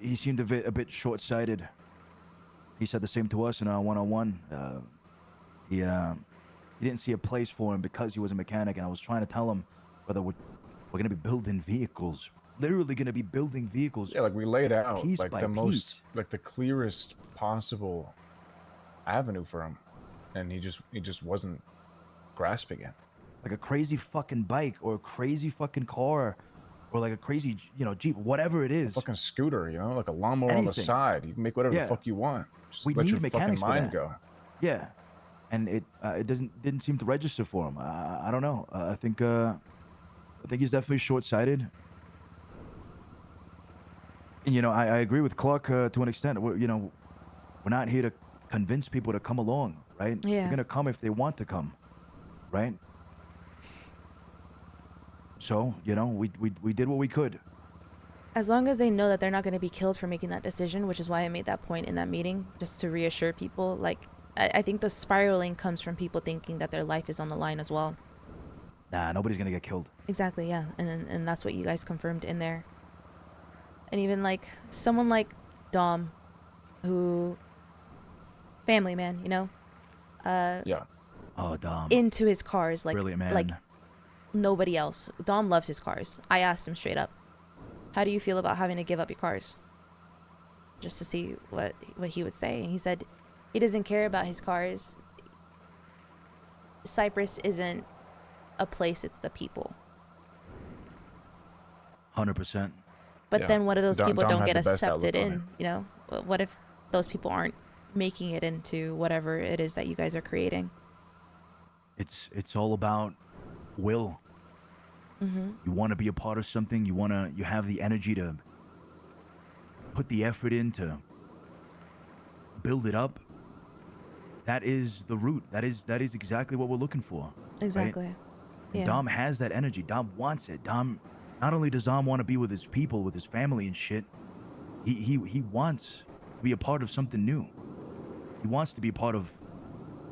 He seemed a bit short-sighted. He said the same to us in our one-on-one. He didn't see a place for him because he was a mechanic, and I was trying to tell him whether we're going to be building vehicles. Literally going to be building vehicles. Yeah, like we laid out piece like by the piece. most, like the clearest possible avenue for him, and he just wasn't grasping it. Like a crazy fucking bike or a crazy fucking car or like a crazy, Jeep, whatever it is. Fucking scooter, like a lawnmower on the Anything. side. You can make whatever Yeah. the fuck you want. Just We let need your fucking mechanics for mind that. go. Yeah, and it didn't seem to register for him. I don't know. I think he's definitely short-sighted. And I agree with Clark to an extent. We're not here to convince people to come along, right? Yeah. They're gonna come if they want to come, right? So we did what we could. As long as they know that they're not going to be killed for making that decision, which is why I made that point in that meeting, just to reassure people. Like, I think the spiraling comes from people thinking that their life is on the line as well. Nah, nobody's gonna get killed. Exactly, yeah. And that's what you guys confirmed in there. And even like someone like Dom, who family man, Yeah. Oh, Dom. into his cars, like Brilliant man. like nobody else. Dom loves his cars. I asked him straight up, how do you feel about having to give up your cars? Just to see what he would say. And he said he doesn't care about his cars. Cyprus isn't a place, it's the people. 100%. But then what if those people Dom don't had get the best accepted outlook on in? What if those people aren't making it into whatever it is that you guys are creating? It's all about will. Mm-hmm. You want to be a part of something. You have the energy to put the effort in to build it up. That is the root. That is exactly what we're looking for. Exactly. Right? Yeah. And Dom has that energy. Dom wants it. Not only does Dom want to be with his people, with his family and shit, he wants to be a part of something new. He wants to be a part of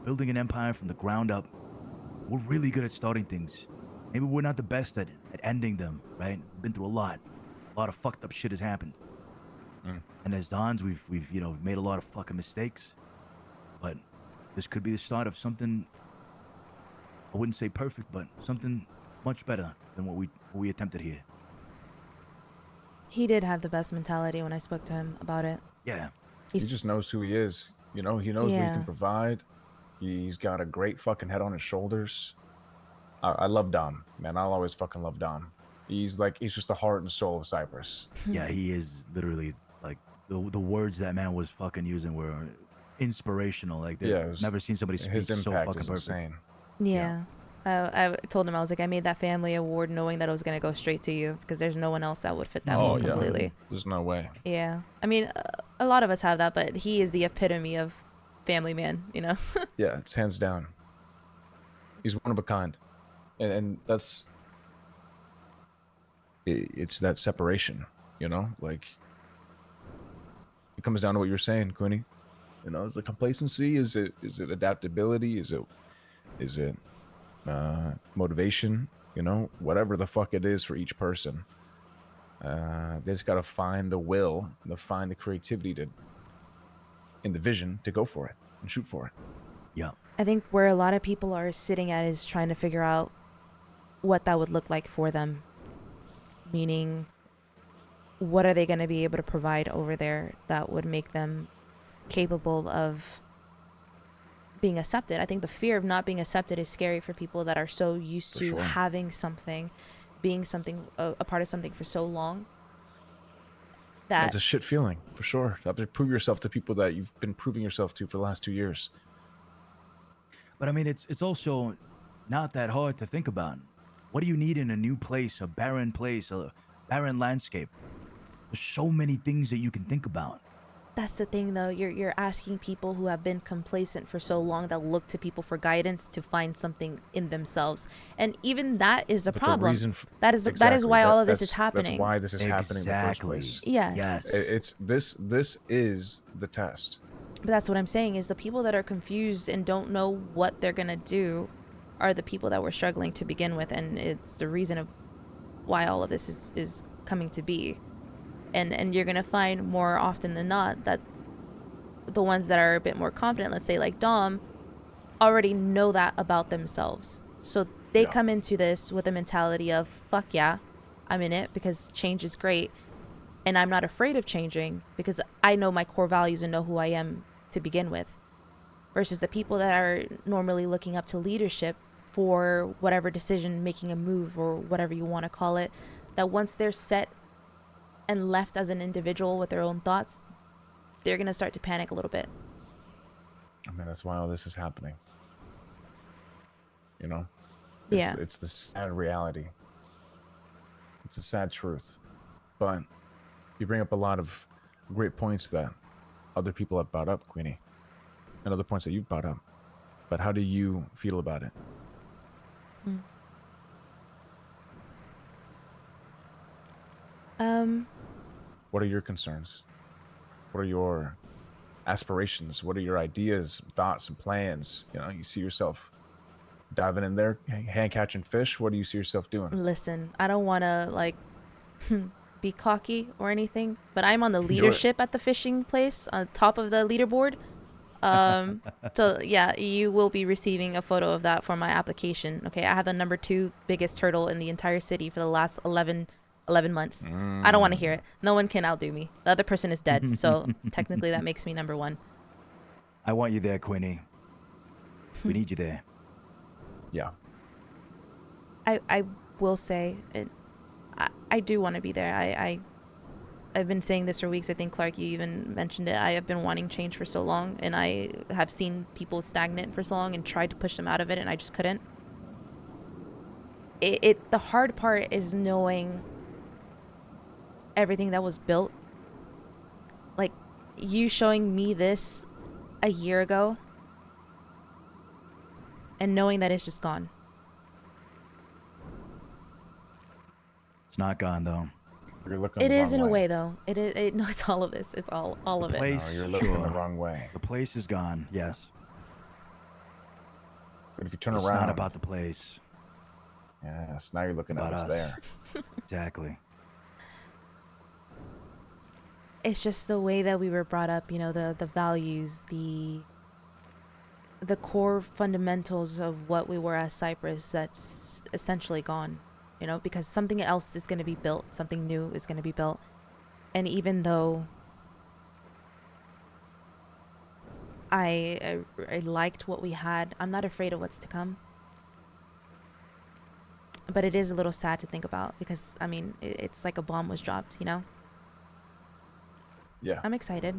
building an empire from the ground up. We're really good at starting things. Maybe we're not the best at ending them, right? We've been through a lot of fucked up shit has happened. And as Dons, we've made a lot of fucking mistakes. But this could be the start of something, I wouldn't say perfect, but something much better than what we attempted here. He did have the best mentality when I spoke to him about it. Yeah. He just knows who he is. He knows what he Yeah. can provide. He's got a great fucking head on his shoulders. I love Dom, man. I'll always fucking love Dom. He's just the heart and soul of Cyprus. Yeah, he is literally like the words that man was fucking using were inspirational. Like, never seen somebody speak his so impact fucking is perfect. insane. Yeah. I told him, I was like, I made that family award knowing that it was going to go straight to you because there's no one else that would fit that mold completely. There's no way. Yeah. I mean, a lot of us have that, but he is the epitome of family man, Yeah, it's hands down. He's one of a kind. And that's... It's that separation, Like, it comes down to what you're saying, Queenie. Is it complacency? Is it adaptability? Is it motivation? Whatever the fuck it is for each person. They just got to find the will, to find the creativity and the vision to go for it and shoot for it. Yeah. I think where a lot of people are sitting at is trying to figure out what that would look like for them. Meaning, what are they going to be able to provide over there that would make them capable of being accepted? I think the fear of not being accepted is scary for people that are so used to having something, being something, a part of something for so long. It's a shit feeling, for sure. You have to prove yourself to people that you've been proving yourself to for the last 2 years. But I mean, it's also not that hard to think about. What do you need in a new place, a barren landscape? There's so many things that you can think about. That's the thing, though. You're asking people who have been complacent for so long that look to people for guidance to find something in themselves, and even that is a problem. That is why all of this is happening. That's why this is happening in the first place. Yes. It's this is the test. But that's what I'm saying is the people that are confused and don't know what they're gonna do are the people that were struggling to begin with, and it's the reason of why all of this is coming to be. And you're gonna find more often than not that the ones that are a bit more confident, let's say like Dom, already know that about themselves. So they come into this with a mentality of, fuck yeah, I'm in it because change is great. And I'm not afraid of changing because I know my core values and know who I am to begin with. Versus the people that are normally looking up to leadership for whatever decision, making a move or whatever you want to call it, that once they're set and left as an individual with their own thoughts, they're going to start to panic a little bit. I mean, that's why all this is happening. You know? Yeah. It's the sad reality. It's a sad truth. But you bring up a lot of great points that other people have brought up, Queenie, and other points that you've brought up. But how do you feel about it? What are your concerns? What are your aspirations? What are your ideas, thoughts, and plans? You know, you see yourself diving in there, hand catching fish. What do you see yourself doing? Listen, I don't want to like be cocky or anything, but I'm on the leadership at the fishing place on top of the leaderboard. So yeah, you will be receiving a photo of that for my application. Okay, I have the number 2 biggest turtle in the entire city for the last 11 months. I don't want to hear it. No one can outdo me. The other person is dead, so technically that makes me number 1. I want you there, Queenie. We need you there. Yeah. I will say it. I do want to be there. I've been saying this for weeks. I think, Clark, you even mentioned it. I have been wanting change for so long, and I have seen people stagnant for so long and tried to push them out of it, and I just couldn't. The hard part is knowing everything that was built. Like, you showing me this a year ago and knowing that it's just gone. It's not gone, though. You're looking It the is wrong in a way. way, though. No, it's all of this. It's all of it. Place, No, you're looking the wrong way. The place is gone, yes. But if you turn It's around... not about the place. Yes, now you're looking at About what's us. there. Exactly. It's just the way that we were brought up, you know, the values, the core fundamentals of what we were as Cyprus that's essentially gone, you know, because something else is going to be built, something new is going to be built. And even though I liked what we had, I'm not afraid of what's to come. But it is a little sad to think about because, I mean, it's like a bomb was dropped, you know? Yeah. I'm excited.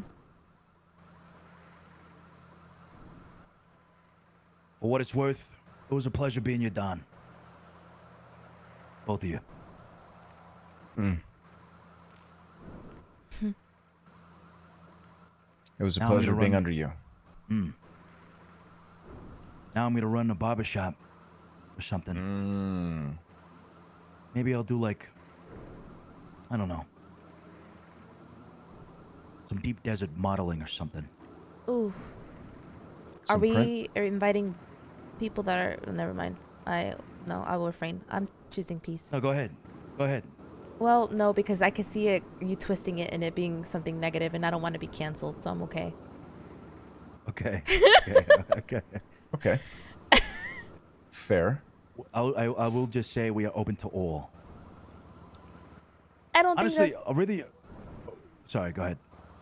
For what it's worth, it was a pleasure being your Don. Both of you. It was a Now I'm pleasure gonna being run- under you. Now I'm gonna run a barbershop or something. Maybe I'll do like, I don't know, some deep desert modeling or something. Ooh. Are Some we inviting people that are... Never mind. No, I will refrain. I'm choosing peace. No, go ahead. Go ahead. Well, no, because I can see you twisting it and it being something negative, and I don't want to be canceled, so I'm okay. Okay. Okay. Okay. Fair. I will just say we are open to all. I don't Honestly, think really. Sorry, go ahead.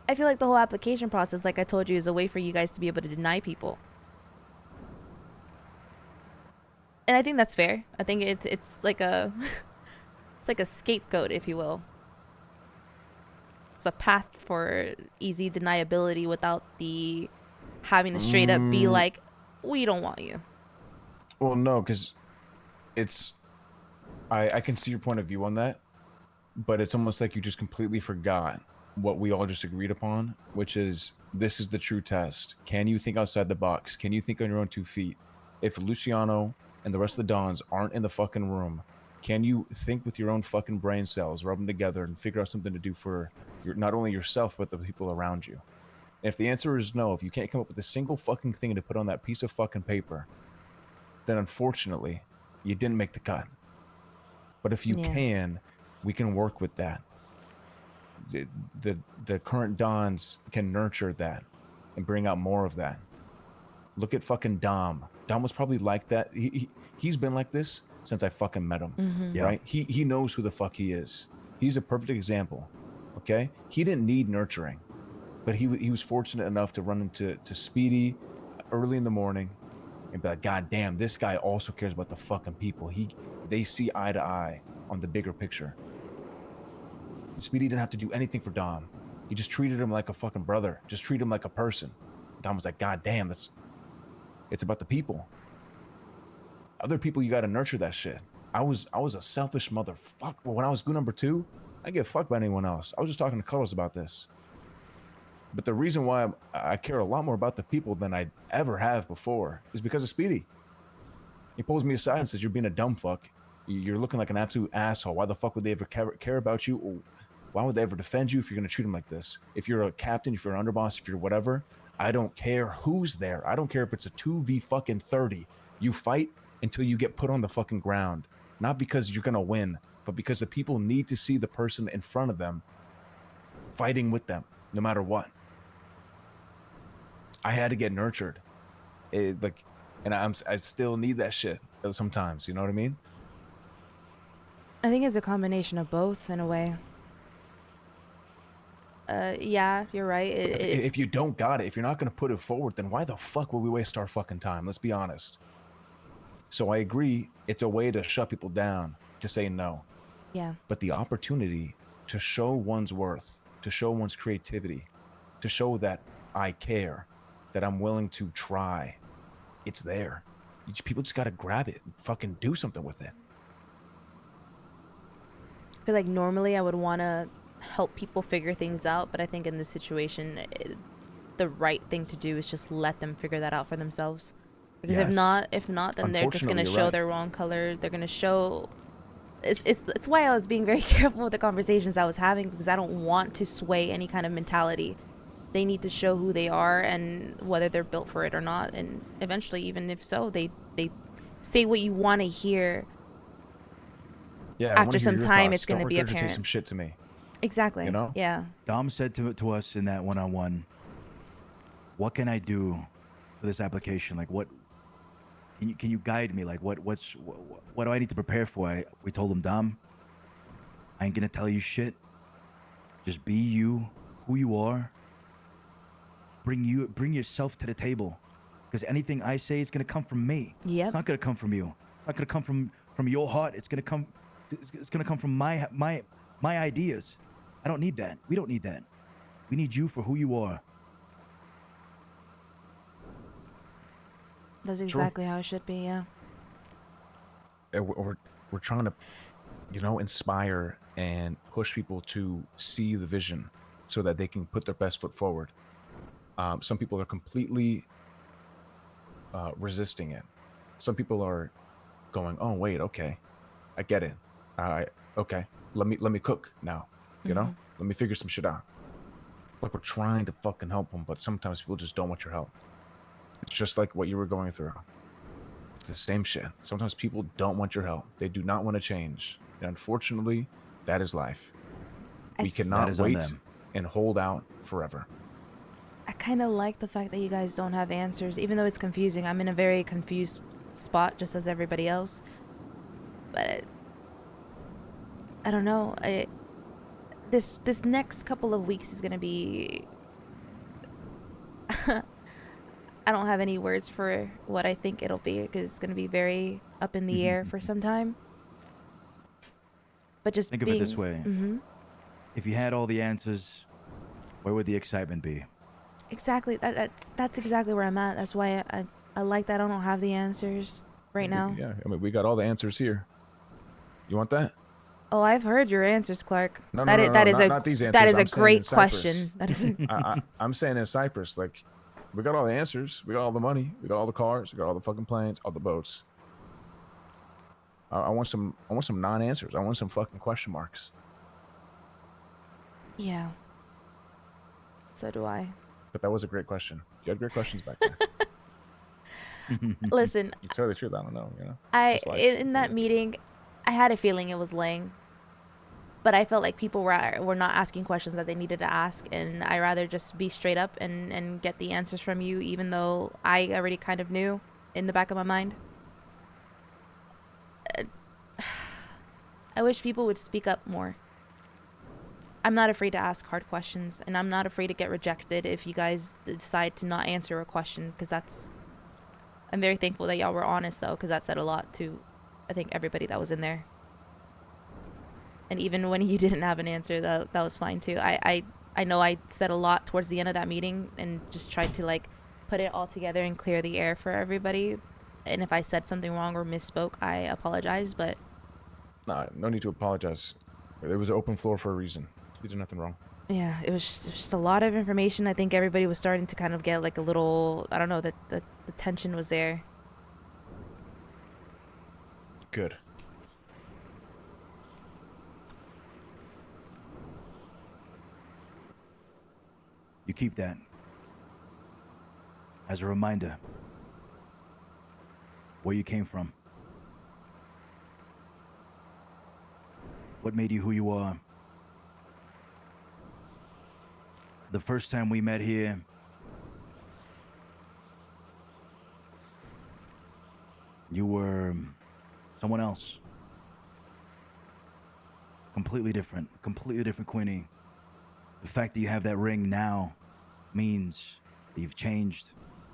I feel like the whole application process, like I told you, is a way for you guys to be able to deny people. And I think that's fair. I think it's like a it's like a scapegoat, if you will. It's a path for easy deniability without the having to straight up be like, we don't want you. Well, no, because it's... I can see your point of view on that, but it's almost like you just completely forgot what we all just agreed upon, which is this is the true test. Can you think outside the box? Can you think on your own 2 feet? If Luciano and the rest of the Dons aren't in the fucking room, can you think with your own fucking brain cells, rub them together, and figure out something to do for not only yourself, but the people around you? And if the answer is no, if you can't come up with a single fucking thing to put on that piece of fucking paper, then unfortunately, you didn't make the cut. But if you can, we can work with that. The current Dons can nurture that and bring out more of that. Look at fucking Dom. Dom was probably like that. He's been like this since I fucking met him, right? He knows who the fuck he is. He's a perfect example, okay? He didn't need nurturing, but he was fortunate enough to run into Speedy early in the morning, and be like, God damn, this guy also cares about the fucking people. They see eye to eye on the bigger picture. Speedy didn't have to do anything for Dom. He just treated him like a fucking brother. Just treat him like a person. Dom was like, God damn, it's about the people. Other people, you gotta nurture that shit. I was a selfish motherfucker. When I was goo number 2, I didn't get fucked by anyone else. I was just talking to Carlos about this. But the reason why I care a lot more about the people than I ever have before is because of Speedy. He pulls me aside and says, you're being a dumb fuck. You're looking like an absolute asshole. Why the fuck would they ever care about you? Or why would they ever defend you if you're going to treat them like this? If you're a captain, if you're an underboss, if you're whatever, I don't care who's there. I don't care if it's a 2v30. You fight until you get put on the fucking ground. Not because you're going to win, but because the people need to see the person in front of them fighting with them, no matter what. I had to get nurtured. And I still need that shit sometimes, you know what I mean? I think it's a combination of both in a way. Yeah, you're right. If you don't got it, if you're not going to put it forward, then why the fuck would we waste our fucking time? Let's be honest. So I agree, it's a way to shut people down, to say no. Yeah. But the opportunity to show one's worth, to show one's creativity, to show that I care, that I'm willing to try, it's there. People just got to grab it and fucking do something with it. I feel like normally I would want to help people figure things out, but I think in this situation, the right thing to do is just let them figure that out for themselves. Because if not, then they're just gonna show their wrong color. They're gonna show. It's why I was being very careful with the conversations I was having, because I don't want to sway any kind of mentality. They need to show who they are and whether they're built for it or not. And eventually, even if so, they say what you want to hear. Yeah. After some time, it's gonna be apparent. apparent. Some shit to me. Exactly. You know? Yeah. Dom said to us in that one-on-one, what can I do for this application? Like, what can you guide me? Like, what do I need to prepare for? We told him, Dom, I ain't gonna tell you shit. Just be you, who you are. Bring yourself to the table, because anything I say is gonna come from me. Yeah. It's not gonna come from you. It's not gonna come from your heart. It's gonna come from my ideas. I don't need that. We don't need that. We need you for who you are. That's exactly how it should be. Yeah. We're trying to, inspire and push people to see the vision so that they can put their best foot forward. Some people are completely resisting it. Some people are going, oh, wait, okay, I get it. Okay, let me cook now, you know? Let me figure some shit out. Like, we're trying to fucking help them, but sometimes people just don't want your help. It's just like what you were going through. It's the same shit. Sometimes people don't want your help. They do not want to change. And unfortunately, that is life. We cannot wait and hold out forever. I kind of like the fact that you guys don't have answers, even though it's confusing. I'm in a very confused spot, just as everybody else. But I don't know. This next couple of weeks is gonna be. I don't have any words for what I think it'll be, because it's gonna be very up in the air for some time. But just think of it this way: Mm-hmm. if you had all the answers, where would the excitement be? Exactly. That's exactly where I'm at. That's why I like that I don't have the answers right now. Yeah, I mean, we got all the answers here. You want that? Oh, I've heard your answers, Clark. No, That is not these answers. that is I'm a saying great in Cyprus. question. That is. I'm saying in Cyprus, like, we got all the answers. We got all the money. We got all the cars. We got all the fucking planes, all the boats. I want some non-answers. I want some fucking question marks. Yeah. So do I. But that was a great question. You had great questions back there. Listen. To tell you the truth, I don't know. You know. In that meeting, I had a feeling it was Lang, but I felt like people were not asking questions that they needed to ask, and I rather just be straight up and get the answers from you, even though I already kind of knew in the back of my mind. I wish people would speak up more. I'm not afraid to ask hard questions, and I'm not afraid to get rejected if you guys decide to not answer a question, because I'm very thankful that y'all were honest though, because that said a lot to, I think, everybody that was in there. And even when you didn't have an answer, that was fine too. I know I said a lot towards the end of that meeting and just tried to like put it all together and clear the air for everybody. And if I said something wrong or misspoke, I apologize, but... Nah, no need to apologize. It was an open floor for a reason. You did nothing wrong. Yeah, it was just a lot of information. I think everybody was starting to kind of get like a little... I don't know, the tension was there. Good. You keep that as a reminder where you came from, what made you who you are. The first time we met here, you were someone else. Completely different Queenie. The fact that you have that ring now means that you've changed,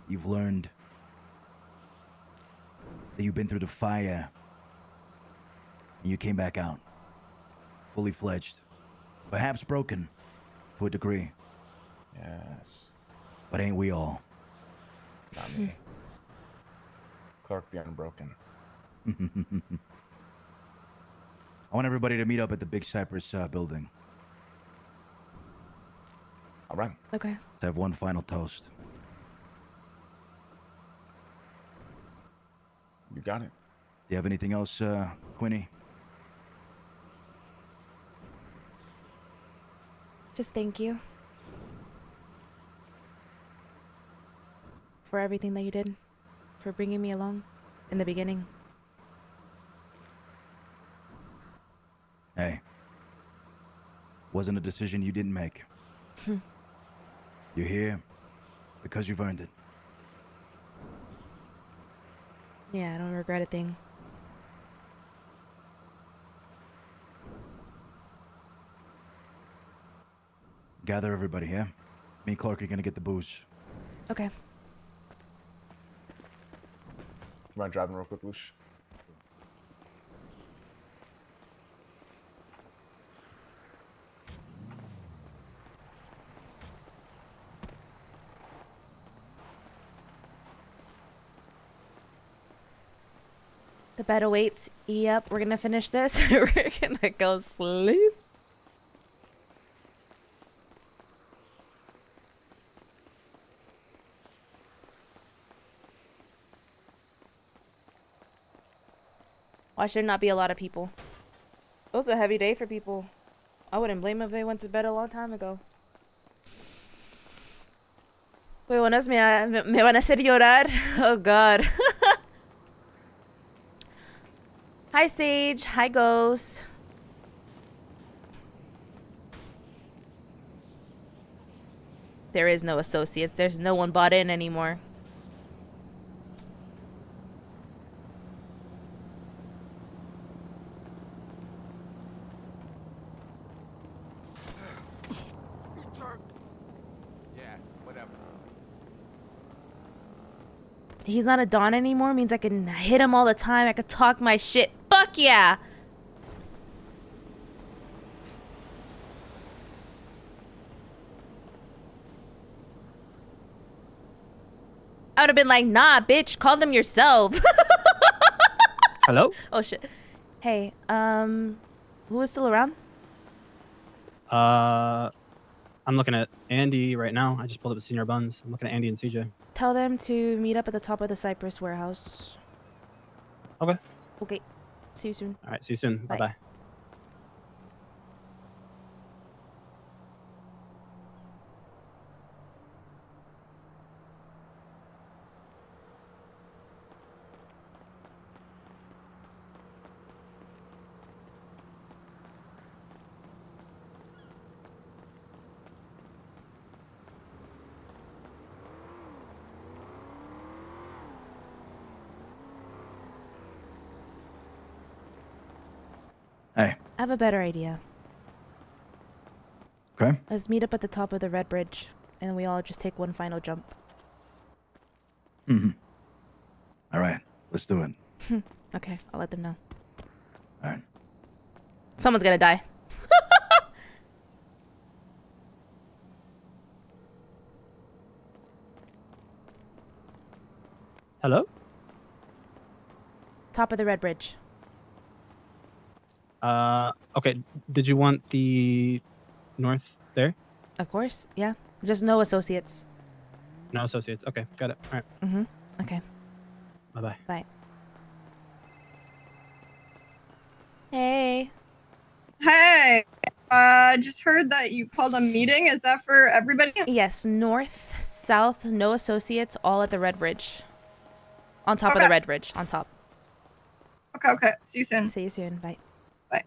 you've learned, that you've been through the fire, and you came back out, fully fledged, perhaps broken to a degree. Yes. But ain't we all? Not me. Clark the Unbroken. I want everybody to meet up at the Big Cypress building. All right. Okay. Let's have one final toast. You got it. Do you have anything else, Queenie? Just thank you for everything that you did, for bringing me along in the beginning. Hey, wasn't a decision you didn't make. You're here because you've earned it. Yeah, I don't regret a thing. Gather everybody, yeah? Me and Clark are gonna get the booze. Okay. You mind driving real quick, Lush? The bed awaits. Yep, we're gonna finish this. We're gonna go sleep. Why should not be a lot of people? It was a heavy day for people. I wouldn't blame them if they went to bed a long time ago. Wait, buenas, me van a hacer llorar. Oh God. Hi Sage. Hi Ghost. There is no associates. There's no one bought in anymore. Yeah, whatever. He's not a Don anymore means I can hit him all the time. I could talk my shit. Fuck yeah! I would have been like, nah, bitch, call them yourself. Hello? Oh shit. Hey, who is still around? I'm looking at Andy right now. I just pulled up Senior Buns. I'm looking at Andy and CJ. Tell them to meet up at the top of the Cypress warehouse. Okay. Okay. See you soon. All right. See you soon. Bye. Bye-bye. Hey. I have a better idea. Okay. Let's meet up at the top of the Red Bridge, and we all just take one final jump. Mm-hmm. All right, let's do it. Okay, I'll let them know. All right. Someone's gonna die. Hello? Top of the Red Bridge. Okay. Did you want the north there? Of course, yeah. Just no associates. No associates. Okay, got it. All right. Mm-hmm. Okay. Bye-bye. Bye. Hey. Hey, just heard that you called a meeting. Is that for everybody? Yes, north, south, no associates, all at the Red Bridge. On top of the Red Bridge, on top. Okay, okay. See you soon. See you soon. Bye. Bye.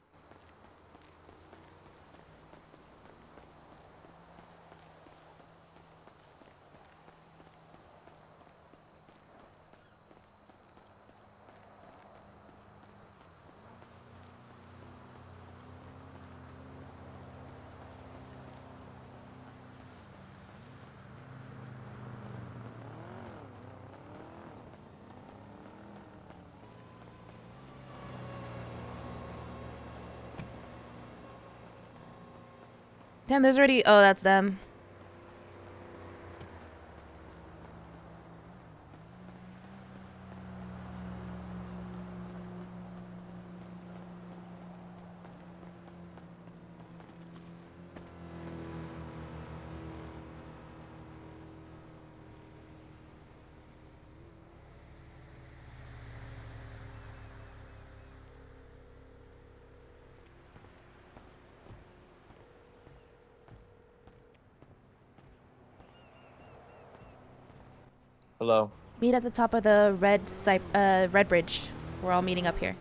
Damn, there's already... Oh, that's them. Hello. Meet at the top of the Red Bridge. We're all meeting up here.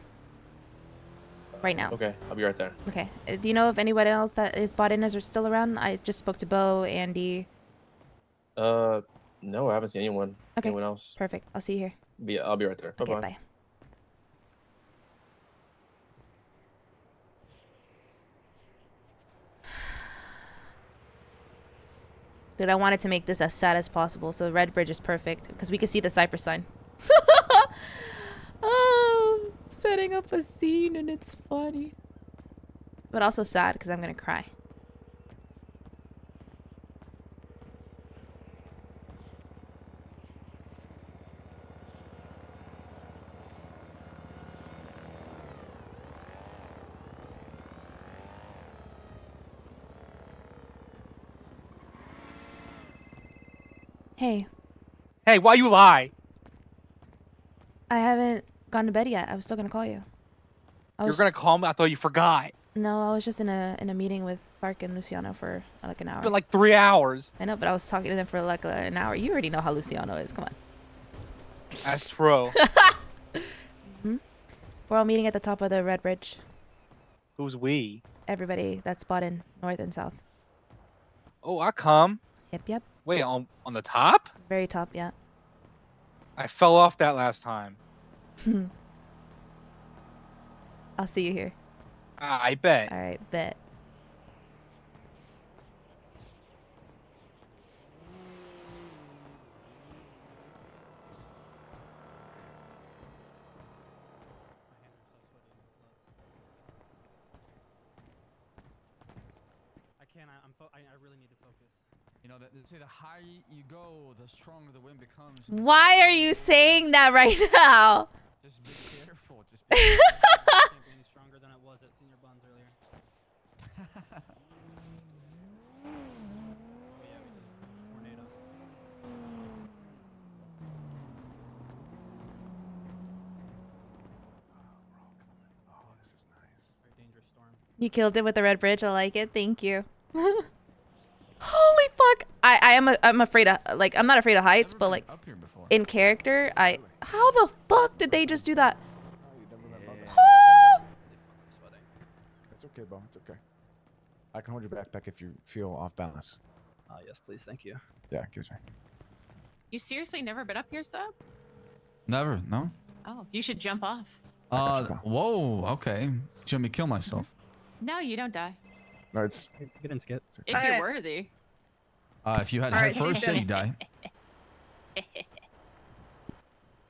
Right now. Okay, I'll be right there. Okay. Do you know if anyone else that is bought in is still around? I just spoke to Bo, Andy. No, I haven't seen anyone. Okay. Anyone else? Perfect. I'll see you here. I'll be right there. Okay, Bye-bye. bye. Dude, I wanted to make this as sad as possible, so the Red Bridge is perfect because we can see the Cypress sign. Oh, setting up a scene and it's funny. But also sad because I'm gonna cry. Hey, Hey, why you lie? I haven't gone to bed yet. I was still gonna call you. You're gonna call me? I thought you forgot. No, I was just in a meeting with Clark and Luciano for like an hour. It's been like 3 hours. I know, but I was talking to them for like an hour. You already know how Luciano is. Come on. That's true. Hmm? We're all meeting at the top of the Red Bridge. Who's we? Everybody that's bought in north and south. Oh, I come. Yep, yep. Wait, on the top? Very top, yeah. I fell off that last time. I'll see you here. I bet. All right, bet. I really need to focus. You know, they say the higher you go, the stronger the wind becomes. Why are you saying that right now? Just be careful. Just Can't be any stronger than it was at Senior Buns earlier. Oh yeah, we did. Tornado. Oh, this is nice. Very dangerous storm. You killed it with the Red Bridge. I like it. Thank you. Holy fuck! I'm afraid of, like, I'm not afraid of heights, but like in character, how the fuck did they just do that? It's okay, Bo. It's okay. I can hold your backpack if you feel off balance. Yes, please. Thank you. Yeah, give it to me. You seriously never been up here, Sub? Never, no. Oh, you should jump off. Whoa, okay. You want me to kill myself? No, you don't die. No, it's... Get in, Skip. If you're worthy. If you had All head right, first, see you yeah, you die.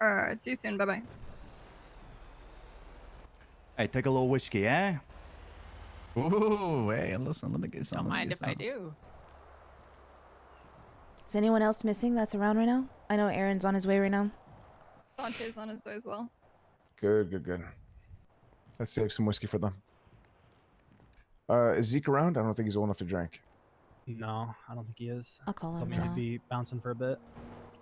Alright, see you soon. Bye bye. Hey, take a little whiskey, eh? Ooh, hey, listen, let me get some. Don't mind if I do. Is anyone else missing that's around right now? I know Aaron's on his way right now. Dante's on his way as well. Good. Let's save some whiskey for them. Is Zeke around? I don't think he's old enough to drink. No, I don't think he is. I'll call him Told me now. he'd be bouncing for a bit.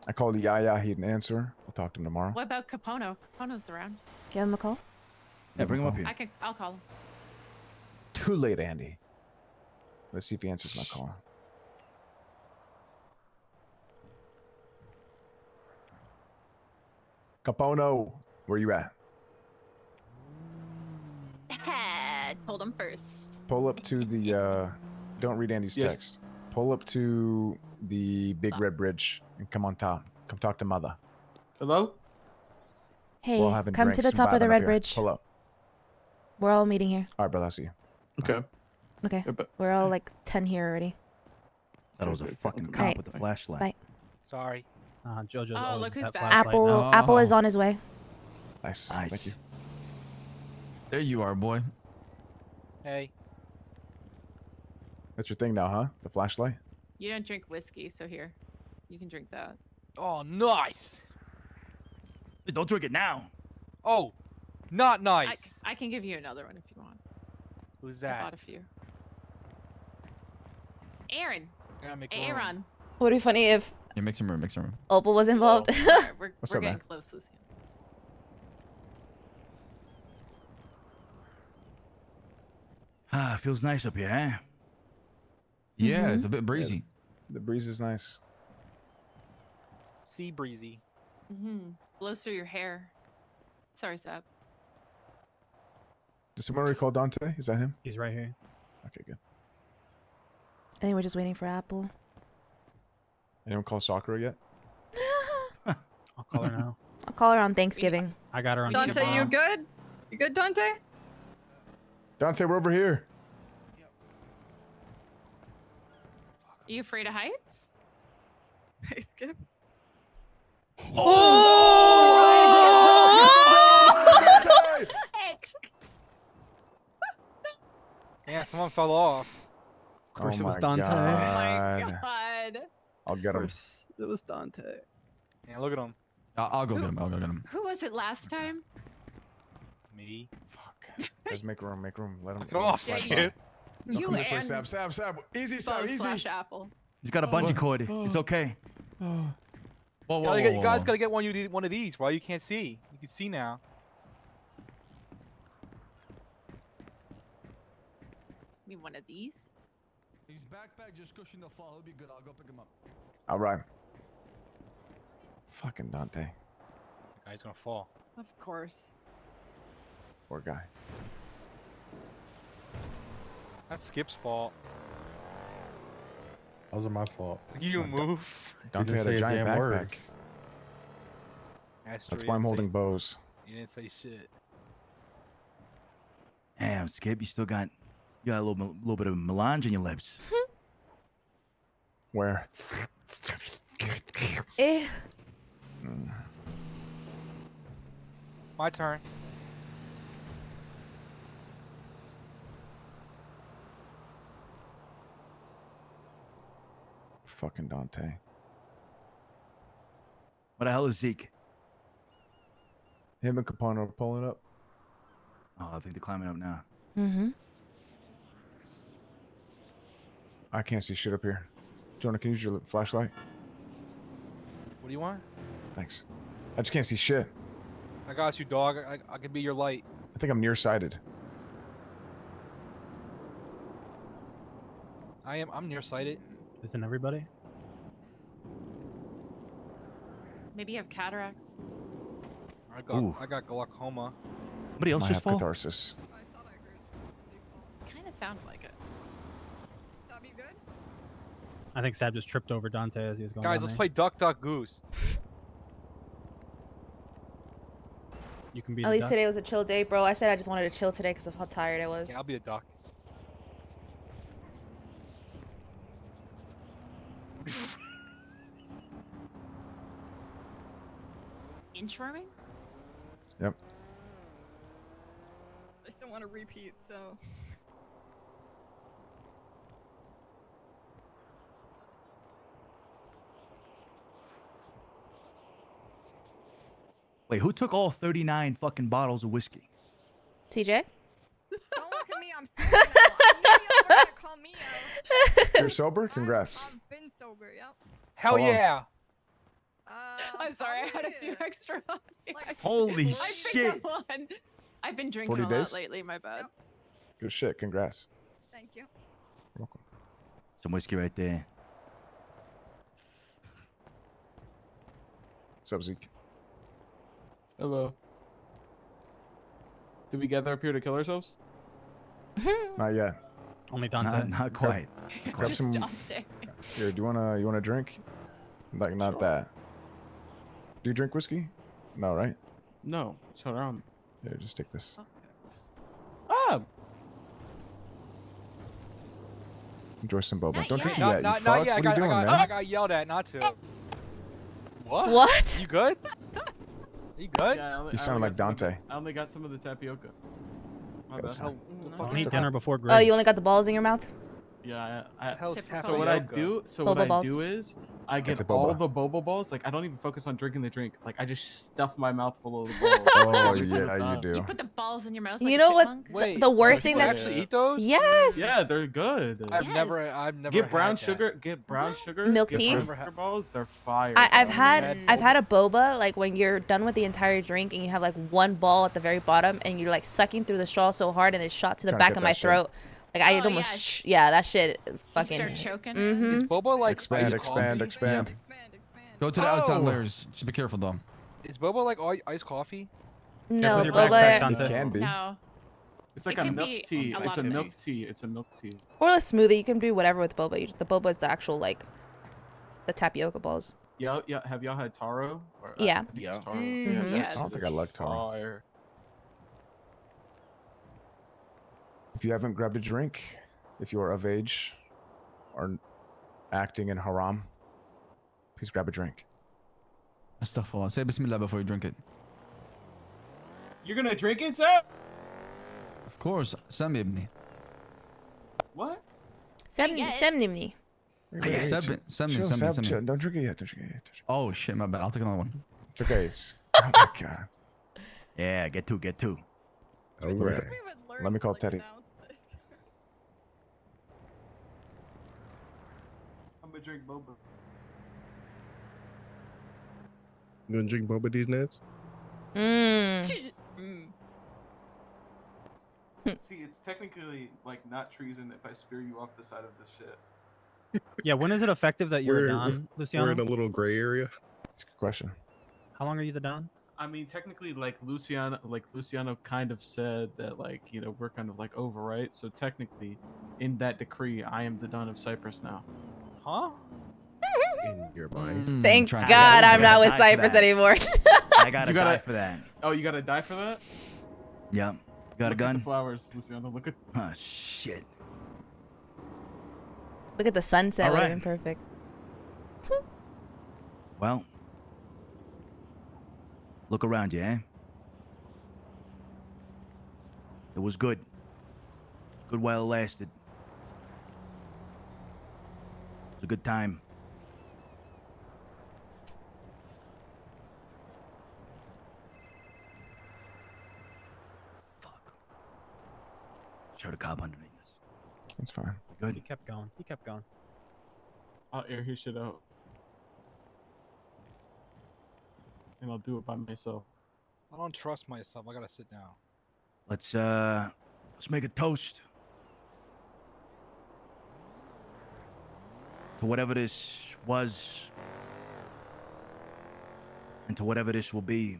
I called Yaya. He didn't answer. We'll talk to him tomorrow. What about Capono? Capono's around. Give him a call. Yeah, bring him up here. I'll call him. Too late, Andy. Let's see if he answers my call. Capono, where you at? Told him first. Pull up to the, don't read Andy's Yes. text. Pull up to the big red bridge and come on top. Come talk to mother. Hello? Hey, We're all having come to the drinks and top of the vibing up red here. bridge. Pull up. We're all meeting here. All right, brother, I'll see you. Okay. Okay. Yeah, but- We're all like 10 here already. That was a fucking cop Alright. with a flashlight. Bye. Sorry. JoJo's Oh, always look who's that back. flashlight now. Apple is on his way. Nice. Nice. Thank you. There you are, boy. Hey. That's your thing now, huh? The flashlight? You don't drink whiskey, so here. You can drink that. Oh, nice. Hey, don't drink it now. Oh, not nice. I can give you another one if you want. Who's I that? bought a few. Aaron. Gotta make room. Aaron. Would be funny if Yeah, make some room. Opal was involved. We're What's we're up, getting man? close, Lucian. Ah, feels nice up here, eh? Yeah, it's a bit breezy. The breeze is nice. Sea breezy. Blows through your hair. Sorry, Sab. Does someone recall Dante? Is that him? He's right here. Okay, good. I think we're just waiting for Apple. Anyone call Sakura yet? I'll call her now. I'll call her on Thanksgiving. I got her on Dante, tomorrow. you good? You good, Dante? Dante, we're over here. Are you afraid of heights? Hey, Skip. Yeah, someone fell off. Of course Oh it was my Dante. Oh my God. god. I'll get him. It was Dante. Yeah, look at him. I'll go get him. I'll go get him. Who was it last time? Me. Fuck. Guys, make room. Make room. Let him. Knock it off, Yeah, slide you- by. Skip. No, You come this way, and Sab. Easy, Sab. Easy. Apple. He's got a bungee cord. It's okay. Whoa, You guys gotta get one of these, bro. You can't see. You can see now. I mean, one of these. His backpack just cushioned the fall. He'll be good. I'll go pick him up. All right. Fucking Dante. The guy's gonna fall. Of course. Poor guy. That's Skip's fault. Wasn't my fault. You move. Dante didn't had a say a giant damn backpack. word. That's That's true, why I'm you didn't holding say- bows. You didn't say shit. Damn, Skip, you still got a little bit of melange in your lips. Where? Eh. My turn. Fucking Dante. What the hell is Zeke? Him and Capone are pulling up. Oh, I think they're climbing up now. Mm-hmm. I can't see shit up here. Jonah, can you use your flashlight? What do you want? Thanks. I just can't see shit. I got you, dog. I can be your light. I think I'm nearsighted. I'm nearsighted. Isn't everybody? Maybe you have cataracts. Ooh. I got glaucoma. Somebody else I just have fall? catharsis. Kind of sound like it. Sab, you good? I think Sab just tripped over Dante as he was going Guys, down let's there. play Duck Duck Goose. You can be At the least duck. today was a chill day, bro. I said I just wanted to chill today because of how tired I was. Yeah, I'll be a duck. Inchworming? Yep. I just don't want to repeat, so. Wait, who took all 39 fucking bottles of whiskey? TJ? Don't look at me, I'm sober now. I knew you were gonna call me out. You're sober? Congrats. I've been sober, yep. Hell How long? yeah. I'm sorry, I had a few extra. Holy I picked shit. up one. I've been drinking 40 a lot days? lately, my bad. Good shit. Congrats. Thank you. You're welcome. Some whiskey right there. What's up, Zeke? Hello. Did we gather up here to kill ourselves? Not yet. Only Dante. Not quite. Grab Just some. Dante. Here, do you wanna drink? Like not that. Do you drink whiskey? No, right? No, it's haram. Here, just take this. Ah! Enjoy some boba. Not Don't drink it yet. yet. You Not fuck. yet. What are you doing, man? I got yelled at not to. What? What? You good? You good? Yeah, You sound like Dante. I only got some of the tapioca. My That's bad. fine. Don't eat dinner before Oh, Greg. you only got the balls in your mouth? Yeah, Typical. so what I tapioca? do, so Boba what I balls. do is I It's get a all boba. the boba balls. Like I don't even focus on drinking the drink. Like I just stuff my mouth full of the balls. Oh every single yeah, you time. do. You put the balls in your mouth You like know a what? chipmunk? Wait, The worst people thing that. actually eat those? Yes. Yeah, they're good. I've Yes. never Get brown had that. sugar. Get brown sugar. Milk get tea? brown sugar balls. They're fire. I've bro. had a boba, like when you're done with the entire drink and you have like one ball at the very bottom and you're like sucking through the straw so hard and it shot to the Trying to back get of that my shit. throat. Like I Oh, almost yeah. that shit fucking. Start choking. Mm-hmm. Is boba like Expand, iced expand, coffee? expand. Go to the outside Oh! layers. Just be careful though. Is boba like iced coffee? No, with your backpack, Dante. It can be. No. It's like It a can milk be tea. a It's lot a of milk things. tea. It's a milk tea. Or a smoothie. You can do whatever with boba. The boba is the actual like the tapioca balls. Yeah. Have y'all had taro? Or, Yeah. I think it's Yeah. taro. Mhm. that's- I don't think I like taro. fire. If you haven't grabbed a drink, if you are of age or acting in haram, please grab a drink. Astaghfirullah. Say Bismillah before you drink it. You're gonna drink it, sir? Of course. Sami ibni. What? Semnimni. Sami. Don't drink it yet. Don't drink it yet. Oh shit, my bad. I'll take another one. It's okay. Oh my god. Yeah, get two. All right. Let me call Teddy. I'm gonna drink boba. You gonna drink boba these nuts? Mmm. See, it's technically like not treason if I spear you off the side of this shit. Yeah, when is it effective that you're a Don, We're in a Luciano? little gray area. It's a good question. How long are you the Don? I mean, technically, like Luciano kind of said that, like, you know, we're kind of like over, right? So technically, in that decree, I am the Don of Cyprus now. Huh? In your mind. Thank trying God to- I'm not with die for Cyprus that. anymore. I gotta You gotta- die for that. Oh, you gotta die for that? Yep. Got a Look at gun? the flowers, Luciano. Look at. Oh shit. Look at the sunset. All Would have right. been perfect. Well, look around you, eh? It was good. Good while it lasted. It was a good time. Fuck. Showed a cop underneath us. That's fine. Good. He kept going. He kept going. I'll air his shit out. And I'll do it by myself. I don't trust myself. I gotta sit down. Let's make a toast to whatever this was and to whatever this will be.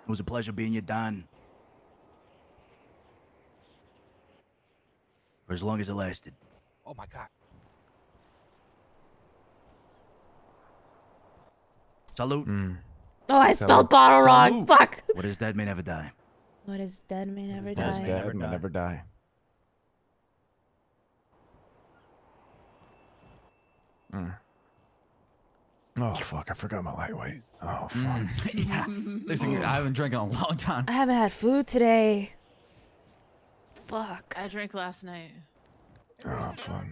It was a pleasure being your Don for as long as it lasted. Oh my god. Salute. Oh, I spelled bottle wrong. Fuck. What is dead may never die. What is dead may never What is die. dead may never die. Oh fuck! I forgot my lightweight. Oh fuck. Yeah. Listen, I haven't drank in a long time. I haven't had food today. Fuck. I drank last night. Oh fuck.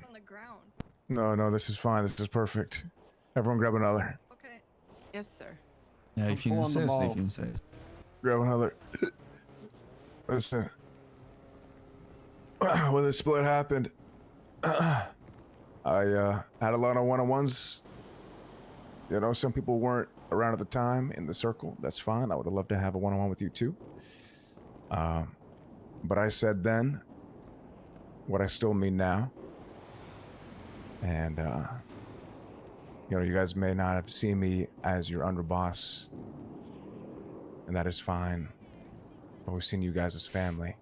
No, this is fine. This is perfect. Everyone, grab another. Okay. Yes, sir. Yeah, if you insist, if you insist. Grab another. Listen. When the split happened, I had a lot of one-on-ones. You know, some people weren't around at the time in the circle. That's fine. I would have loved to have a one-on-one with you too. But I said then what I still mean now. And, you know, you guys may not have seen me as your underboss. And that is fine. But we've seen you guys as family.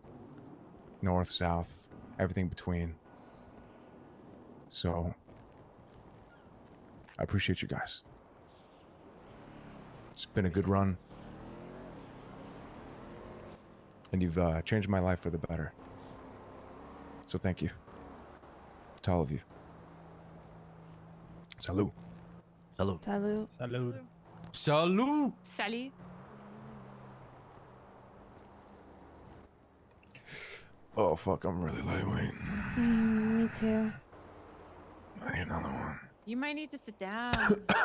North, south, everything between. So, I appreciate you guys. It's been a good run. And you've changed my life for the better. So thank you. To all of you. Salud. Salud. Salud. Salud. Salud. Salut. Oh fuck, I'm really lightweight. Me too. I need another one. You might need to sit down.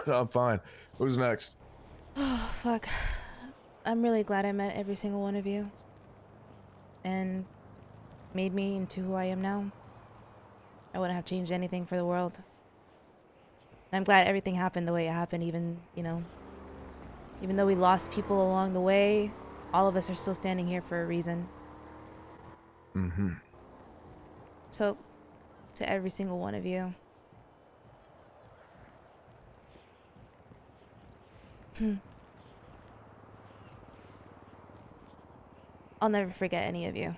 I'm fine. Who's next? Oh, fuck. I'm really glad I met every single one of you. And made me into who I am now. I wouldn't have changed anything for the world. And I'm glad everything happened the way it happened, even, you know, even though we lost people along the way, all of us are still standing here for a reason. Mm-hmm. So, to every single one of you. I'll never forget any of you,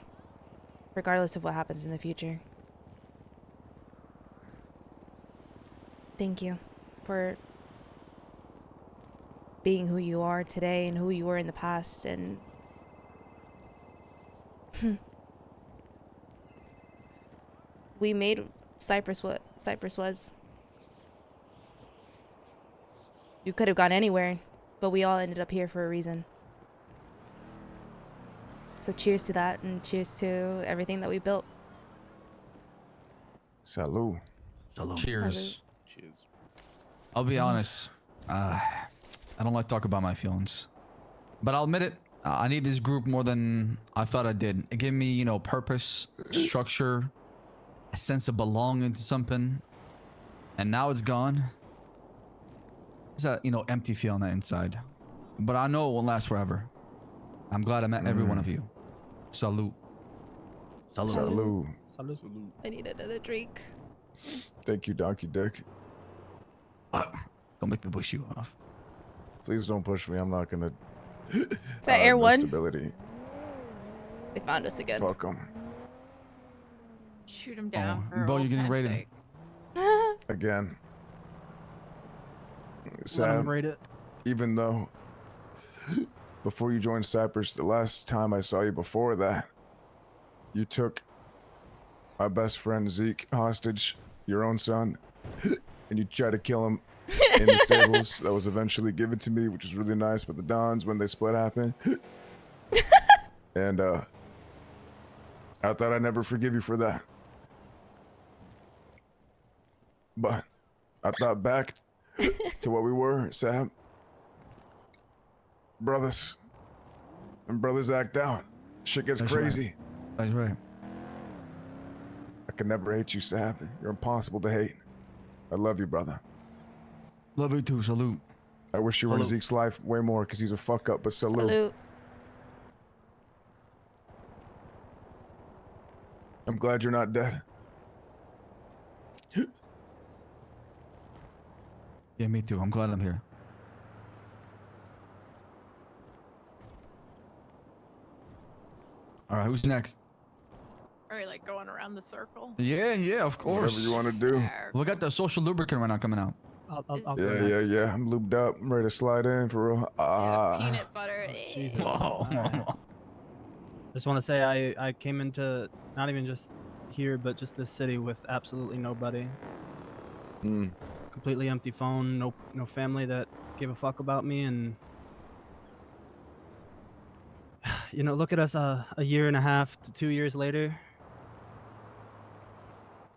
regardless of what happens in the future. Thank you for being who you are today and who you were in the past, and we made Cyprus what Cyprus was. You could have gone anywhere, but we all ended up here for a reason. So cheers to that, and cheers to everything that we built. Salud. Salud. Cheers. Salud. Cheers. I'll be honest. I don't like to talk about my feelings, but I'll admit it. I need this group more than I thought I did. It gave me, you know, purpose, structure, a sense of belonging to something, and now it's gone. It's a, you know, empty feeling on the inside, but I know it won't last forever. I'm glad I met every one of you. Salute. Salud. Salud. Salud. I need another drink. Thank you, Donkey Dick. Don't make me push you off. Please don't push me. I'm not gonna. Is that Air no One? Stability. They found us again. Fuck 'em. Shoot him down for Bo, old you're getting time's raided. sake. Again. Let him Sam, rate it. even though before you joined Cyprus, the last time I saw you before that, you took my best friend Zeke hostage, your own son, and you tried to kill him in the stables. That was eventually given to me, which was really nice, but the Dons, when they split happened. And I thought I'd never forgive you for that. But I thought back to what we were, Sam. Brothers. And brothers act out. Shit gets That's crazy. That's right. I could never hate you, Sam. You're impossible to hate. I love you, brother. Love you too. Salute. I wish you were in Salute. Zeke's life way more because he's a fuck up, but salute. Salute. I'm glad you're not dead. Yeah, me too. I'm glad I'm here. All right, who's next? Are we like going around the circle? Yeah, of course. Whatever you want to do. We got the social lubricant right now coming out. I'll Yeah. I'm lubed up. I'm ready to slide in for real. Peanut butter. Jesus. Whoa. Alright. Just want to say I came into not even just here, but just this city with absolutely nobody. completely empty phone, no family that gave a fuck about me, and you know, look at us a year and a half to 2 years later,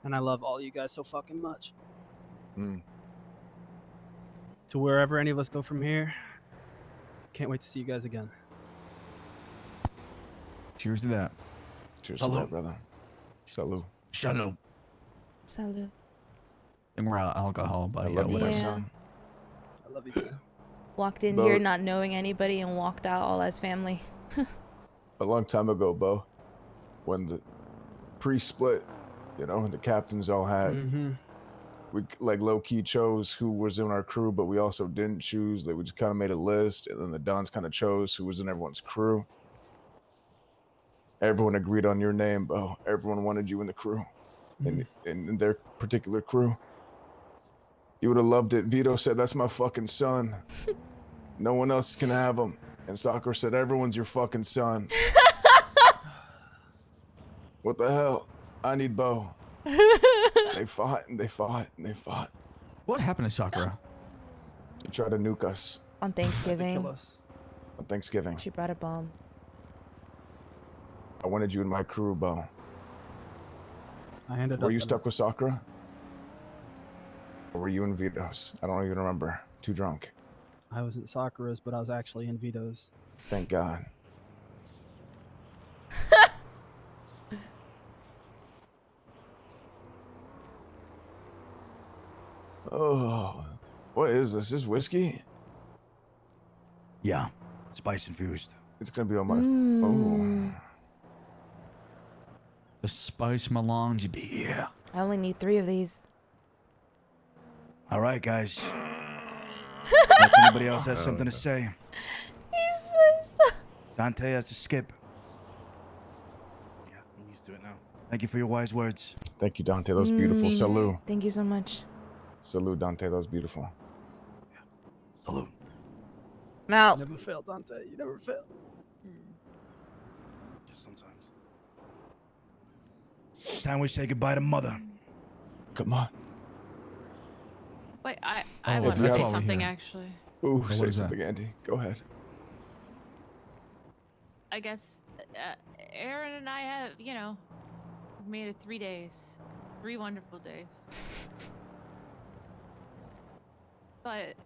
and I love all you guys so fucking much. To wherever any of us go from here, can't wait to see you guys again. Cheers to that. Cheers to that, brother. Salud. Salud. Salud. And we're out of alcohol, but I love you, my Yeah. son. I love you too. Walked in Bo- here not knowing anybody and walked out all as family. A long time ago, Bo, when the pre-split, you know, the captains all had, we like low-key chose who was in our crew, but we also didn't choose. Like, we just kind of made a list, and then the Dons kind of chose who was in everyone's crew. Everyone agreed on your name, Bo. Everyone wanted you in the crew, in their particular crew. You would have loved it. Vito said, "That's my fucking son. No one else can have him." And Sakura said, "Everyone's your fucking son." What the hell? I need Bo. They fought and they fought and they fought. What happened to Sakura? She tried to nuke us On Thanksgiving, on Thanksgiving. she brought a bomb. I wanted you in my crew, Bo. I ended Were up you in- stuck with Sakura? Or were you in Vito's? I don't even remember. Too drunk. I was in Sakura's, but I was actually in Vito's. Thank God. Oh, what is this? Is this whiskey? Yeah, spice infused. It's gonna be on my. Mm. The spice melange beer. I only need 3 of these. All right, guys. Unless anybody else has something to say. Dante has to skip. Yeah, I'm used to it now. Thank you for your wise words. Thank you, Dante. That was beautiful. Salud. Thank you so much. Salud, Dante. That was beautiful. Salud. Mal. You never fail, Dante. You never fail. Just sometimes. Time we say goodbye to Mother. Come on. Wait, I Oh, want to that's say why we're something here. actually. Ooh, What say is that? something, Andy. Go ahead. I guess Aaron and I have, you know, made it 3 days, 3 wonderful days. But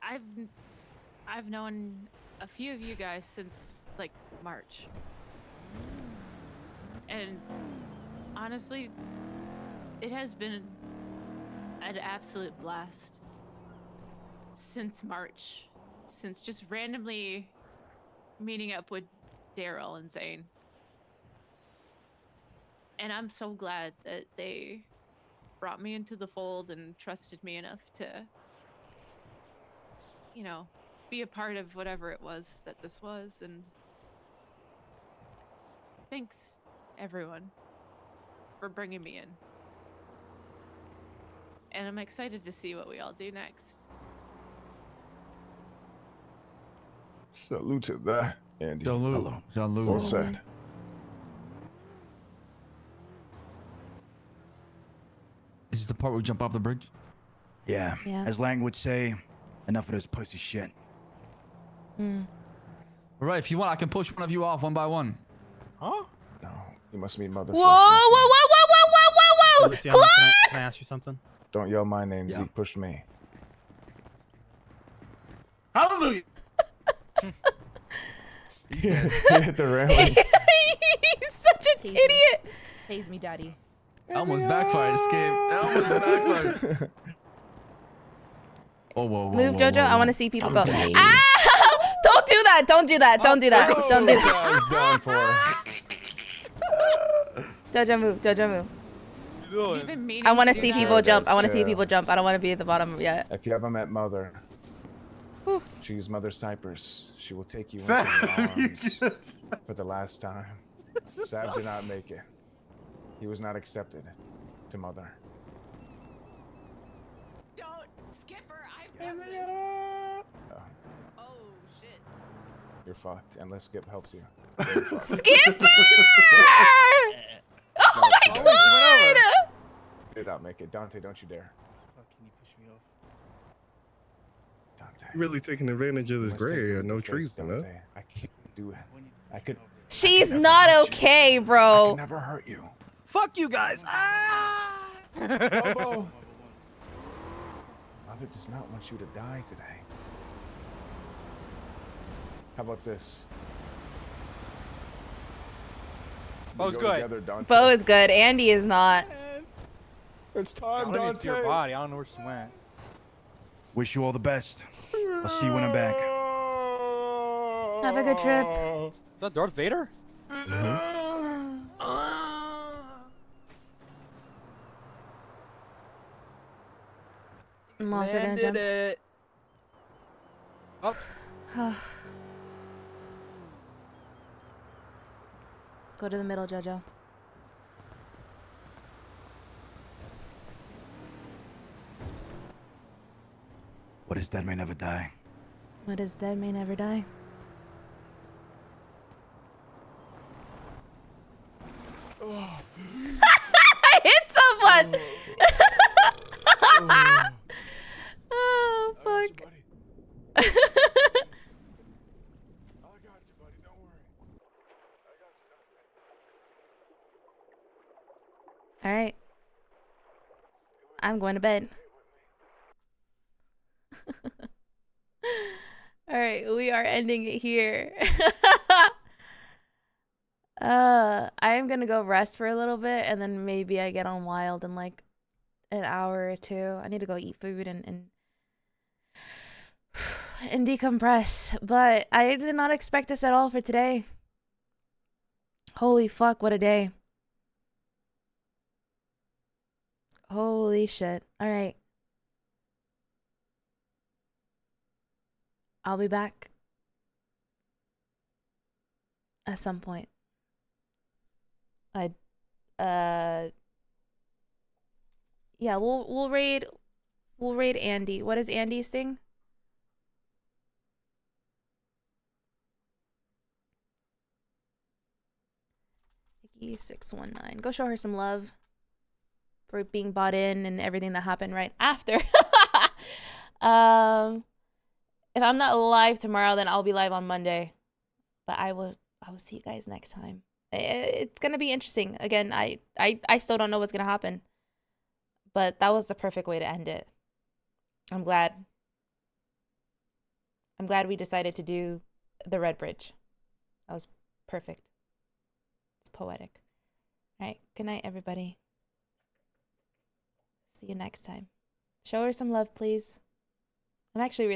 I've known a few of you guys since like March, and honestly, it has been an absolute blast since March. Since just randomly meeting up with Daryl and Zane. And I'm so glad that they brought me into the fold and trusted me enough to, you know, be a part of whatever it was that this was. And thanks, everyone, for bringing me in. And I'm excited to see what we all do next. Salute to that, Andy. Salud. Salud. Well said. Is this the part where we jump off the bridge? Yeah. Yeah. As Lang would say, enough of this pussy shit. Mm. All right, if you want, I can push one of you off one by one. Huh? No, you must meet Mother Whoa, first. whoa, whoa, whoa, whoa, whoa, whoa, whoa! Luciano, can I ask you something? Don't yell my name. Yeah. Zeke pushed me. Hallelujah. He hit the railing. He's such an idiot. Pays me, daddy. Almost backfired, escape. Almost backfired. Oh, whoa, whoa, Move, whoa, Jojo. whoa, I whoa. want to see people go. Ow! Don't do that. Don't do that. Don't do that. Don't do that. I was done for. Jojo, move. Jojo, move. You've been meaning I want to do see that. people jump. I want to see chill. people jump. I don't want to be at the bottom yet. If you ever met Mother, Whew. she's Mother Cypress. She will take you into her arms for the last time. Sav did not make it. He was not accepted to Mother. Don't skip her. Oh, Oh shit. you're fucked unless Skip helps you. Skipper! Oh my god! Did not make it. Dante, don't you dare. Can you push me off? Dante. Really taking advantage of You this must gray take area. leap No of faith, trees, huh? Dante. I can't do it. I could. She's not okay, bro. Never hurt you. Fuck you guys. Ah! Bobo. Mother does not want you to die today. How about this? We Bo's go good. together, Dante. Bo is good. Andy is not. It's I time, don't even see her Dante. body. I don't know where she went. Wish you all the best. I'll see you when I'm back. Have a good trip. Is that Darth Vader? I'm also gonna jump. It. Oh. Let's go to the middle, Jojo. What is dead may never die. What is dead may never die. I hit someone! Oh, fuck. Alright. I'm going to bed. Alright, we are ending it here. I'm gonna go rest for a little bit and then maybe I get on Wild in like an hour or two. I need to go eat food and decompress. But I did not expect this at all for today. Holy fuck, what a day. Holy shit. Alright. I'll be back at some point. Yeah, we'll raid Andy. What is Andy's thing? Hickey619. Go show her some love for being bought in and everything that happened right after. If I'm not live tomorrow, then I'll be live on Monday. But I will see you guys next time. It's gonna be interesting. Again, I still don't know what's gonna happen. But that was the perfect way to end it. I'm glad we decided to do the Red Bridge. That was perfect. It's poetic. All right, good night, everybody. See you next time. Show her some love, please. I'm actually really